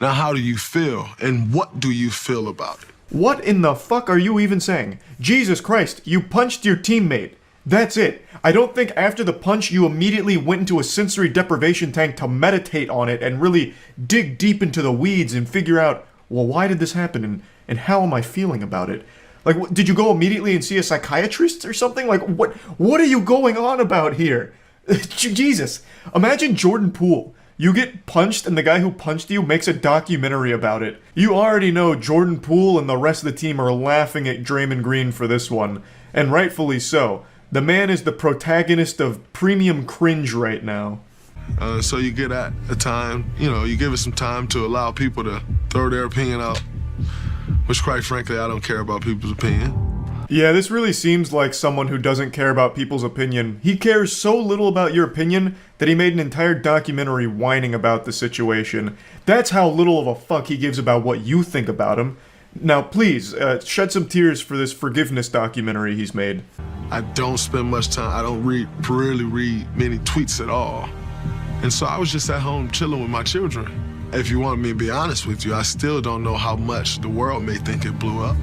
Now how do you feel, and what do you feel about it?
What in the fuck are you even saying? Jesus Christ, you punched your teammate. That's it. I don't think after the punch you immediately went into a sensory deprivation tank to meditate on it and really dig deep into the weeds and figure out, well, why did this happen and how am I feeling about it? Like, did you go immediately and see a psychiatrist or something? Like, what are you going on about here? Jesus. Imagine Jordan Poole. You get punched and the guy who punched you makes a documentary about it. You already know Jordan Poole and the rest of the team are laughing at Draymond Green for this one. And rightfully so. The man is the protagonist of premium cringe right now.
So you get at a time, you give it some time to allow people to throw their opinion out, which quite frankly, I don't care about people's opinion.
Yeah, this really seems like someone who doesn't care about people's opinion. He cares so little about your opinion that he made an entire documentary whining about the situation. That's how little of a fuck he gives about what you think about him. Now, please, shed some tears for this forgiveness documentary he's made.
I don't spend much time, I don't really read many tweets at all. And so I was just at home chilling with my children. If you want me to be honest with you, I still don't know how much the world may think it blew up.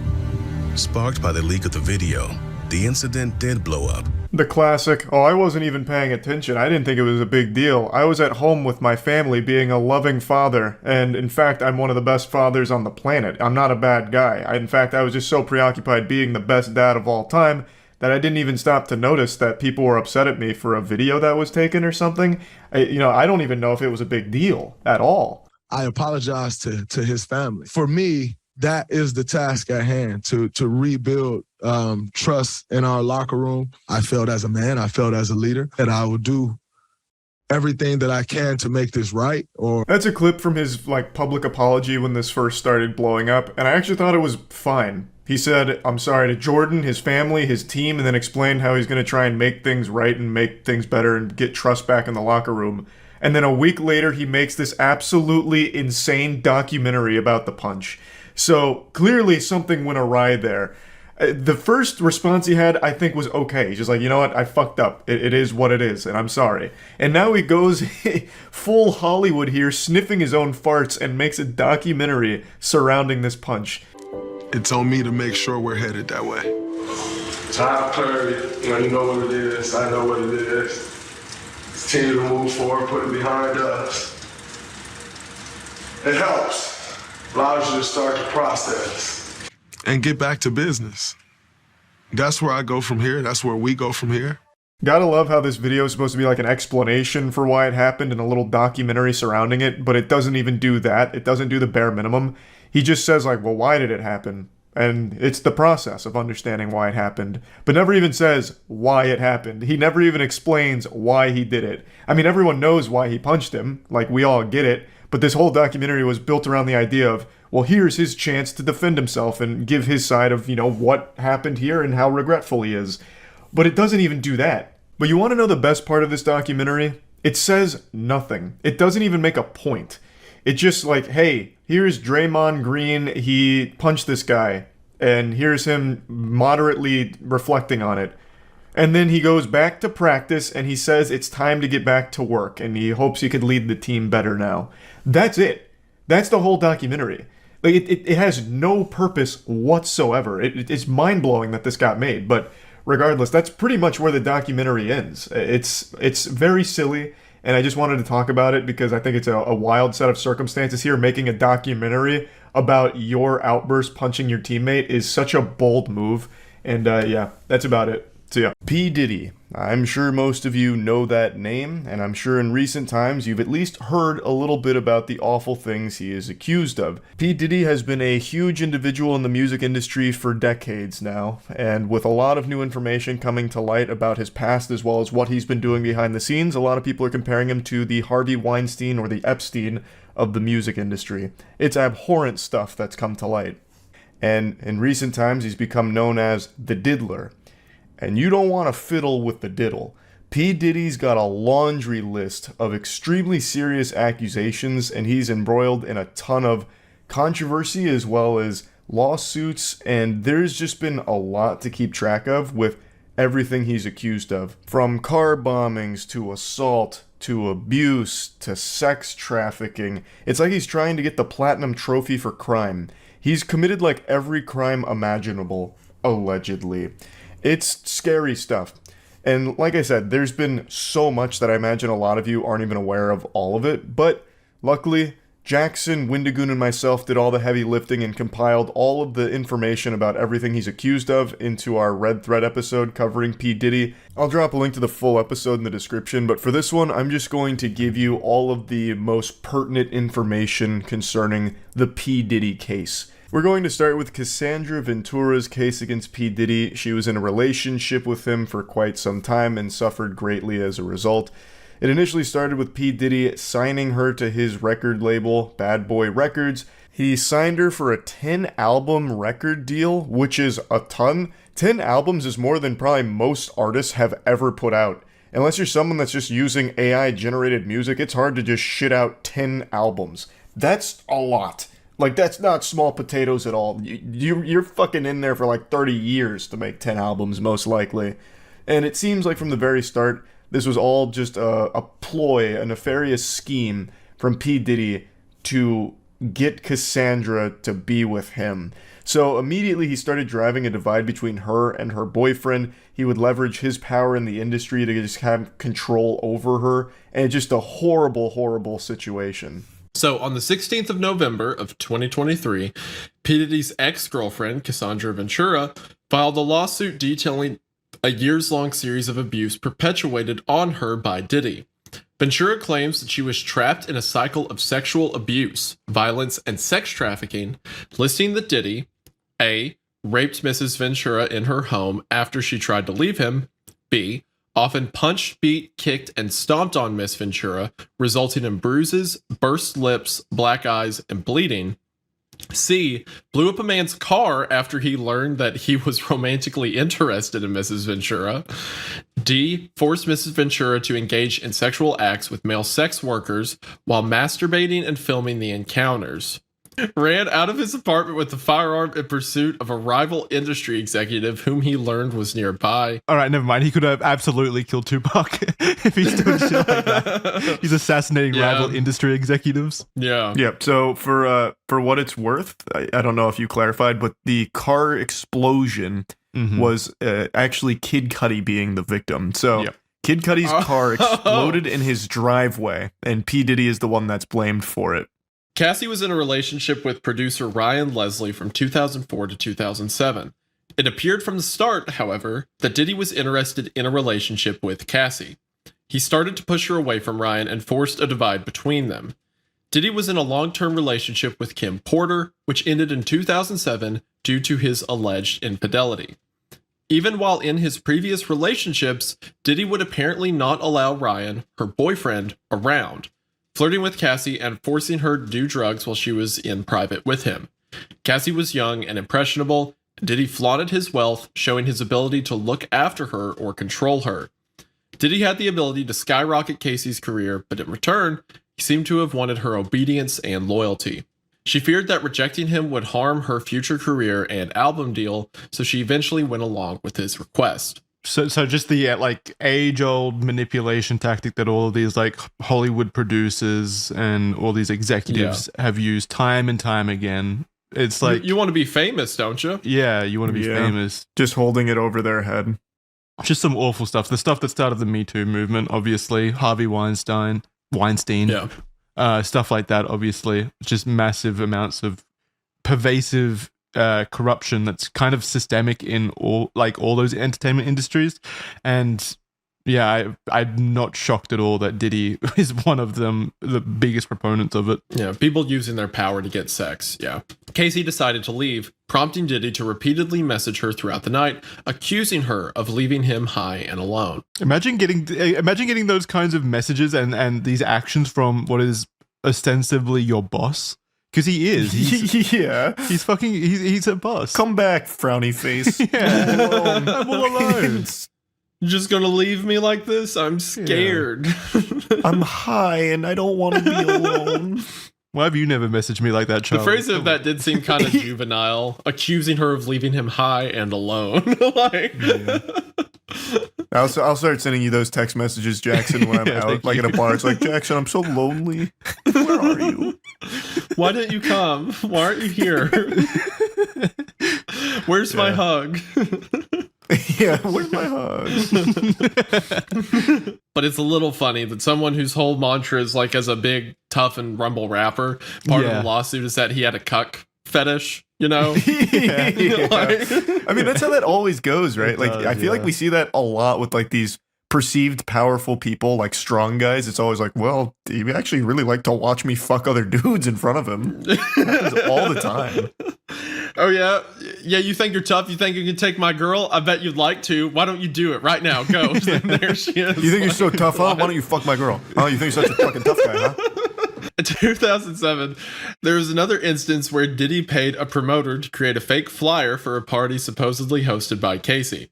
Sparked by the leak of the video, the incident did blow up.
The classic, oh, I wasn't even paying attention. I didn't think it was a big deal. I was at home with my family being a loving father, and in fact, I'm one of the best fathers on the planet. I'm not a bad guy. In fact, I was just so preoccupied being the best dad of all time that I didn't even stop to notice that people were upset at me for a video that was taken or something. I don't even know if it was a big deal at all.
I apologize to his family. For me, that is the task at hand, to rebuild trust in our locker room. I felt as a man, I felt as a leader, that I would do everything that I can to make this right.
That's a clip from his public apology when this first started blowing up, and I actually thought it was fine. He said, I'm sorry to Jordan, his family, his team, and then explained how he's going to try and make things right and make things better and get trust back in the locker room. And then a week later, he makes this absolutely insane documentary about the punch. So clearly something went awry there. The first response he had, I think, was okay. He's just like, you know what, I fucked up. It is what it is, and I'm sorry. And now he goes full Hollywood here, sniffing his own farts, and makes a documentary surrounding this punch.
It's on me to make sure we're headed that way. Time clarity, you know what it is, I know what it is. Continue to move forward, put it behind us. It helps. Allows you to start the process and get back to business. That's where I go from here. That's where we go from here.
Gotta love how this video is supposed to be like an explanation for why it happened and a little documentary surrounding it, but it doesn't even do that. It doesn't do the bare minimum. He just says well, why did it happen? And it's the process of understanding why it happened, but never even says why it happened. He never even explains why he did it. I mean, everyone knows why he punched him. We all get it. But this whole documentary was built around the idea of, well, here's his chance to defend himself and give his side of, what happened here and how regretful he is. But it doesn't even do that. But you want to know the best part of this documentary? It says nothing. It doesn't even make a point. It's just hey, here's Draymond Green, he punched this guy, and here's him moderately reflecting on it. And then he goes back to practice and he says it's time to get back to work and he hopes he could lead the team better now. That's it. That's the whole documentary. It has no purpose whatsoever. It's mind-blowing that this got made, but regardless, that's pretty much where the documentary ends. It's very silly, and I just wanted to talk about it because I think it's a wild set of circumstances here. Making a documentary about your outburst punching your teammate is such a bold move, and yeah, that's about it. So yeah. P. Diddy. I'm sure most of you know that name, and I'm sure in recent times you've at least heard a little bit about the awful things he is accused of. P. Diddy has been a huge individual in the music industry for decades now, and with a lot of new information coming to light about his past as well as what he's been doing behind the scenes, a lot of people are comparing him to the Harvey Weinstein or the Epstein of the music industry. It's abhorrent stuff that's come to light. And in recent times he's become known as the Diddler. And you don't want to fiddle with the diddle, P. Diddy's got a laundry list of extremely serious accusations, and he's embroiled in a ton of controversy as well as lawsuits, and there's just been a lot to keep track of with everything he's accused of. From car bombings to assault to abuse to sex trafficking. It's like he's trying to get the platinum trophy for crime. He's committed like every crime imaginable, allegedly. It's scary stuff. And like I said, there's been so much that I imagine a lot of you aren't even aware of all of it, but luckily, Jackson, Windigoon, and myself did all the heavy lifting and compiled all of the information about everything he's accused of into our Red Thread episode covering P. Diddy. I'll drop a link to the full episode in the description, but for this one, I'm just going to give you all of the most pertinent information concerning the P. Diddy case. We're going to start with Cassandra Ventura's case against P. Diddy. She was in a relationship with him for quite some time and suffered greatly as a result. It initially started with P. Diddy signing her to his record label, Bad Boy Records. He signed her for a 10-album record deal, which is a ton. 10 albums is more than probably most artists have ever put out. Unless you're someone that's just using AI-generated music, it's hard to just shit out 10 albums. That's a lot. Like, that's not small potatoes at all. You're fucking in there for like 30 years to make 10 albums, most likely. And it seems like from the very start, this was all just a ploy, a nefarious scheme from P. Diddy to get Cassandra to be with him. So immediately he started driving a divide between her and her boyfriend. He would leverage his power in the industry to just have control over her. And it's just a horrible, horrible situation.
So on the 16th of November of 2023, P. Diddy's ex-girlfriend, Cassandra Ventura, filed a lawsuit detailing a years-long series of abuse perpetuated on her by Diddy. Ventura claims that she was trapped in a cycle of sexual abuse, violence, and sex trafficking, listing that Diddy, A, raped Mrs. Ventura in her home after she tried to leave him, B, often punched, beat, kicked, and stomped on Miss Ventura, resulting in bruises, burst lips, black eyes, and bleeding. C, blew up a man's car after he learned that he was romantically interested in Mrs. Ventura. D, forced Mrs. Ventura to engage in sexual acts with male sex workers while masturbating and filming the encounters. Ran out of his apartment with a firearm in pursuit of a rival industry executive whom he learned was nearby.
All right, never mind. He could have absolutely killed Tupac if he's doing shit like that. He's assassinating rival industry executives.
Yeah.
Yep. So for what it's worth, I don't know if you clarified, but the car explosion was actually Kid Cudi being the victim. So Kid Cudi's car exploded in his driveway, and P. Diddy is the one that's blamed for it.
Cassie was in a relationship with producer Ryan Leslie from 2004 to 2007. It appeared from the start, however, that Diddy was interested in a relationship with Cassie. He started to push her away from Ryan and forced a divide between them. Diddy was in a long-term relationship with Kim Porter, which ended in 2007 due to his alleged infidelity. Even while in his previous relationships, Diddy would apparently not allow Ryan, her boyfriend, around, flirting with Cassie and forcing her to do drugs while she was in private with him. Cassie was young and impressionable. Diddy flaunted his wealth, showing his ability to look after her or control her. Diddy had the ability to skyrocket Cassie's career, but in return, he seemed to have wanted her obedience and loyalty. She feared that rejecting him would harm her future career and album deal, so she eventually went along with his request.
So just the like age-old manipulation tactic that all of these like Hollywood producers and all these executives have used time and time again. It's like
you want to be famous, don't you?
Yeah, you want to be famous.
Just holding it over their head.
Just some awful stuff. The stuff that started the Me Too movement, obviously. Harvey Weinstein, stuff like that. Obviously, just massive amounts of pervasive corruption that's kind of systemic in all those entertainment industries. And yeah, I'm not shocked at all that Diddy is one of them, the biggest proponents of it.
Yeah, people using their power to get sex. Yeah. Casey decided to leave, prompting Diddy to repeatedly message her throughout the night, accusing her of leaving him high and alone.
Imagine getting those kinds of messages and these actions from what is ostensibly your boss. Because he is. He's a boss.
Come back, frowny face.
I'm all alone.
You're just gonna leave me like this? I'm scared.
I'm high and I don't want to be alone.
Why have you never messaged me like that,
The
Charlie?
phrasing of that did seem kind of juvenile, accusing her of leaving him high and alone. Like,
I'll start sending you those text messages, Jackson, when I'm out, like at a bar. It's like, Jackson, I'm so lonely. Where are you?
why didn't you come? Why aren't you here? Where's my hug?
Yeah, where's my hug?
But it's a little funny that someone whose whole mantra is like, as a big, tough and rumble rapper, part of the lawsuit is that he had a cuck fetish, you know?
Like, I mean, that's how that always goes, right? Like, I feel like we see that a lot with like these perceived powerful people, like strong guys. It's always like, well, he actually really like to watch me fuck other dudes in front of him. It happens all the time.
Oh, yeah? Yeah, you think you're tough? You think you can take my girl? I bet you'd like to. Why don't you do it right now? Go. And there she is.
You think you're so tough, huh? Why don't you fuck my girl? Oh, you think you're such a fucking tough guy, huh?
In 2007, there was another instance where Diddy paid a promoter to create a fake flyer for a party supposedly hosted by Casey.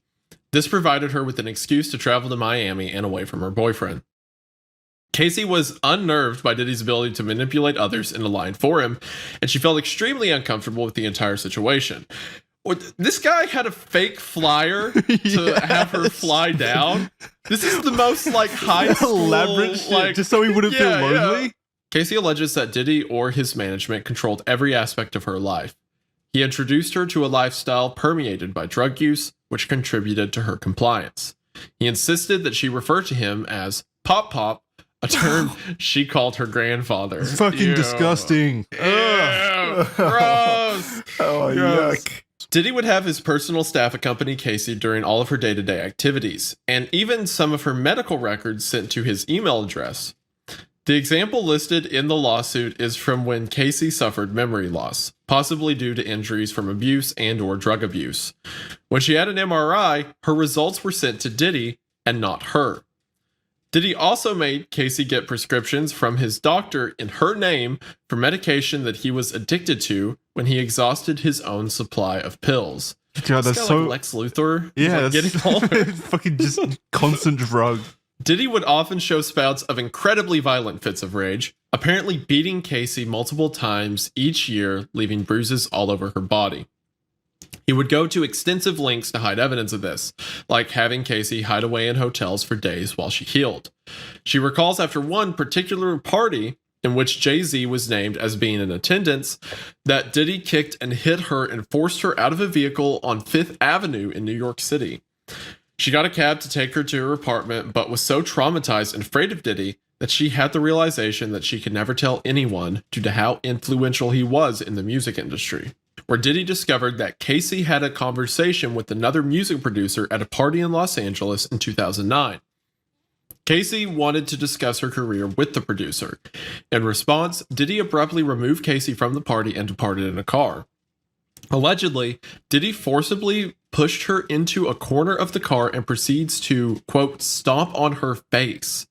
This provided her with an excuse to travel to Miami and away from her boyfriend. Casey was unnerved by Diddy's ability to manipulate others into lying for him, and she felt extremely uncomfortable with the entire situation. This guy had a fake flyer to have her fly down. This is the most like high school,
elaborate shit, just so he wouldn't feel lonely.
Yeah. Casey alleges that Diddy or his management controlled every aspect of her life. He introduced her to a lifestyle permeated by drug use, which contributed to her compliance. He insisted that she refer to him as Pop Pop, a term she called her grandfather.
It's fucking disgusting.
Ew, gross.
Oh,
Gross.
yuck.
Diddy would have his personal staff accompany Casey during all of her day-to-day activities, and even some of her medical records sent to his email address. The example listed in the lawsuit is from when Casey suffered memory loss, possibly due to injuries from abuse and/or drug abuse. When she had an MRI, her results were sent to Diddy and not her. Diddy also made Casey get prescriptions from his doctor in her name for medication that he was addicted to when he exhausted his own supply of pills.
God, that's so
like Lex Luthor.
Yeah,
He's, like, getting all
fucking just constant drug.
Diddy would often show spouts of incredibly violent fits of rage, apparently beating Casey multiple times each year, leaving bruises all over her body. He would go to extensive lengths to hide evidence of this, like having Casey hide away in hotels for days while she healed. She recalls after one particular party, in which Jay-Z was named as being in attendance, that Diddy kicked and hit her and forced her out of a vehicle on 5th Avenue in New York City. She got a cab to take her to her apartment, but was so traumatized and afraid of Diddy that she had the realization that she could never tell anyone due to how influential he was in the music industry. Where Diddy discovered that Casey had a conversation with another music producer at a party in Los Angeles in 2009. Casey wanted to discuss her career with the producer. In response, Diddy abruptly removed Casey from the party and departed in a car. Allegedly, Diddy forcibly pushed her into a corner of the car and proceeds to, quote, stomp on her face.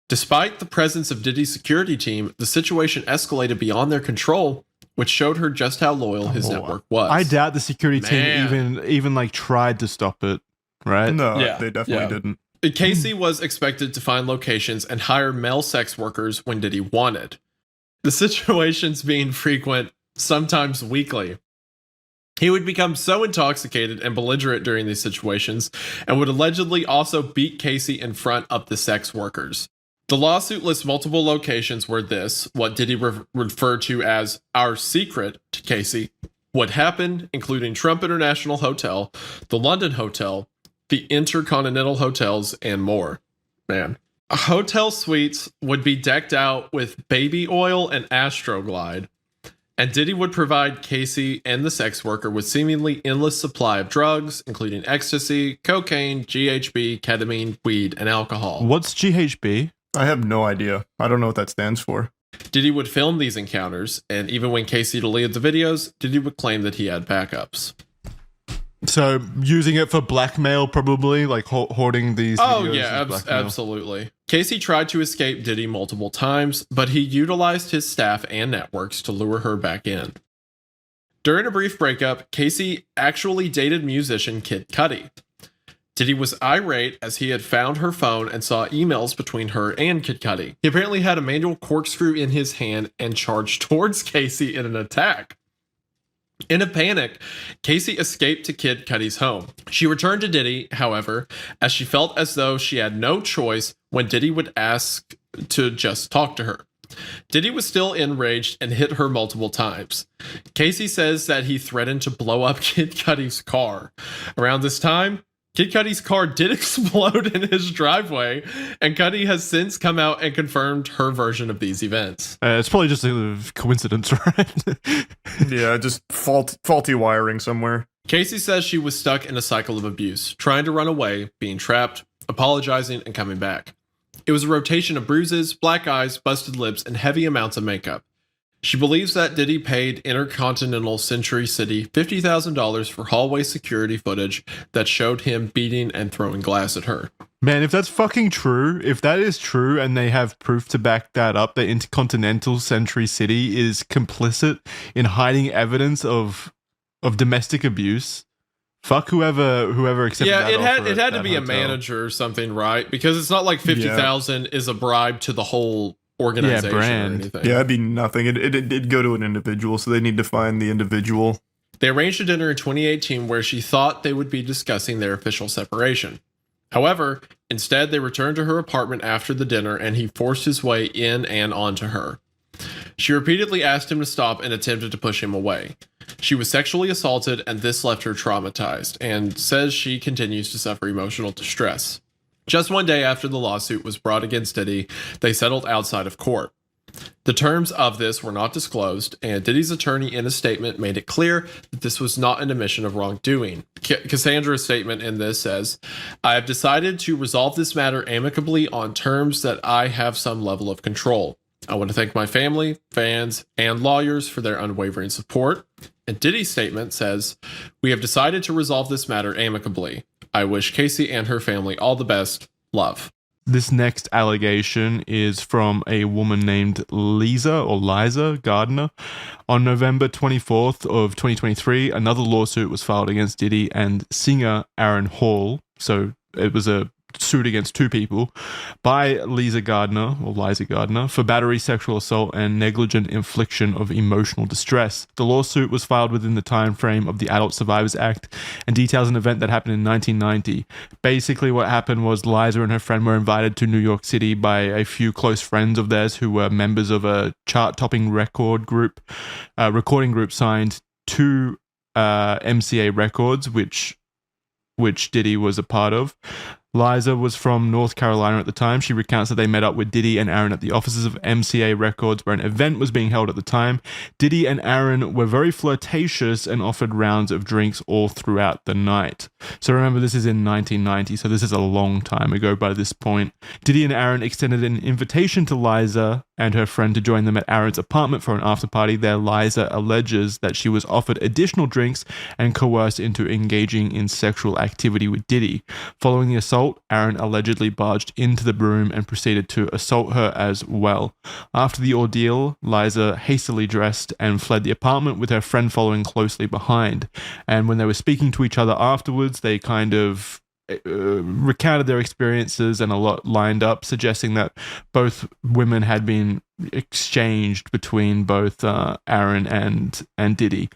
Despite the presence of Diddy's security team, the situation escalated beyond their control, which showed her just how loyal his network was.
I doubt the security team even like tried to stop it, right?
No, they definitely didn't.
Casey was expected to find locations and hire male sex workers when Diddy wanted. The situations being frequent, sometimes weekly. He would become so intoxicated and belligerent during these situations and would allegedly also beat Casey in front of the sex workers. The lawsuit lists multiple locations where this, what Diddy referred to as our secret to Casey, would happen, including Trump International Hotel, the London Hotel, the Intercontinental Hotels, and more. Man. Hotel suites would be decked out with baby oil and Astroglide, and Diddy would provide Casey and the sex worker with seemingly endless supply of drugs, including ecstasy, cocaine, GHB, ketamine, weed, and alcohol.
What's GHB?
I have no idea. I don't know what that stands for.
Diddy would film these encounters, and even when Casey deleted the videos, Diddy would claim that he had backups.
So using it for blackmail, probably, like hoarding these videos.
Oh yeah, absolutely. Casey tried to escape Diddy multiple times, but he utilized his staff and networks to lure her back in. During a brief breakup, Casey actually dated musician Kid Cudi. Diddy was irate as he had found her phone and saw emails between her and Kid Cudi. He apparently had a manual corkscrew in his hand and charged towards Casey in an attack. In a panic, Casey escaped to Kid Cudi's home. She returned to Diddy, however, as she felt as though she had no choice when Diddy would ask to just talk to her. Diddy was still enraged and hit her multiple times. Casey says that he threatened to blow up Kid Cudi's car. Around this time, Kid Cudi's car did explode in his driveway, and Cudi has since come out and confirmed her version of these events.
It's probably just a coincidence, right?
Yeah, just faulty wiring somewhere.
Casey says she was stuck in a cycle of abuse, trying to run away, being trapped, apologizing, and coming back. It was a rotation of bruises, black eyes, busted lips, and heavy amounts of makeup. She believes that Diddy paid Intercontinental Century City $50,000 for hallway security footage that showed him beating and throwing glass at her.
Man, if that's fucking true, if that is true and they have proof to back that up, that Intercontinental Century City is complicit in hiding evidence of domestic abuse, fuck whoever accepted that offer
it had
at
to be
that
a
hotel.
manager or something, right? Because it's not like 50,000 is a bribe to the whole organization
brand.
or anything.
Yeah, it'd be nothing. It'd go to an individual, so they need to find the individual.
They arranged a dinner in 2018 where she thought they would be discussing their official separation. However, instead they returned to her apartment after the dinner and he forced his way in and onto her. She repeatedly asked him to stop and attempted to push him away. She was sexually assaulted and this left her traumatized and says she continues to suffer emotional distress. Just one day after the lawsuit was brought against Diddy, they settled outside of court. The terms of this were not disclosed, and Diddy's attorney in a statement made it clear that this was not an admission of wrongdoing. Cassandra's statement in this says, "I have decided to resolve this matter amicably on terms that I have some level of control. I want to thank my family, fans, and lawyers for their unwavering support." And Diddy's statement says, "We have decided to resolve this matter amicably. I wish Casey and her family all the best. Love."
This next allegation is from a woman named Liza Gardner. On November 24th of 2023, another lawsuit was filed against Diddy and singer Aaron Hall. So it was a suit against two people by Liza Gardner for battery, sexual assault, and negligent infliction of emotional distress. The lawsuit was filed within the time frame of the Adult Survivors Act and details an event that happened in 1990. Basically, what happened was Liza and her friend were invited to New York City by a few close friends of theirs who were members of a chart-topping recording group signed to MCA Records, which Diddy was a part of. Liza was from North Carolina at the time. She recounts that they met up with Diddy and Aaron at the offices of MCA Records where an event was being held at the time. Diddy and Aaron were very flirtatious and offered rounds of drinks all throughout the night. So remember, this is in 1990, so this is a long time ago by this point. Diddy and Aaron extended an invitation to Liza and her friend to join them at Aaron's apartment for an after party. There, Liza alleges that she was offered additional drinks and coerced into engaging in sexual activity with Diddy. Following the assault, Aaron allegedly barged into the room and proceeded to assault her as well. After the ordeal, Liza hastily dressed and fled the apartment with her friend following closely behind. And when they were speaking to each other afterwards, they kind of recounted their experiences and a lot lined up, suggesting that both women had been exchanged between both Aaron and Diddy.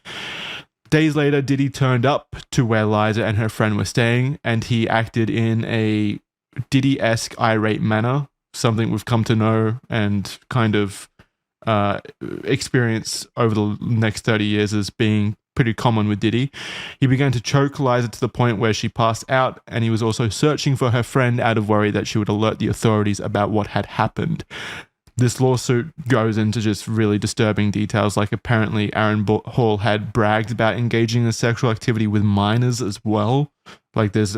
Days later, Diddy turned up to where Liza and her friend were staying, and he acted in a Diddy-esque irate manner, something we've come to know and kind of experience over the next 30 years as being pretty common with Diddy. He began to choke Liza to the point where she passed out, and he was also searching for her friend out of worry that she would alert the authorities about what had happened. This lawsuit goes into just really disturbing details, like apparently Aaron Hall had bragged about engaging in sexual activity with minors as well. Like there's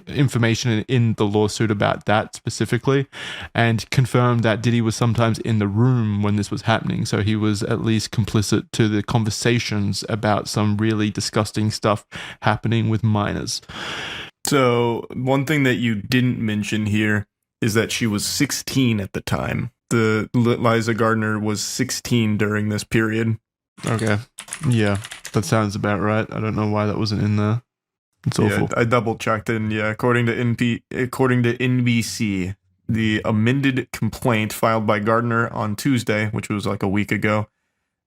information in the lawsuit about that specifically, and confirmed that Diddy was sometimes in the room when this was happening. So he was at least complicit to the conversations about some really disgusting stuff happening with minors.
So one thing that you didn't mention here is that she was 16 at the time. The Liza Gardner was 16 during this period.
Okay. Yeah, that sounds about right. I don't know why that wasn't in there. It's awful.
I double checked, and according to NBC, the amended complaint filed by Gardner on Tuesday, which was like a week ago,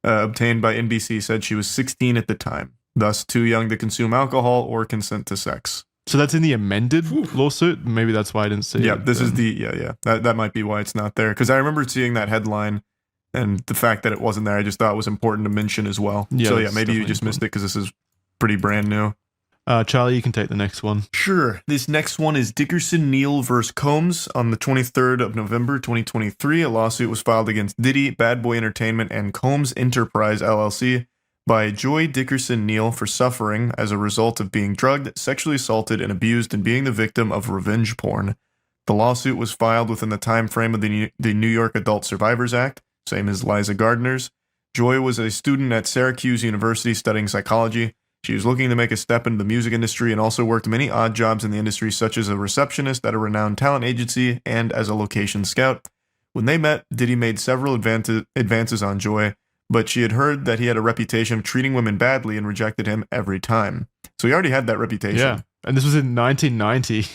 obtained by NBC, said she was 16 at the time, thus too young to consume alcohol or consent to sex.
So that's in the amended lawsuit? Maybe that's why I didn't see it.
Yeah, this is that might be why it's not there. Because I remember seeing that headline, and the fact that it wasn't there, I just thought was important to mention as well.
Yeah,
so
that's
maybe you just missed it because this is pretty brand new.
Charlie, you can take the next one.
Sure. This next one is Dickerson Neal versus Combs. On the 23rd of November 2023, a lawsuit was filed against Diddy, Bad Boy Entertainment, and Combs Enterprise LLC by Joy Dickerson Neal for suffering as a result of being drugged, sexually assaulted, and abused and being the victim of revenge porn. The lawsuit was filed within the time frame of the New York Adult Survivors Act, same as Liza Gardner's. Joy was a student at Syracuse University studying psychology. She was looking to make a step into the music industry and also worked many odd jobs in the industry, such as a receptionist at a renowned talent agency and as a location scout. When they met, Diddy made several advances on Joy, but she had heard that he had a reputation of treating women badly and rejected him every time. So he already had that reputation.
Yeah, and this was in 1990.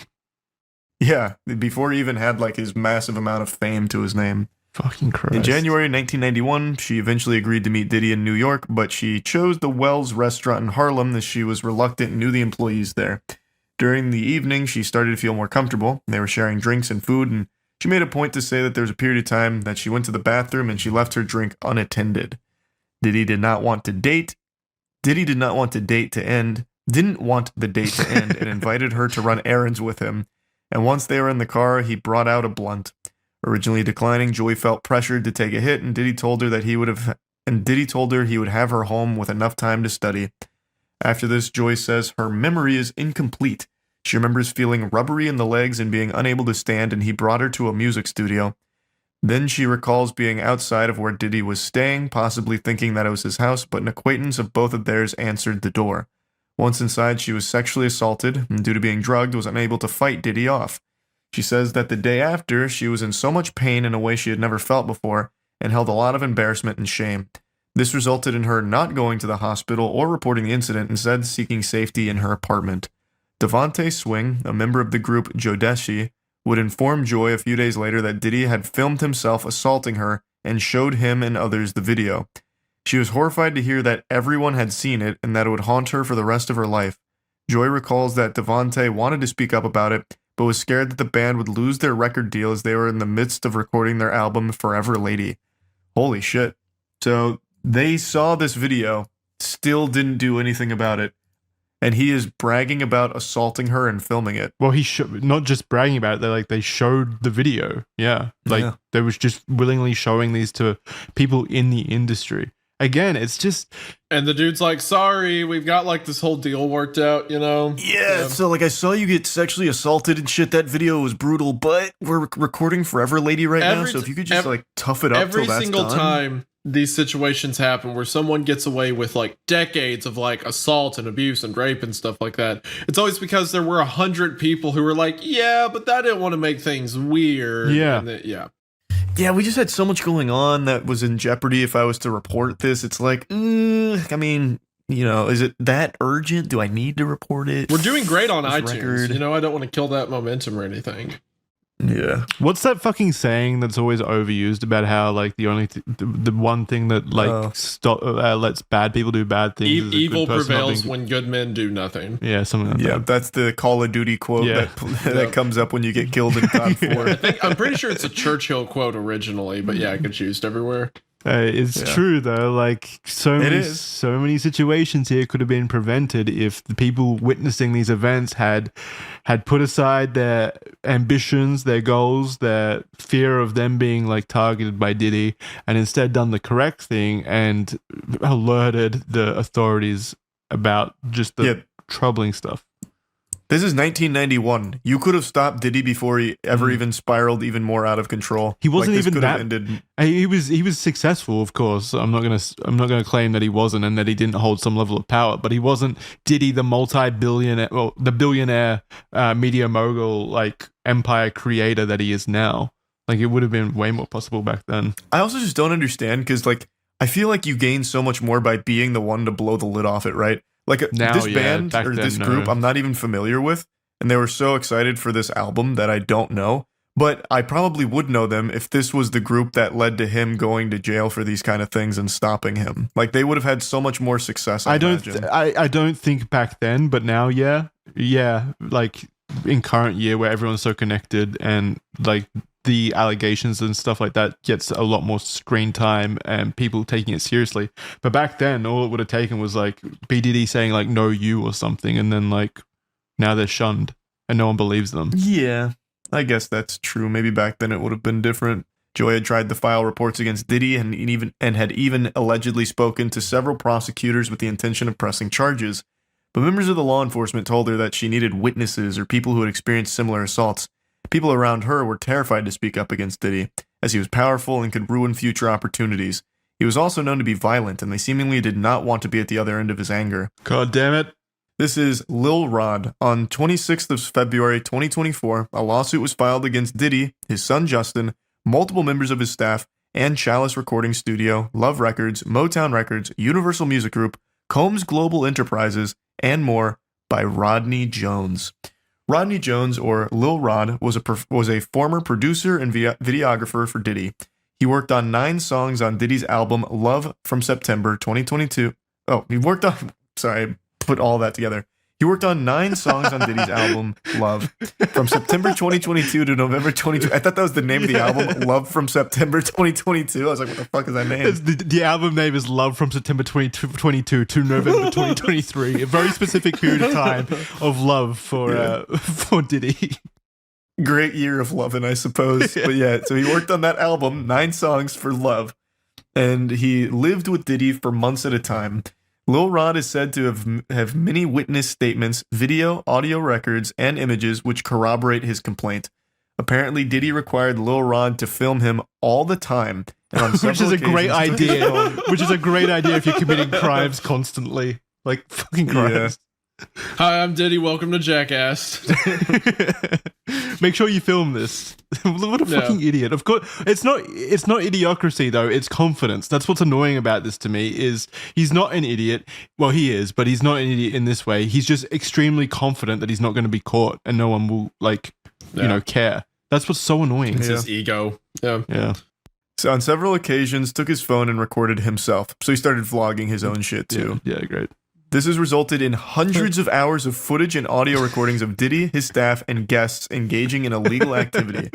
Yeah, before he even had like his massive amount of fame to his name.
Fucking Christ.
In January 1991, she eventually agreed to meet Diddy in New York, but she chose the Wells restaurant in Harlem as she was reluctant and knew the employees there. During the evening, she started to feel more comfortable. They were sharing drinks and food, and she made a point to say that there was a period of time that she went to the bathroom and she left her drink unattended. Diddy did not want the date to end, and invited her to run errands with him. And once they were in the car, he brought out a blunt. Originally declining, Joy felt pressured to take a hit, and Diddy told her he would have her home with enough time to study. After this, Joy says her memory is incomplete. She remembers feeling rubbery in the legs and being unable to stand, and he brought her to a music studio. Then she recalls being outside of where Diddy was staying, possibly thinking that it was his house, but an acquaintance of both of theirs answered the door. Once inside, she was sexually assaulted, and due to being drugged, was unable to fight Diddy off. She says that the day after, she was in so much pain in a way she had never felt before, and held a lot of embarrassment and shame. This resulted in her not going to the hospital or reporting the incident, instead seeking safety in her apartment. Devontae Swing, a member of the group Jodeshi, would inform Joy a few days later that Diddy had filmed himself assaulting her and showed him and others the video. She was horrified to hear that everyone had seen it and that it would haunt her for the rest of her life. Joy recalls that Devontae wanted to speak up about it, but was scared that the band would lose their record deal as they were in the midst of recording their album Forever Lady. Holy shit. So they saw this video, still didn't do anything about it, and he is bragging about assaulting her and filming it.
Well, he not just bragging about it, they showed the video. Yeah. They was just willingly showing these to people in the industry. Again, it's just...
And the dude's like, sorry, we've got like this whole deal worked out, you know?
Yeah, so like I saw you get sexually assaulted and shit. That video was brutal, but we're recording Forever Lady right now, so if you could just like tough it up till that's done.
Every single time these situations happen where someone gets away with like decades of like assault and abuse and rape and stuff like that, it's always because there were 100 people who were like, yeah, but I didn't want to make things weird.
Yeah.
Yeah, we just had so much going on that was in jeopardy if I was to report this. It's like, I mean, you know, is it that urgent? Do I need to report it?
We're doing great on iTunes.
Record?
You know, I don't want to kill that momentum or anything.
Yeah.
What's that fucking saying that's always overused about how like the only the one thing that like lets bad people do bad things is
evil prevails when good men do nothing.
Yeah, something like that.
Yeah, that's the Call of Duty quote that comes up when you get killed in COD 4.
I'm pretty sure it's a Churchill quote originally, but yeah, it gets used everywhere.
It's true though. Like so many situations here could have been prevented if the people witnessing these events had put aside their ambitions, their goals, their fear of them being like targeted by Diddy, and instead done the correct thing and alerted the authorities about just the troubling stuff.
This is 1991. You could have stopped Diddy before he ever even spiraled even more out of control.
He wasn't even that.
Ended.
He was successful, of course. I'm not gonna claim that he wasn't and that he didn't hold some level of power, but he wasn't Diddy, the multi-billionaire, the billionaire media mogul, like empire creator that he is now. Like it would have been way more possible back then.
I also just don't understand because like I feel like you gain so much more by being the one to blow the lid off it, right? Like
Now,
this
yeah,
band
back
or
then,
this group,
no.
I'm not even familiar with, and they were so excited for this album that I don't know. But I probably would know them if this was the group that led to him going to jail for these kind of things and stopping him. Like they would have had so much more success. I imagine.
I don't think back then, but now, yeah. Like in current year where everyone's so connected and like the allegations and stuff like that gets a lot more screen time and people taking it seriously. But back then, all it would have taken was like B Diddy saying like "no you" or something, and then like now they're shunned and no one believes them.
Yeah, I guess that's true. Maybe back then it would have been different. Joy had tried to file reports against Diddy and had even allegedly spoken to several prosecutors with the intention of pressing charges. But members of the law enforcement told her that she needed witnesses or people who had experienced similar assaults. People around her were terrified to speak up against Diddy, as he was powerful and could ruin future opportunities. He was also known to be violent, and they seemingly did not want to be at the other end of his anger.
God damn it.
This is Lil Rod. On 26th of February 2024, a lawsuit was filed against Diddy, his son Justin, multiple members of his staff, and Chalice Recording Studio, Love Records, Motown Records, Universal Music Group, Combs Global Enterprises, and more by Rodney Jones. Rodney Jones, or Lil Rod, was a former producer and videographer for Diddy. He worked on 9 songs on Diddy's album Love from September 2022. Oh, he worked on... Sorry, I put all that together. He worked on 9 songs on Diddy's album Love from September 2022 to November 2022. I thought that was the name of the album, Love from September 2022. I was like, what the fuck is that name?
The album name is Love from September 2022 to November 2023. A very specific period of time of love for Diddy.
Great year of loving, I suppose. But yeah, so he worked on that album, 9 songs for Love, and he lived with Diddy for months at a time. Lil Rod is said to have many witness statements, video, audio records, and images which corroborate his complaint. Apparently, Diddy required Lil Rod to film him all the time, and on
which is a great
occasions took his
idea.
phone.
Which is a great idea if you're committing crimes constantly, like fucking crimes.
Hi, I'm Diddy. Welcome to Jackass.
Make sure you film this. What a fucking idiot. Of course, it's not idiocracy though, it's confidence. That's what's annoying about this to me is he's not an idiot. Well, he is, but he's not an idiot in this way. He's just extremely confident that he's not going to be caught and no one will care. That's what's so annoying.
It's his ego.
Yeah.
So on several occasions took his phone and recorded himself. So he started vlogging his own shit too.
Yeah, great.
This has resulted in hundreds of hours of footage and audio recordings of Diddy, his staff, and guests engaging in illegal activity.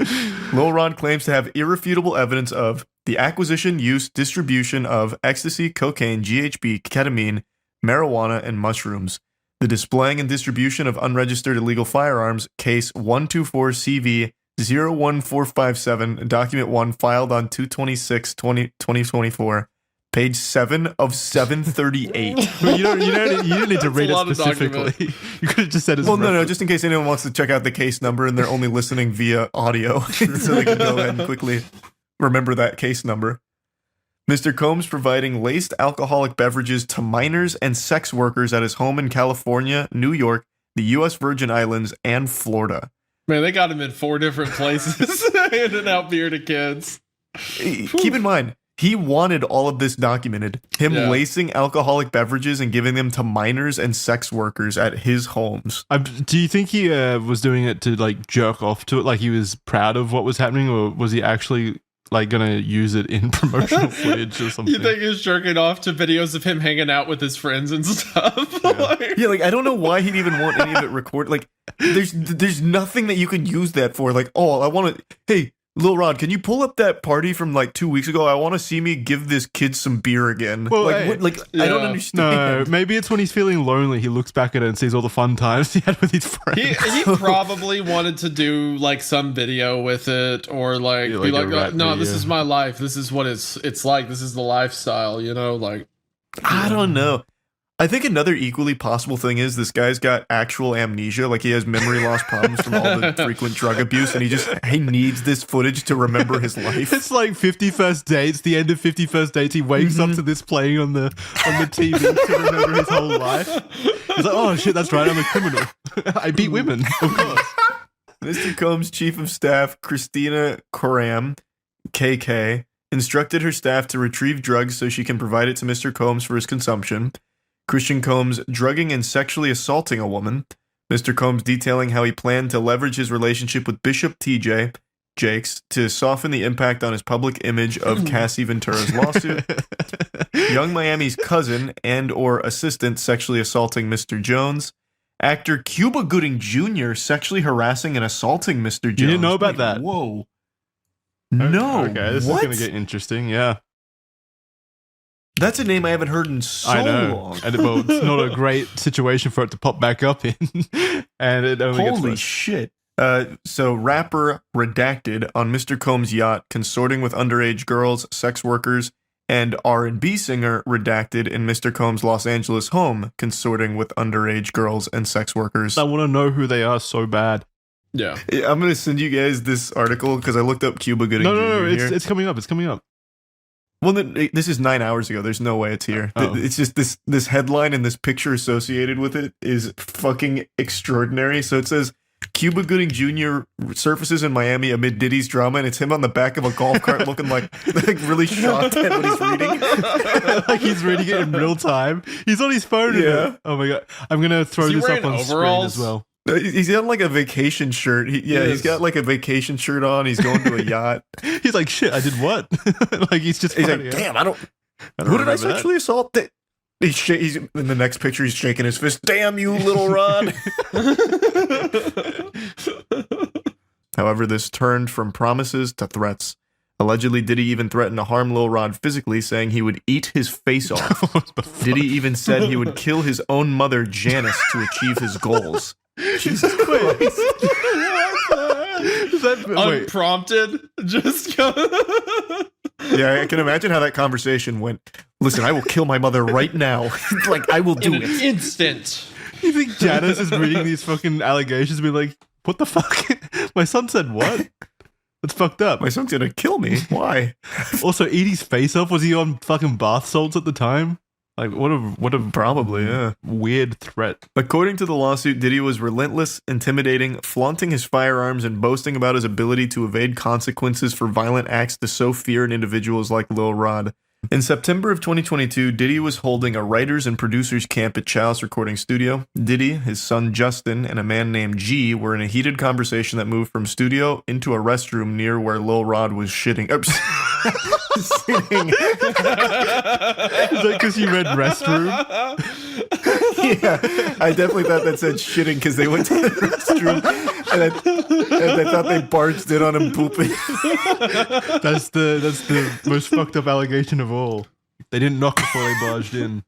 Lil Rod claims to have irrefutable evidence of the acquisition, use, distribution of ecstasy, cocaine, GHB, ketamine, marijuana, and mushrooms, the displaying and distribution of unregistered illegal firearms, case 124CV 01457, document 1 filed on 2/26/2024. Page 7 of 738.
You didn't need to read it specifically. You could have just said it's
no, just in case anyone wants to check out the case number and they're only listening via audio, so they can go ahead and quickly remember that case number. Mr. Combs providing laced alcoholic beverages to minors and sex workers at his home in California, New York, the U.S. Virgin Islands, and Florida.
Man, they got him in 4 different places, handing out beer to kids.
Keep in mind, he wanted all of this documented. Him lacing alcoholic beverages and giving them to minors and sex workers at his homes.
Do you think he was doing it to like jerk off to it, like he was proud of what was happening, or was he actually like gonna use it in promotional footage or something?
You think he's jerking off to videos of him hanging out with his friends and stuff?
Yeah, like I don't know why he'd even want any of it recorded. Like, there's nothing that you could use that for. Like, oh, I want to. Hey, Lil Rod, can you pull up that party from like 2 weeks ago? I want to see me give this kid some beer again.
Well,
like, what? Like, I don't understand.
No, maybe it's when he's feeling lonely. He looks back at it and sees all the fun times he had with his friends.
He probably wanted to do like some video with it, or like be like, no, this is my life. This is what it's like. This is the lifestyle, you know? Like,
I don't know. I think another equally possible thing is this guy's got actual amnesia, like he has memory loss problems from all the frequent drug abuse, and he needs this footage to remember his life.
It's like 50 First Dates, the end of 50 First Dates, he wakes up to this playing on the TV to remember his whole life. He's like, oh shit, that's right, I'm a criminal. I beat women, of course.
Mr. Combs' chief of staff, Christina Coram, KK, instructed her staff to retrieve drugs so she can provide it to Mr. Combs for his consumption. Christian Combs drugging and sexually assaulting a woman. Mr. Combs detailing how he planned to leverage his relationship with Bishop TJ Jakes to soften the impact on his public image of Cassie Ventura's lawsuit. Young Miami's cousin and or assistant sexually assaulting Mr. Jones. Actor Cuba Gooding Jr. sexually harassing and assaulting Mr. Jones.
You didn't know about that?
Whoa. No.
Okay, this is going to get interesting, yeah.
That's a name I haven't heard in so
I know.
long.
And well, it's not a great situation for it to pop back up in. And it only gets
Holy
worse.
shit. So rapper Redacted on Mr. Combs' yacht consorting with underage girls, sex workers, and R&B singer Redacted in Mr. Combs' Los Angeles home consorting with underage girls and sex workers.
I want to know who they are so bad.
Yeah.
I'm going to send you guys this article because I looked up Cuba Gooding Jr.
No,
here.
it's coming up. It's coming up.
Well, this is 9 hours ago. There's no way it's here.
Oh.
It's just this headline and this picture associated with it is fucking extraordinary. So it says, Cuba Gooding Jr. surfaces in Miami amid Diddy's drama, and it's him on the back of a golf cart looking like really shocked at what he's reading.
Like he's reading it in real time. He's on his phone.
Yeah.
Oh my God. I'm going to throw this up on screen as well.
He's got like a vacation shirt. He's got like a vacation shirt on. He's going to a yacht.
He's like, shit, I did what? Like he's like,
damn, I don't who did I sexually assault? He's in the next picture. He's shaking his fist. Damn you, little Rod. However, this turned from promises to threats. Allegedly, Diddy even threatened to harm Lil Rod physically, saying he would eat his face off. Diddy even said he would kill his own mother, Janice, to achieve his goals. Jesus Christ.
Is that unprompted? Just go.
Yeah, I can imagine how that conversation went. Listen, I will kill my mother right now. Like, I will do
in
it.
an instant.
You think Janice is reading these fucking allegations and be like, what the fuck? My son said what? That's fucked up.
My son's gonna kill me. Why?
Also, eat his face off. Was he on fucking bath salts at the time? Like, what a
probably, yeah.
Weird threat.
According to the lawsuit, Diddy was relentless, intimidating, flaunting his firearms, and boasting about his ability to evade consequences for violent acts to sow fear in individuals like Lil Rod. In September of 2022, Diddy was holding a writers and producers camp at Chalice Recording Studio. Diddy, his son Justin, and a man named G were in a heated conversation that moved from studio into a restroom near where Lil Rod was shitting. Sitting.
Is that because you read restroom?
Yeah, I definitely thought that said shitting because they went to the restroom and I thought they barged in on him pooping.
That's the most fucked up allegation of all. They didn't knock before they barged in.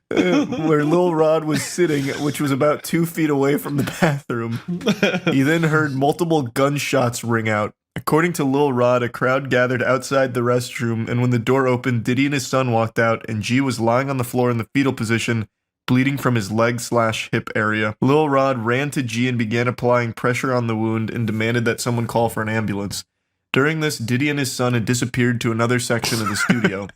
Where Lil Rod was sitting, which was about 2 feet away from the bathroom. He then heard multiple gunshots ring out. According to Lil Rod, a crowd gathered outside the restroom, and when the door opened, Diddy and his son walked out, and G was lying on the floor in the fetal position, bleeding from his leg/hip area. Lil Rod ran to G and began applying pressure on the wound and demanded that someone call for an ambulance. During this, Diddy and his son had disappeared to another section of the studio.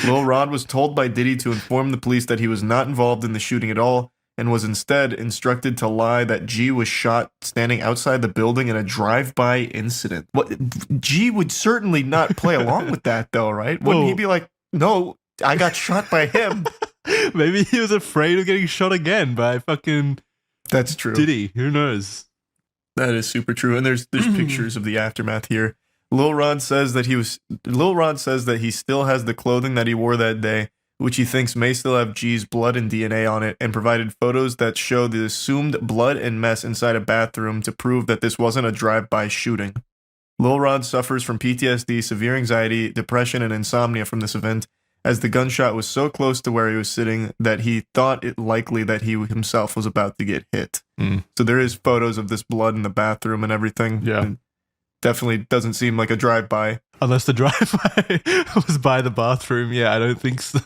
Lil Rod was told by Diddy to inform the police that he was not involved in the shooting at all, and was instead instructed to lie that G was shot standing outside the building in a drive-by incident. What? G would certainly not play along with that, though, right? Wouldn't he be like, no, I got shot by him?
Maybe he was afraid of getting shot again by fucking
That's true.
Diddy. Who knows?
That is super true. And there's pictures of the aftermath here. Lil Rod says that he still has the clothing that he wore that day, which he thinks may still have G's blood and DNA on it, and provided photos that show the assumed blood and mess inside a bathroom to prove that this wasn't a drive-by shooting. Lil Rod suffers from PTSD, severe anxiety, depression, and insomnia from this event, as the gunshot was so close to where he was sitting that he thought it likely that he himself was about to get hit. So there is photos of this blood in the bathroom and everything.
Yeah.
And definitely doesn't seem like a drive-by.
Unless the drive-by was by the bathroom. Yeah, I don't think so.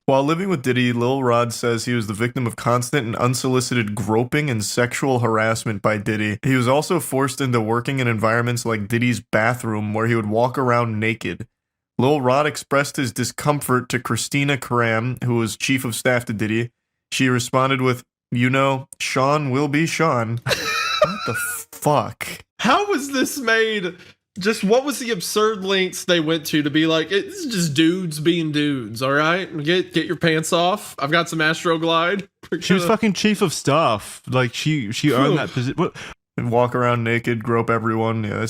While living with Diddy, Lil Rod says he was the victim of constant and unsolicited groping and sexual harassment by Diddy. He was also forced into working in environments like Diddy's bathroom, where he would walk around naked. Lil Rod expressed his discomfort to Christina Karam, who was chief of staff to Diddy. She responded with, "You know, Sean will be Sean." What the fuck?
How was this made Just what was the absurd lengths they went to be like, it's just dudes being dudes, all right? Get your pants off. I've got some Astroglide.
She was fucking chief of staff. Like, she earned that position.
And walk around naked, grope everyone. Yeah,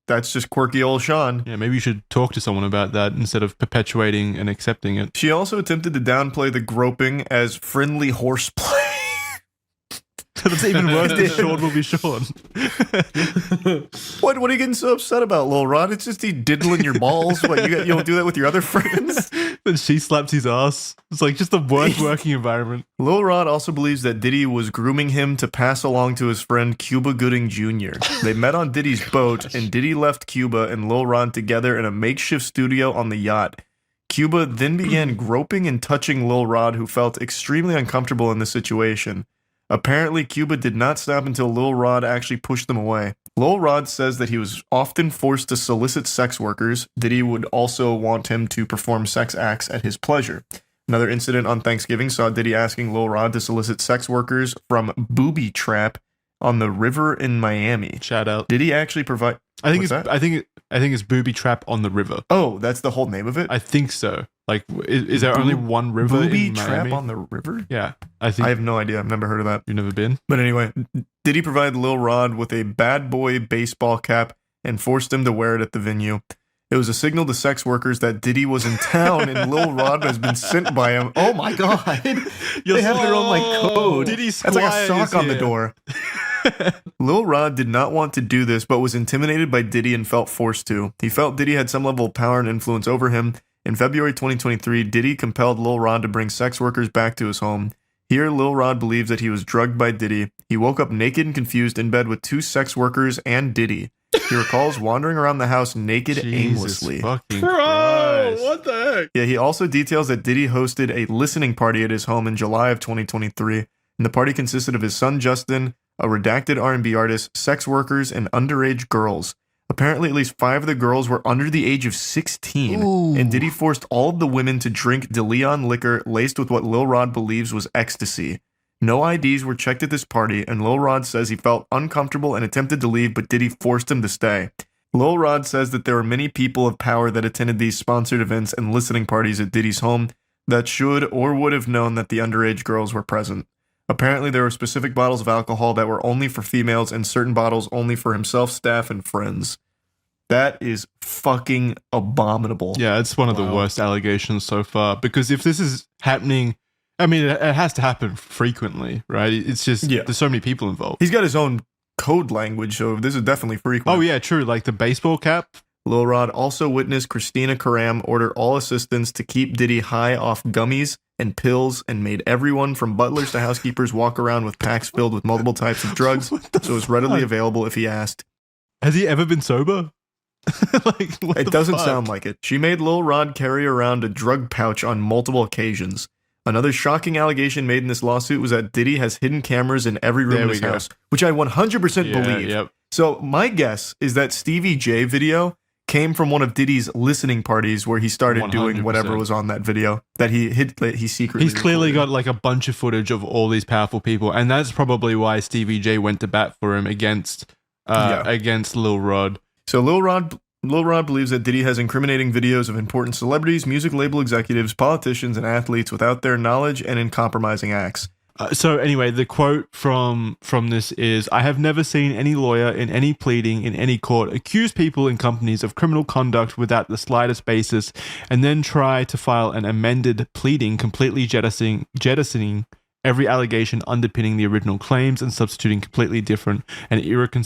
that's just quirky old Sean.
Yeah, maybe you should talk to someone about that instead of perpetuating and accepting it.
She also attempted to downplay the groping as friendly horseplay.
That's even worse than Sean will be Sean.
What are you getting so upset about, Lil Rod? It's just he diddling your balls. What, you don't do that with your other friends?
Then she slaps his ass. It's like just the worst working environment.
Lil Rod also believes that Diddy was grooming him to pass along to his friend Cuba Gooding Jr. They met on Diddy's boat, and Diddy left Cuba and Lil Rod together in a makeshift studio on the yacht. Cuba then began groping and touching Lil Rod, who felt extremely uncomfortable in this situation. Apparently, Cuba did not stop until Lil Rod actually pushed them away. Lil Rod says that he was often forced to solicit sex workers. Diddy would also want him to perform sex acts at his pleasure. Another incident on Thanksgiving saw Diddy asking Lil Rod to solicit sex workers from Booby Trap on the river in Miami.
Shout out.
Did he actually provide?
I think it's Booby Trap on the river.
Oh, that's the whole name of it?
I think so. Like, is there only one river
Booby
in
Trap
Miami?
on the river?
Yeah, I think.
I have no idea. I've never heard of that.
You've never been?
But anyway, Diddy provided Lil Rod with a bad boy baseball cap and forced him to wear it at the venue. It was a signal to sex workers that Diddy was in town and Lil Rod has been sent by him. Oh my god. They have their own code.
Diddy's
That's like a sock on the
here.
door. Lil Rod did not want to do this, but was intimidated by Diddy and felt forced to. He felt Diddy had some level of power and influence over him. In February 2023, Diddy compelled Lil Rod to bring sex workers back to his home. Here, Lil Rod believes that he was drugged by Diddy. He woke up naked and confused in bed with 2 sex workers and Diddy. He recalls wandering around the house naked aimlessly.
Bro, what the heck?
Yeah, he also details that Diddy hosted a listening party at his home in July of 2023, and the party consisted of his son Justin, a redacted R&B artist, sex workers, and underage girls. Apparently, at least 5 of the girls were under the age of 16, and Diddy forced all of the women to drink DeLeon liquor laced with what Lil Rod believes was ecstasy. No IDs were checked at this party, and Lil Rod says he felt uncomfortable and attempted to leave, but Diddy forced him to stay. Lil Rod says that there were many people of power that attended these sponsored events and listening parties at Diddy's home that should or would have known that the underage girls were present. Apparently, there were specific bottles of alcohol that were only for females and certain bottles only for himself, staff, and friends. That is fucking abominable.
Yeah, it's one of the worst allegations so far. Because if this is happening, I mean, it has to happen frequently, right? It's just, there's so many people involved.
He's got his own code language, so this is definitely frequent.
Oh, yeah, true. Like the baseball cap.
Lil Rod also witnessed Christina Karam order all assistants to keep Diddy high off gummies and pills and made everyone from butlers to housekeepers walk around with packs filled with multiple types of drugs, so it was readily available if he asked.
Has he ever been sober?
It doesn't sound like it. She made Lil Rod carry around a drug pouch on multiple occasions. Another shocking allegation made in this lawsuit was that Diddy has hidden cameras in every room in his house, which I 100% believe. So my guess is that Stevie J video came from one of Diddy's listening parties where he started doing whatever was on that video that he secretly
He's clearly
recorded.
got like a bunch of footage of all these powerful people, and that's probably why Stevie J went to bat for him against Lil Rod.
So Lil Rod believes that Diddy has incriminating videos of important celebrities, music label executives, politicians, and athletes without their knowledge and in compromising acts.
So anyway, the quote from this is, "I have never seen any lawyer in any pleading in any court accuse people and companies of criminal conduct without the slightest basis and then try to file an amended pleading completely jettisoning every allegation underpinning the original claims and substituting completely different and can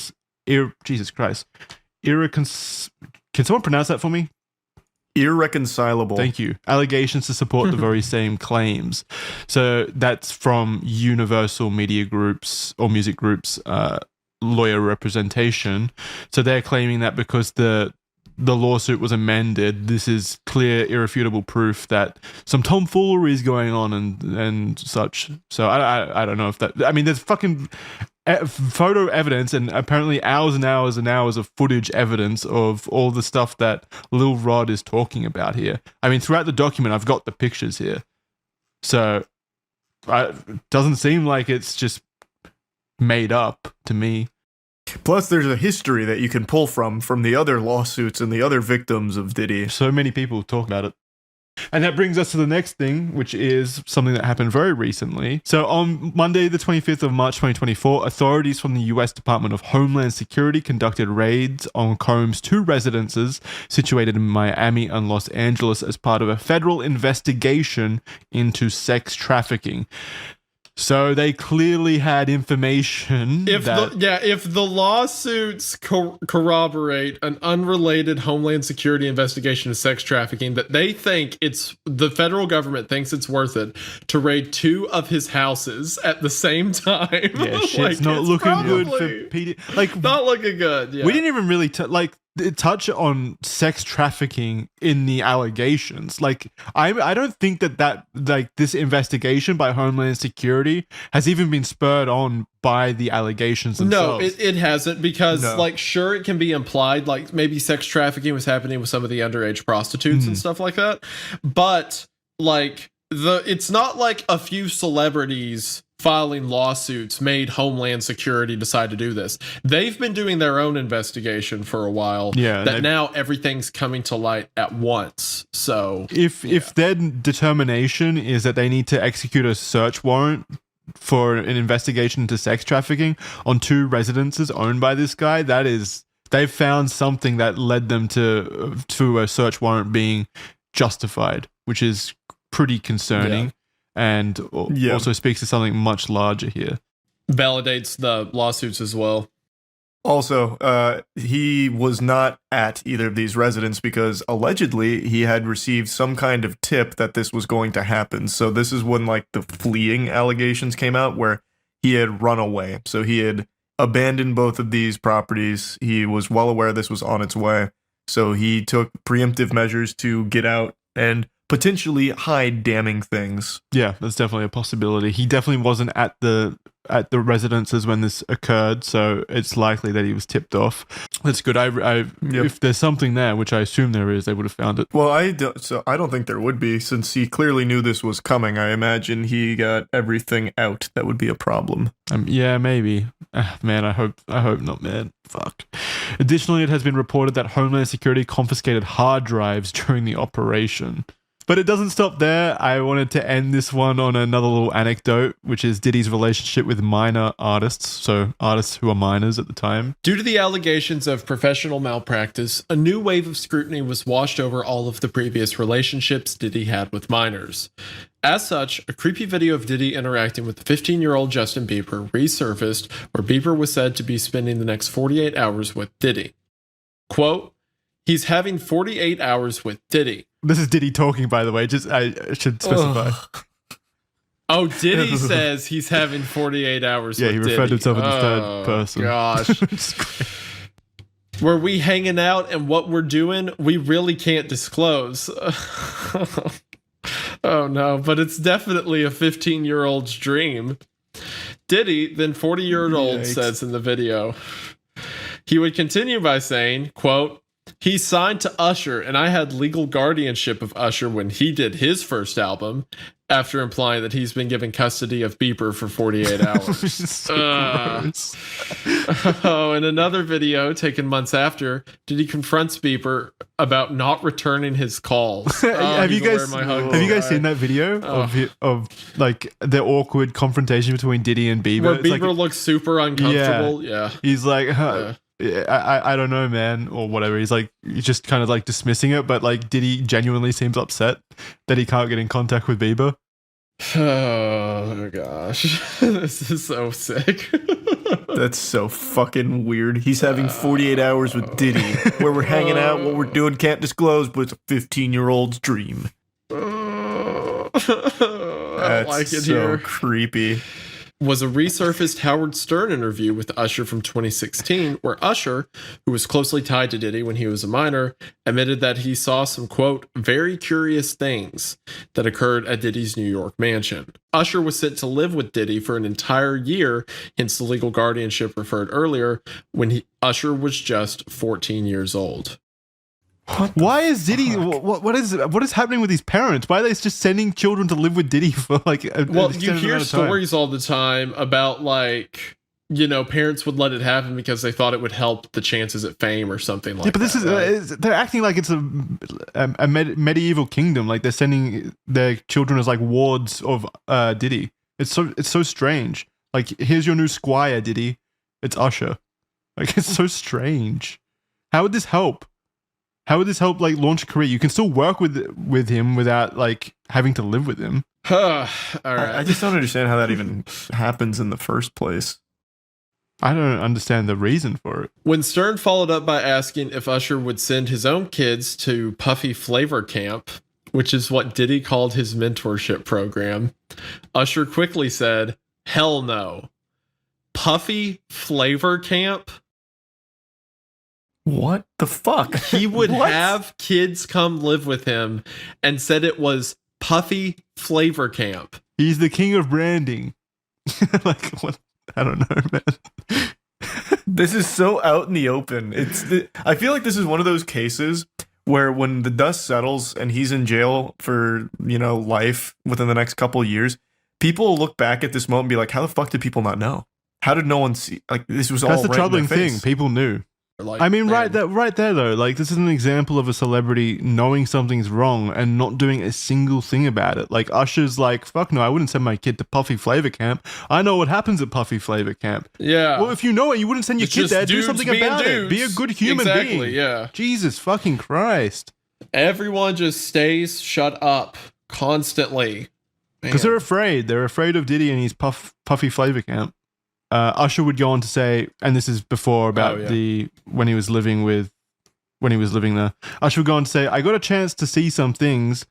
someone pronounce that for me?
Irreconcilable.
Thank you. Allegations to support the very same claims." So that's from Universal Media Group's or Music Group's lawyer representation. So they're claiming that because the lawsuit was amended, this is clear, irrefutable proof that some tomfoolery is going on and such. So I don't know if that. I mean, there's fucking photo evidence and apparently hours and hours and hours of footage evidence of all the stuff that Lil Rod is talking about here. I mean, throughout the document, I've got the pictures here. So it doesn't seem like it's just made up to me.
Plus, there's a history that you can pull from the other lawsuits and the other victims of Diddy.
So many people talk about it. And that brings us to the next thing, which is something that happened very recently. So on Monday, the 25th of March, 2024, authorities from the US Department of Homeland Security conducted raids on Combs' 2 residences situated in Miami and Los Angeles as part of a federal investigation into sex trafficking. So they clearly had information.
If the lawsuits corroborate an unrelated Homeland Security investigation of sex trafficking, that they think the federal government thinks it's worth it to raid 2 of his houses at the same time.
Yeah, shit's not looking good for PD. Like,
not looking good. Yeah.
We didn't even really touch on sex trafficking in the allegations. Like, I don't think that this investigation by Homeland Security has even been spurred on by the allegations themselves.
No, it hasn't, because sure, it can be implied, like maybe sex trafficking was happening with some of the underage prostitutes and stuff like that, but like it's not like a few celebrities filing lawsuits made Homeland Security decide to do this. They've been doing their own investigation for a while.
Yeah,
that now everything's coming to light at once. So
if their determination is that they need to execute a search warrant for an investigation into sex trafficking on 2 residences owned by this guy, that is, they've found something that led them to a search warrant being justified, which is pretty concerning.
Yeah.
And also speaks to something much larger here.
Validates the lawsuits as well.
Also, he was not at either of these residents because allegedly he had received some kind of tip that this was going to happen. So this is when like the fleeing allegations came out, where he had run away. So he had abandoned both of these properties. He was well aware this was on its way. So he took preemptive measures to get out and potentially hide damning things.
Yeah, that's definitely a possibility. He definitely wasn't at the residences when this occurred, so it's likely that he was tipped off. That's good. If there's something there, which I assume there is, they would have found it.
Well, I don't think there would be, since he clearly knew this was coming. I imagine he got everything out that would be a problem.
Yeah, maybe. Man, I hope not, man. Fuck. Additionally, it has been reported that Homeland Security confiscated hard drives during the operation. But it doesn't stop there. I wanted to end this one on another little anecdote, which is Diddy's relationship with minor artists, so artists who are minors at the time.
Due to the allegations of professional malpractice, a new wave of scrutiny was washed over all of the previous relationships Diddy had with minors. As such, a creepy video of Diddy interacting with the 15-year-old Justin Bieber resurfaced, where Bieber was said to be spending the next 48 hours with Diddy. Quote, "He's having 48 hours with Diddy."
This is Diddy talking, by the way. I should specify.
Oh, Diddy says he's having 48 hours with Diddy.
Yeah, he referred to himself in the third person.
Gosh. Were we hanging out and what we're doing, we really can't disclose. Oh, no. But it's definitely a 15-year-old's dream. Diddy, then 40-year-old, says in the video. He would continue by saying, quote, "He signed to Usher, and I had legal guardianship of Usher when he did his first album," after implying that he's been given custody of Bieber for 48 hours. In another video taken months after, Diddy confronts Bieber about not returning his calls.
Have you guys seen that video of like the awkward confrontation between Diddy and Bieber?
Where Bieber looks super uncomfortable. Yeah.
He's like, I don't know, man, or whatever. He's just kind of like dismissing it, but like Diddy genuinely seems upset that he can't get in contact with Bieber.
Oh gosh, this is so sick.
That's so fucking weird. He's having 48 hours with Diddy, where we're hanging out, what we're doing can't disclose, but it's a 15-year-old's dream.
That's
like it so here. Creepy.
Was a resurfaced Howard Stern interview with Usher from 2016, where Usher, who was closely tied to Diddy when he was a minor, admitted that he saw some, quote, "very curious things" that occurred at Diddy's New York mansion. Usher was sent to live with Diddy for an entire year, hence the legal guardianship referred earlier, when Usher was just 14 years old.
Why is Diddy? What is happening with his parents? Why are they just sending children to live with Diddy for like?
Well, you hear stories all the time about like parents would let it happen because they thought it would help the chances at fame or something like that.
Yeah, but this is they're acting like it's a medieval kingdom. Like they're sending their children as like wards of Diddy. It's so strange. Like, here's your new squire, Diddy. It's Usher. Like, it's so strange. How would this help? How would this help, like, launch a career? You can still work with him without, like, having to live with him.
All right.
I just don't understand how that even happens in the first place.
I don't understand the reason for it.
When Stern followed up by asking if Usher would send his own kids to Puffy Flavor Camp, which is what Diddy called his mentorship program, Usher quickly said, "Hell no. Puffy Flavor Camp?"
What the fuck?
He would have kids come live with him and said it was Puffy Flavor Camp.
He's the king of branding. Like, what? I don't know, man.
This is so out in the open. I feel like this is one of those cases where when the dust settles and he's in jail for, life within the next couple of years, people will look back at this moment and be like, how the fuck did people not know? How did no one see? Like, this was all
That's the
right in
troubling
their face.
thing. People knew. I mean, right there, though. Like, this is an example of a celebrity knowing something's wrong and not doing a single thing about it. Like, Usher's like, fuck no, I wouldn't send my kid to Puffy Flavor Camp. I know what happens at Puffy Flavor Camp.
Yeah.
Well, if you know it, you wouldn't send your kid there. Do
dudes
something
being
about it.
dudes.
Be a good human being.
Exactly, yeah.
Jesus fucking Christ.
Everyone just stays shut up constantly.
Because they're afraid. They're afraid of Diddy and his Puffy Flavor Camp. Usher would go on to say, and this is before about when he was living there. Usher would go on to say, "I got a chance to see some things.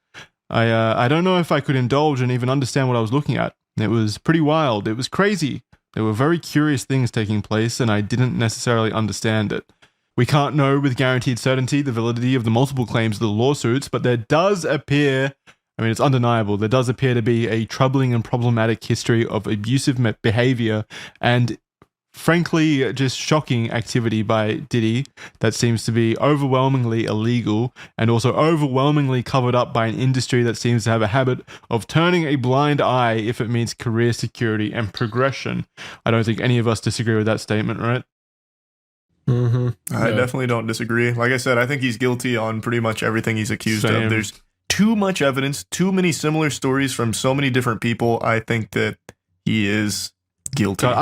I don't know if I could indulge and even understand what I was looking at. It was pretty wild. It was crazy. There were very curious things taking place, and I didn't necessarily understand it. We can't know with guaranteed certainty the validity of the multiple claims of the lawsuits, but there does appear." I mean, it's undeniable. There does appear to be a troubling and problematic history of abusive behavior and, frankly, just shocking activity by Diddy that seems to be overwhelmingly illegal and also overwhelmingly covered up by an industry that seems to have a habit of turning a blind eye if it means career security and progression. I don't think any of us disagree with that statement, right?
Mm-hmm.
I definitely don't disagree. Like I said, I think he's guilty on pretty much everything he's accused of. There's too much evidence, too many similar stories from so many different people. I think that he is guilty.
God,